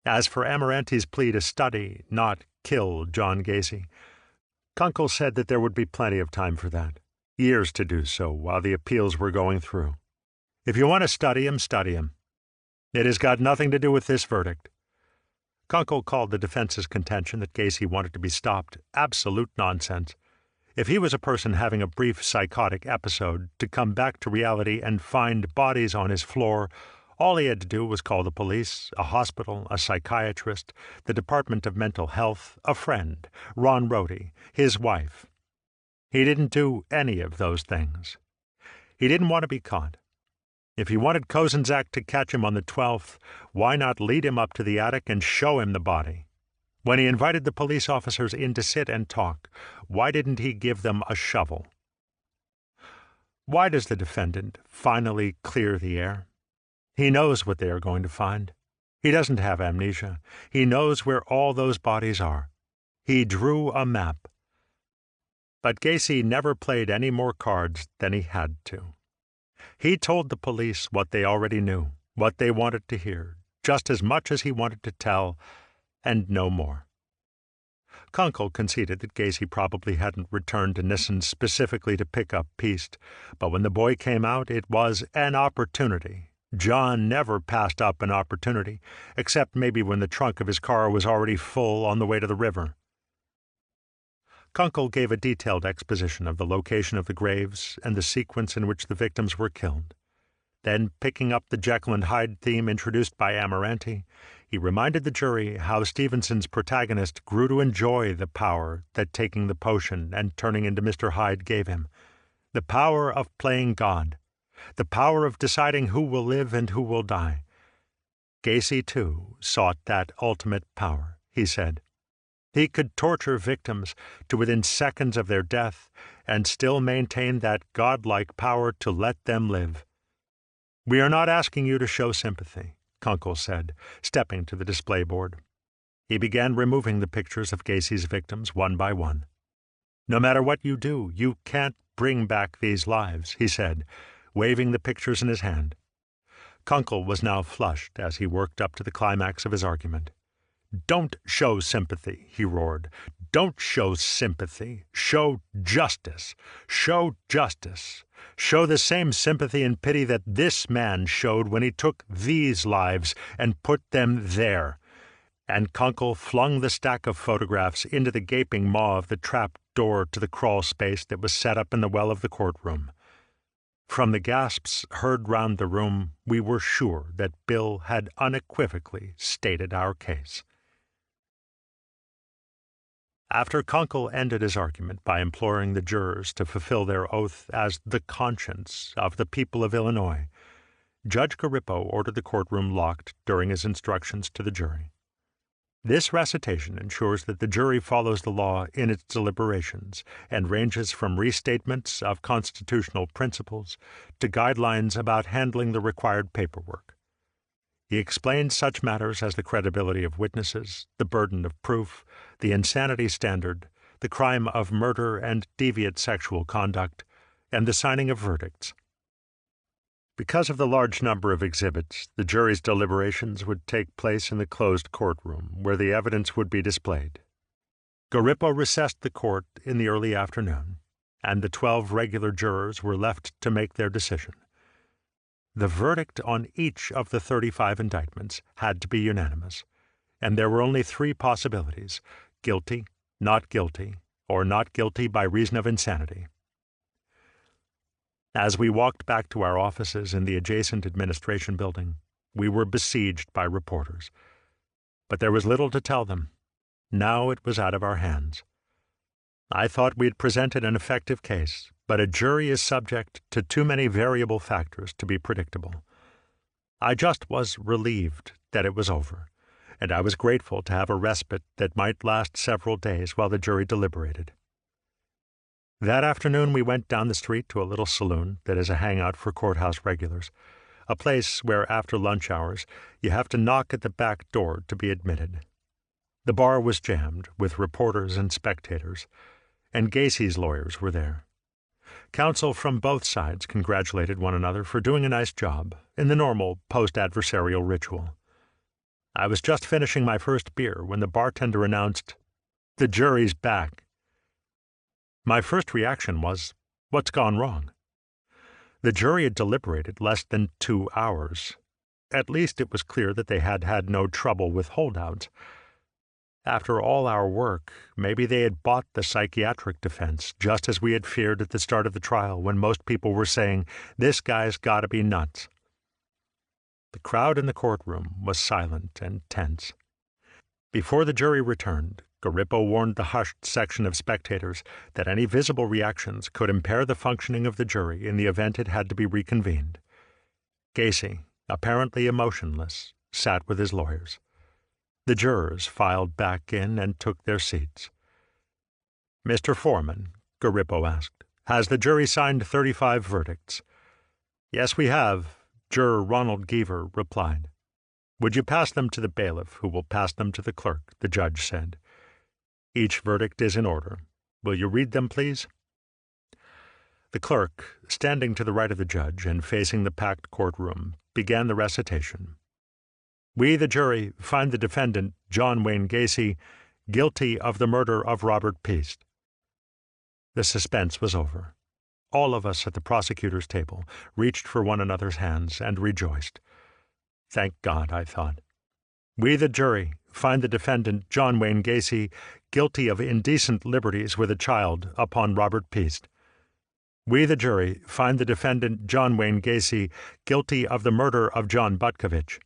As for Amoranti's plea to study, not kill John Gacy, Kunkel said that there would be plenty of time for that, years to do so while the appeals were going through. If you want to study him, study him. It has got nothing to do with this verdict. Kunkel called the defense's contention that Gacy wanted to be stopped absolute nonsense. If he was a person having a brief psychotic episode to come back to reality and find bodies on his floor, all he had to do was call the police, a hospital, a psychiatrist, the Department of Mental Health, a friend, Ron Rohde, his wife. He didn't do any of those things. He didn't want to be caught. If he wanted Kozenzak to catch him on the 12th, why not lead him up to the attic and show him the body? When he invited the police officers in to sit and talk, why didn't he give them a shovel? Why does the defendant finally clear the air? He knows what they are going to find. He doesn't have amnesia. He knows where all those bodies are. He drew a map. But Gacy never played any more cards than he had to. He told the police what they already knew, what they wanted to hear, just as much as he wanted to tell, and no more. Kunkel conceded that Gacy probably hadn't returned to Nissen specifically to pick up Piest, but when the boy came out, it was an opportunity. John never passed up an opportunity, except maybe when the trunk of his car was already full on the way to the river. Kunkel gave a detailed exposition of the location of the graves and the sequence in which the victims were killed. Then, picking up the Jekyll and Hyde theme introduced by Amoranti, he reminded the jury how Stevenson's protagonist grew to enjoy the power that taking the potion and turning into Mr. Hyde gave him, the power of playing God, the power of deciding who will live and who will die. Gacy, too, sought that ultimate power, he said. He could torture victims to within seconds of their death and still maintain that godlike power to let them live. "We are not asking you to show sympathy," Kunkel said, stepping to the display board. He began removing the pictures of Gacy's victims one by one. "No matter what you do, you can't bring back these lives," he said. waving the pictures in his hand. Kunkel was now flushed as he worked up to the climax of his argument. "Don't show sympathy," he roared. "Don't show sympathy. Show justice. Show justice. Show the same sympathy and pity that this man showed when he took these lives and put them there." And Kunkel flung the stack of photographs into the gaping maw of the trap door to the crawl space that was set up in the well of the courtroom. From the gasps heard round the room, we were sure that Bill had unequivocally stated our case. After Kunkel ended his argument by imploring the jurors to fulfill their oath as the conscience of the people of Illinois, Judge Garippo ordered the courtroom locked during his instructions to the jury. This recitation ensures that the jury follows the law in its deliberations and ranges from restatements of constitutional principles to guidelines about handling the required paperwork. He explains such matters as the credibility of witnesses, the burden of proof, the insanity standard, the crime of murder and deviant sexual conduct, and the signing of verdicts. Because of the large number of exhibits, the jury's deliberations would take place in the closed courtroom, where the evidence would be displayed. Garippo recessed the court in the early afternoon, and the 12 regular jurors were left to make their decision. The verdict on each of the 35 indictments had to be unanimous, and there were only 3 possibilities: guilty, or not guilty by reason of insanity. As we walked back to our offices in the adjacent administration building, we were besieged by reporters. But there was little to tell them. Now it was out of our hands. I thought we had presented an effective case, but a jury is subject to too many variable factors to be predictable. I just was relieved that it was over, and I was grateful to have a respite that might last several days while the jury deliberated. That afternoon we went down the street to a little saloon that is a hangout for courthouse regulars, a place where after lunch hours you have to knock at the back door to be admitted. The bar was jammed with reporters and spectators, and Gacy's lawyers were there. Counsel from both sides congratulated one another for doing a nice job in the normal post-adversarial ritual. I was just finishing my first beer when the bartender announced, "The jury's back." My first reaction was, what's gone wrong? The jury had deliberated less than 2 hours. At least it was clear that they had had no trouble with holdouts. After all our work, maybe they had bought the psychiatric defense, just as we had feared at the start of the trial when most people were saying, "This guy's got to be nuts." The crowd in the courtroom was silent and tense. Before the jury returned, Garippo warned the hushed section of spectators that any visible reactions could impair the functioning of the jury in the event it had to be reconvened. Gacy, apparently emotionless, sat with his lawyers. The jurors filed back in and took their seats. "Mr. Foreman," Garippo asked, "has the jury signed 35 verdicts?" "Yes, we have," Juror Ronald Geaver replied. "Would you pass them to the bailiff, who will pass them to the clerk?" the judge said. "Each verdict is in order. Will you read them, please?" The clerk, standing to the right of the judge and facing the packed courtroom, began the recitation. "We, the jury, find the defendant, John Wayne Gacy, guilty of the murder of Robert Piest." The suspense was over. All of us at the prosecutor's table reached for one another's hands and rejoiced. Thank God, I thought. "We, the jury, find the defendant, John Wayne Gacy, guilty of indecent liberties with a child upon Robert Piest. We, the jury, find the defendant, John Wayne Gacy, guilty of the murder of John Butkovich."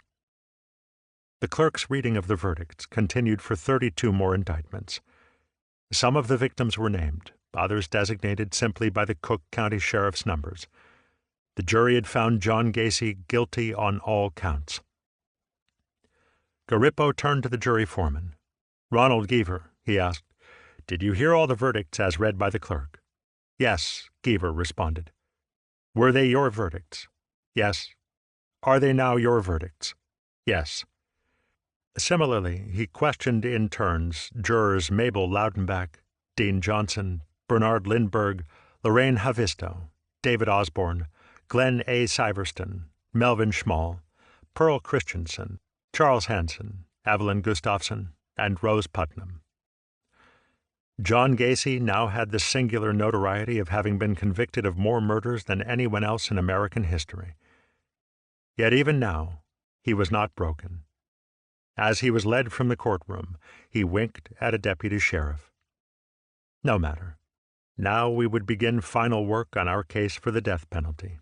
The clerk's reading of the verdicts continued for 32 more indictments. Some of the victims were named, others designated simply by the Cook County Sheriff's numbers. The jury had found John Gacy guilty on all counts. Garippo turned to the jury foreman. "Ronald Geaver," he asked, "did you hear all the verdicts as read by the clerk?" "Yes," Geaver responded. "Were they your verdicts?" "Yes." "Are they now your verdicts?" "Yes." Similarly, he questioned in turns jurors Mabel Loudenbach, Dean Johnson, Bernard Lindbergh, Lorraine Havisto, David Osborne, Glenn A. Syverson, Melvin Schmall, Pearl Christensen, Charles Hanson, Evelyn Gustafson, and Rose Putnam. John Gacy now had the singular notoriety of having been convicted of more murders than anyone else in American history. Yet even now, he was not broken. As he was led from the courtroom, he winked at a deputy sheriff. No matter. Now we would begin final work on our case for the death penalty.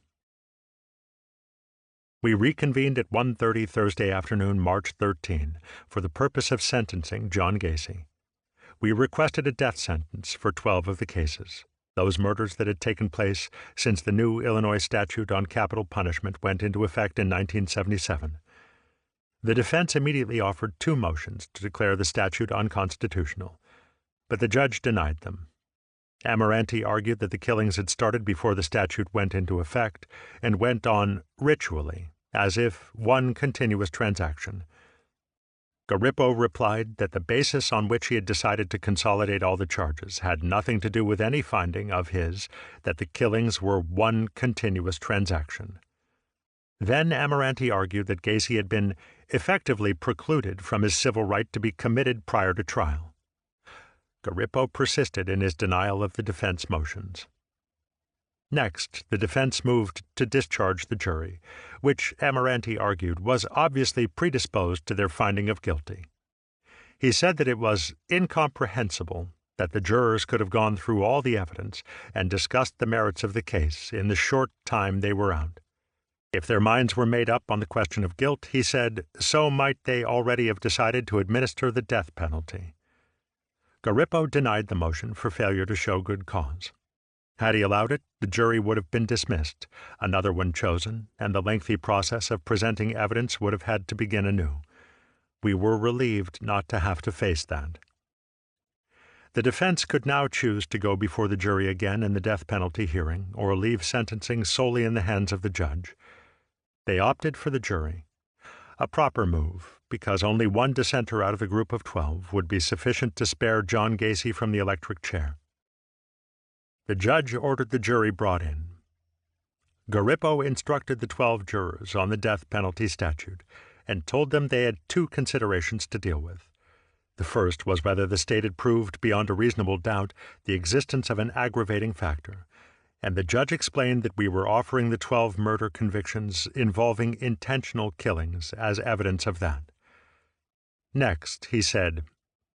We reconvened at 1:30 Thursday afternoon, March 13, for the purpose of sentencing John Gacy. We requested a death sentence for 12 of the cases, those murders that had taken place since the new Illinois statute on capital punishment went into effect in 1977. The defense immediately offered 2 motions to declare the statute unconstitutional, but the judge denied them. Amoranti argued that the killings had started before the statute went into effect and went on ritually, as if one continuous transaction. Garippo replied that the basis on which he had decided to consolidate all the charges had nothing to do with any finding of his that the killings were one continuous transaction. Then Amoranti argued that Gacy had been effectively precluded from his civil right to be committed prior to trial. Garippo persisted in his denial of the defense motions. Next, the defense moved to discharge the jury, which Amoranti argued was obviously predisposed to their finding of guilty. He said that it was incomprehensible that the jurors could have gone through all the evidence and discussed the merits of the case in the short time they were out. If their minds were made up on the question of guilt, he said, so might they already have decided to administer the death penalty. Garippo denied the motion for failure to show good cause. Had he allowed it, the jury would have been dismissed, another one chosen, and the lengthy process of presenting evidence would have had to begin anew. We were relieved not to have to face that. The defense could now choose to go before the jury again in the death penalty hearing or leave sentencing solely in the hands of the judge. They opted for the jury, a proper move, because only one dissenter out of the group of 12 would be sufficient to spare John Gacy from the electric chair. The judge ordered the jury brought in. Garippo instructed the 12 jurors on the death penalty statute and told them they had 2 considerations to deal with. The first was whether the state had proved beyond a reasonable doubt the existence of an aggravating factor, and the judge explained that we were offering the 12 murder convictions involving intentional killings as evidence of that. Next, he said,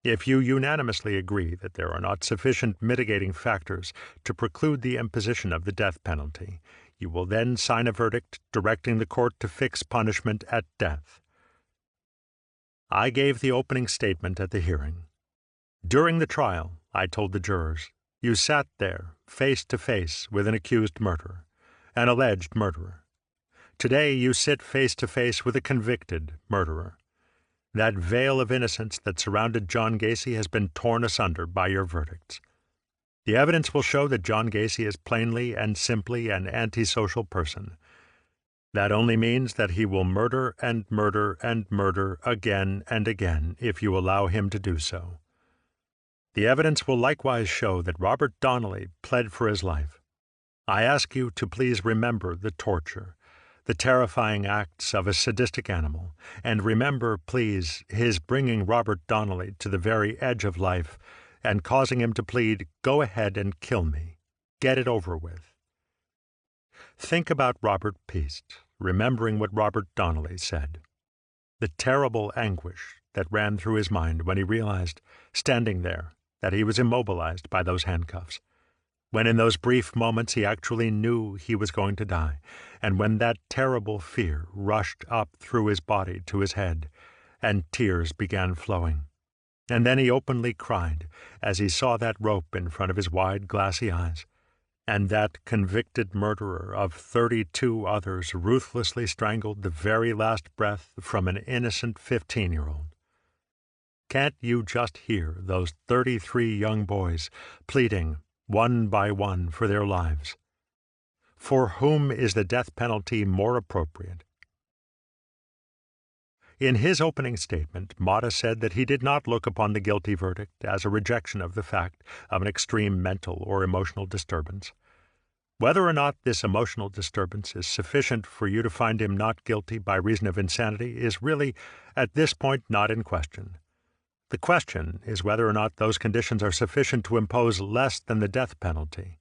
if you unanimously agree that there are not sufficient mitigating factors to preclude the imposition of the death penalty, you will then sign a verdict directing the court to fix punishment at death. I gave the opening statement at the hearing. During the trial, I told the jurors, you sat there, face to face with an accused murderer, an alleged murderer. Today you sit face to face with a convicted murderer. That veil of innocence that surrounded John Gacy has been torn asunder by your verdicts. The evidence will show that John Gacy is plainly and simply an antisocial person. That only means that he will murder and murder and murder again and again if you allow him to do so. The evidence will likewise show that Robert Donnelly pled for his life. I ask you to please remember the torture, the terrifying acts of a sadistic animal, and remember, please, his bringing Robert Donnelly to the very edge of life and causing him to plead, go ahead and kill me. Get it over with. Think about Robert Piest, remembering what Robert Donnelly said. The terrible anguish that ran through his mind when he realized, standing there, that he was immobilized by those handcuffs. When in those brief moments he actually knew he was going to die, and when that terrible fear rushed up through his body to his head, and tears began flowing. And then he openly cried as he saw that rope in front of his wide, glassy eyes, and that convicted murderer of 32 others ruthlessly strangled the very last breath from an innocent 15-year-old. Can't you just hear those 33 young boys pleading, one by one, for their lives? For whom is the death penalty more appropriate? In his opening statement, Motta said that he did not look upon the guilty verdict as a rejection of the fact of an extreme mental or emotional disturbance. Whether or not this emotional disturbance is sufficient for you to find him not guilty by reason of insanity is really, at this point, not in question. The question is whether or not those conditions are sufficient to impose less than the death penalty.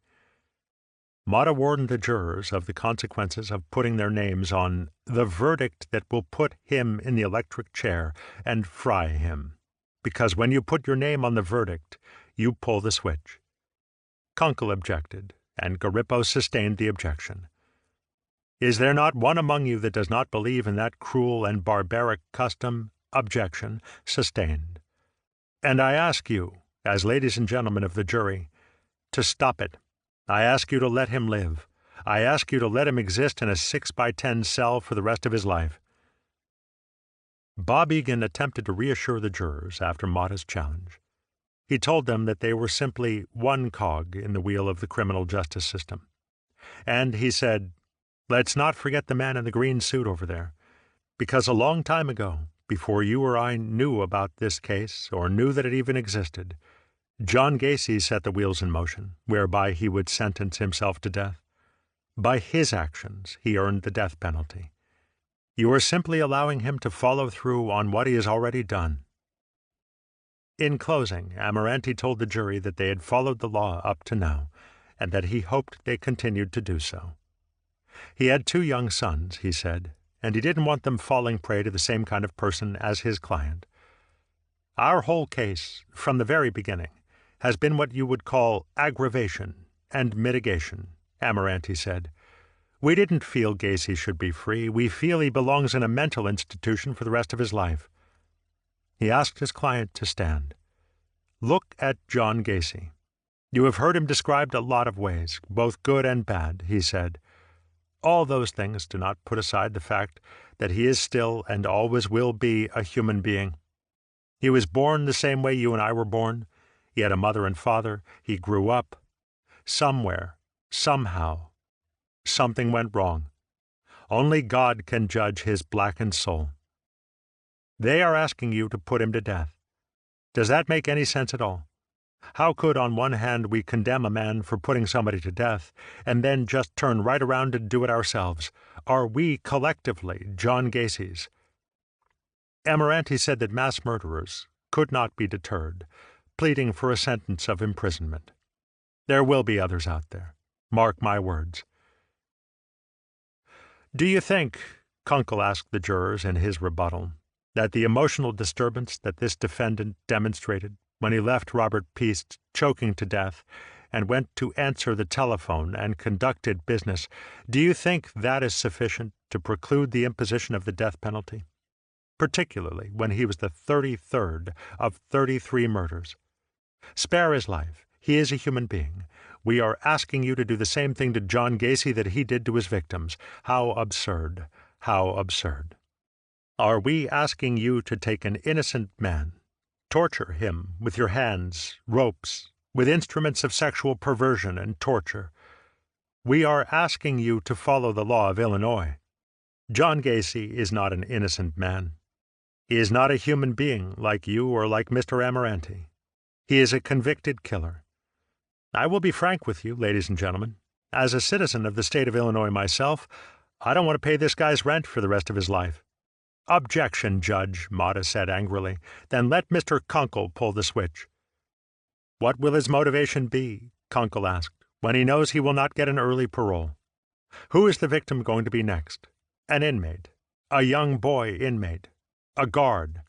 Mata warned the jurors of the consequences of putting their names on the verdict that will put him in the electric chair and fry him, because when you put your name on the verdict, you pull the switch. Kunkel objected, and Garippo sustained the objection. Is there not one among you that does not believe in that cruel and barbaric custom? Objection sustained. And I ask you, as ladies and gentlemen of the jury, to stop it. I ask you to let him live. I ask you to let him exist in a 6x10 cell for the rest of his life. Bob Egan attempted to reassure the jurors after Mata's challenge. He told them that they were simply one cog in the wheel of the criminal justice system. And he said, "Let's not forget the man in the green suit over there, because a long time ago, before you or I knew about this case or knew that it even existed, John Gacy set the wheels in motion, whereby he would sentence himself to death. By his actions, he earned the death penalty. You are simply allowing him to follow through on what he has already done." In closing, Amirante told the jury that they had followed the law up to now, and that he hoped they continued to do so. He had 2 young sons, he said, and he didn't want them falling prey to the same kind of person as his client. Our whole case, from the very beginning, has been what you would call aggravation and mitigation, Amirante said. We didn't feel Gacy should be free. We feel he belongs in a mental institution for the rest of his life. He asked his client to stand. Look at John Gacy. You have heard him described a lot of ways, both good and bad, he said. All those things do not put aside the fact that he is still and always will be a human being. He was born the same way you and I were born. He had a mother and father. He grew up. Somewhere, somehow, something went wrong. Only God can judge his blackened soul. They are asking you to put him to death. Does that make any sense at all? How could, on one hand, we condemn a man for putting somebody to death, and then just turn right around and do it ourselves? Are we collectively John Gacy's? Amirante said that mass murderers could not be deterred, pleading for a sentence of imprisonment. There will be others out there. Mark my words. Do you think, Kunkel asked the jurors in his rebuttal, that the emotional disturbance that this defendant demonstrated when he left Robert Piest choking to death and went to answer the telephone and conducted business, do you think that is sufficient to preclude the imposition of the death penalty? Particularly when he was the 33rd of 33 murders. Spare his life. He is a human being. We are asking you to do the same thing to John Gacy that he did to his victims. How absurd. How absurd. Are we asking you to take an innocent man, torture him with your hands, ropes, with instruments of sexual perversion and torture? We are asking you to follow the law of Illinois. John Gacy is not an innocent man. He is not a human being like you or like Mr. Amirante. He is a convicted killer. I will be frank with you, ladies and gentlemen. As a citizen of the state of Illinois myself, I don't want to pay this guy's rent for the rest of his life. Objection, Judge, Mata said angrily. Then let Mr. Kunkel pull the switch. What will his motivation be, Kunkel asked, when he knows he will not get an early parole? Who is the victim going to be next? An inmate. A young boy inmate. A guard.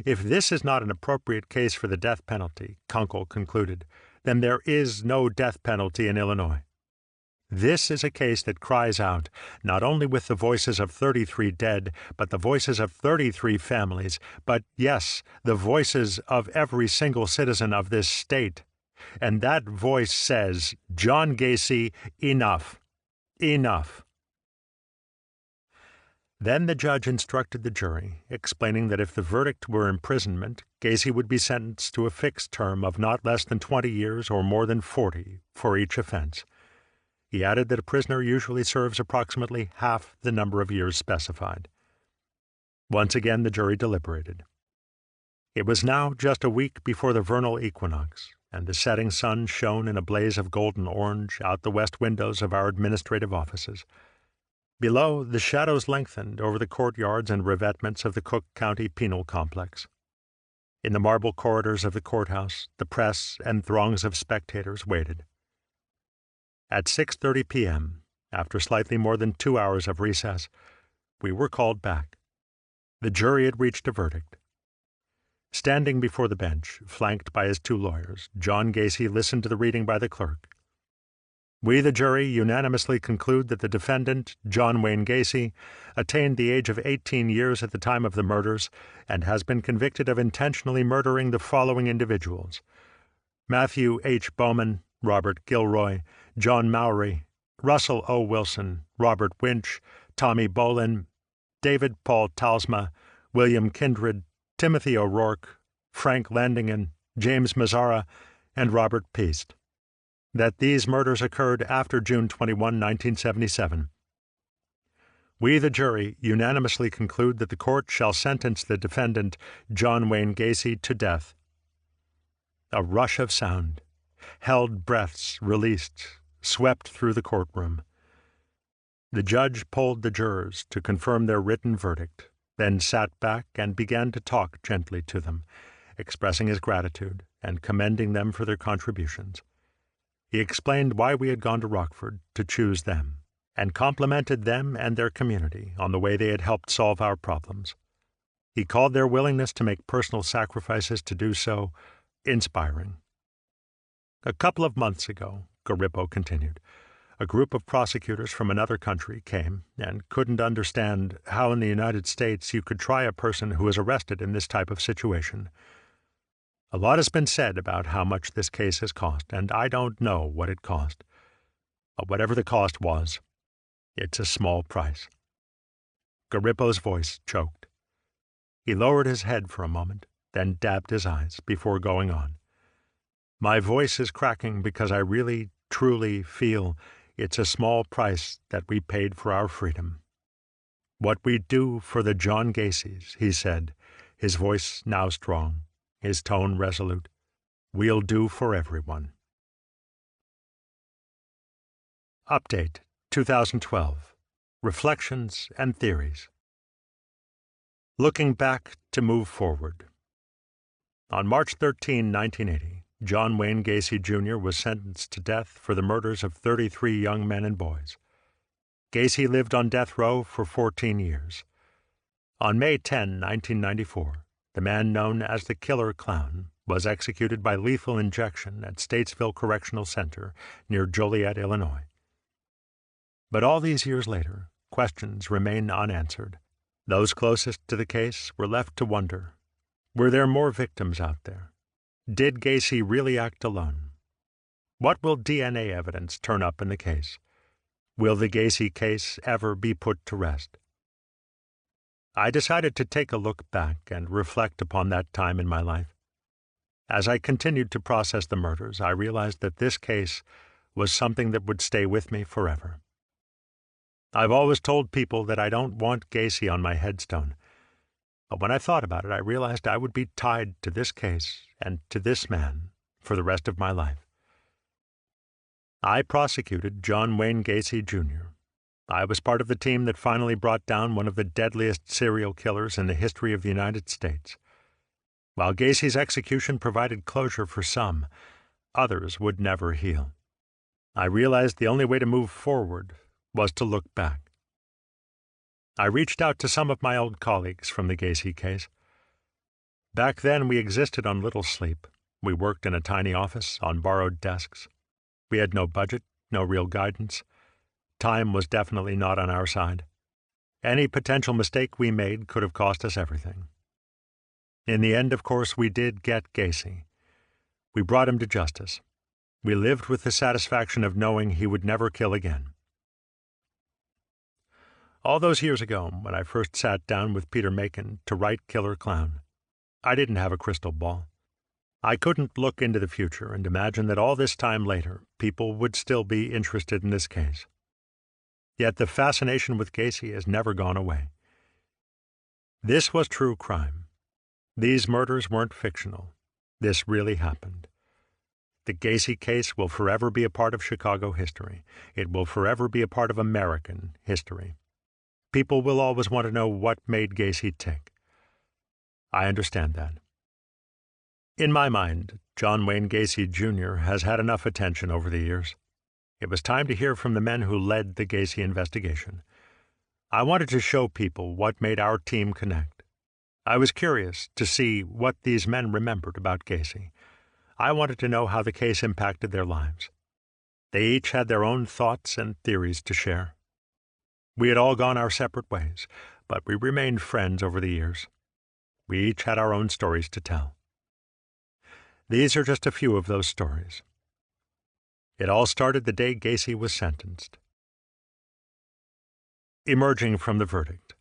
If this is not an appropriate case for the death penalty, Kunkel concluded, then there is no death penalty in Illinois. This is a case that cries out, not only with the voices of 33 dead, but the voices of 33 families, but, yes, the voices of every single citizen of this state. And that voice says, John Gacy, enough. Enough. Then the judge instructed the jury, explaining that if the verdict were imprisonment, Gacy would be sentenced to a fixed term of not less than 20 years or more than 40 for each offense. He added that a prisoner usually serves approximately half the number of years specified. Once again the jury deliberated. It was now just a week before the vernal equinox, and the setting sun shone in a blaze of golden orange out the west windows of our administrative offices. Below, the shadows lengthened over the courtyards and revetments of the Cook County Penal Complex. In the marble corridors of the courthouse, the press and throngs of spectators waited. At 6:30 p.m., after slightly more than 2 hours of recess, we were called back. The jury had reached a verdict. Standing before the bench, flanked by his 2 lawyers, John Gacy listened to the reading by the clerk. We, the jury, unanimously conclude that the defendant, John Wayne Gacy, attained the age of 18 years at the time of the murders and has been convicted of intentionally murdering the following individuals: Matthew H. Bowman, Robert Gilroy, John Mowry, Russell O. Wilson, Robert Winch, Tommy Bolin, David Paul Talsma, William Kindred, Timothy O'Rourke, Frank Landingen, James Mazzara, and Robert Peast. That these murders occurred after June 21, 1977. We, the jury, unanimously conclude that the court shall sentence the defendant, John Wayne Gacy, to death. A rush of sound, held breaths released, swept through the courtroom. The judge polled the jurors to confirm their written verdict, then sat back and began to talk gently to them, expressing his gratitude and commending them for their contributions. He explained why we had gone to Rockford to choose them, and complimented them and their community on the way they had helped solve our problems. He called their willingness to make personal sacrifices to do so inspiring. A couple of months ago, Garippo continued, a group of prosecutors from another country came and couldn't understand how in the United States you could try a person who was arrested in this type of situation. A lot has been said about how much this case has cost, and I don't know what it cost. But whatever the cost was, it's a small price. Garippo's voice choked. He lowered his head for a moment, then dabbed his eyes before going on. My voice is cracking because I really, truly feel it's a small price that we paid for our freedom. What we do for the John Gacys, he said, his voice now strong, his tone resolute, we'll do for everyone. Update 2012. Reflections and Theories. Looking back to move forward. On March 13, 1980, John Wayne Gacy, Jr. was sentenced to death for the murders of 33 young men and boys. Gacy lived on death row for 14 years. On May 10, 1994, the man known as the Killer Clown was executed by lethal injection at Statesville Correctional Center near Joliet, Illinois. But all these years later, questions remain unanswered. Those closest to the case were left to wonder, were there more victims out there? Did Gacy really act alone? What will DNA evidence turn up in the case? Will the Gacy case ever be put to rest? I decided to take a look back and reflect upon that time in my life. As I continued to process the murders, I realized that this case was something that would stay with me forever. I've always told people that I don't want Gacy on my headstone, but when I thought about it, I realized I would be tied to this case and to this man for the rest of my life. I prosecuted John Wayne Gacy, Jr. I was part of the team that finally brought down one of the deadliest serial killers in the history of the United States. While Gacy's execution provided closure for some, others would never heal. I realized the only way to move forward was to look back. I reached out to some of my old colleagues from the Gacy case. Back then, we existed on little sleep. We worked in a tiny office on borrowed desks. We had no budget, no real guidance. Time was definitely not on our side. Any potential mistake we made could have cost us everything. In the end, of course, we did get Gacy. We brought him to justice. We lived with the satisfaction of knowing he would never kill again. All those years ago, when I first sat down with Peter Macon to write Killer Clown, I didn't have a crystal ball. I couldn't look into the future and imagine that all this time later, people would still be interested in this case. Yet the fascination with Gacy has never gone away. This was true crime. These murders weren't fictional. This really happened. The Gacy case will forever be a part of Chicago history. It will forever be a part of American history. People will always want to know what made Gacy tick. I understand that. In my mind, John Wayne Gacy Jr. has had enough attention over the years. It was time to hear from the men who led the Gacy investigation. I wanted to show people what made our team connect. I was curious to see what these men remembered about Gacy. I wanted to know how the case impacted their lives. They each had their own thoughts and theories to share. We had all gone our separate ways, but we remained friends over the years. We each had our own stories to tell. These are just a few of those stories. It all started the day Gacy was sentenced. Emerging from the verdict.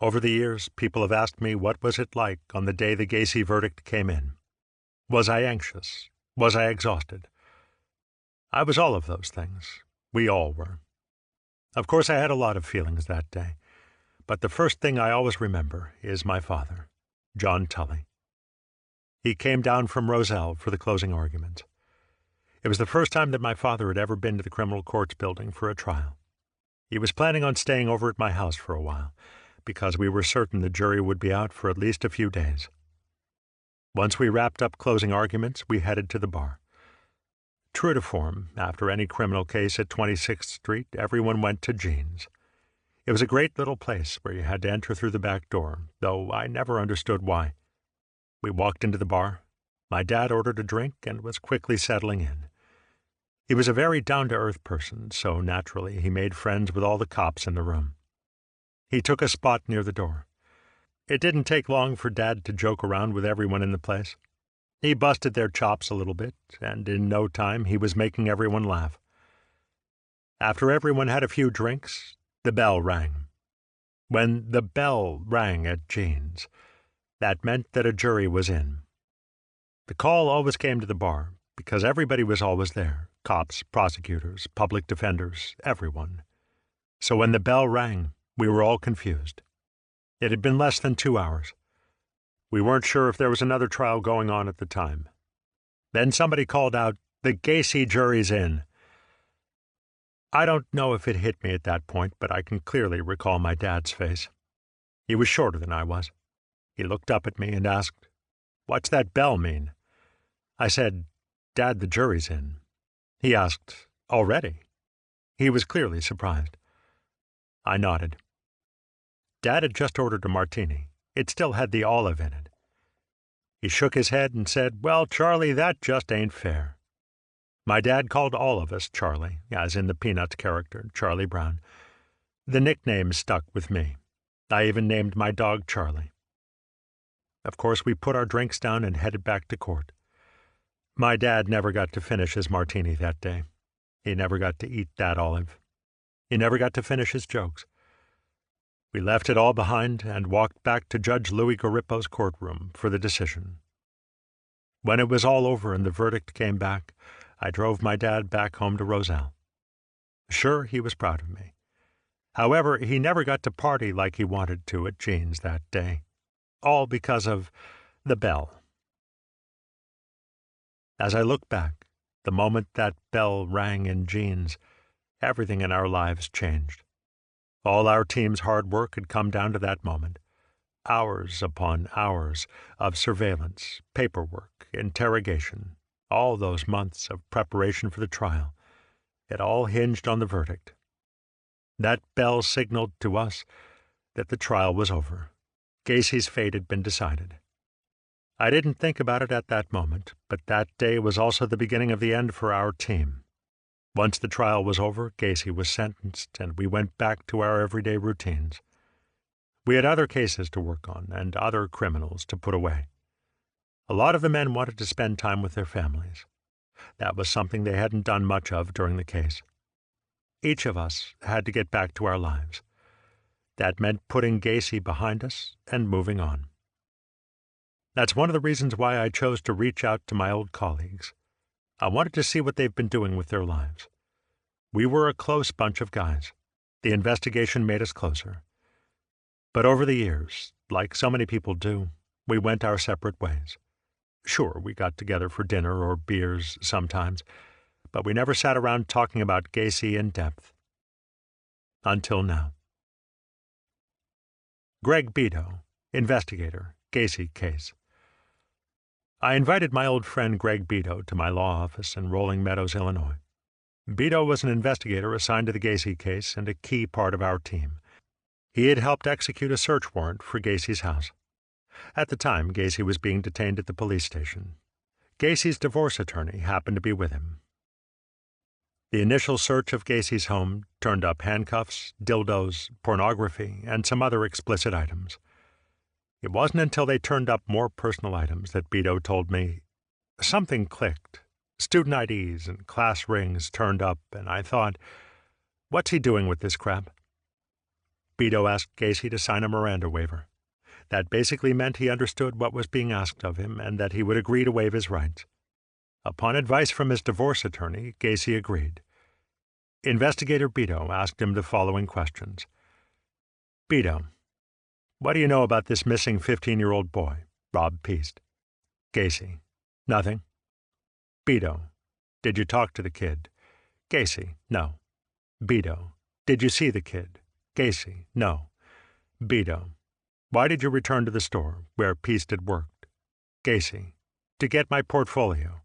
Over the years, people have asked me what was it like on the day the Gacy verdict came in. Was I anxious? Was I exhausted? I was all of those things. We all were. Of course, I had a lot of feelings that day, but the first thing I always remember is my father, John Tully. He came down from Roselle for the closing arguments. It was the first time that my father had ever been to the criminal courts building for a trial. He was planning on staying over at my house for a while, because we were certain the jury would be out for at least a few days. Once we wrapped up closing arguments, we headed to the bar. True to form, after any criminal case at 26th Street, everyone went to Jean's. It was a great little place where you had to enter through the back door, though I never understood why. We walked into the bar. My dad ordered a drink and was quickly settling in. He was a very down-to-earth person, so naturally he made friends with all the cops in the room. He took a spot near the door. It didn't take long for Dad to joke around with everyone in the place. He busted their chops a little bit, and in no time he was making everyone laugh. After everyone had a few drinks, the bell rang. When the bell rang at Jean's, that meant that a jury was in. The call always came to the bar, because everybody was always there. Cops, prosecutors, public defenders, everyone. So when the bell rang, we were all confused. It had been less than 2 hours. We weren't sure if there was another trial going on at the time. Then somebody called out, "The Gacy jury's in." I don't know if it hit me at that point, but I can clearly recall my dad's face. He was shorter than I was. He looked up at me and asked, "What's that bell mean?" I said, "Dad, the jury's in." He asked, "Already?" He was clearly surprised. I nodded. Dad had just ordered a martini. It still had the olive in it. He shook his head and said, "Well, Charlie, that just ain't fair." My dad called all of us Charlie, as in the Peanuts character, Charlie Brown. The nickname stuck with me. I even named my dog Charlie. Of course, we put our drinks down and headed back to court. My dad never got to finish his martini that day. He never got to eat that olive. He never got to finish his jokes. We left it all behind and walked back to Judge Louis Garippo's courtroom for the decision. When it was all over and the verdict came back, I drove my dad back home to Roselle. Sure, he was proud of me. However, he never got to party like he wanted to at Jean's that day. All because of the bell. As I look back, the moment that bell rang in Jean's, everything in our lives changed. All our team's hard work had come down to that moment. Hours upon hours of surveillance, paperwork, interrogation, all those months of preparation for the trial. It all hinged on the verdict. That bell signaled to us that the trial was over. Gacy's fate had been decided. I didn't think about it at that moment, but that day was also the beginning of the end for our team. Once the trial was over, Gacy was sentenced, and we went back to our everyday routines. We had other cases to work on and other criminals to put away. A lot of the men wanted to spend time with their families. That was something they hadn't done much of during the case. Each of us had to get back to our lives. That meant putting Gacy behind us and moving on. That's one of the reasons why I chose to reach out to my old colleagues. I wanted to see what they've been doing with their lives. We were a close bunch of guys. The investigation made us closer. But over the years, like so many people do, we went our separate ways. Sure, we got together for dinner or beers sometimes, but we never sat around talking about Gacy in depth. Until now. Greg Beto, investigator, Gacy case. I invited my old friend Greg Beto to my law office in Rolling Meadows, Illinois. Beto was an investigator assigned to the Gacy case and a key part of our team. He had helped execute a search warrant for Gacy's house. At the time, Gacy was being detained at the police station. Gacy's divorce attorney happened to be with him. The initial search of Gacy's home turned up handcuffs, dildos, pornography, and some other explicit items. It wasn't until they turned up more personal items that Beto told me something clicked. Student IDs and class rings turned up, and I thought, what's he doing with this crap? Beto asked Gacy to sign a Miranda waiver. That basically meant he understood what was being asked of him and that he would agree to waive his rights. Upon advice from his divorce attorney, Gacy agreed. Investigator Beto asked him the following questions. Beto, what do you know about this missing 15-year-old boy, Rob Peast? Gacy, nothing. Beto, did you talk to the kid? Gacy, no. Beto, did you see the kid? Gacy, no. Beto, why did you return to the store where Peast had worked? Gacy, to get my portfolio.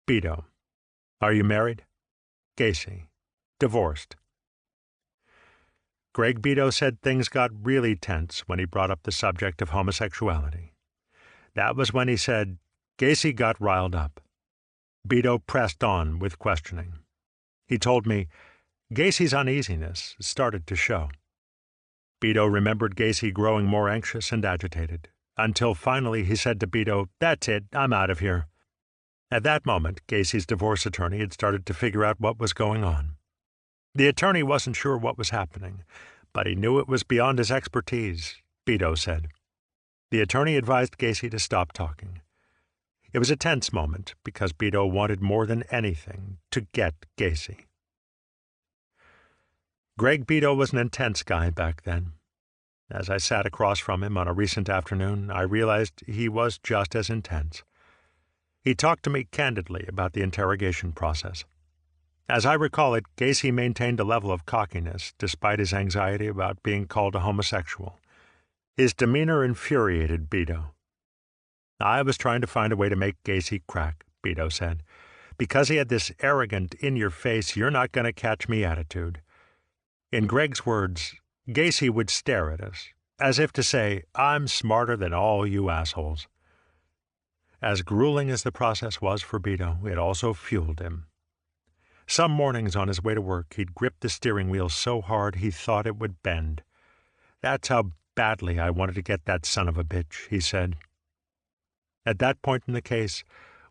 Beto, are you married? Gacy, divorced. Greg Beto said things got really tense when he brought up the subject of homosexuality. That was when he said, Gacy got riled up. Beto pressed on with questioning. He told me, Gacy's uneasiness started to show. Beto remembered Gacy growing more anxious and agitated, until finally he said to Beto, that's it, I'm out of here. At that moment, Gacy's divorce attorney had started to figure out what was going on. The attorney wasn't sure what was happening, but he knew it was beyond his expertise, Beto said. The attorney advised Gacy to stop talking. It was a tense moment because Beto wanted more than anything to get Gacy. Greg Beto was an intense guy back then. As I sat across from him on a recent afternoon, I realized he was just as intense. He talked to me candidly about the interrogation process. As I recall it, Gacy maintained a level of cockiness despite his anxiety about being called a homosexual. His demeanor infuriated Beto. I was trying to find a way to make Gacy crack, Beto said, because he had this arrogant, in-your-face, you're-not-going-to-catch-me attitude. In Greg's words, Gacy would stare at us, as if to say, I'm smarter than all you assholes. As grueling as the process was for Beto, it also fueled him. Some mornings on his way to work, he'd grip the steering wheel so hard he thought it would bend. That's how badly I wanted to get that son of a bitch, he said. At that point in the case,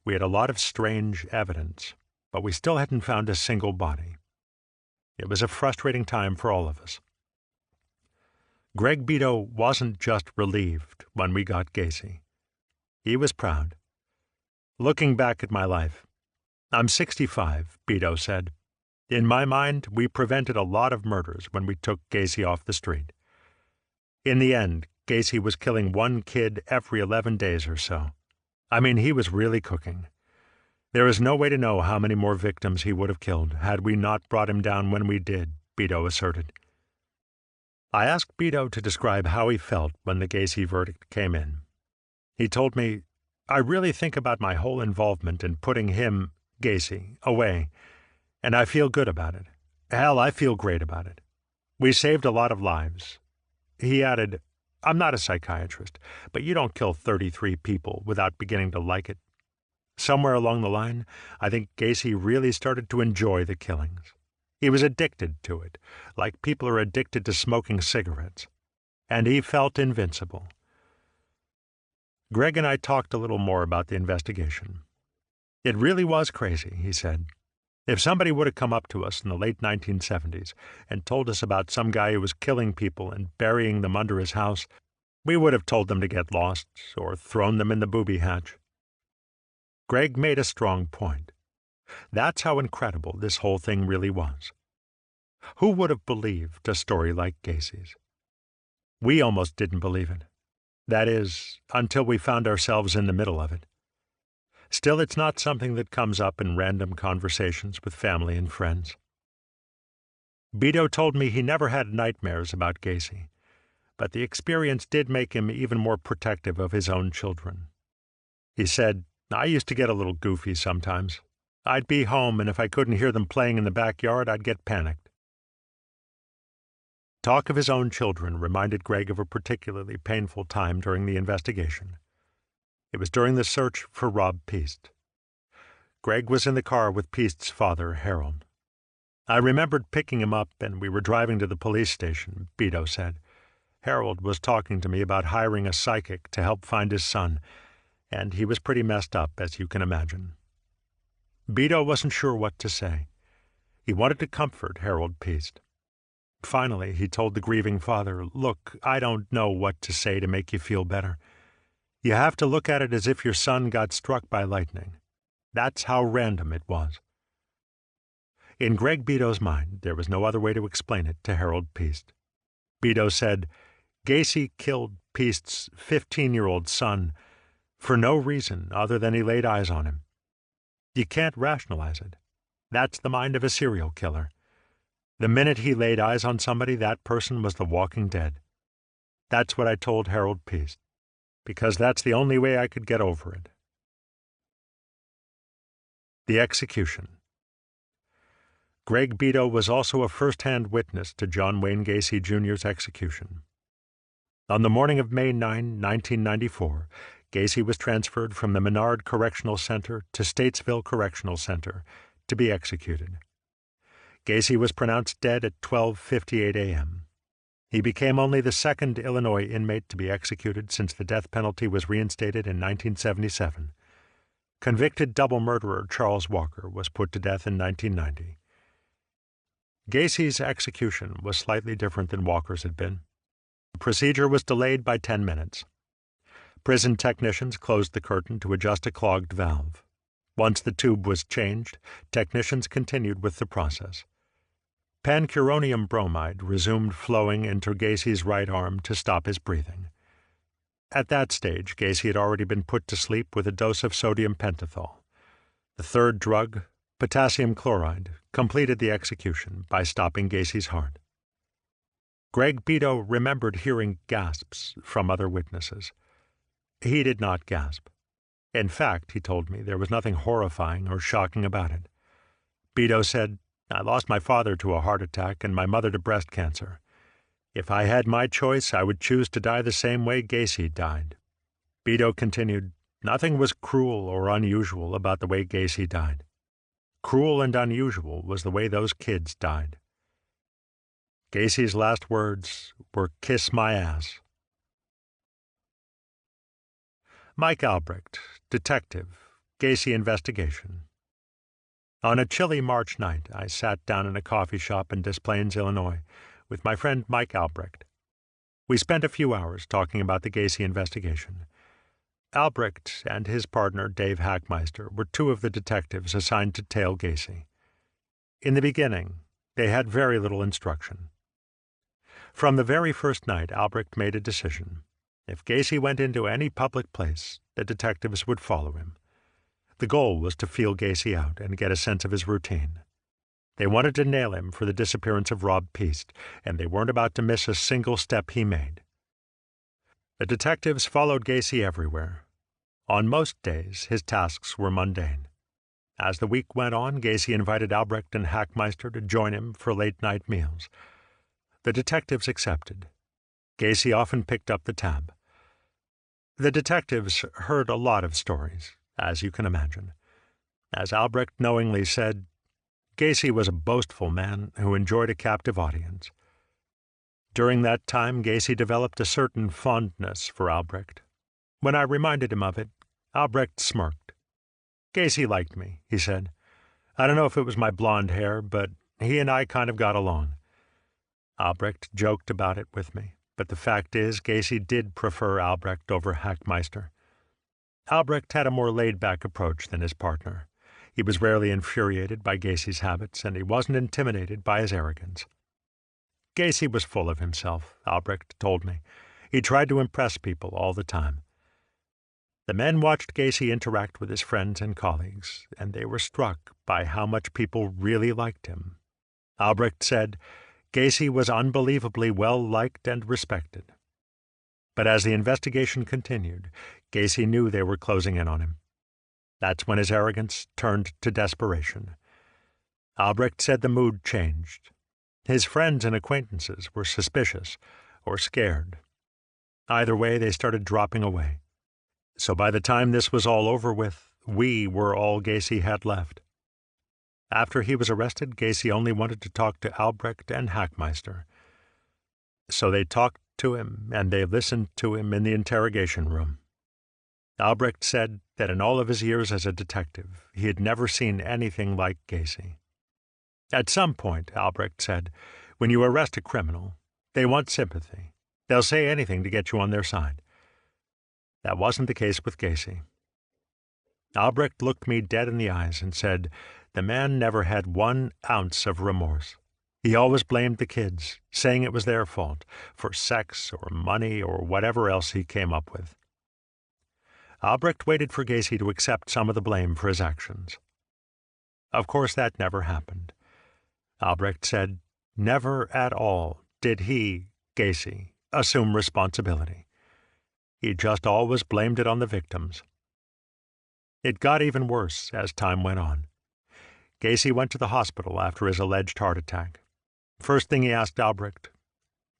we had a lot of strange evidence, but we still hadn't found a single body. It was a frustrating time for all of us. Greg Beto wasn't just relieved when we got Gacy. He was proud. Looking back at my life, I'm 65, Beto said. In my mind, we prevented a lot of murders when we took Gacy off the street. In the end, Gacy was killing one kid every 11 days or so. I mean, he was really cooking. There is no way to know how many more victims he would have killed had we not brought him down when we did, Beto asserted. I asked Beto to describe how he felt when the Gacy verdict came in. He told me, I really think about my whole involvement in putting him, Gacy, away, and I feel good about it. Hell, I feel great about it. We saved a lot of lives. He added, I'm not a psychiatrist, but you don't kill 33 people without beginning to like it. Somewhere along the line, I think Gacy really started to enjoy the killings. He was addicted to it, like people are addicted to smoking cigarettes. And he felt invincible. Greg and I talked a little more about the investigation. It really was crazy, he said. If somebody would have come up to us in the late 1970s and told us about some guy who was killing people and burying them under his house, we would have told them to get lost or thrown them in the booby hatch. Greg made a strong point. That's how incredible this whole thing really was. Who would have believed a story like Gacy's? We almost didn't believe it. That is, until we found ourselves in the middle of it. Still, it's not something that comes up in random conversations with family and friends. Beto told me he never had nightmares about Gacy, but the experience did make him even more protective of his own children. He said, "I used to get a little goofy sometimes. I'd be home, and if I couldn't hear them playing in the backyard, I'd get panicked." Talk of his own children reminded Greg of a particularly painful time during the investigation. It was during the search for Rob Piest. Greg was in the car with Piest's father, Harold. "I remembered picking him up, and we were driving to the police station," Beto said. "Harold was talking to me about hiring a psychic to help find his son, and he was pretty messed up, as you can imagine." Beto wasn't sure what to say. He wanted to comfort Harold Piest. Finally, he told the grieving father, "Look, I don't know what to say to make you feel better. You have to look at it as if your son got struck by lightning. That's how random it was." In Greg Beto's mind, there was no other way to explain it to Harold Piest. Beto said, "Gacy killed Piest's 15-year-old son for no reason other than he laid eyes on him. You can't rationalize it. That's the mind of a serial killer. The minute he laid eyes on somebody, that person was the walking dead. That's what I told Harold Piest, because that's the only way I could get over it." The execution. Greg Beto was also a first-hand witness to John Wayne Gacy Jr.'s execution. On the morning of May 9, 1994, Gacy was transferred from the Menard Correctional Center to Statesville Correctional Center to be executed. Gacy was pronounced dead at 12:58 a.m. He became only the second Illinois inmate to be executed since the death penalty was reinstated in 1977. Convicted double murderer Charles Walker was put to death in 1990. Gacy's execution was slightly different than Walker's had been. The procedure was delayed by 10 minutes. Prison technicians closed the curtain to adjust a clogged valve. Once the tube was changed, technicians continued with the process. Pancuronium bromide resumed flowing into Gacy's right arm to stop his breathing. At that stage, Gacy had already been put to sleep with a dose of sodium pentothal. The third drug, potassium chloride, completed the execution by stopping Gacy's heart. Greg Beto remembered hearing gasps from other witnesses. He did not gasp. In fact, he told me, there was nothing horrifying or shocking about it. Beto said, "I lost my father to a heart attack and my mother to breast cancer. If I had my choice, I would choose to die the same way Gacy died." Beto continued, "Nothing was cruel or unusual about the way Gacy died. Cruel and unusual was the way those kids died." Gacy's last words were, "Kiss my ass." Mike Albrecht, detective, Gacy investigation. On a chilly March night, I sat down in a coffee shop in Des Plaines, Illinois, with my friend Mike Albrecht. We spent a few hours talking about the Gacy investigation. Albrecht and his partner, Dave Hackmeister, were two of the detectives assigned to tail Gacy. In the beginning, they had very little instruction. From the very first night, Albrecht made a decision. If Gacy went into any public place, the detectives would follow him. The goal was to feel Gacy out and get a sense of his routine. They wanted to nail him for the disappearance of Rob Piest, and they weren't about to miss a single step he made. The detectives followed Gacy everywhere. On most days, his tasks were mundane. As the week went on, Gacy invited Albrecht and Hackmeister to join him for late-night meals. The detectives accepted. Gacy often picked up the tab. The detectives heard a lot of stories, as you can imagine. As Albrecht knowingly said, Gacy was a boastful man who enjoyed a captive audience. During that time, Gacy developed a certain fondness for Albrecht. When I reminded him of it, Albrecht smirked. "Gacy liked me," he said. "I don't know if it was my blonde hair, but he and I kind of got along." Albrecht joked about it with me, but the fact is Gacy did prefer Albrecht over Hackmeister. Albrecht had a more laid-back approach than his partner. He was rarely infuriated by Gacy's habits, and he wasn't intimidated by his arrogance. Gacy was full of himself, Albrecht told me. He tried to impress people all the time. The men watched Gacy interact with his friends and colleagues, and they were struck by how much people really liked him. Albrecht said Gacy was unbelievably well-liked and respected. But as the investigation continued, Gacy knew they were closing in on him. That's when his arrogance turned to desperation. Albrecht said the mood changed. His friends and acquaintances were suspicious or scared. Either way, they started dropping away. So by the time this was all over with, we were all Gacy had left. After he was arrested, Gacy only wanted to talk to Albrecht and Hackmeister. So they talked to him, and they listened to him in the interrogation room. Albrecht said that in all of his years as a detective, he had never seen anything like Gacy. At some point, Albrecht said, when you arrest a criminal, they want sympathy. They'll say anything to get you on their side. That wasn't the case with Gacy. Albrecht looked me dead in the eyes and said the man never had 1 ounce of remorse. He always blamed the kids, saying it was their fault, for sex or money or whatever else he came up with. Albrecht waited for Gacy to accept some of the blame for his actions. Of course, that never happened. Albrecht said never at all did he, Gacy, assume responsibility. He just always blamed it on the victims. It got even worse as time went on. Gacy went to the hospital after his alleged heart attack. First thing he asked Albrecht,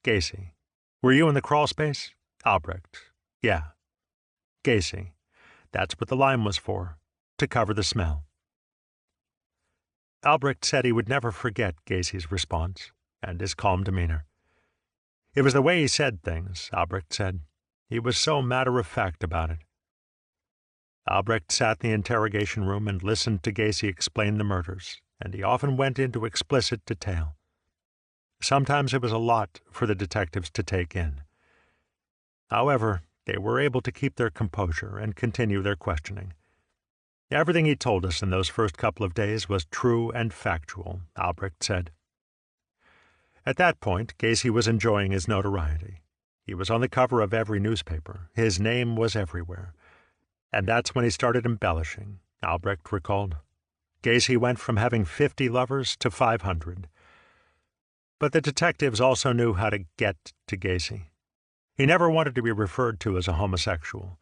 Gacy, were you in the crawl space? Albrecht, yeah. Gacy, that's what the lime was for, to cover the smell. Albrecht said he would never forget Gacy's response and his calm demeanor. It was the way he said things, Albrecht said. He was so matter-of-fact about it. Albrecht sat in the interrogation room and listened to Gacy explain the murders, and he often went into explicit detail. Sometimes it was a lot for the detectives to take in. However, they were able to keep their composure and continue their questioning. Everything he told us in those first couple of days was true and factual, Albrecht said. At that point, Gacy was enjoying his notoriety. He was on the cover of every newspaper. His name was everywhere. And that's when he started embellishing, Albrecht recalled. Gacy went from having 50 lovers to 500. But the detectives also knew how to get to Gacy. He never wanted to be referred to as a homosexual,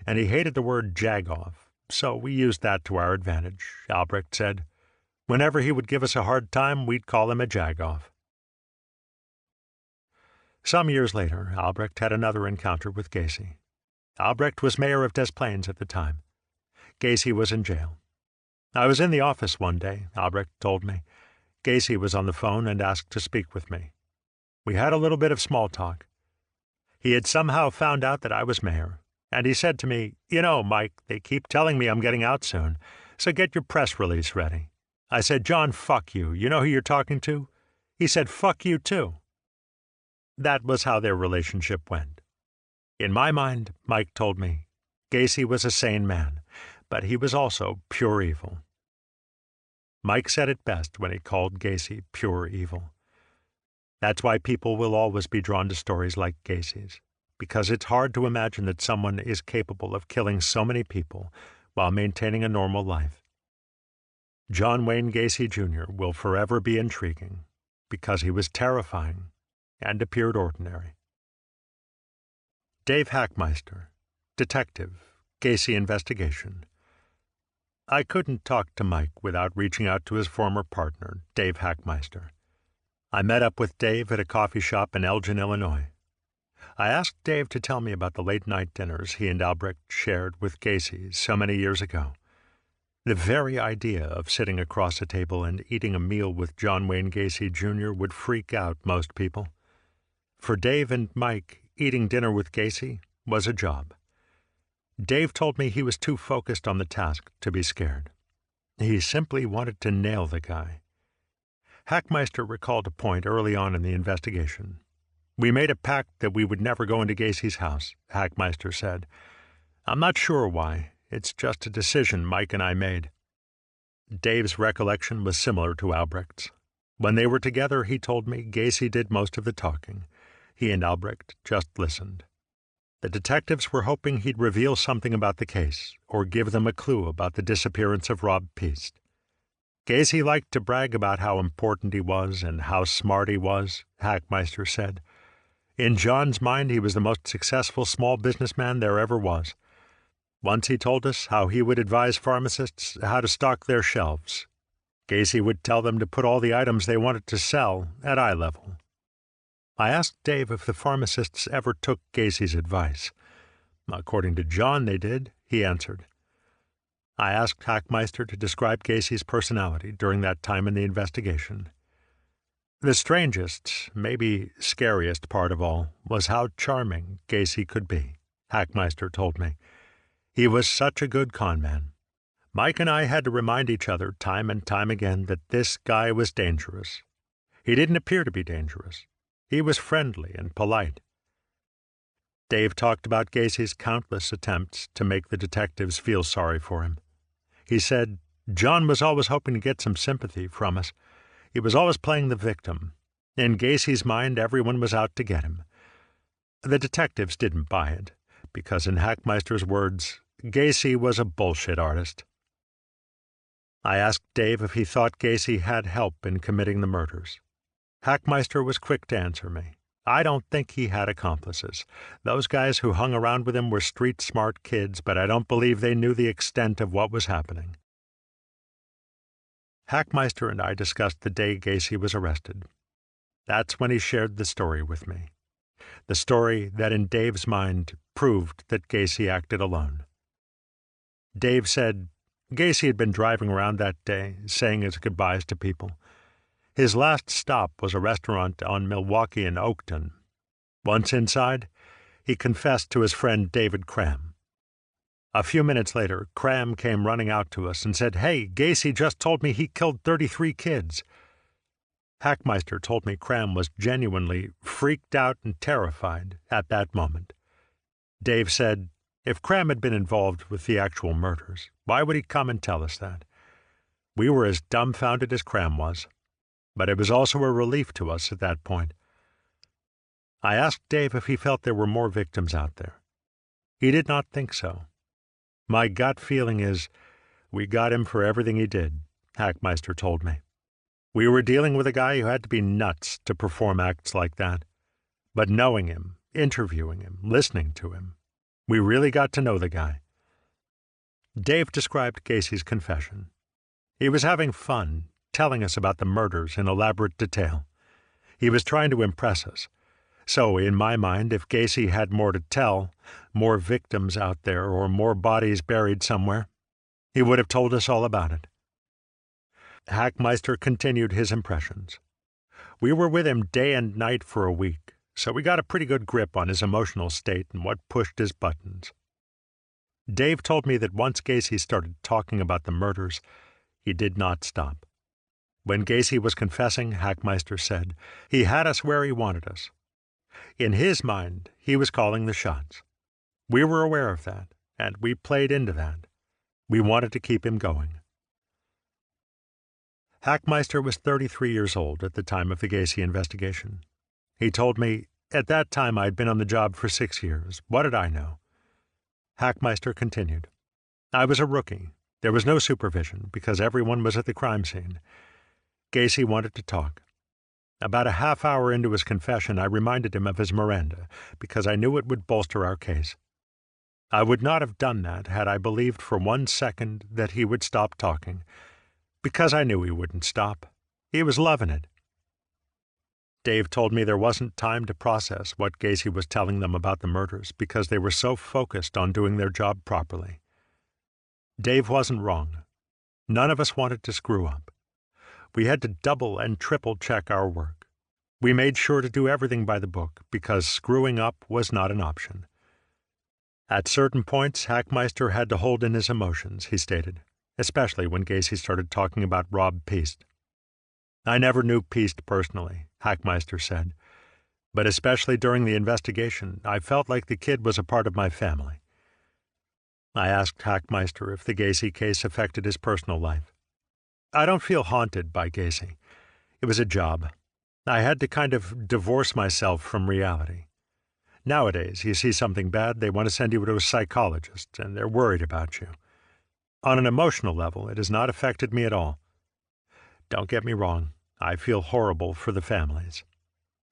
and he hated the word jagoff, so we used that to our advantage, Albrecht said. Whenever he would give us a hard time, we'd call him a jagoff. Some years later, Albrecht had another encounter with Gacy. Albrecht was mayor of Des Plaines at the time. Gacy was in jail. I was in the office one day, Albrecht told me. Gacy was on the phone and asked to speak with me. We had a little bit of small talk. He had somehow found out that I was mayor, and he said to me, "You know, Mike, they keep telling me I'm getting out soon, so get your press release ready." I said, "John, fuck you. You know who you're talking to?" He said, "Fuck you too." That was how their relationship went. In my mind, Mike told me, Gacy was a sane man, but he was also pure evil. Mike said it best when he called Gacy pure evil. That's why people will always be drawn to stories like Gacy's, because it's hard to imagine that someone is capable of killing so many people while maintaining a normal life. John Wayne Gacy Jr. will forever be intriguing, because he was terrifying and appeared ordinary. Dave Hackmeister, Detective, Gacy Investigation. I couldn't talk to Mike without reaching out to his former partner, Dave Hackmeister. I met up with Dave at a coffee shop in Elgin, Illinois. I asked Dave to tell me about the late-night dinners he and Albrecht shared with Gacy so many years ago. The very idea of sitting across a table and eating a meal with John Wayne Gacy Jr. would freak out most people. For Dave and Mike, eating dinner with Gacy was a job. Dave told me he was too focused on the task to be scared. He simply wanted to nail the guy. Hackmeister recalled a point early on in the investigation. "We made a pact that we would never go into Gacy's house," Hackmeister said. "I'm not sure why. It's just a decision Mike and I made." Dave's recollection was similar to Albrecht's. When they were together, he told me, Gacy did most of the talking. He and Albrecht just listened. The detectives were hoping he'd reveal something about the case, or give them a clue about the disappearance of Rob Peast. Gacy liked to brag about how important he was and how smart he was, Hackmeister said. In John's mind, he was the most successful small businessman there ever was. Once he told us how he would advise pharmacists how to stock their shelves. Gacy would tell them to put all the items they wanted to sell at eye level. I asked Dave if the pharmacists ever took Gacy's advice. According to John, they did, he answered. I asked Hackmeister to describe Gacy's personality during that time in the investigation. The strangest, maybe scariest part of all was how charming Gacy could be, Hackmeister told me. He was such a good con man. Mike and I had to remind each other time and time again that this guy was dangerous. He didn't appear to be dangerous. He was friendly and polite. Dave talked about Gacy's countless attempts to make the detectives feel sorry for him. He said, John was always hoping to get some sympathy from us. He was always playing the victim. In Gacy's mind, everyone was out to get him. The detectives didn't buy it, because in Hackmeister's words, Gacy was a bullshit artist. I asked Dave if he thought Gacy had help in committing the murders. Hackmeister was quick to answer me. I don't think he had accomplices. Those guys who hung around with him were street-smart kids, but I don't believe they knew the extent of what was happening. Hackmeister and I discussed the day Gacy was arrested. That's when he shared the story with me. The story that in Dave's mind proved that Gacy acted alone. Dave said Gacy had been driving around that day, saying his goodbyes to people. His last stop was a restaurant on Milwaukee and Oakton. Once inside, he confessed to his friend David Cram. A few minutes later, Cram came running out to us and said, "Hey, Gacy just told me he killed 33 kids." Hackmeister told me Cram was genuinely freaked out and terrified at that moment. Dave said, if Cram had been involved with the actual murders, why would he come and tell us that? We were as dumbfounded as Cram was. But it was also a relief to us at that point. I asked Dave if he felt there were more victims out there. He did not think so. My gut feeling is, we got him for everything he did, Hackmeister told me. We were dealing with a guy who had to be nuts to perform acts like that. But knowing him, interviewing him, listening to him, we really got to know the guy. Dave described Gacy's confession. He was having fun, telling us about the murders in elaborate detail. He was trying to impress us. So, in my mind, if Gacy had more to tell, more victims out there or more bodies buried somewhere, he would have told us all about it. Hackmeister continued his impressions. We were with him day and night for a week, so we got a pretty good grip on his emotional state and what pushed his buttons. Dave told me that once Gacy started talking about the murders, he did not stop. When Gacy was confessing, Hackmeister said, he had us where he wanted us. In his mind, he was calling the shots. We were aware of that, and we played into that. We wanted to keep him going. Hackmeister was 33 years old at the time of the Gacy investigation. He told me, at that time I'd been on the job for 6 years. What did I know? Hackmeister continued. I was a rookie. There was no supervision because everyone was at the crime scene. Gacy wanted to talk. About a half hour into his confession, I reminded him of his Miranda, because I knew it would bolster our case. I would not have done that had I believed for 1 second that he would stop talking, because I knew he wouldn't stop. He was loving it. Dave told me there wasn't time to process what Gacy was telling them about the murders because they were so focused on doing their job properly. Dave wasn't wrong. None of us wanted to screw up. We had to double and triple check our work. We made sure to do everything by the book because screwing up was not an option. At certain points, Hackmeister had to hold in his emotions, he stated, especially when Gacy started talking about Rob Peast. I never knew Peast personally, Hackmeister said, but especially during the investigation, I felt like the kid was a part of my family. I asked Hackmeister if the Gacy case affected his personal life. I don't feel haunted by Gacy. It was a job. I had to kind of divorce myself from reality. Nowadays, you see something bad, they want to send you to a psychologist, and they're worried about you. On an emotional level, it has not affected me at all. Don't get me wrong, I feel horrible for the families.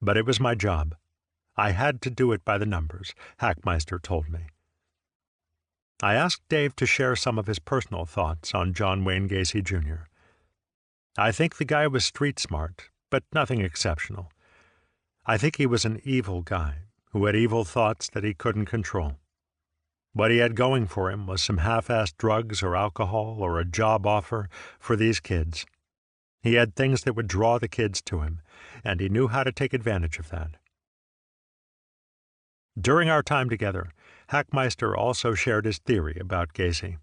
But it was my job. I had to do it by the numbers, Hackmeister told me. I asked Dave to share some of his personal thoughts on John Wayne Gacy, Jr. I think the guy was street smart, but nothing exceptional. I think he was an evil guy who had evil thoughts that he couldn't control. What he had going for him was some half-assed drugs or alcohol or a job offer for these kids. He had things that would draw the kids to him, and he knew how to take advantage of that. During our time together, Hackmeister also shared his theory about Gacy.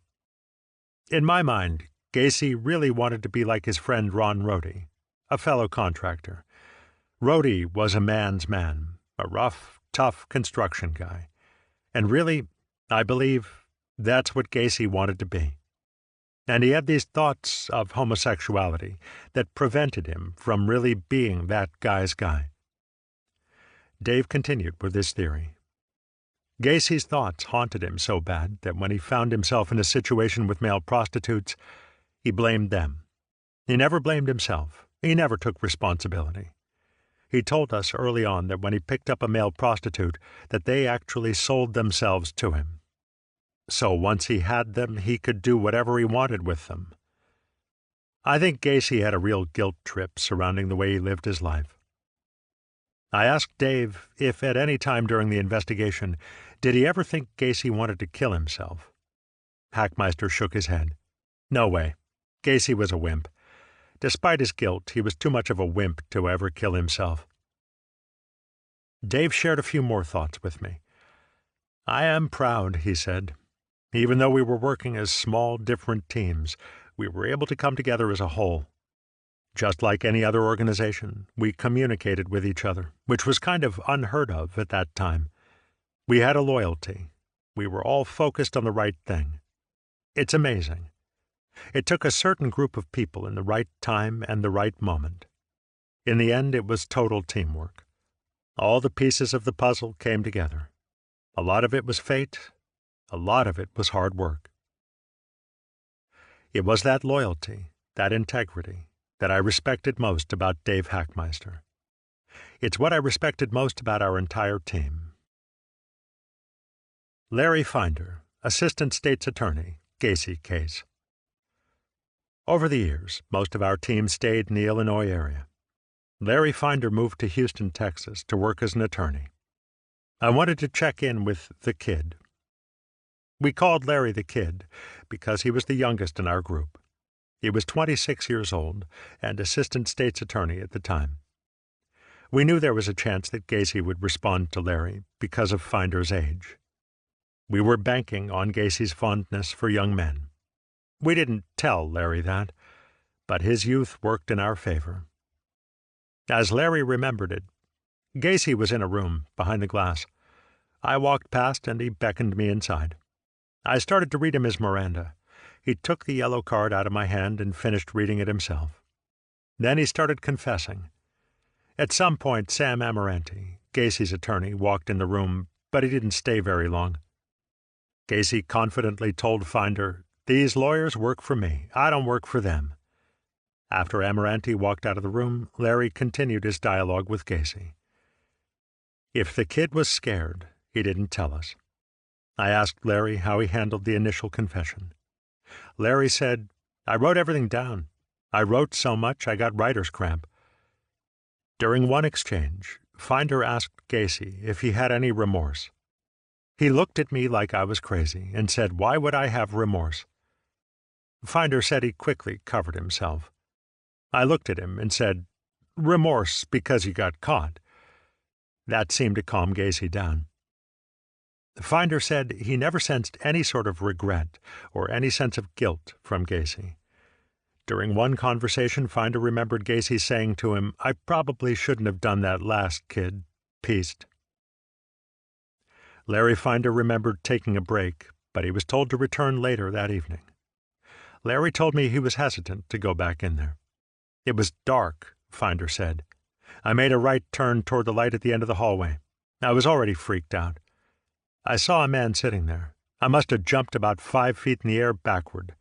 In my mind, Gacy really wanted to be like his friend Ron Rohde, a fellow contractor. Rohde was a man's man, a rough, tough construction guy. And really, I believe that's what Gacy wanted to be. And he had these thoughts of homosexuality that prevented him from really being that guy's guy. Dave continued with his theory. Gacy's thoughts haunted him so bad that when he found himself in a situation with male prostitutes, he blamed them. He never blamed himself. He never took responsibility. He told us early on that when he picked up a male prostitute, that they actually sold themselves to him. So once he had them, he could do whatever he wanted with them. I think Gacy had a real guilt trip surrounding the way he lived his life. I asked Dave if at any time during the investigation did he ever think Gacy wanted to kill himself. Hackmeister shook his head. No way. Gacy was a wimp. Despite his guilt, he was too much of a wimp to ever kill himself. Dave shared a few more thoughts with me. I am proud, he said. Even though we were working as small, different teams, we were able to come together as a whole. Just like any other organization, we communicated with each other, which was kind of unheard of at that time. We had a loyalty. We were all focused on the right thing. It's amazing. It took a certain group of people in the right time and the right moment. In the end, it was total teamwork. All the pieces of the puzzle came together. A lot of it was fate. A lot of it was hard work. It was that loyalty, that integrity, that I respected most about Dave Hackmeister. It's what I respected most about our entire team. Larry Finder, Assistant State's Attorney, Gacy case. Over the years, most of our team stayed in the Illinois area. Larry Finder moved to Houston, Texas, to work as an attorney. I wanted to check in with the Kid. We called Larry the Kid because he was the youngest in our group. He was 26 years old and Assistant State's Attorney at the time. We knew there was a chance that Gacy would respond to Larry because of Finder's age. We were banking on Gacy's fondness for young men. We didn't tell Larry that, but his youth worked in our favor. As Larry remembered it, Gacy was in a room behind the glass. I walked past and he beckoned me inside. I started to read him his Miranda. He took the yellow card out of my hand and finished reading it himself. Then he started confessing. At some point, Sam Amoranti, Gacy's attorney, walked in the room, but he didn't stay very long. Gacy confidently told Finder, "These lawyers work for me. I don't work for them." After Amoranti walked out of the room, Larry continued his dialogue with Gacy. If the Kid was scared, he didn't tell us. I asked Larry how he handled the initial confession. Larry said, "I wrote everything down. I wrote so much I got writer's cramp." During one exchange, Finder asked Gacy if he had any remorse. He looked at me like I was crazy and said, "Why would I have remorse?" Finder said he quickly covered himself. I looked at him and said, "Remorse because you got caught." That seemed to calm Gacy down. Finder said he never sensed any sort of regret or any sense of guilt from Gacy. During one conversation, Finder remembered Gacy saying to him, "I probably shouldn't have done that last, kid. Peaced." Larry Finder remembered taking a break, but he was told to return later that evening. Larry told me he was hesitant to go back in there. It was dark, Finder said. I made a right turn toward the light at the end of the hallway. I was already freaked out. I saw a man sitting there. I must have jumped about 5 feet in the air backward.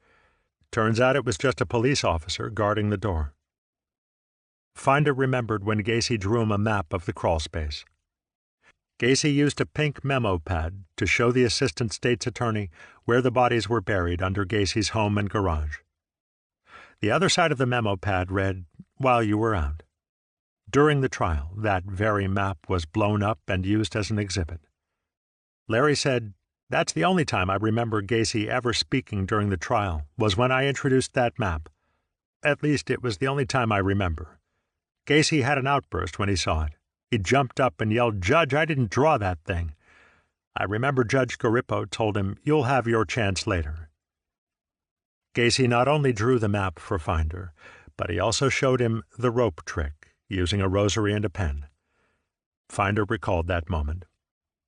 Turns out it was just a police officer guarding the door. Finder remembered when Gacy drew him a map of the crawl space. Gacy used a pink memo pad to show the assistant state's attorney where the bodies were buried under Gacy's home and garage. The other side of the memo pad read, "While you were out." During the trial, that very map was blown up and used as an exhibit. Larry said, "That's the only time I remember Gacy ever speaking during the trial, was when I introduced that map. At least it was the only time I remember. Gacy had an outburst when he saw it. He jumped up and yelled, 'Judge, I didn't draw that thing.' I remember Judge Garippo told him, 'You'll have your chance later.'" Gacy not only drew the map for Finder, but he also showed him the rope trick, using a rosary and a pen. Finder recalled that moment.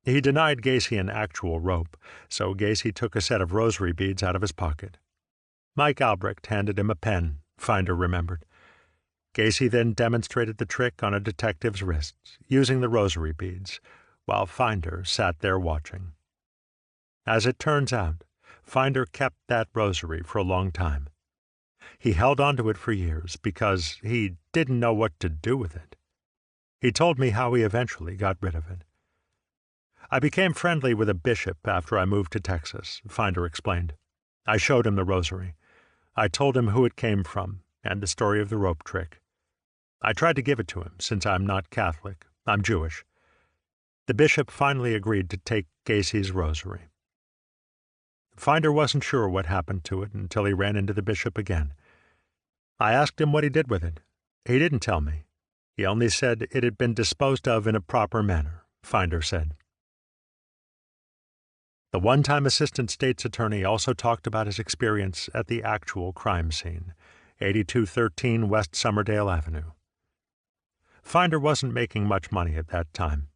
He denied Gacy an actual rope, so Gacy took a set of rosary beads out of his pocket. Mike Albrecht handed him a pen, Finder remembered. Gacy then demonstrated the trick on a detective's wrists, using the rosary beads, while Finder sat there watching. As it turns out, Finder kept that rosary for a long time. He held onto it for years because he didn't know what to do with it. He told me how he eventually got rid of it. "I became friendly with a bishop after I moved to Texas," Finder explained. "I showed him the rosary. I told him who it came from and the story of the rope trick. I tried to give it to him since I'm not Catholic. I'm Jewish. The bishop finally agreed to take Gacy's rosary." Finder wasn't sure what happened to it until he ran into the bishop again. I asked him what he did with it. He didn't tell me. He only said it had been disposed of in a proper manner, Finder said. The one-time assistant state's attorney also talked about his experience at the actual crime scene, 8213 West Summerdale Avenue. Finder wasn't making much money at that time.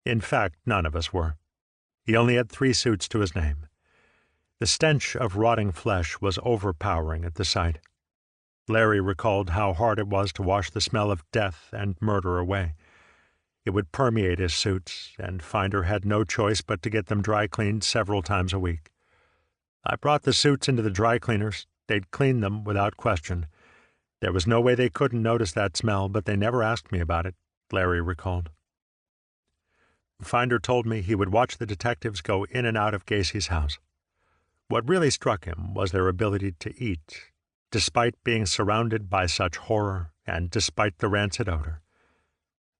In fact, none of us were. He only had 3 suits to his name. The stench of rotting flesh was overpowering at the sight. Larry recalled how hard it was to wash the smell of death and murder away. It would permeate his suits, and Finder had no choice but to get them dry cleaned several times a week. I brought the suits into the dry cleaners. They'd clean them without question. There was no way they couldn't notice that smell, but they never asked me about it, Larry recalled. Finder told me he would watch the detectives go in and out of Gacy's house. What really struck him was their ability to eat, despite being surrounded by such horror and despite the rancid odor.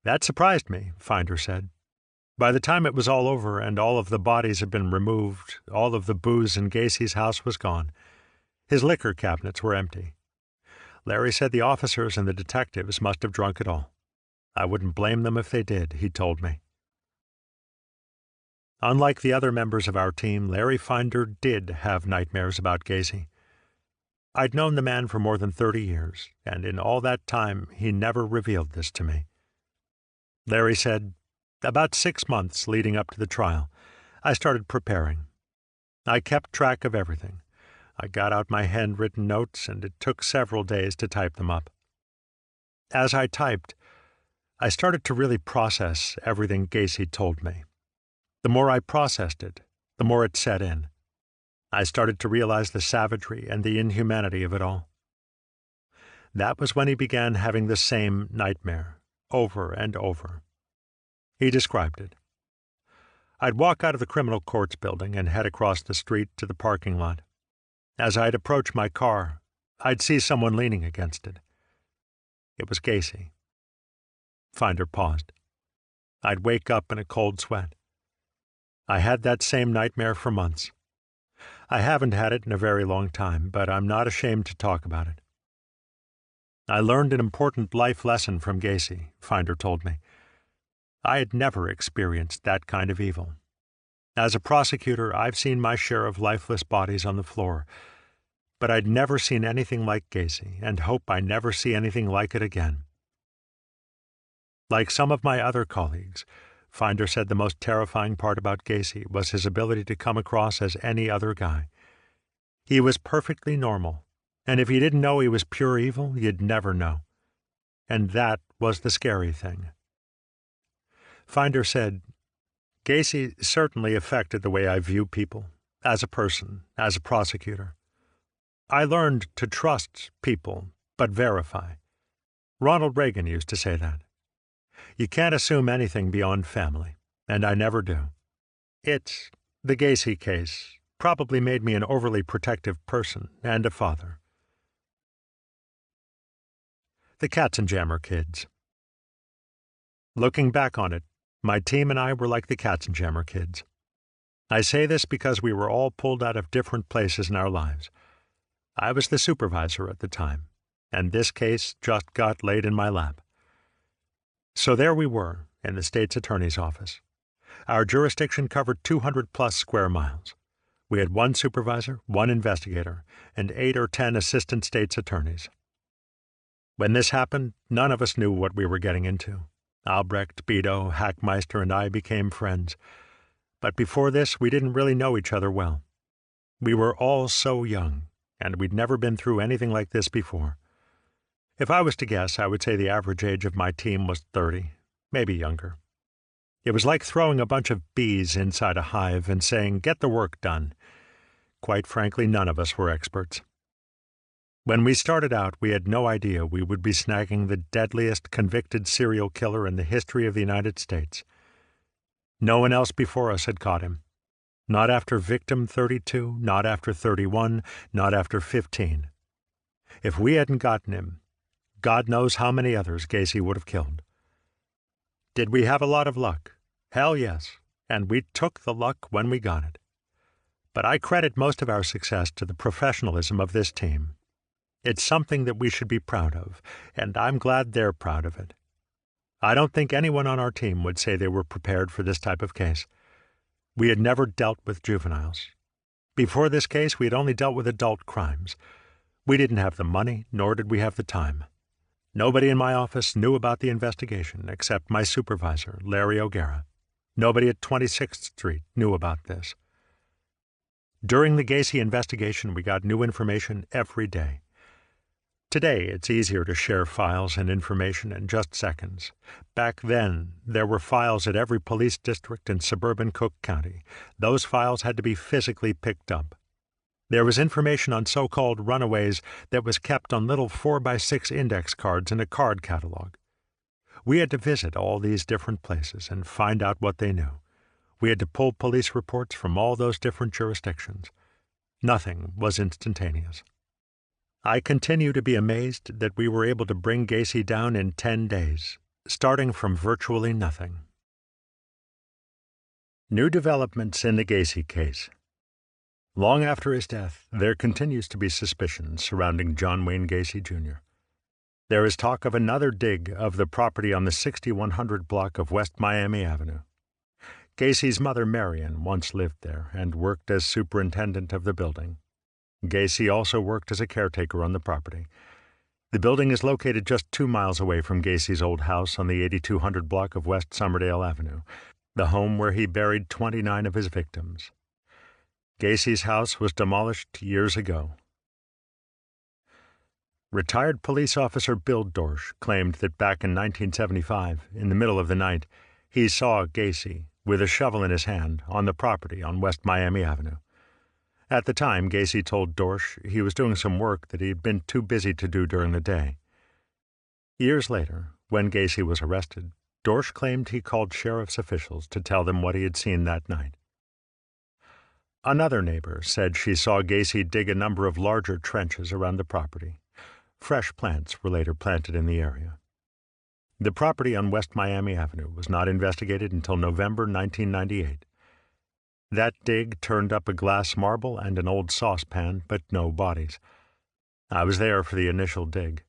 "That surprised me," Finder said. "By the time it was all over and all of the bodies had been removed, all of the booze in Gacy's house was gone. His liquor cabinets were empty. Larry said the officers and the detectives must have drunk it all. I wouldn't blame them if they did," he told me. Unlike the other members of our team, Larry Finder did have nightmares about Gacy. I'd known the man for more than 30 years, and in all that time he never revealed this to me. Larry said, "About 6 months leading up to the trial, I started preparing. I kept track of everything. I got out my handwritten notes, and it took several days to type them up. As I typed, I started to really process everything Gacy told me. The more I processed it, the more it set in. I started to realize the savagery and the inhumanity of it all. That was when he began having the same nightmare, over and over. He described it. I'd walk out of the criminal courts building and head across the street to the parking lot. As I'd approach my car, I'd see someone leaning against it. It was Gacy." Finder paused. I'd wake up in a cold sweat. I had that same nightmare for months. I haven't had it in a very long time, but I'm not ashamed to talk about it. I learned an important life lesson from Gacy, Finder told me. I had never experienced that kind of evil. As a prosecutor, I've seen my share of lifeless bodies on the floor, but I'd never seen anything like Gacy, and hope I never see anything like it again. Like some of my other colleagues, Finder said the most terrifying part about Gacy was his ability to come across as any other guy. He was perfectly normal, and if you didn't know he was pure evil, you'd never know. And that was the scary thing. Finder said, Gacy certainly affected the way I view people, as a person, as a prosecutor. I learned to trust people, but verify. Ronald Reagan used to say that. You can't assume anything beyond family, and I never do. The Gacy case, probably made me an overly protective person and a father. The Katzenjammer Kids. Looking back on it, my team and I were like the Katzenjammer Kids. I say this because we were all pulled out of different places in our lives. I was the supervisor at the time, and this case just got laid in my lap. So there we were, in the state's attorney's office. Our jurisdiction covered 200-plus square miles. We had one supervisor, one investigator, and 8 or 10 assistant state's attorneys. When this happened, none of us knew what we were getting into. Albrecht, Beto, Hackmeister, and I became friends. But before this, we didn't really know each other well. We were all so young, and we'd never been through anything like this before. If I was to guess, I would say the average age of my team was 30, maybe younger. It was like throwing a bunch of bees inside a hive and saying, "Get the work done." Quite frankly, none of us were experts. When we started out, we had no idea we would be snagging the deadliest convicted serial killer in the history of the United States. No one else before us had caught him. Not after victim 32, not after 31, not after 15. If we hadn't gotten him, God knows how many others Gacy would have killed. Did we have a lot of luck? Hell yes, and we took the luck when we got it. But I credit most of our success to the professionalism of this team. It's something that we should be proud of, and I'm glad they're proud of it. I don't think anyone on our team would say they were prepared for this type of case. We had never dealt with juveniles. Before this case, we had only dealt with adult crimes. We didn't have the money, nor did we have the time. Nobody in my office knew about the investigation except my supervisor, Larry O'Gara. Nobody at 26th Street knew about this. During the Gacy investigation, we got new information every day. Today, it's easier to share files and information in just seconds. Back then, there were files at every police district in suburban Cook County. Those files had to be physically picked up. There was information on so-called runaways that was kept on little 4x6 index cards in a card catalog. We had to visit all these different places and find out what they knew. We had to pull police reports from all those different jurisdictions. Nothing was instantaneous. I continue to be amazed that we were able to bring Gacy down in 10 days, starting from virtually nothing. New developments in the Gacy case. Long after his death, there continues to be suspicion surrounding John Wayne Gacy, Jr. There is talk of another dig of the property on the 6100 block of West Miami Avenue. Gacy's mother, Marion, once lived there and worked as superintendent of the building. Gacy also worked as a caretaker on the property. The building is located just 2 miles away from Gacy's old house on the 8200 block of West Summerdale Avenue, the home where he buried 29 of his victims. Gacy's house was demolished years ago. Retired police officer Bill Dorsch claimed that back in 1975, in the middle of the night, he saw Gacy, with a shovel in his hand, on the property on West Miami Avenue. At the time, Gacy told Dorsch he was doing some work that he had been too busy to do during the day. Years later, when Gacy was arrested, Dorsch claimed he called sheriff's officials to tell them what he had seen that night. Another neighbor said she saw Gacy dig a number of larger trenches around the property. Fresh plants were later planted in the area. The property on West Miami Avenue was not investigated until November 1998. That dig turned up a glass marble and an old saucepan, but no bodies. I was there for the initial dig.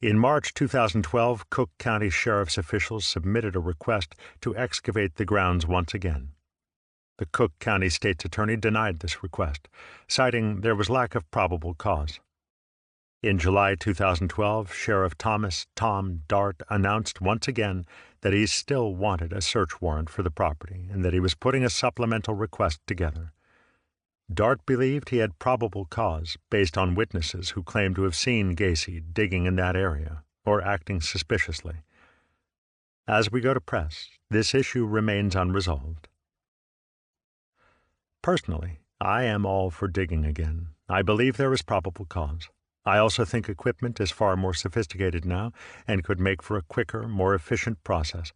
In March 2012, Cook County Sheriff's officials submitted a request to excavate the grounds once again. The Cook County State's Attorney denied this request, citing there was lack of probable cause. In July 2012, Sheriff Thomas "Tom" Dart announced once again that he still wanted a search warrant for the property and that he was putting a supplemental request together. Dart believed he had probable cause based on witnesses who claimed to have seen Gacy digging in that area or acting suspiciously. As we go to press, this issue remains unresolved. Personally, I am all for digging again. I believe there is probable cause. I also think equipment is far more sophisticated now and could make for a quicker, more efficient process.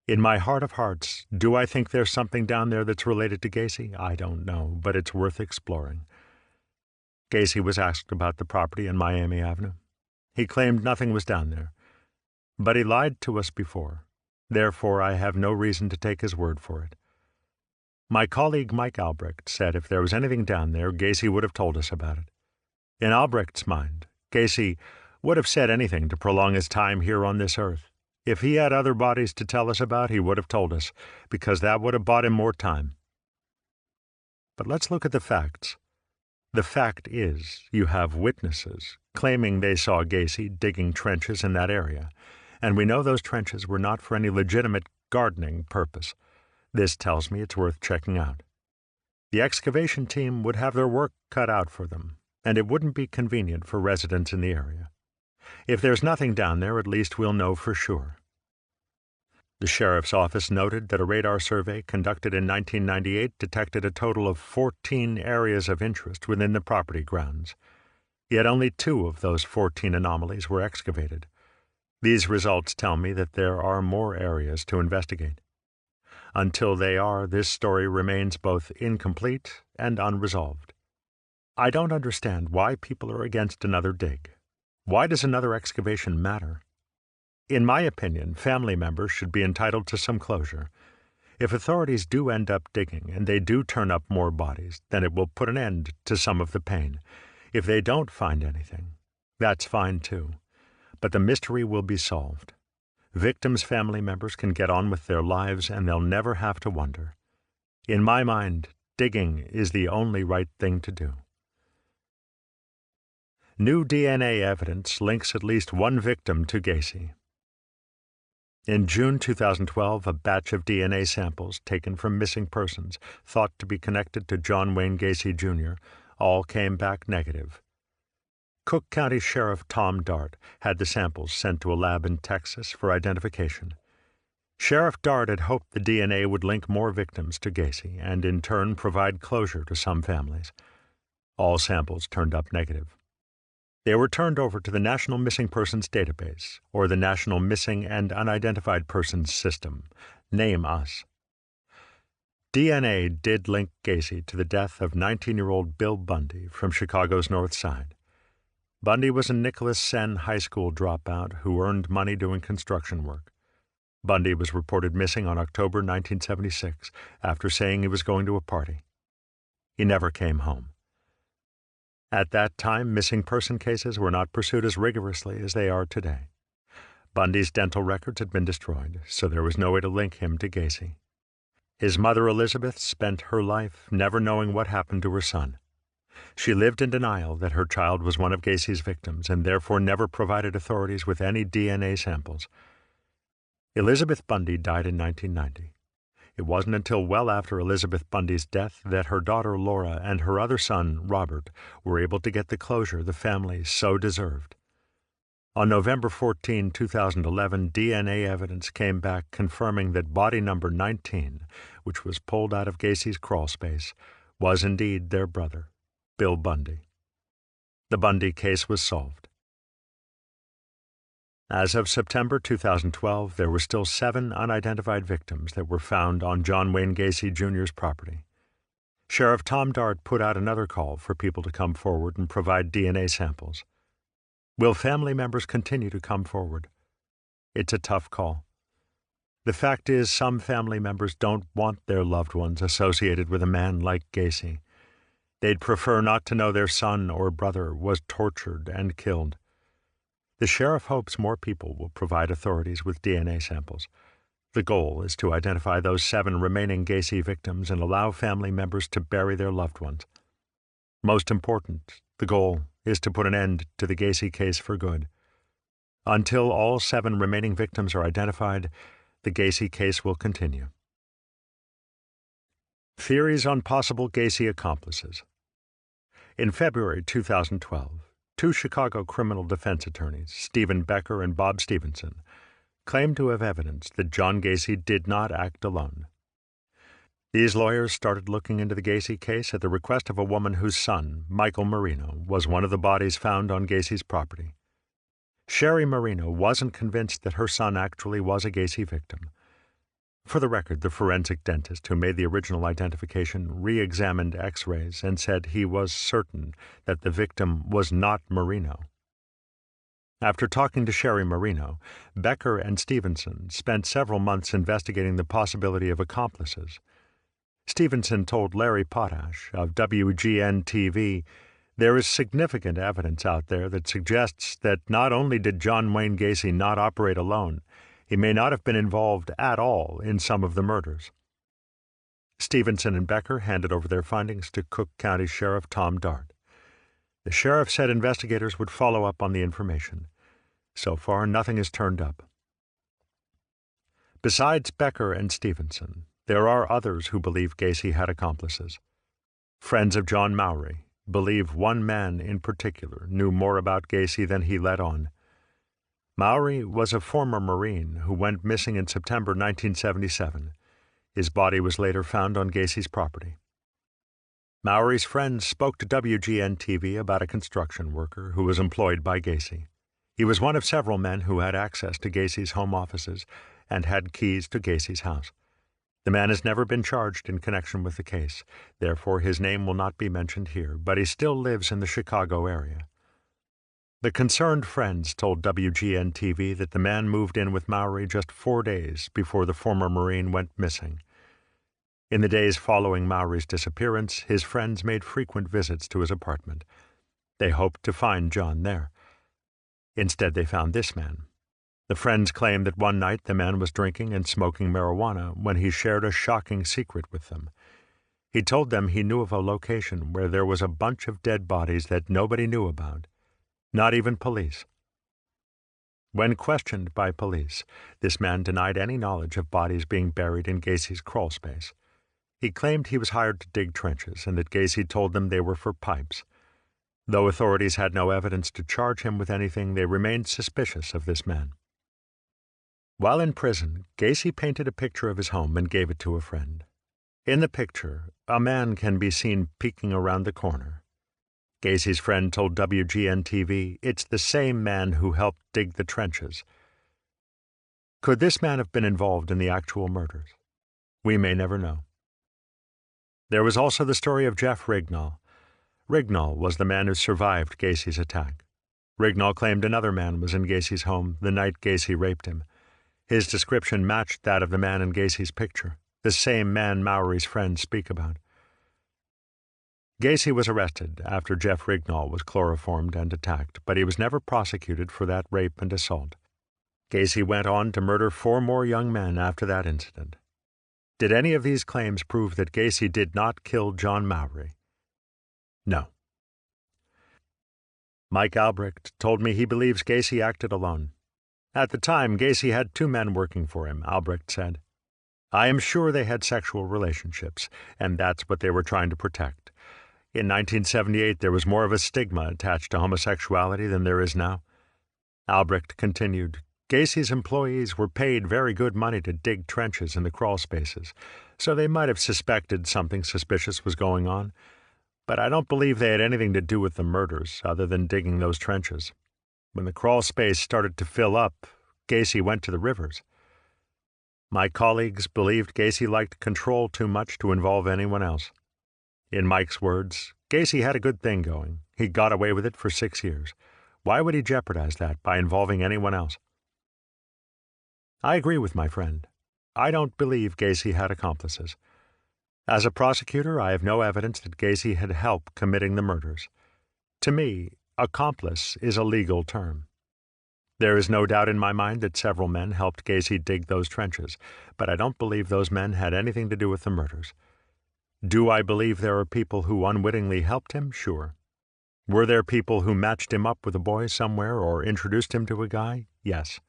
In my heart of hearts, do I think there's something down there that's related to Gacy? I don't know, but it's worth exploring. Gacy was asked about the property in Miami Avenue. He claimed nothing was down there. But he lied to us before. Therefore, I have no reason to take his word for it. My colleague Mike Albrecht said if there was anything down there, Gacy would have told us about it. In Albrecht's mind, Gacy would have said anything to prolong his time here on this earth. If he had other bodies to tell us about, he would have told us, because that would have bought him more time. But let's look at the facts. The fact is, you have witnesses claiming they saw Gacy digging trenches in that area, and we know those trenches were not for any legitimate gardening purpose. This tells me it's worth checking out. The excavation team would have their work cut out for them, and it wouldn't be convenient for residents in the area. If there's nothing down there, at least we'll know for sure. The sheriff's office noted that a radar survey conducted in 1998 detected a total of 14 areas of interest within the property grounds. Yet only 2 of those 14 anomalies were excavated. These results tell me that there are more areas to investigate. Until they are, this story remains both incomplete and unresolved. I don't understand why people are against another dig. Why does another excavation matter? In my opinion, family members should be entitled to some closure. If authorities do end up digging and they do turn up more bodies, then it will put an end to some of the pain. If they don't find anything, that's fine too. But the mystery will be solved. Victims' family members can get on with their lives and they'll never have to wonder. In my mind, digging is the only right thing to do. New DNA evidence links at least one victim to Gacy. In June 2012, a batch of DNA samples taken from missing persons thought to be connected to John Wayne Gacy, Jr. all came back negative. Cook County Sheriff Tom Dart had the samples sent to a lab in Texas for identification. Sheriff Dart had hoped the DNA would link more victims to Gacy and in turn provide closure to some families. All samples turned up negative. They were turned over to the National Missing Persons Database, or the National Missing and Unidentified Persons System, NAME-US. DNA did link Gacy to the death of 19-year-old Bill Bundy from Chicago's North Side. Bundy was a Nicholas Senn High School dropout who earned money doing construction work. Bundy was reported missing on October 1976 after saying he was going to a party. He never came home. At that time, missing person cases were not pursued as rigorously as they are today. Bundy's dental records had been destroyed, so there was no way to link him to Gacy. His mother, Elizabeth, spent her life never knowing what happened to her son. She lived in denial that her child was one of Gacy's victims and therefore never provided authorities with any DNA samples. Elizabeth Bundy died in 1990. It wasn't until well after Elizabeth Bundy's death that her daughter Laura and her other son, Robert, were able to get the closure the family so deserved. On November 14, 2011, DNA evidence came back confirming that body number 19, which was pulled out of Gacy's crawl space, was indeed their brother, Bill Bundy. The Bundy case was solved. As of September 2012, there were still 7 unidentified victims that were found on John Wayne Gacy Jr.'s property. Sheriff Tom Dart put out another call for people to come forward and provide DNA samples. Will family members continue to come forward? It's a tough call. The fact is, some family members don't want their loved ones associated with a man like Gacy. They'd prefer not to know their son or brother was tortured and killed. The sheriff hopes more people will provide authorities with DNA samples. The goal is to identify those 7 remaining Gacy victims and allow family members to bury their loved ones. Most important, the goal is to put an end to the Gacy case for good. Until all 7 remaining victims are identified, the Gacy case will continue. Theories on possible Gacy accomplices. In February 2012, 2 Chicago criminal defense attorneys, Stephen Becker and Bob Stevenson, claimed to have evidence that John Gacy did not act alone. These lawyers started looking into the Gacy case at the request of a woman whose son, Michael Marino, was one of the bodies found on Gacy's property. Sherry Marino wasn't convinced that her son actually was a Gacy victim. For the record, the forensic dentist who made the original identification re-examined X-rays and said he was certain that the victim was not Marino. After talking to Sherry Marino, Becker and Stevenson spent several months investigating the possibility of accomplices. Stevenson told Larry Potash of WGN-TV, "There is significant evidence out there that suggests that not only did John Wayne Gacy not operate alone, he may not have been involved at all in some of the murders." Stevenson and Becker handed over their findings to Cook County Sheriff Tom Dart. The sheriff said investigators would follow up on the information. So far, nothing has turned up. Besides Becker and Stevenson, there are others who believe Gacy had accomplices. Friends of John Mowry believe one man in particular knew more about Gacy than he let on. Mowry was a former Marine who went missing in September 1977. His body was later found on Gacy's property. Mowry's friends spoke to WGN-TV about a construction worker who was employed by Gacy. He was one of several men who had access to Gacy's home offices and had keys to Gacy's house. The man has never been charged in connection with the case, therefore his name will not be mentioned here, but he still lives in the Chicago area. The concerned friends told WGN-TV that the man moved in with Mowry just 4 days before the former Marine went missing. In the days following Mowry's disappearance, his friends made frequent visits to his apartment. They hoped to find John there. Instead, they found this man. The friends claimed that one night the man was drinking and smoking marijuana when he shared a shocking secret with them. He told them he knew of a location where there was a bunch of dead bodies that nobody knew about, not even police. When questioned by police, this man denied any knowledge of bodies being buried in Gacy's crawl space. He claimed he was hired to dig trenches and that Gacy told them they were for pipes. Though authorities had no evidence to charge him with anything, they remained suspicious of this man. While in prison, Gacy painted a picture of his home and gave it to a friend. In the picture, a man can be seen peeking around the corner. Gacy's friend told WGN-TV it's the same man who helped dig the trenches. Could this man have been involved in the actual murders? We may never know. There was also the story of Jeff Rignall. Rignall was the man who survived Gacy's attack. Rignall claimed another man was in Gacy's home the night Gacy raped him. His description matched that of the man in Gacy's picture, the same man Mowry's friends speak about. Gacy was arrested after Jeff Rignall was chloroformed and attacked, but he was never prosecuted for that rape and assault. Gacy went on to murder 4 more young men after that incident. Did any of these claims prove that Gacy did not kill John Mowry? No. Mike Albrecht told me he believes Gacy acted alone. At the time, Gacy had 2 men working for him, Albrecht said. I am sure they had sexual relationships, and that's what they were trying to protect. In 1978, there was more of a stigma attached to homosexuality than there is now. Albrecht continued, Gacy's employees were paid very good money to dig trenches in the crawl spaces, so they might have suspected something suspicious was going on. But I don't believe they had anything to do with the murders, other than digging those trenches. When the crawl space started to fill up, Gacy went to the rivers. My colleagues believed Gacy liked control too much to involve anyone else. In Mike's words, Gacy had a good thing going. He got away with it for 6 years. Why would he jeopardize that by involving anyone else? I agree with my friend. I don't believe Gacy had accomplices. As a prosecutor, I have no evidence that Gacy had helped committing the murders. To me, accomplice is a legal term. There is no doubt in my mind that several men helped Gacy dig those trenches, but I don't believe those men had anything to do with the murders. Do I believe there are people who unwittingly helped him? Sure. Were there people who matched him up with a boy somewhere or introduced him to a guy? Yes.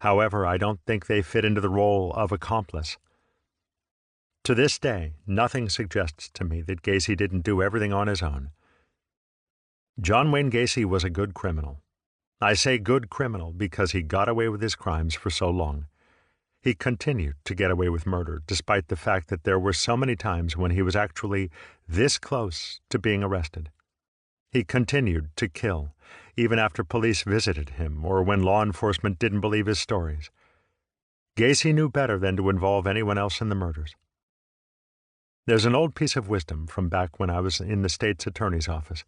However, I don't think they fit into the role of accomplice. To this day, nothing suggests to me that Gacy didn't do everything on his own. John Wayne Gacy was a good criminal. I say good criminal because he got away with his crimes for so long. He continued to get away with murder, despite the fact that there were so many times when he was actually this close to being arrested. He continued to kill, even after police visited him or when law enforcement didn't believe his stories. Gacy knew better than to involve anyone else in the murders. There's an old piece of wisdom from back when I was in the state's attorney's office.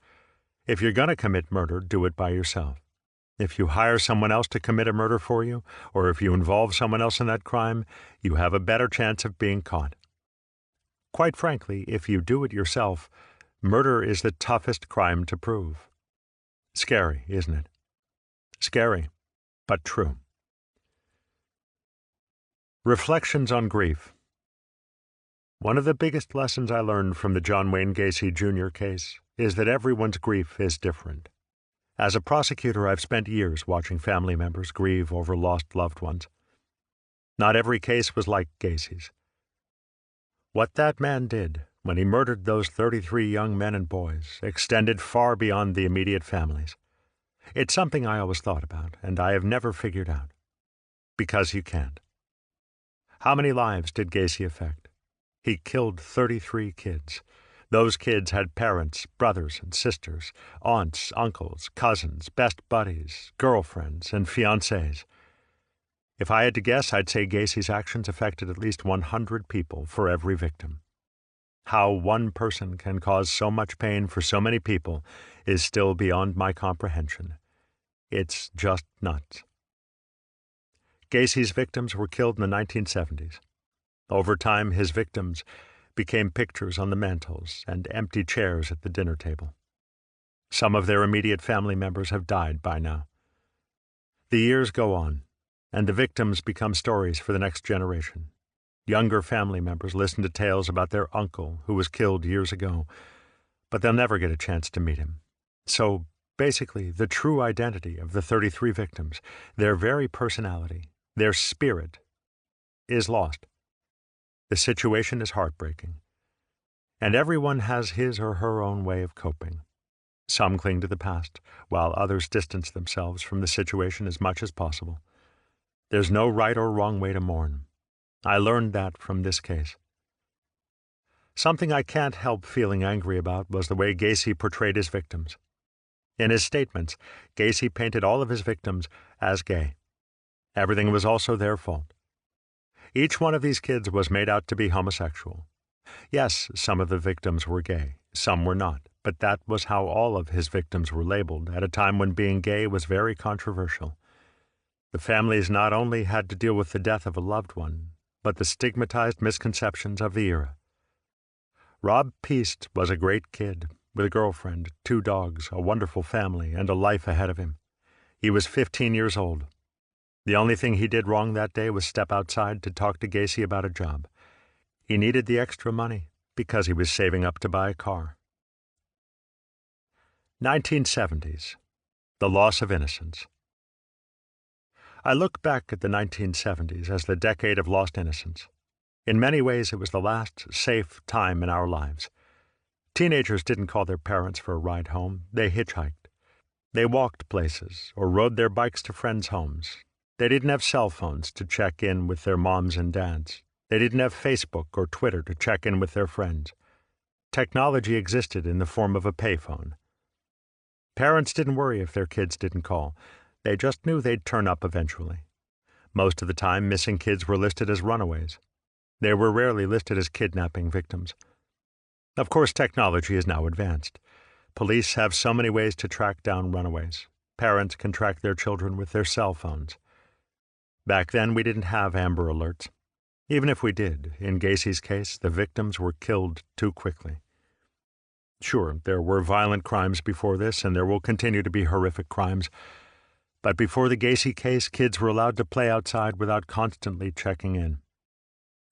If you're going to commit murder, do it by yourself. If you hire someone else to commit a murder for you, or if you involve someone else in that crime, you have a better chance of being caught. Quite frankly, if you do it yourself, murder is the toughest crime to prove. Scary, isn't it? Scary, but true. Reflections on grief. One of the biggest lessons I learned from the John Wayne Gacy Jr. case is that everyone's grief is different. As a prosecutor, I've spent years watching family members grieve over lost loved ones. Not every case was like Gacy's. What that man did when he murdered those 33 young men and boys extended far beyond the immediate families. It's something I always thought about, and I have never figured out. Because you can't. How many lives did Gacy affect? He killed 33 kids. Those kids had parents, brothers and sisters, aunts, uncles, cousins, best buddies, girlfriends, and fiancés. If I had to guess, I'd say Gacy's actions affected at least 100 people for every victim. How one person can cause so much pain for so many people is still beyond my comprehension. It's just nuts. Gacy's victims were killed in the 1970s. Over time, his victims became pictures on the mantels and empty chairs at the dinner table. Some of their immediate family members have died by now. The years go on, and the victims become stories for the next generation. Younger family members listen to tales about their uncle who was killed years ago, but they'll never get a chance to meet him. So, basically, the true identity of the 33 victims, their very personality, their spirit, is lost. The situation is heartbreaking, and everyone has his or her own way of coping. Some cling to the past, while others distance themselves from the situation as much as possible. There's no right or wrong way to mourn. I learned that from this case. Something I can't help feeling angry about was the way Gacy portrayed his victims. In his statements, Gacy painted all of his victims as gay. Everything was also their fault. Each one of these kids was made out to be homosexual. Yes, some of the victims were gay, some were not, but that was how all of his victims were labeled at a time when being gay was very controversial. The families not only had to deal with the death of a loved one, but the stigmatized misconceptions of the era. Rob Peast was a great kid, with a girlfriend, 2 dogs, a wonderful family, and a life ahead of him. He was 15 years old. The only thing he did wrong that day was step outside to talk to Gacy about a job. He needed the extra money because he was saving up to buy a car. 1970s. The loss of innocence. I look back at the 1970s as the decade of lost innocence. In many ways, it was the last safe time in our lives. Teenagers didn't call their parents for a ride home. They hitchhiked. They walked places or rode their bikes to friends' homes. They didn't have cell phones to check in with their moms and dads. They didn't have Facebook or Twitter to check in with their friends. Technology existed in the form of a payphone. Parents didn't worry if their kids didn't call. They just knew they'd turn up eventually. Most of the time, missing kids were listed as runaways. They were rarely listed as kidnapping victims. Of course, technology is now advanced. Police have so many ways to track down runaways. Parents can track their children with their cell phones. Back then, we didn't have Amber Alerts. Even if we did, in Gacy's case, the victims were killed too quickly. Sure, there were violent crimes before this, and there will continue to be horrific crimes. But before the Gacy case, kids were allowed to play outside without constantly checking in.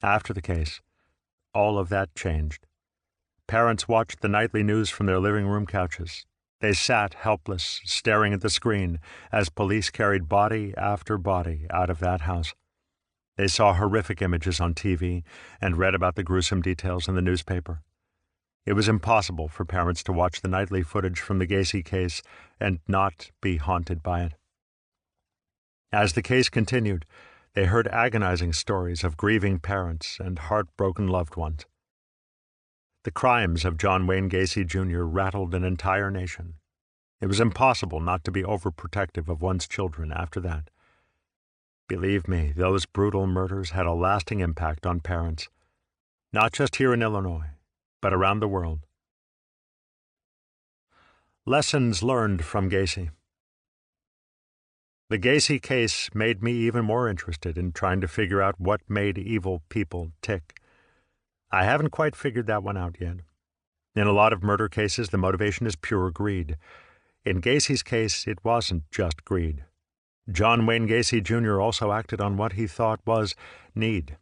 After the case, all of that changed. Parents watched the nightly news from their living room couches. They sat helpless, staring at the screen as police carried body after body out of that house. They saw horrific images on TV and read about the gruesome details in the newspaper. It was impossible for parents to watch the nightly footage from the Gacy case and not be haunted by it. As the case continued, they heard agonizing stories of grieving parents and heartbroken loved ones. The crimes of John Wayne Gacy Jr. rattled an entire nation. It was impossible not to be overprotective of one's children after that. Believe me, those brutal murders had a lasting impact on parents, not just here in Illinois, but around the world. Lessons learned from Gacy. The Gacy case made me even more interested in trying to figure out what made evil people tick. I haven't quite figured that one out yet. In a lot of murder cases, the motivation is pure greed. In Gacy's case, it wasn't just greed. John Wayne Gacy Jr. also acted on what he thought was need.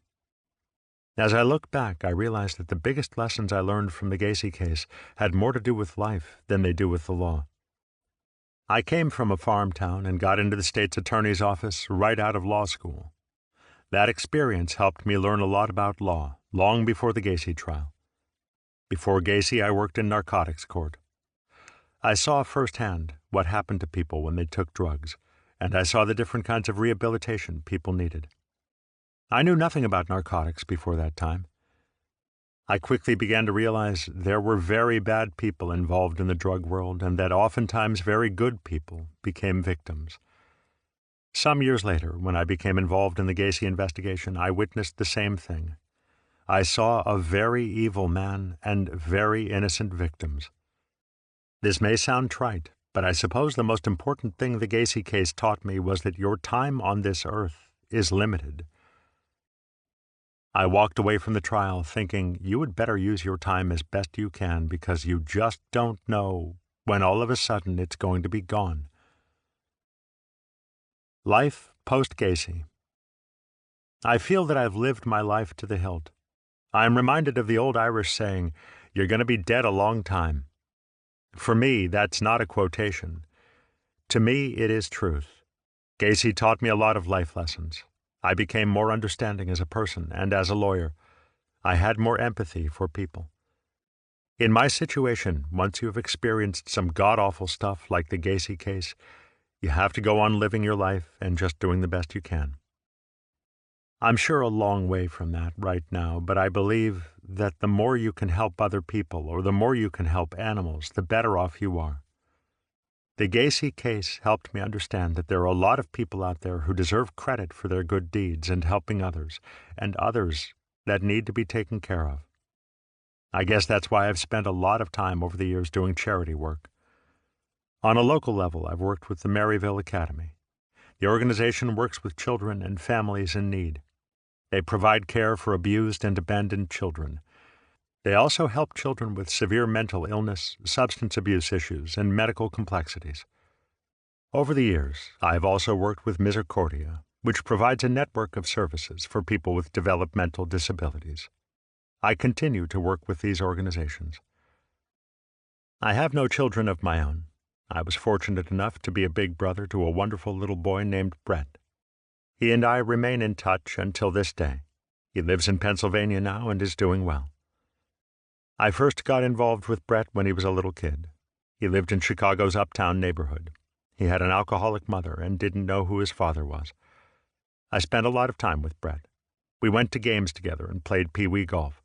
As I look back, I realize that the biggest lessons I learned from the Gacy case had more to do with life than they do with the law. I came from a farm town and got into the state's attorney's office right out of law school. That experience helped me learn a lot about law, long before the Gacy trial. Before Gacy, I worked in narcotics court. I saw firsthand what happened to people when they took drugs, and I saw the different kinds of rehabilitation people needed. I knew nothing about narcotics before that time. I quickly began to realize there were very bad people involved in the drug world and that oftentimes very good people became victims. Some years later, when I became involved in the Gacy investigation, I witnessed the same thing. I saw a very evil man and very innocent victims. This may sound trite, but I suppose the most important thing the Gacy case taught me was that your time on this earth is limited. I walked away from the trial thinking you would better use your time as best you can because you just don't know when all of a sudden it's going to be gone. Life post-Gacy. I feel that I've lived my life to the hilt. I am reminded of the old Irish saying, "You're going to be dead a long time." For me, that's not a quotation. To me, it is truth. Gacy taught me a lot of life lessons. I became more understanding as a person and as a lawyer. I had more empathy for people. In my situation, once you have experienced some god-awful stuff like the Gacy case, you have to go on living your life and just doing the best you can. I'm sure a long way from that right now, but I believe that the more you can help other people or the more you can help animals, the better off you are. The Gacy case helped me understand that there are a lot of people out there who deserve credit for their good deeds and helping others, and others that need to be taken care of. I guess that's why I've spent a lot of time over the years doing charity work. On a local level, I've worked with the Maryville Academy. The organization works with children and families in need. They provide care for abused and abandoned children. They also help children with severe mental illness, substance abuse issues, and medical complexities. Over the years, I have also worked with Misericordia, which provides a network of services for people with developmental disabilities. I continue to work with these organizations. I have no children of my own. I was fortunate enough to be a big brother to a wonderful little boy named Brett. He and I remain in touch until this day. He lives in Pennsylvania now and is doing well. I first got involved with Brett when he was a little kid. He lived in Chicago's uptown neighborhood. He had an alcoholic mother and didn't know who his father was. I spent a lot of time with Brett. We went to games together and played pee-wee golf.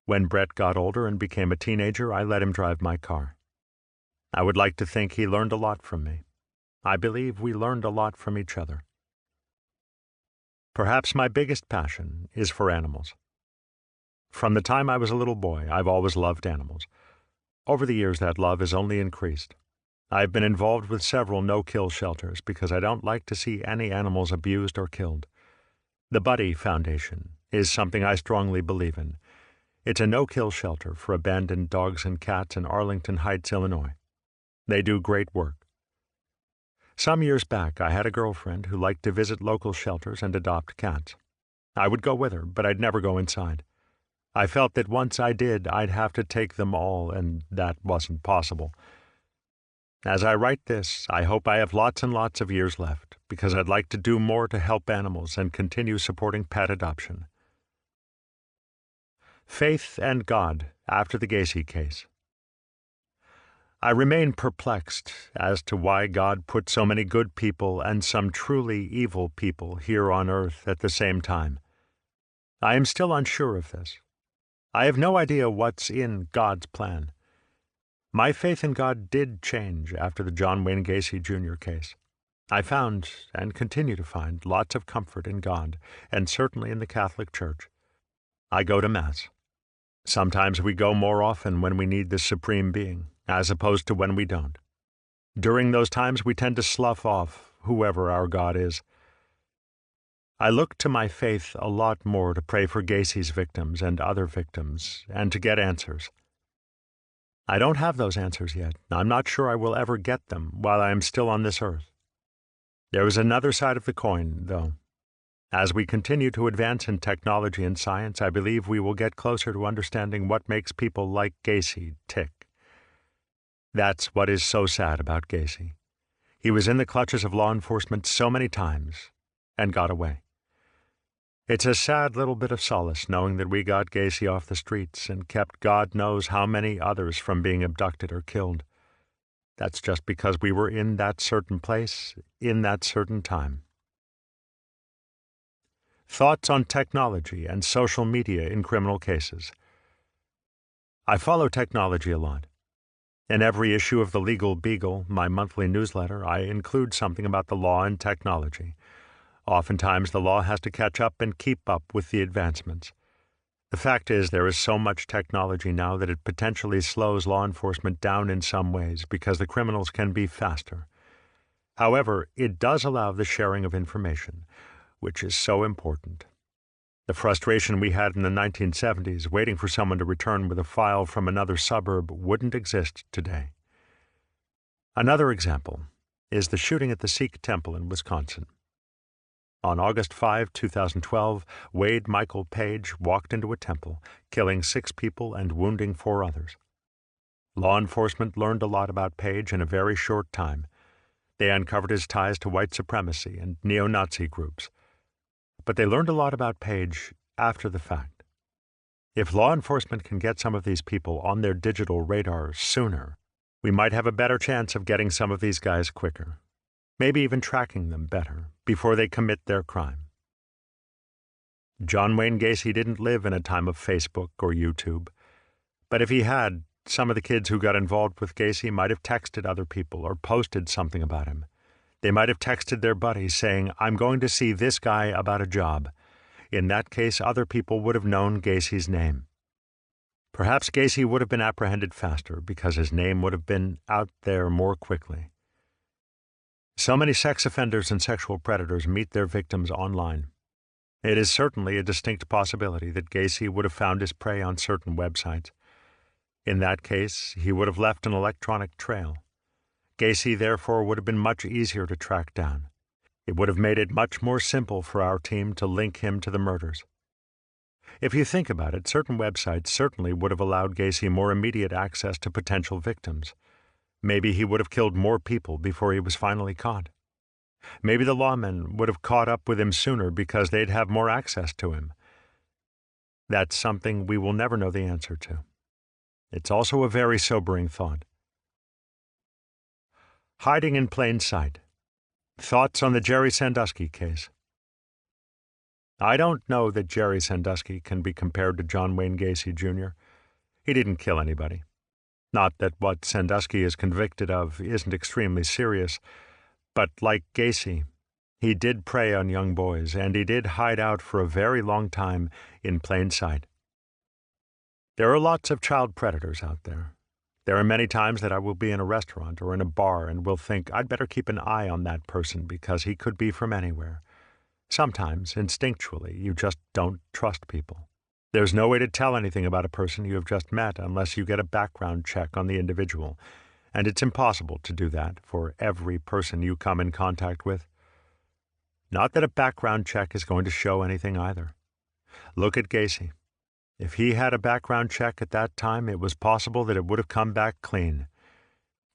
When Brett got older and became a teenager, I let him drive my car. I would like to think he learned a lot from me. I believe we learned a lot from each other. Perhaps my biggest passion is for animals. From the time I was a little boy, I've always loved animals. Over the years, that love has only increased. I've been involved with several no-kill shelters because I don't like to see any animals abused or killed. The Buddy Foundation is something I strongly believe in. It's a no-kill shelter for abandoned dogs and cats in Arlington Heights, Illinois. They do great work. Some years back, I had a girlfriend who liked to visit local shelters and adopt cats. I would go with her, but I'd never go inside. I felt that once I did, I'd have to take them all, and that wasn't possible. As I write this, I hope I have lots and lots of years left, because I'd like to do more to help animals and continue supporting pet adoption. Faith and God after the Gacy case. I remain perplexed as to why God put so many good people and some truly evil people here on earth at the same time. I am still unsure of this. I have no idea what's in God's plan. My faith in God did change after the John Wayne Gacy Jr. case. I found, and continue to find, lots of comfort in God, and certainly in the Catholic Church. I go to Mass. Sometimes we go more often when we need the Supreme Being, as opposed to when we don't. During those times we tend to slough off whoever our God is. I look to my faith a lot more to pray for Gacy's victims and other victims, and to get answers. I don't have those answers yet. I'm not sure I will ever get them while I am still on this earth. There is another side of the coin, though. As we continue to advance in technology and science, I believe we will get closer to understanding what makes people like Gacy tick. That's what is so sad about Gacy. He was in the clutches of law enforcement so many times and got away. It's a sad little bit of solace knowing that we got Gacy off the streets and kept God knows how many others from being abducted or killed. That's just because we were in that certain place, in that certain time. Thoughts on technology and social media in criminal cases. I follow technology a lot. In every issue of the Legal Beagle, my monthly newsletter, I include something about the law and technology. Oftentimes the law has to catch up and keep up with the advancements. The fact is there is so much technology now that it potentially slows law enforcement down in some ways because the criminals can be faster. However, it does allow the sharing of information, which is so important. The frustration we had in the 1970s waiting for someone to return with a file from another suburb wouldn't exist today. Another example is the shooting at the Sikh temple in Wisconsin. On August 5, 2012, Wade Michael Page walked into a temple, killing 6 people and wounding 4 others. Law enforcement learned a lot about Page in a very short time. They uncovered his ties to white supremacy and neo-Nazi groups. But they learned a lot about Page after the fact. If law enforcement can get some of these people on their digital radar sooner, we might have a better chance of getting some of these guys quicker. Maybe even tracking them better before they commit their crime. John Wayne Gacy didn't live in a time of Facebook or YouTube, but if he had, some of the kids who got involved with Gacy might have texted other people or posted something about him. They might have texted their buddies saying, "I'm going to see this guy about a job." In that case, other people would have known Gacy's name. Perhaps Gacy would have been apprehended faster because his name would have been out there more quickly. So many sex offenders and sexual predators meet their victims online. It is certainly a distinct possibility that Gacy would have found his prey on certain websites. In that case, he would have left an electronic trail. Gacy, therefore, would have been much easier to track down. It would have made it much more simple for our team to link him to the murders. If you think about it, certain websites certainly would have allowed Gacy more immediate access to potential victims. Maybe he would have killed more people before he was finally caught. Maybe the lawmen would have caught up with him sooner because they'd have more access to him. That's something we will never know the answer to. It's also a very sobering thought. Hiding in plain sight. Thoughts on the Jerry Sandusky case. I don't know that Jerry Sandusky can be compared to John Wayne Gacy Jr. He didn't kill anybody. Not that what Sandusky is convicted of isn't extremely serious, but like Gacy, he did prey on young boys, and he did hide out for a very long time in plain sight. There are lots of child predators out there. There are many times that I will be in a restaurant or in a bar and will think, I'd better keep an eye on that person because he could be from anywhere. Sometimes, instinctually, you just don't trust people. There's no way to tell anything about a person you have just met unless you get a background check on the individual, and it's impossible to do that for every person you come in contact with. Not that a background check is going to show anything either. Look at Gacy. If he had a background check at that time, it was possible that it would have come back clean.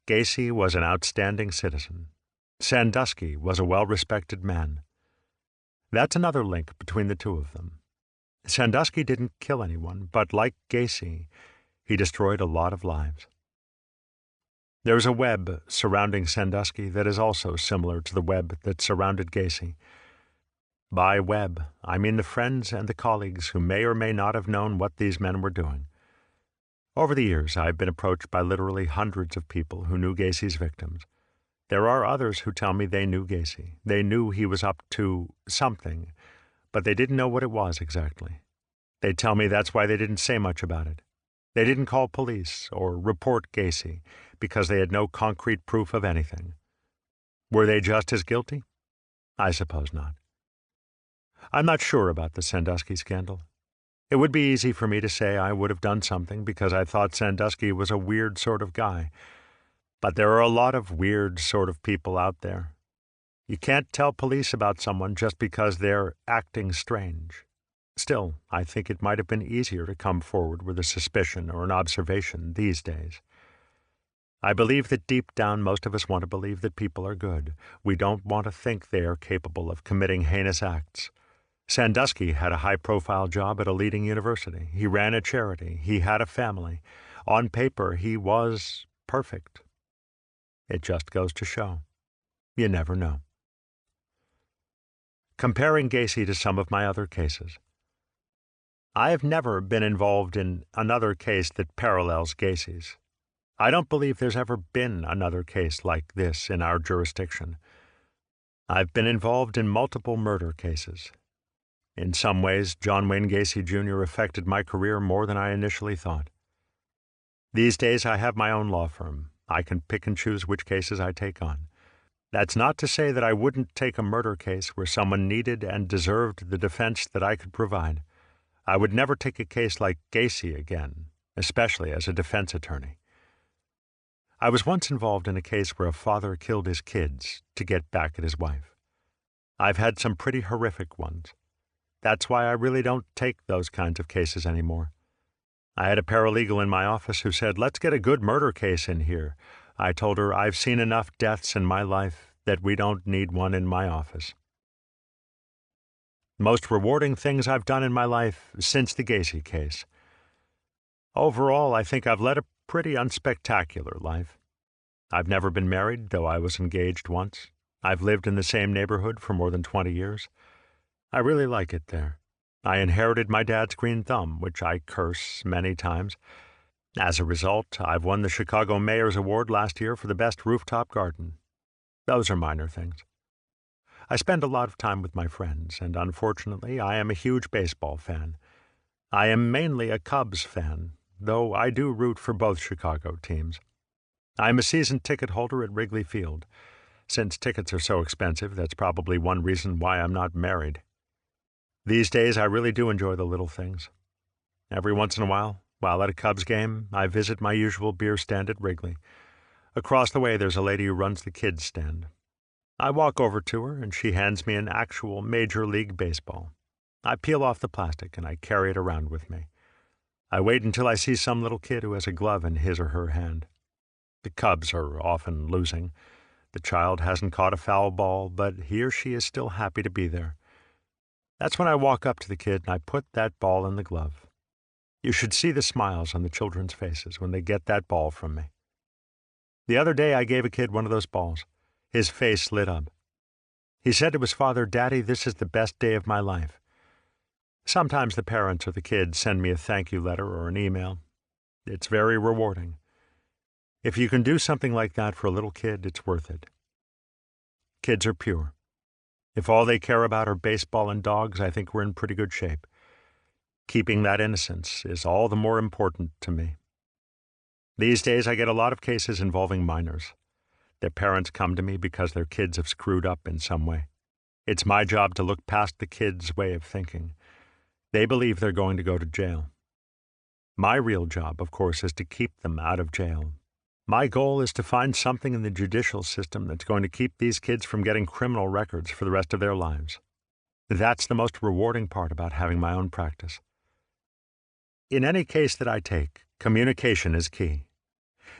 Gacy was an outstanding citizen. Sandusky was a well-respected man. That's another link between the two of them. Sandusky didn't kill anyone, but like Gacy, he destroyed a lot of lives. There's a web surrounding Sandusky that is also similar to the web that surrounded Gacy. By web, I mean the friends and the colleagues who may or may not have known what these men were doing. Over the years, I've been approached by literally hundreds of people who knew Gacy's victims. There are others who tell me they knew Gacy. They knew he was up to something, but they didn't know what it was exactly. They tell me that's why they didn't say much about it. They didn't call police or report Gacy because they had no concrete proof of anything. Were they just as guilty? I suppose not. I'm not sure about the Sandusky scandal. It would be easy for me to say I would have done something because I thought Sandusky was a weird sort of guy. But there are a lot of weird sort of people out there. You can't tell police about someone just because they're acting strange. Still, I think it might have been easier to come forward with a suspicion or an observation these days. I believe that deep down most of us want to believe that people are good. We don't want to think they are capable of committing heinous acts. Sandusky had a high-profile job at a leading university. He ran a charity. He had a family. On paper, he was perfect. It just goes to show. You never know. Comparing Gacy to some of my other cases. I have never been involved in another case that parallels Gacy's. I don't believe there's ever been another case like this in our jurisdiction. I've been involved in multiple murder cases. In some ways, John Wayne Gacy Jr. affected my career more than I initially thought. These days, I have my own law firm. I can pick and choose which cases I take on. That's not to say that I wouldn't take a murder case where someone needed and deserved the defense that I could provide. I would never take a case like Gacy again, especially as a defense attorney. I was once involved in a case where a father killed his kids to get back at his wife. I've had some pretty horrific ones. That's why I really don't take those kinds of cases anymore. I had a paralegal in my office who said, "Let's get a good murder case in here." I told her, "I've seen enough deaths in my life that we don't need one in my office." Most rewarding things I've done in my life since the Gacy case. Overall, I think I've led a pretty unspectacular life. I've never been married, though I was engaged once. I've lived in the same neighborhood for more than 20 years. I really like it there. I inherited my dad's green thumb, which I curse many times. As a result, I've won the Chicago Mayor's Award last year for the best rooftop garden. Those are minor things. I spend a lot of time with my friends, and unfortunately, I am a huge baseball fan. I am mainly a Cubs fan, though I do root for both Chicago teams. I am a season ticket holder at Wrigley Field. Since tickets are so expensive, that's probably one reason why I'm not married. These days, I really do enjoy the little things. Every once in a while at a Cubs game, I visit my usual beer stand at Wrigley. Across the way, there's a lady who runs the kids' stand. I walk over to her, and she hands me an actual Major League Baseball. I peel off the plastic, and I carry it around with me. I wait until I see some little kid who has a glove in his or her hand. The Cubs are often losing. The child hasn't caught a foul ball, but he or she is still happy to be there. That's when I walk up to the kid and I put that ball in the glove. You should see the smiles on the children's faces when they get that ball from me. The other day I gave a kid one of those balls. His face lit up. He said to his father, "Daddy, this is the best day of my life." Sometimes the parents or the kids send me a thank you letter or an email. It's very rewarding. If you can do something like that for a little kid, it's worth it. Kids are pure. If all they care about are baseball and dogs, I think we're in pretty good shape. Keeping that innocence is all the more important to me. These days, I get a lot of cases involving minors. Their parents come to me because their kids have screwed up in some way. It's my job to look past the kids' way of thinking. They believe they're going to go to jail. My real job, of course, is to keep them out of jail. My goal is to find something in the judicial system that's going to keep these kids from getting criminal records for the rest of their lives. That's the most rewarding part about having my own practice. In any case that I take, communication is key.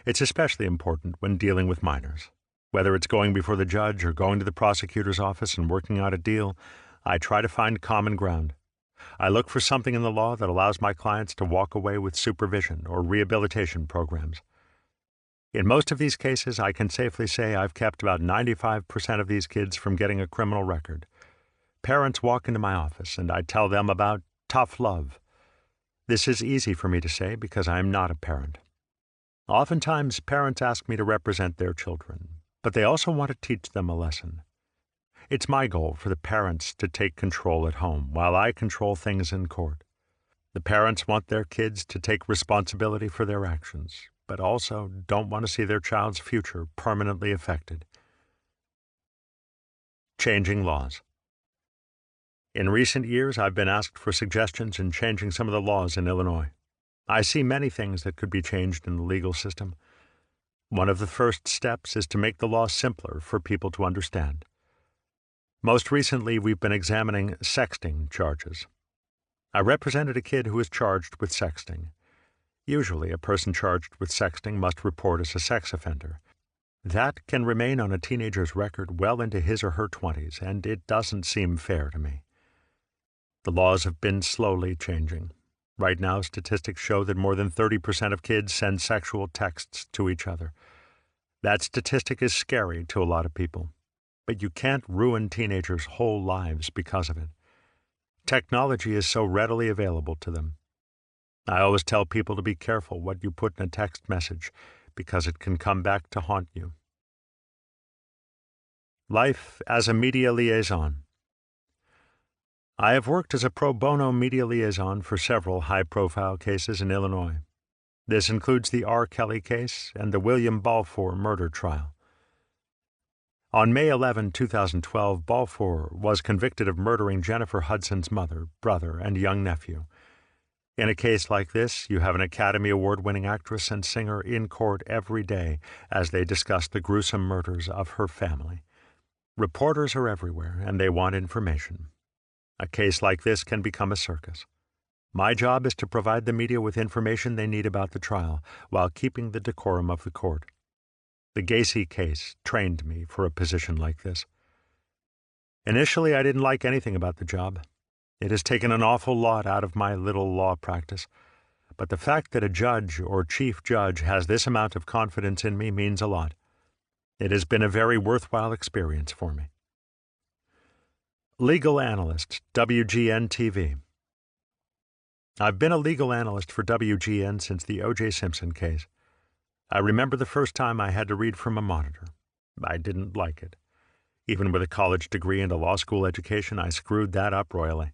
It's especially important when dealing with minors. Whether it's going before the judge or going to the prosecutor's office and working out a deal, I try to find common ground. I look for something in the law that allows my clients to walk away with supervision or rehabilitation programs. In most of these cases, I can safely say I've kept about 95% of these kids from getting a criminal record. Parents walk into my office and I tell them about tough love. This is easy for me to say because I am not a parent. Oftentimes, parents ask me to represent their children, but they also want to teach them a lesson. It's my goal for the parents to take control at home while I control things in court. The parents want their kids to take responsibility for their actions, but also don't want to see their child's future permanently affected. Changing laws. In recent years, I've been asked for suggestions in changing some of the laws in Illinois. I see many things that could be changed in the legal system. One of the first steps is to make the law simpler for people to understand. Most recently, we've been examining sexting charges. I represented a kid who was charged with sexting. Usually, a person charged with sexting must report as a sex offender. That can remain on a teenager's record well into his or her 20s, and it doesn't seem fair to me. The laws have been slowly changing. Right now, statistics show that more than 30% of kids send sexual texts to each other. That statistic is scary to a lot of people, but you can't ruin teenagers' whole lives because of it. Technology is so readily available to them. I always tell people to be careful what you put in a text message because it can come back to haunt you. Life as a media liaison. I have worked as a pro bono media liaison for several high-profile cases in Illinois. This includes the R. Kelly case and the William Balfour murder trial. On May 11, 2012, Balfour was convicted of murdering Jennifer Hudson's mother, brother, and young nephew. In a case like this, you have an Academy Award-winning actress and singer in court every day as they discuss the gruesome murders of her family. Reporters are everywhere, and they want information. A case like this can become a circus. My job is to provide the media with information they need about the trial while keeping the decorum of the court. The Gacy case trained me for a position like this. Initially, I didn't like anything about the job. It has taken an awful lot out of my little law practice. But the fact that a judge or chief judge has this amount of confidence in me means a lot. It has been a very worthwhile experience for me. Legal analyst, WGN-TV. I've been a legal analyst for WGN since the O.J. Simpson case. I remember the first time I had to read from a monitor. I didn't like it. Even with a college degree and a law school education, I screwed that up royally.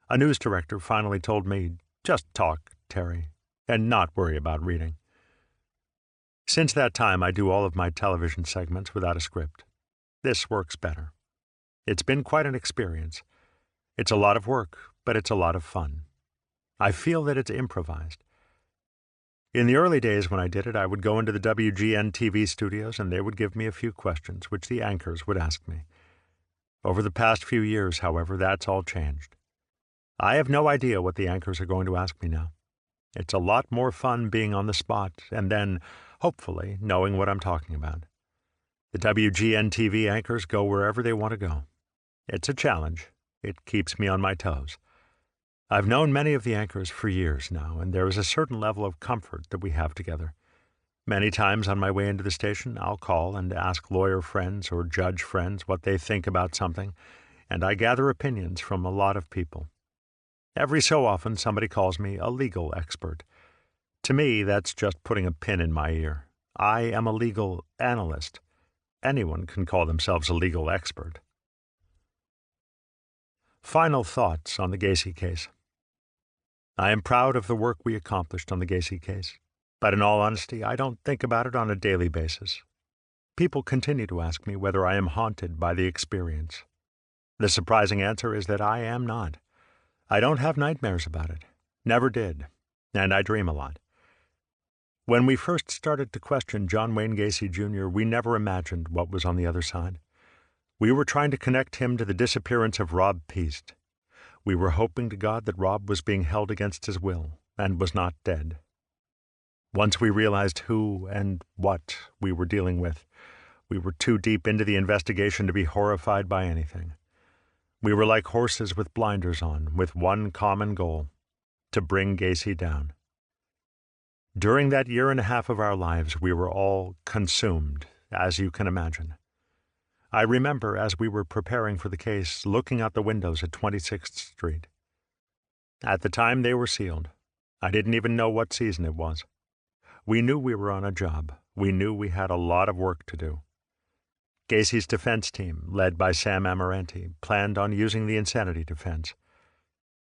A news director finally told me, "Just talk, Terry, and not worry about reading." Since that time, I do all of my television segments without a script. This works better. It's been quite an experience. It's a lot of work, but it's a lot of fun. I feel that it's improvised. In the early days when I did it, I would go into the WGN TV studios and they would give me a few questions, which the anchors would ask me. Over the past few years, however, that's all changed. I have no idea what the anchors are going to ask me now. It's a lot more fun being on the spot and then, hopefully, knowing what I'm talking about. The WGN TV anchors go wherever they want to go. It's a challenge. It keeps me on my toes. I've known many of the anchors for years now, and there is a certain level of comfort that we have together. Many times on my way into the station, I'll call and ask lawyer friends or judge friends what they think about something, and I gather opinions from a lot of people. Every so often, somebody calls me a legal expert. To me, that's just putting a pin in my ear. I am a legal analyst. Anyone can call themselves a legal expert. Final thoughts on the Gacy case. I am proud of the work we accomplished on the Gacy case, but in all honesty, I don't think about it on a daily basis. People continue to ask me whether I am haunted by the experience. The surprising answer is that I am not. I don't have nightmares about it. Never did. And I dream a lot. When we first started to question John Wayne Gacy Jr., we never imagined what was on the other side. We were trying to connect him to the disappearance of Rob Piest. We were hoping to God that Rob was being held against his will and was not dead. Once we realized who and what we were dealing with, we were too deep into the investigation to be horrified by anything. We were like horses with blinders on, with one common goal: to bring Gacy down. During that year and a half of our lives, we were all consumed, as you can imagine. I remember, as we were preparing for the case, looking out the windows at 26th Street. At the time, they were sealed. I didn't even know what season it was. We knew we were on a job. We knew we had a lot of work to do. Gacy's defense team, led by Sam Amoranti, planned on using the insanity defense.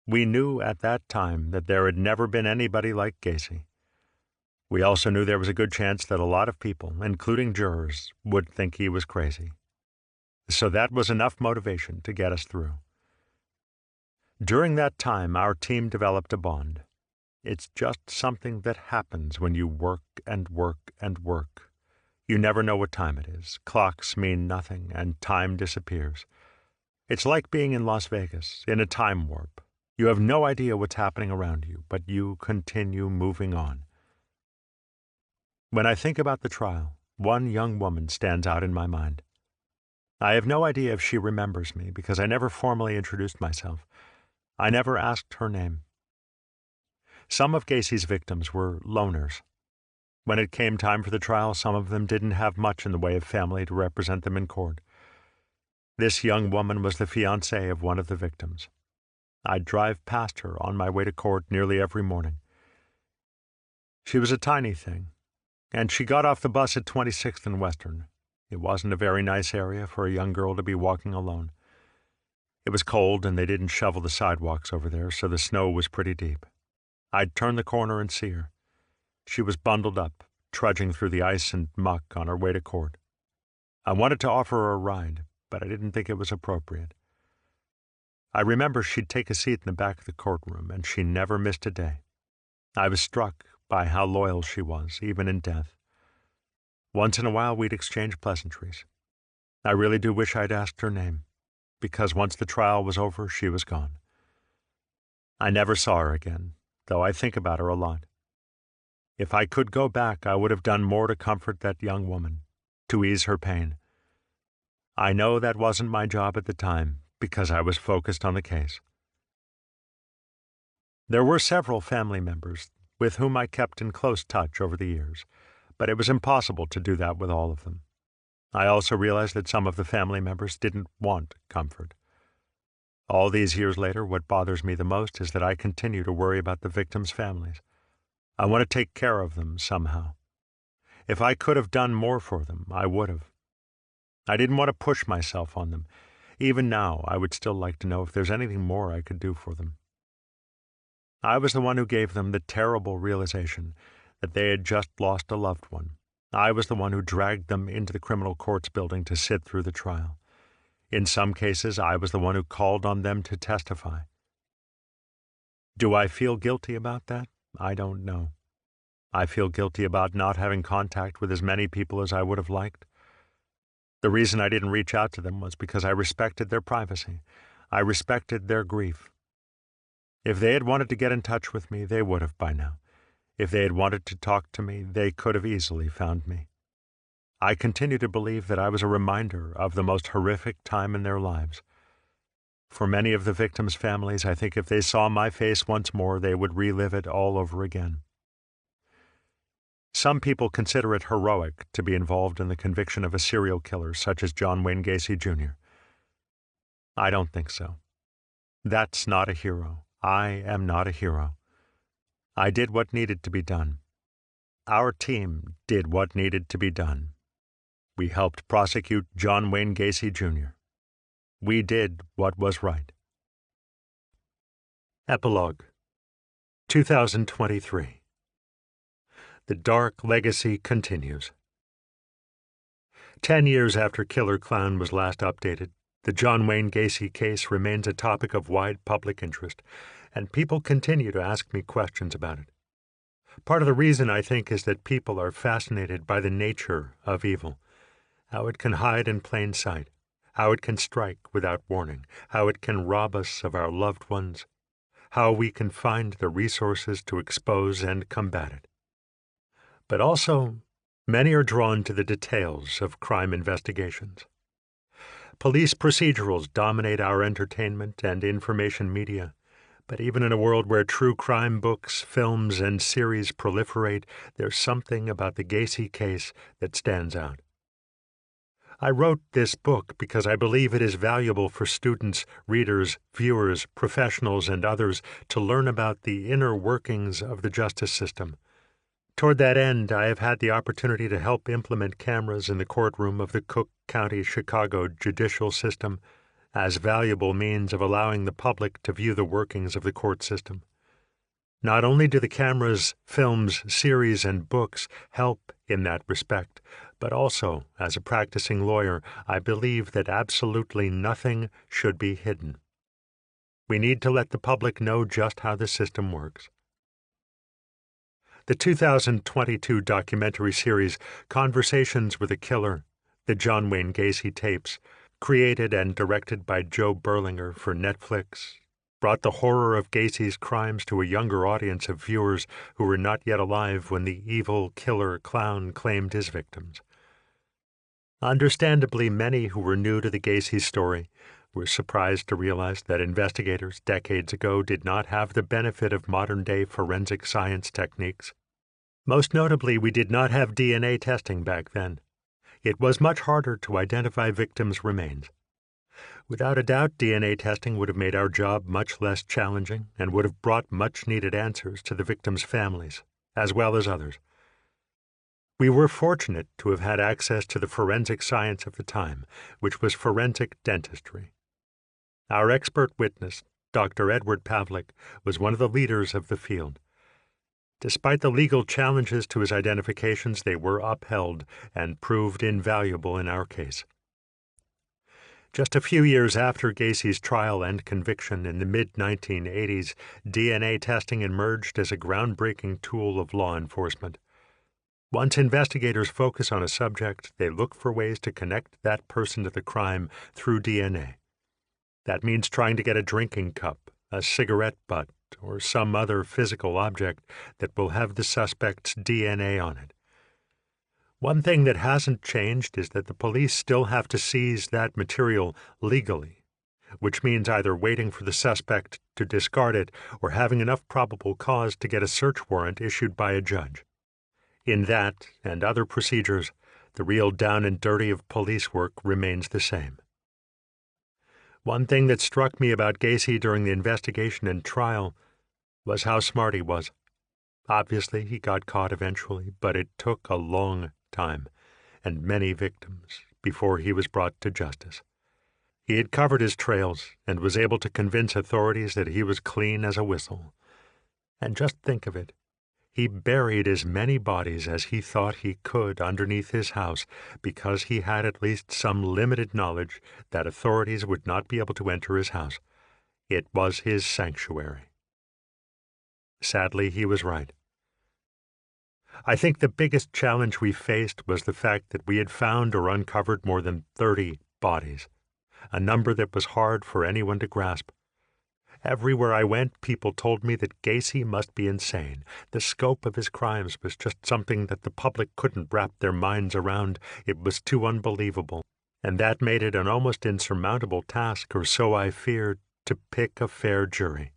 We knew at that time that there had never been anybody like Gacy. We also knew there was a good chance that a lot of people, including jurors, would think he was crazy. So that was enough motivation to get us through. During that time, our team developed a bond. It's just something that happens when you work and work and work. You never know what time it is. Clocks mean nothing, and time disappears. It's like being in Las Vegas, in a time warp. You have no idea what's happening around you, but you continue moving on. When I think about the trial, one young woman stands out in my mind. I have no idea if she remembers me because I never formally introduced myself. I never asked her name. Some of Gacy's victims were loners. When it came time for the trial, some of them didn't have much in the way of family to represent them in court. This young woman was the fiancée of one of the victims. I'd drive past her on my way to court nearly every morning. She was a tiny thing, and she got off the bus at 26th and Western. It wasn't a very nice area for a young girl to be walking alone. It was cold, and they didn't shovel the sidewalks over there, so the snow was pretty deep. I'd turn the corner and see her. She was bundled up, trudging through the ice and muck on her way to court. I wanted to offer her a ride, but I didn't think it was appropriate. I remember she'd take a seat in the back of the courtroom, and she never missed a day. I was struck by how loyal she was, even in death. Once in a while, we'd exchange pleasantries. I really do wish I'd asked her name, because once the trial was over, she was gone. I never saw her again, though I think about her a lot. If I could go back, I would have done more to comfort that young woman, to ease her pain. I know that wasn't my job at the time, because I was focused on the case. There were several family members with whom I kept in close touch over the years, but it was impossible to do that with all of them. I also realized that some of the family members didn't want comfort. All these years later, what bothers me the most is that I continue to worry about the victims' families. I want to take care of them somehow. If I could have done more for them, I would have. I didn't want to push myself on them. Even now, I would still like to know if there's anything more I could do for them. I was the one who gave them the terrible realization that they had just lost a loved one. I was the one who dragged them into the criminal courts building to sit through the trial. In some cases, I was the one who called on them to testify. Do I feel guilty about that? I don't know. I feel guilty about not having contact with as many people as I would have liked. The reason I didn't reach out to them was because I respected their privacy. I respected their grief. If they had wanted to get in touch with me, they would have by now. If they had wanted to talk to me, they could have easily found me. I continue to believe that I was a reminder of the most horrific time in their lives. For many of the victims' families, I think if they saw my face once more, they would relive it all over again. Some people consider it heroic to be involved in the conviction of a serial killer such as John Wayne Gacy, Jr. I don't think so. That's not a hero. I am not a hero. I did what needed to be done. Our team did what needed to be done. We helped prosecute John Wayne Gacy, Jr. We did what was right. Epilogue 2023. The dark legacy continues. 10 years after Killer Clown was last updated, the John Wayne Gacy case remains a topic of wide public interest, and people continue to ask me questions about it. Part of the reason, I think, is that people are fascinated by the nature of evil, how it can hide in plain sight, how it can strike without warning, how it can rob us of our loved ones, how we can find the resources to expose and combat it. But also, many are drawn to the details of crime investigations. Police procedurals dominate our entertainment and information media, But even in a world where true crime books, films, and series proliferate, there's something about the Gacy case that stands out. I wrote this book because I believe it is valuable for students, readers, viewers, professionals, and others to learn about the inner workings of the justice system. Toward that end, I have had the opportunity to help implement cameras in the courtroom of the Cook County, Chicago judicial system as valuable means of allowing the public to view the workings of the court system. Not only do the cameras, films, series, and books help in that respect, but also, as a practicing lawyer, I believe that absolutely nothing should be hidden. We need to let the public know just how the system works. The 2022 documentary series Conversations with a Killer, the John Wayne Gacy tapes, created and directed by Joe Berlinger for Netflix, brought the horror of Gacy's crimes to a younger audience of viewers who were not yet alive when the evil killer clown claimed his victims. Understandably, many who were new to the Gacy story were surprised to realize that investigators decades ago did not have the benefit of modern-day forensic science techniques. Most notably, we did not have DNA testing back then. It was much harder to identify victims' remains. Without a doubt, DNA testing would have made our job much less challenging and would have brought much-needed answers to the victims' families, as well as others. We were fortunate to have had access to the forensic science of the time, which was forensic dentistry. Our expert witness, Dr. Edward Pavlik, was one of the leaders of the field. Despite the legal challenges to his identifications, they were upheld and proved invaluable in our case. Just a few years after Gacy's trial and conviction in the mid-1980s, DNA testing emerged as a groundbreaking tool of law enforcement. Once investigators focus on a subject, they look for ways to connect that person to the crime through DNA. That means trying to get a drinking cup, a cigarette butt, or some other physical object that will have the suspect's DNA on it. One thing that hasn't changed is that the police still have to seize that material legally, which means either waiting for the suspect to discard it or having enough probable cause to get a search warrant issued by a judge. In that and other procedures, the real down and dirty of police work remains the same. One thing that struck me about Gacy during the investigation and trial was how smart he was. Obviously, he got caught eventually, but it took a long time and many victims before he was brought to justice. He had covered his trails and was able to convince authorities that he was clean as a whistle. And just think of it. He buried as many bodies as he thought he could underneath his house because he had at least some limited knowledge that authorities would not be able to enter his house. It was his sanctuary. Sadly, he was right. I think the biggest challenge we faced was the fact that we had found or uncovered more than 30 bodies, a number that was hard for anyone to grasp. Everywhere I went, people told me that Gacy must be insane. The scope of his crimes was just something that the public couldn't wrap their minds around. It was too unbelievable, and that made it an almost insurmountable task, or so I feared, to pick a fair jury.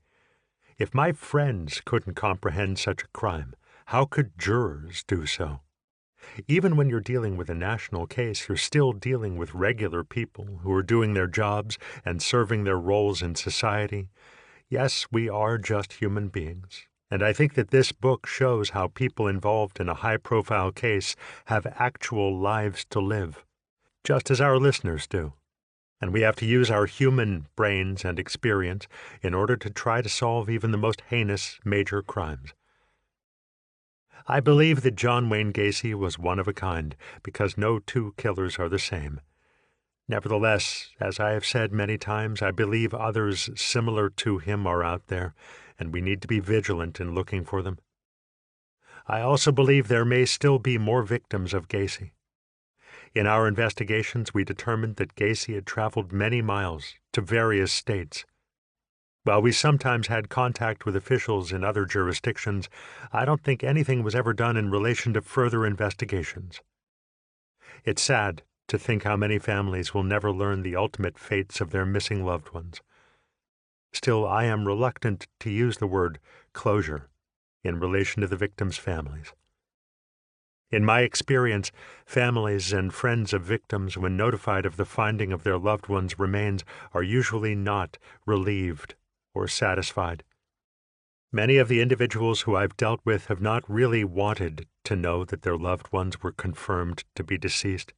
If my friends couldn't comprehend such a crime, how could jurors do so? Even when you're dealing with a national case, you're still dealing with regular people who are doing their jobs and serving their roles in society. Yes, we are just human beings, and I think that this book shows how people involved in a high-profile case have actual lives to live, just as our listeners do. And we have to use our human brains and experience in order to try to solve even the most heinous major crimes. I believe that John Wayne Gacy was one of a kind, because no two killers are the same. Nevertheless, as I have said many times, I believe others similar to him are out there, and we need to be vigilant in looking for them. I also believe there may still be more victims of Gacy. In our investigations, we determined that Gacy had traveled many miles to various states. While we sometimes had contact with officials in other jurisdictions, I don't think anything was ever done in relation to further investigations. It's sad to think how many families will never learn the ultimate fates of their missing loved ones. Still, I am reluctant to use the word closure in relation to the victims' families. In my experience, families and friends of victims, when notified of the finding of their loved ones' remains, are usually not relieved or satisfied. Many of the individuals who I've dealt with have not really wanted to know that their loved ones were confirmed to be deceased.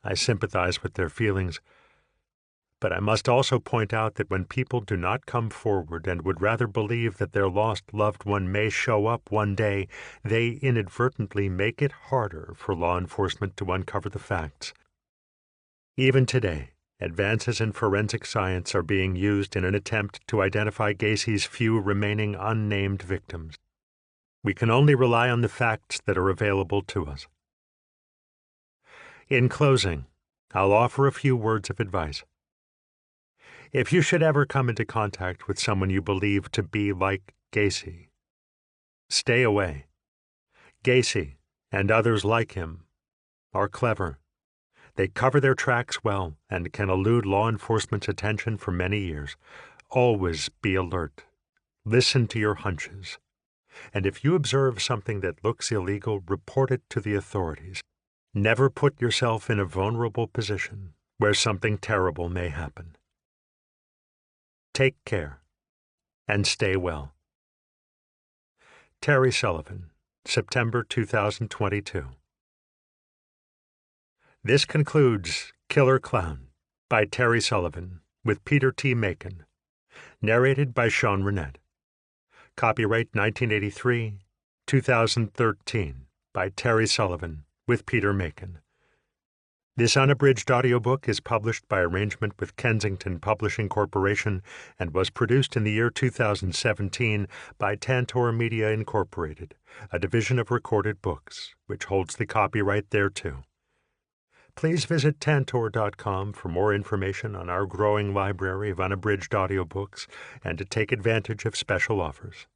I sympathize with their feelings, but I must also point out that when people do not come forward and would rather believe that their lost loved one may show up one day, they inadvertently make it harder for law enforcement to uncover the facts. Even today, advances in forensic science are being used in an attempt to identify Gacy's few remaining unnamed victims. We can only rely on the facts that are available to us. In closing, I'll offer a few words of advice. If you should ever come into contact with someone you believe to be like Gacy, stay away. Gacy, and others like him, are clever. They cover their tracks well and can elude law enforcement's attention for many years. Always be alert. Listen to your hunches. And if you observe something that looks illegal, report it to the authorities. Never put yourself in a vulnerable position where something terrible may happen. Take care and stay well. Terry Sullivan, September 2022. This concludes Killer Clown by Terry Sullivan with Peter T. Macon. Narrated by Sean Rennett. Copyright 1983, 2013 by Terry Sullivan with Peter Macon. This unabridged audiobook is published by arrangement with Kensington Publishing Corporation and was produced in the year 2017 by Tantor Media Incorporated, a division of Recorded Books, which holds the copyright thereto. Please visit Tantor.com for more information on our growing library of unabridged audiobooks and to take advantage of special offers.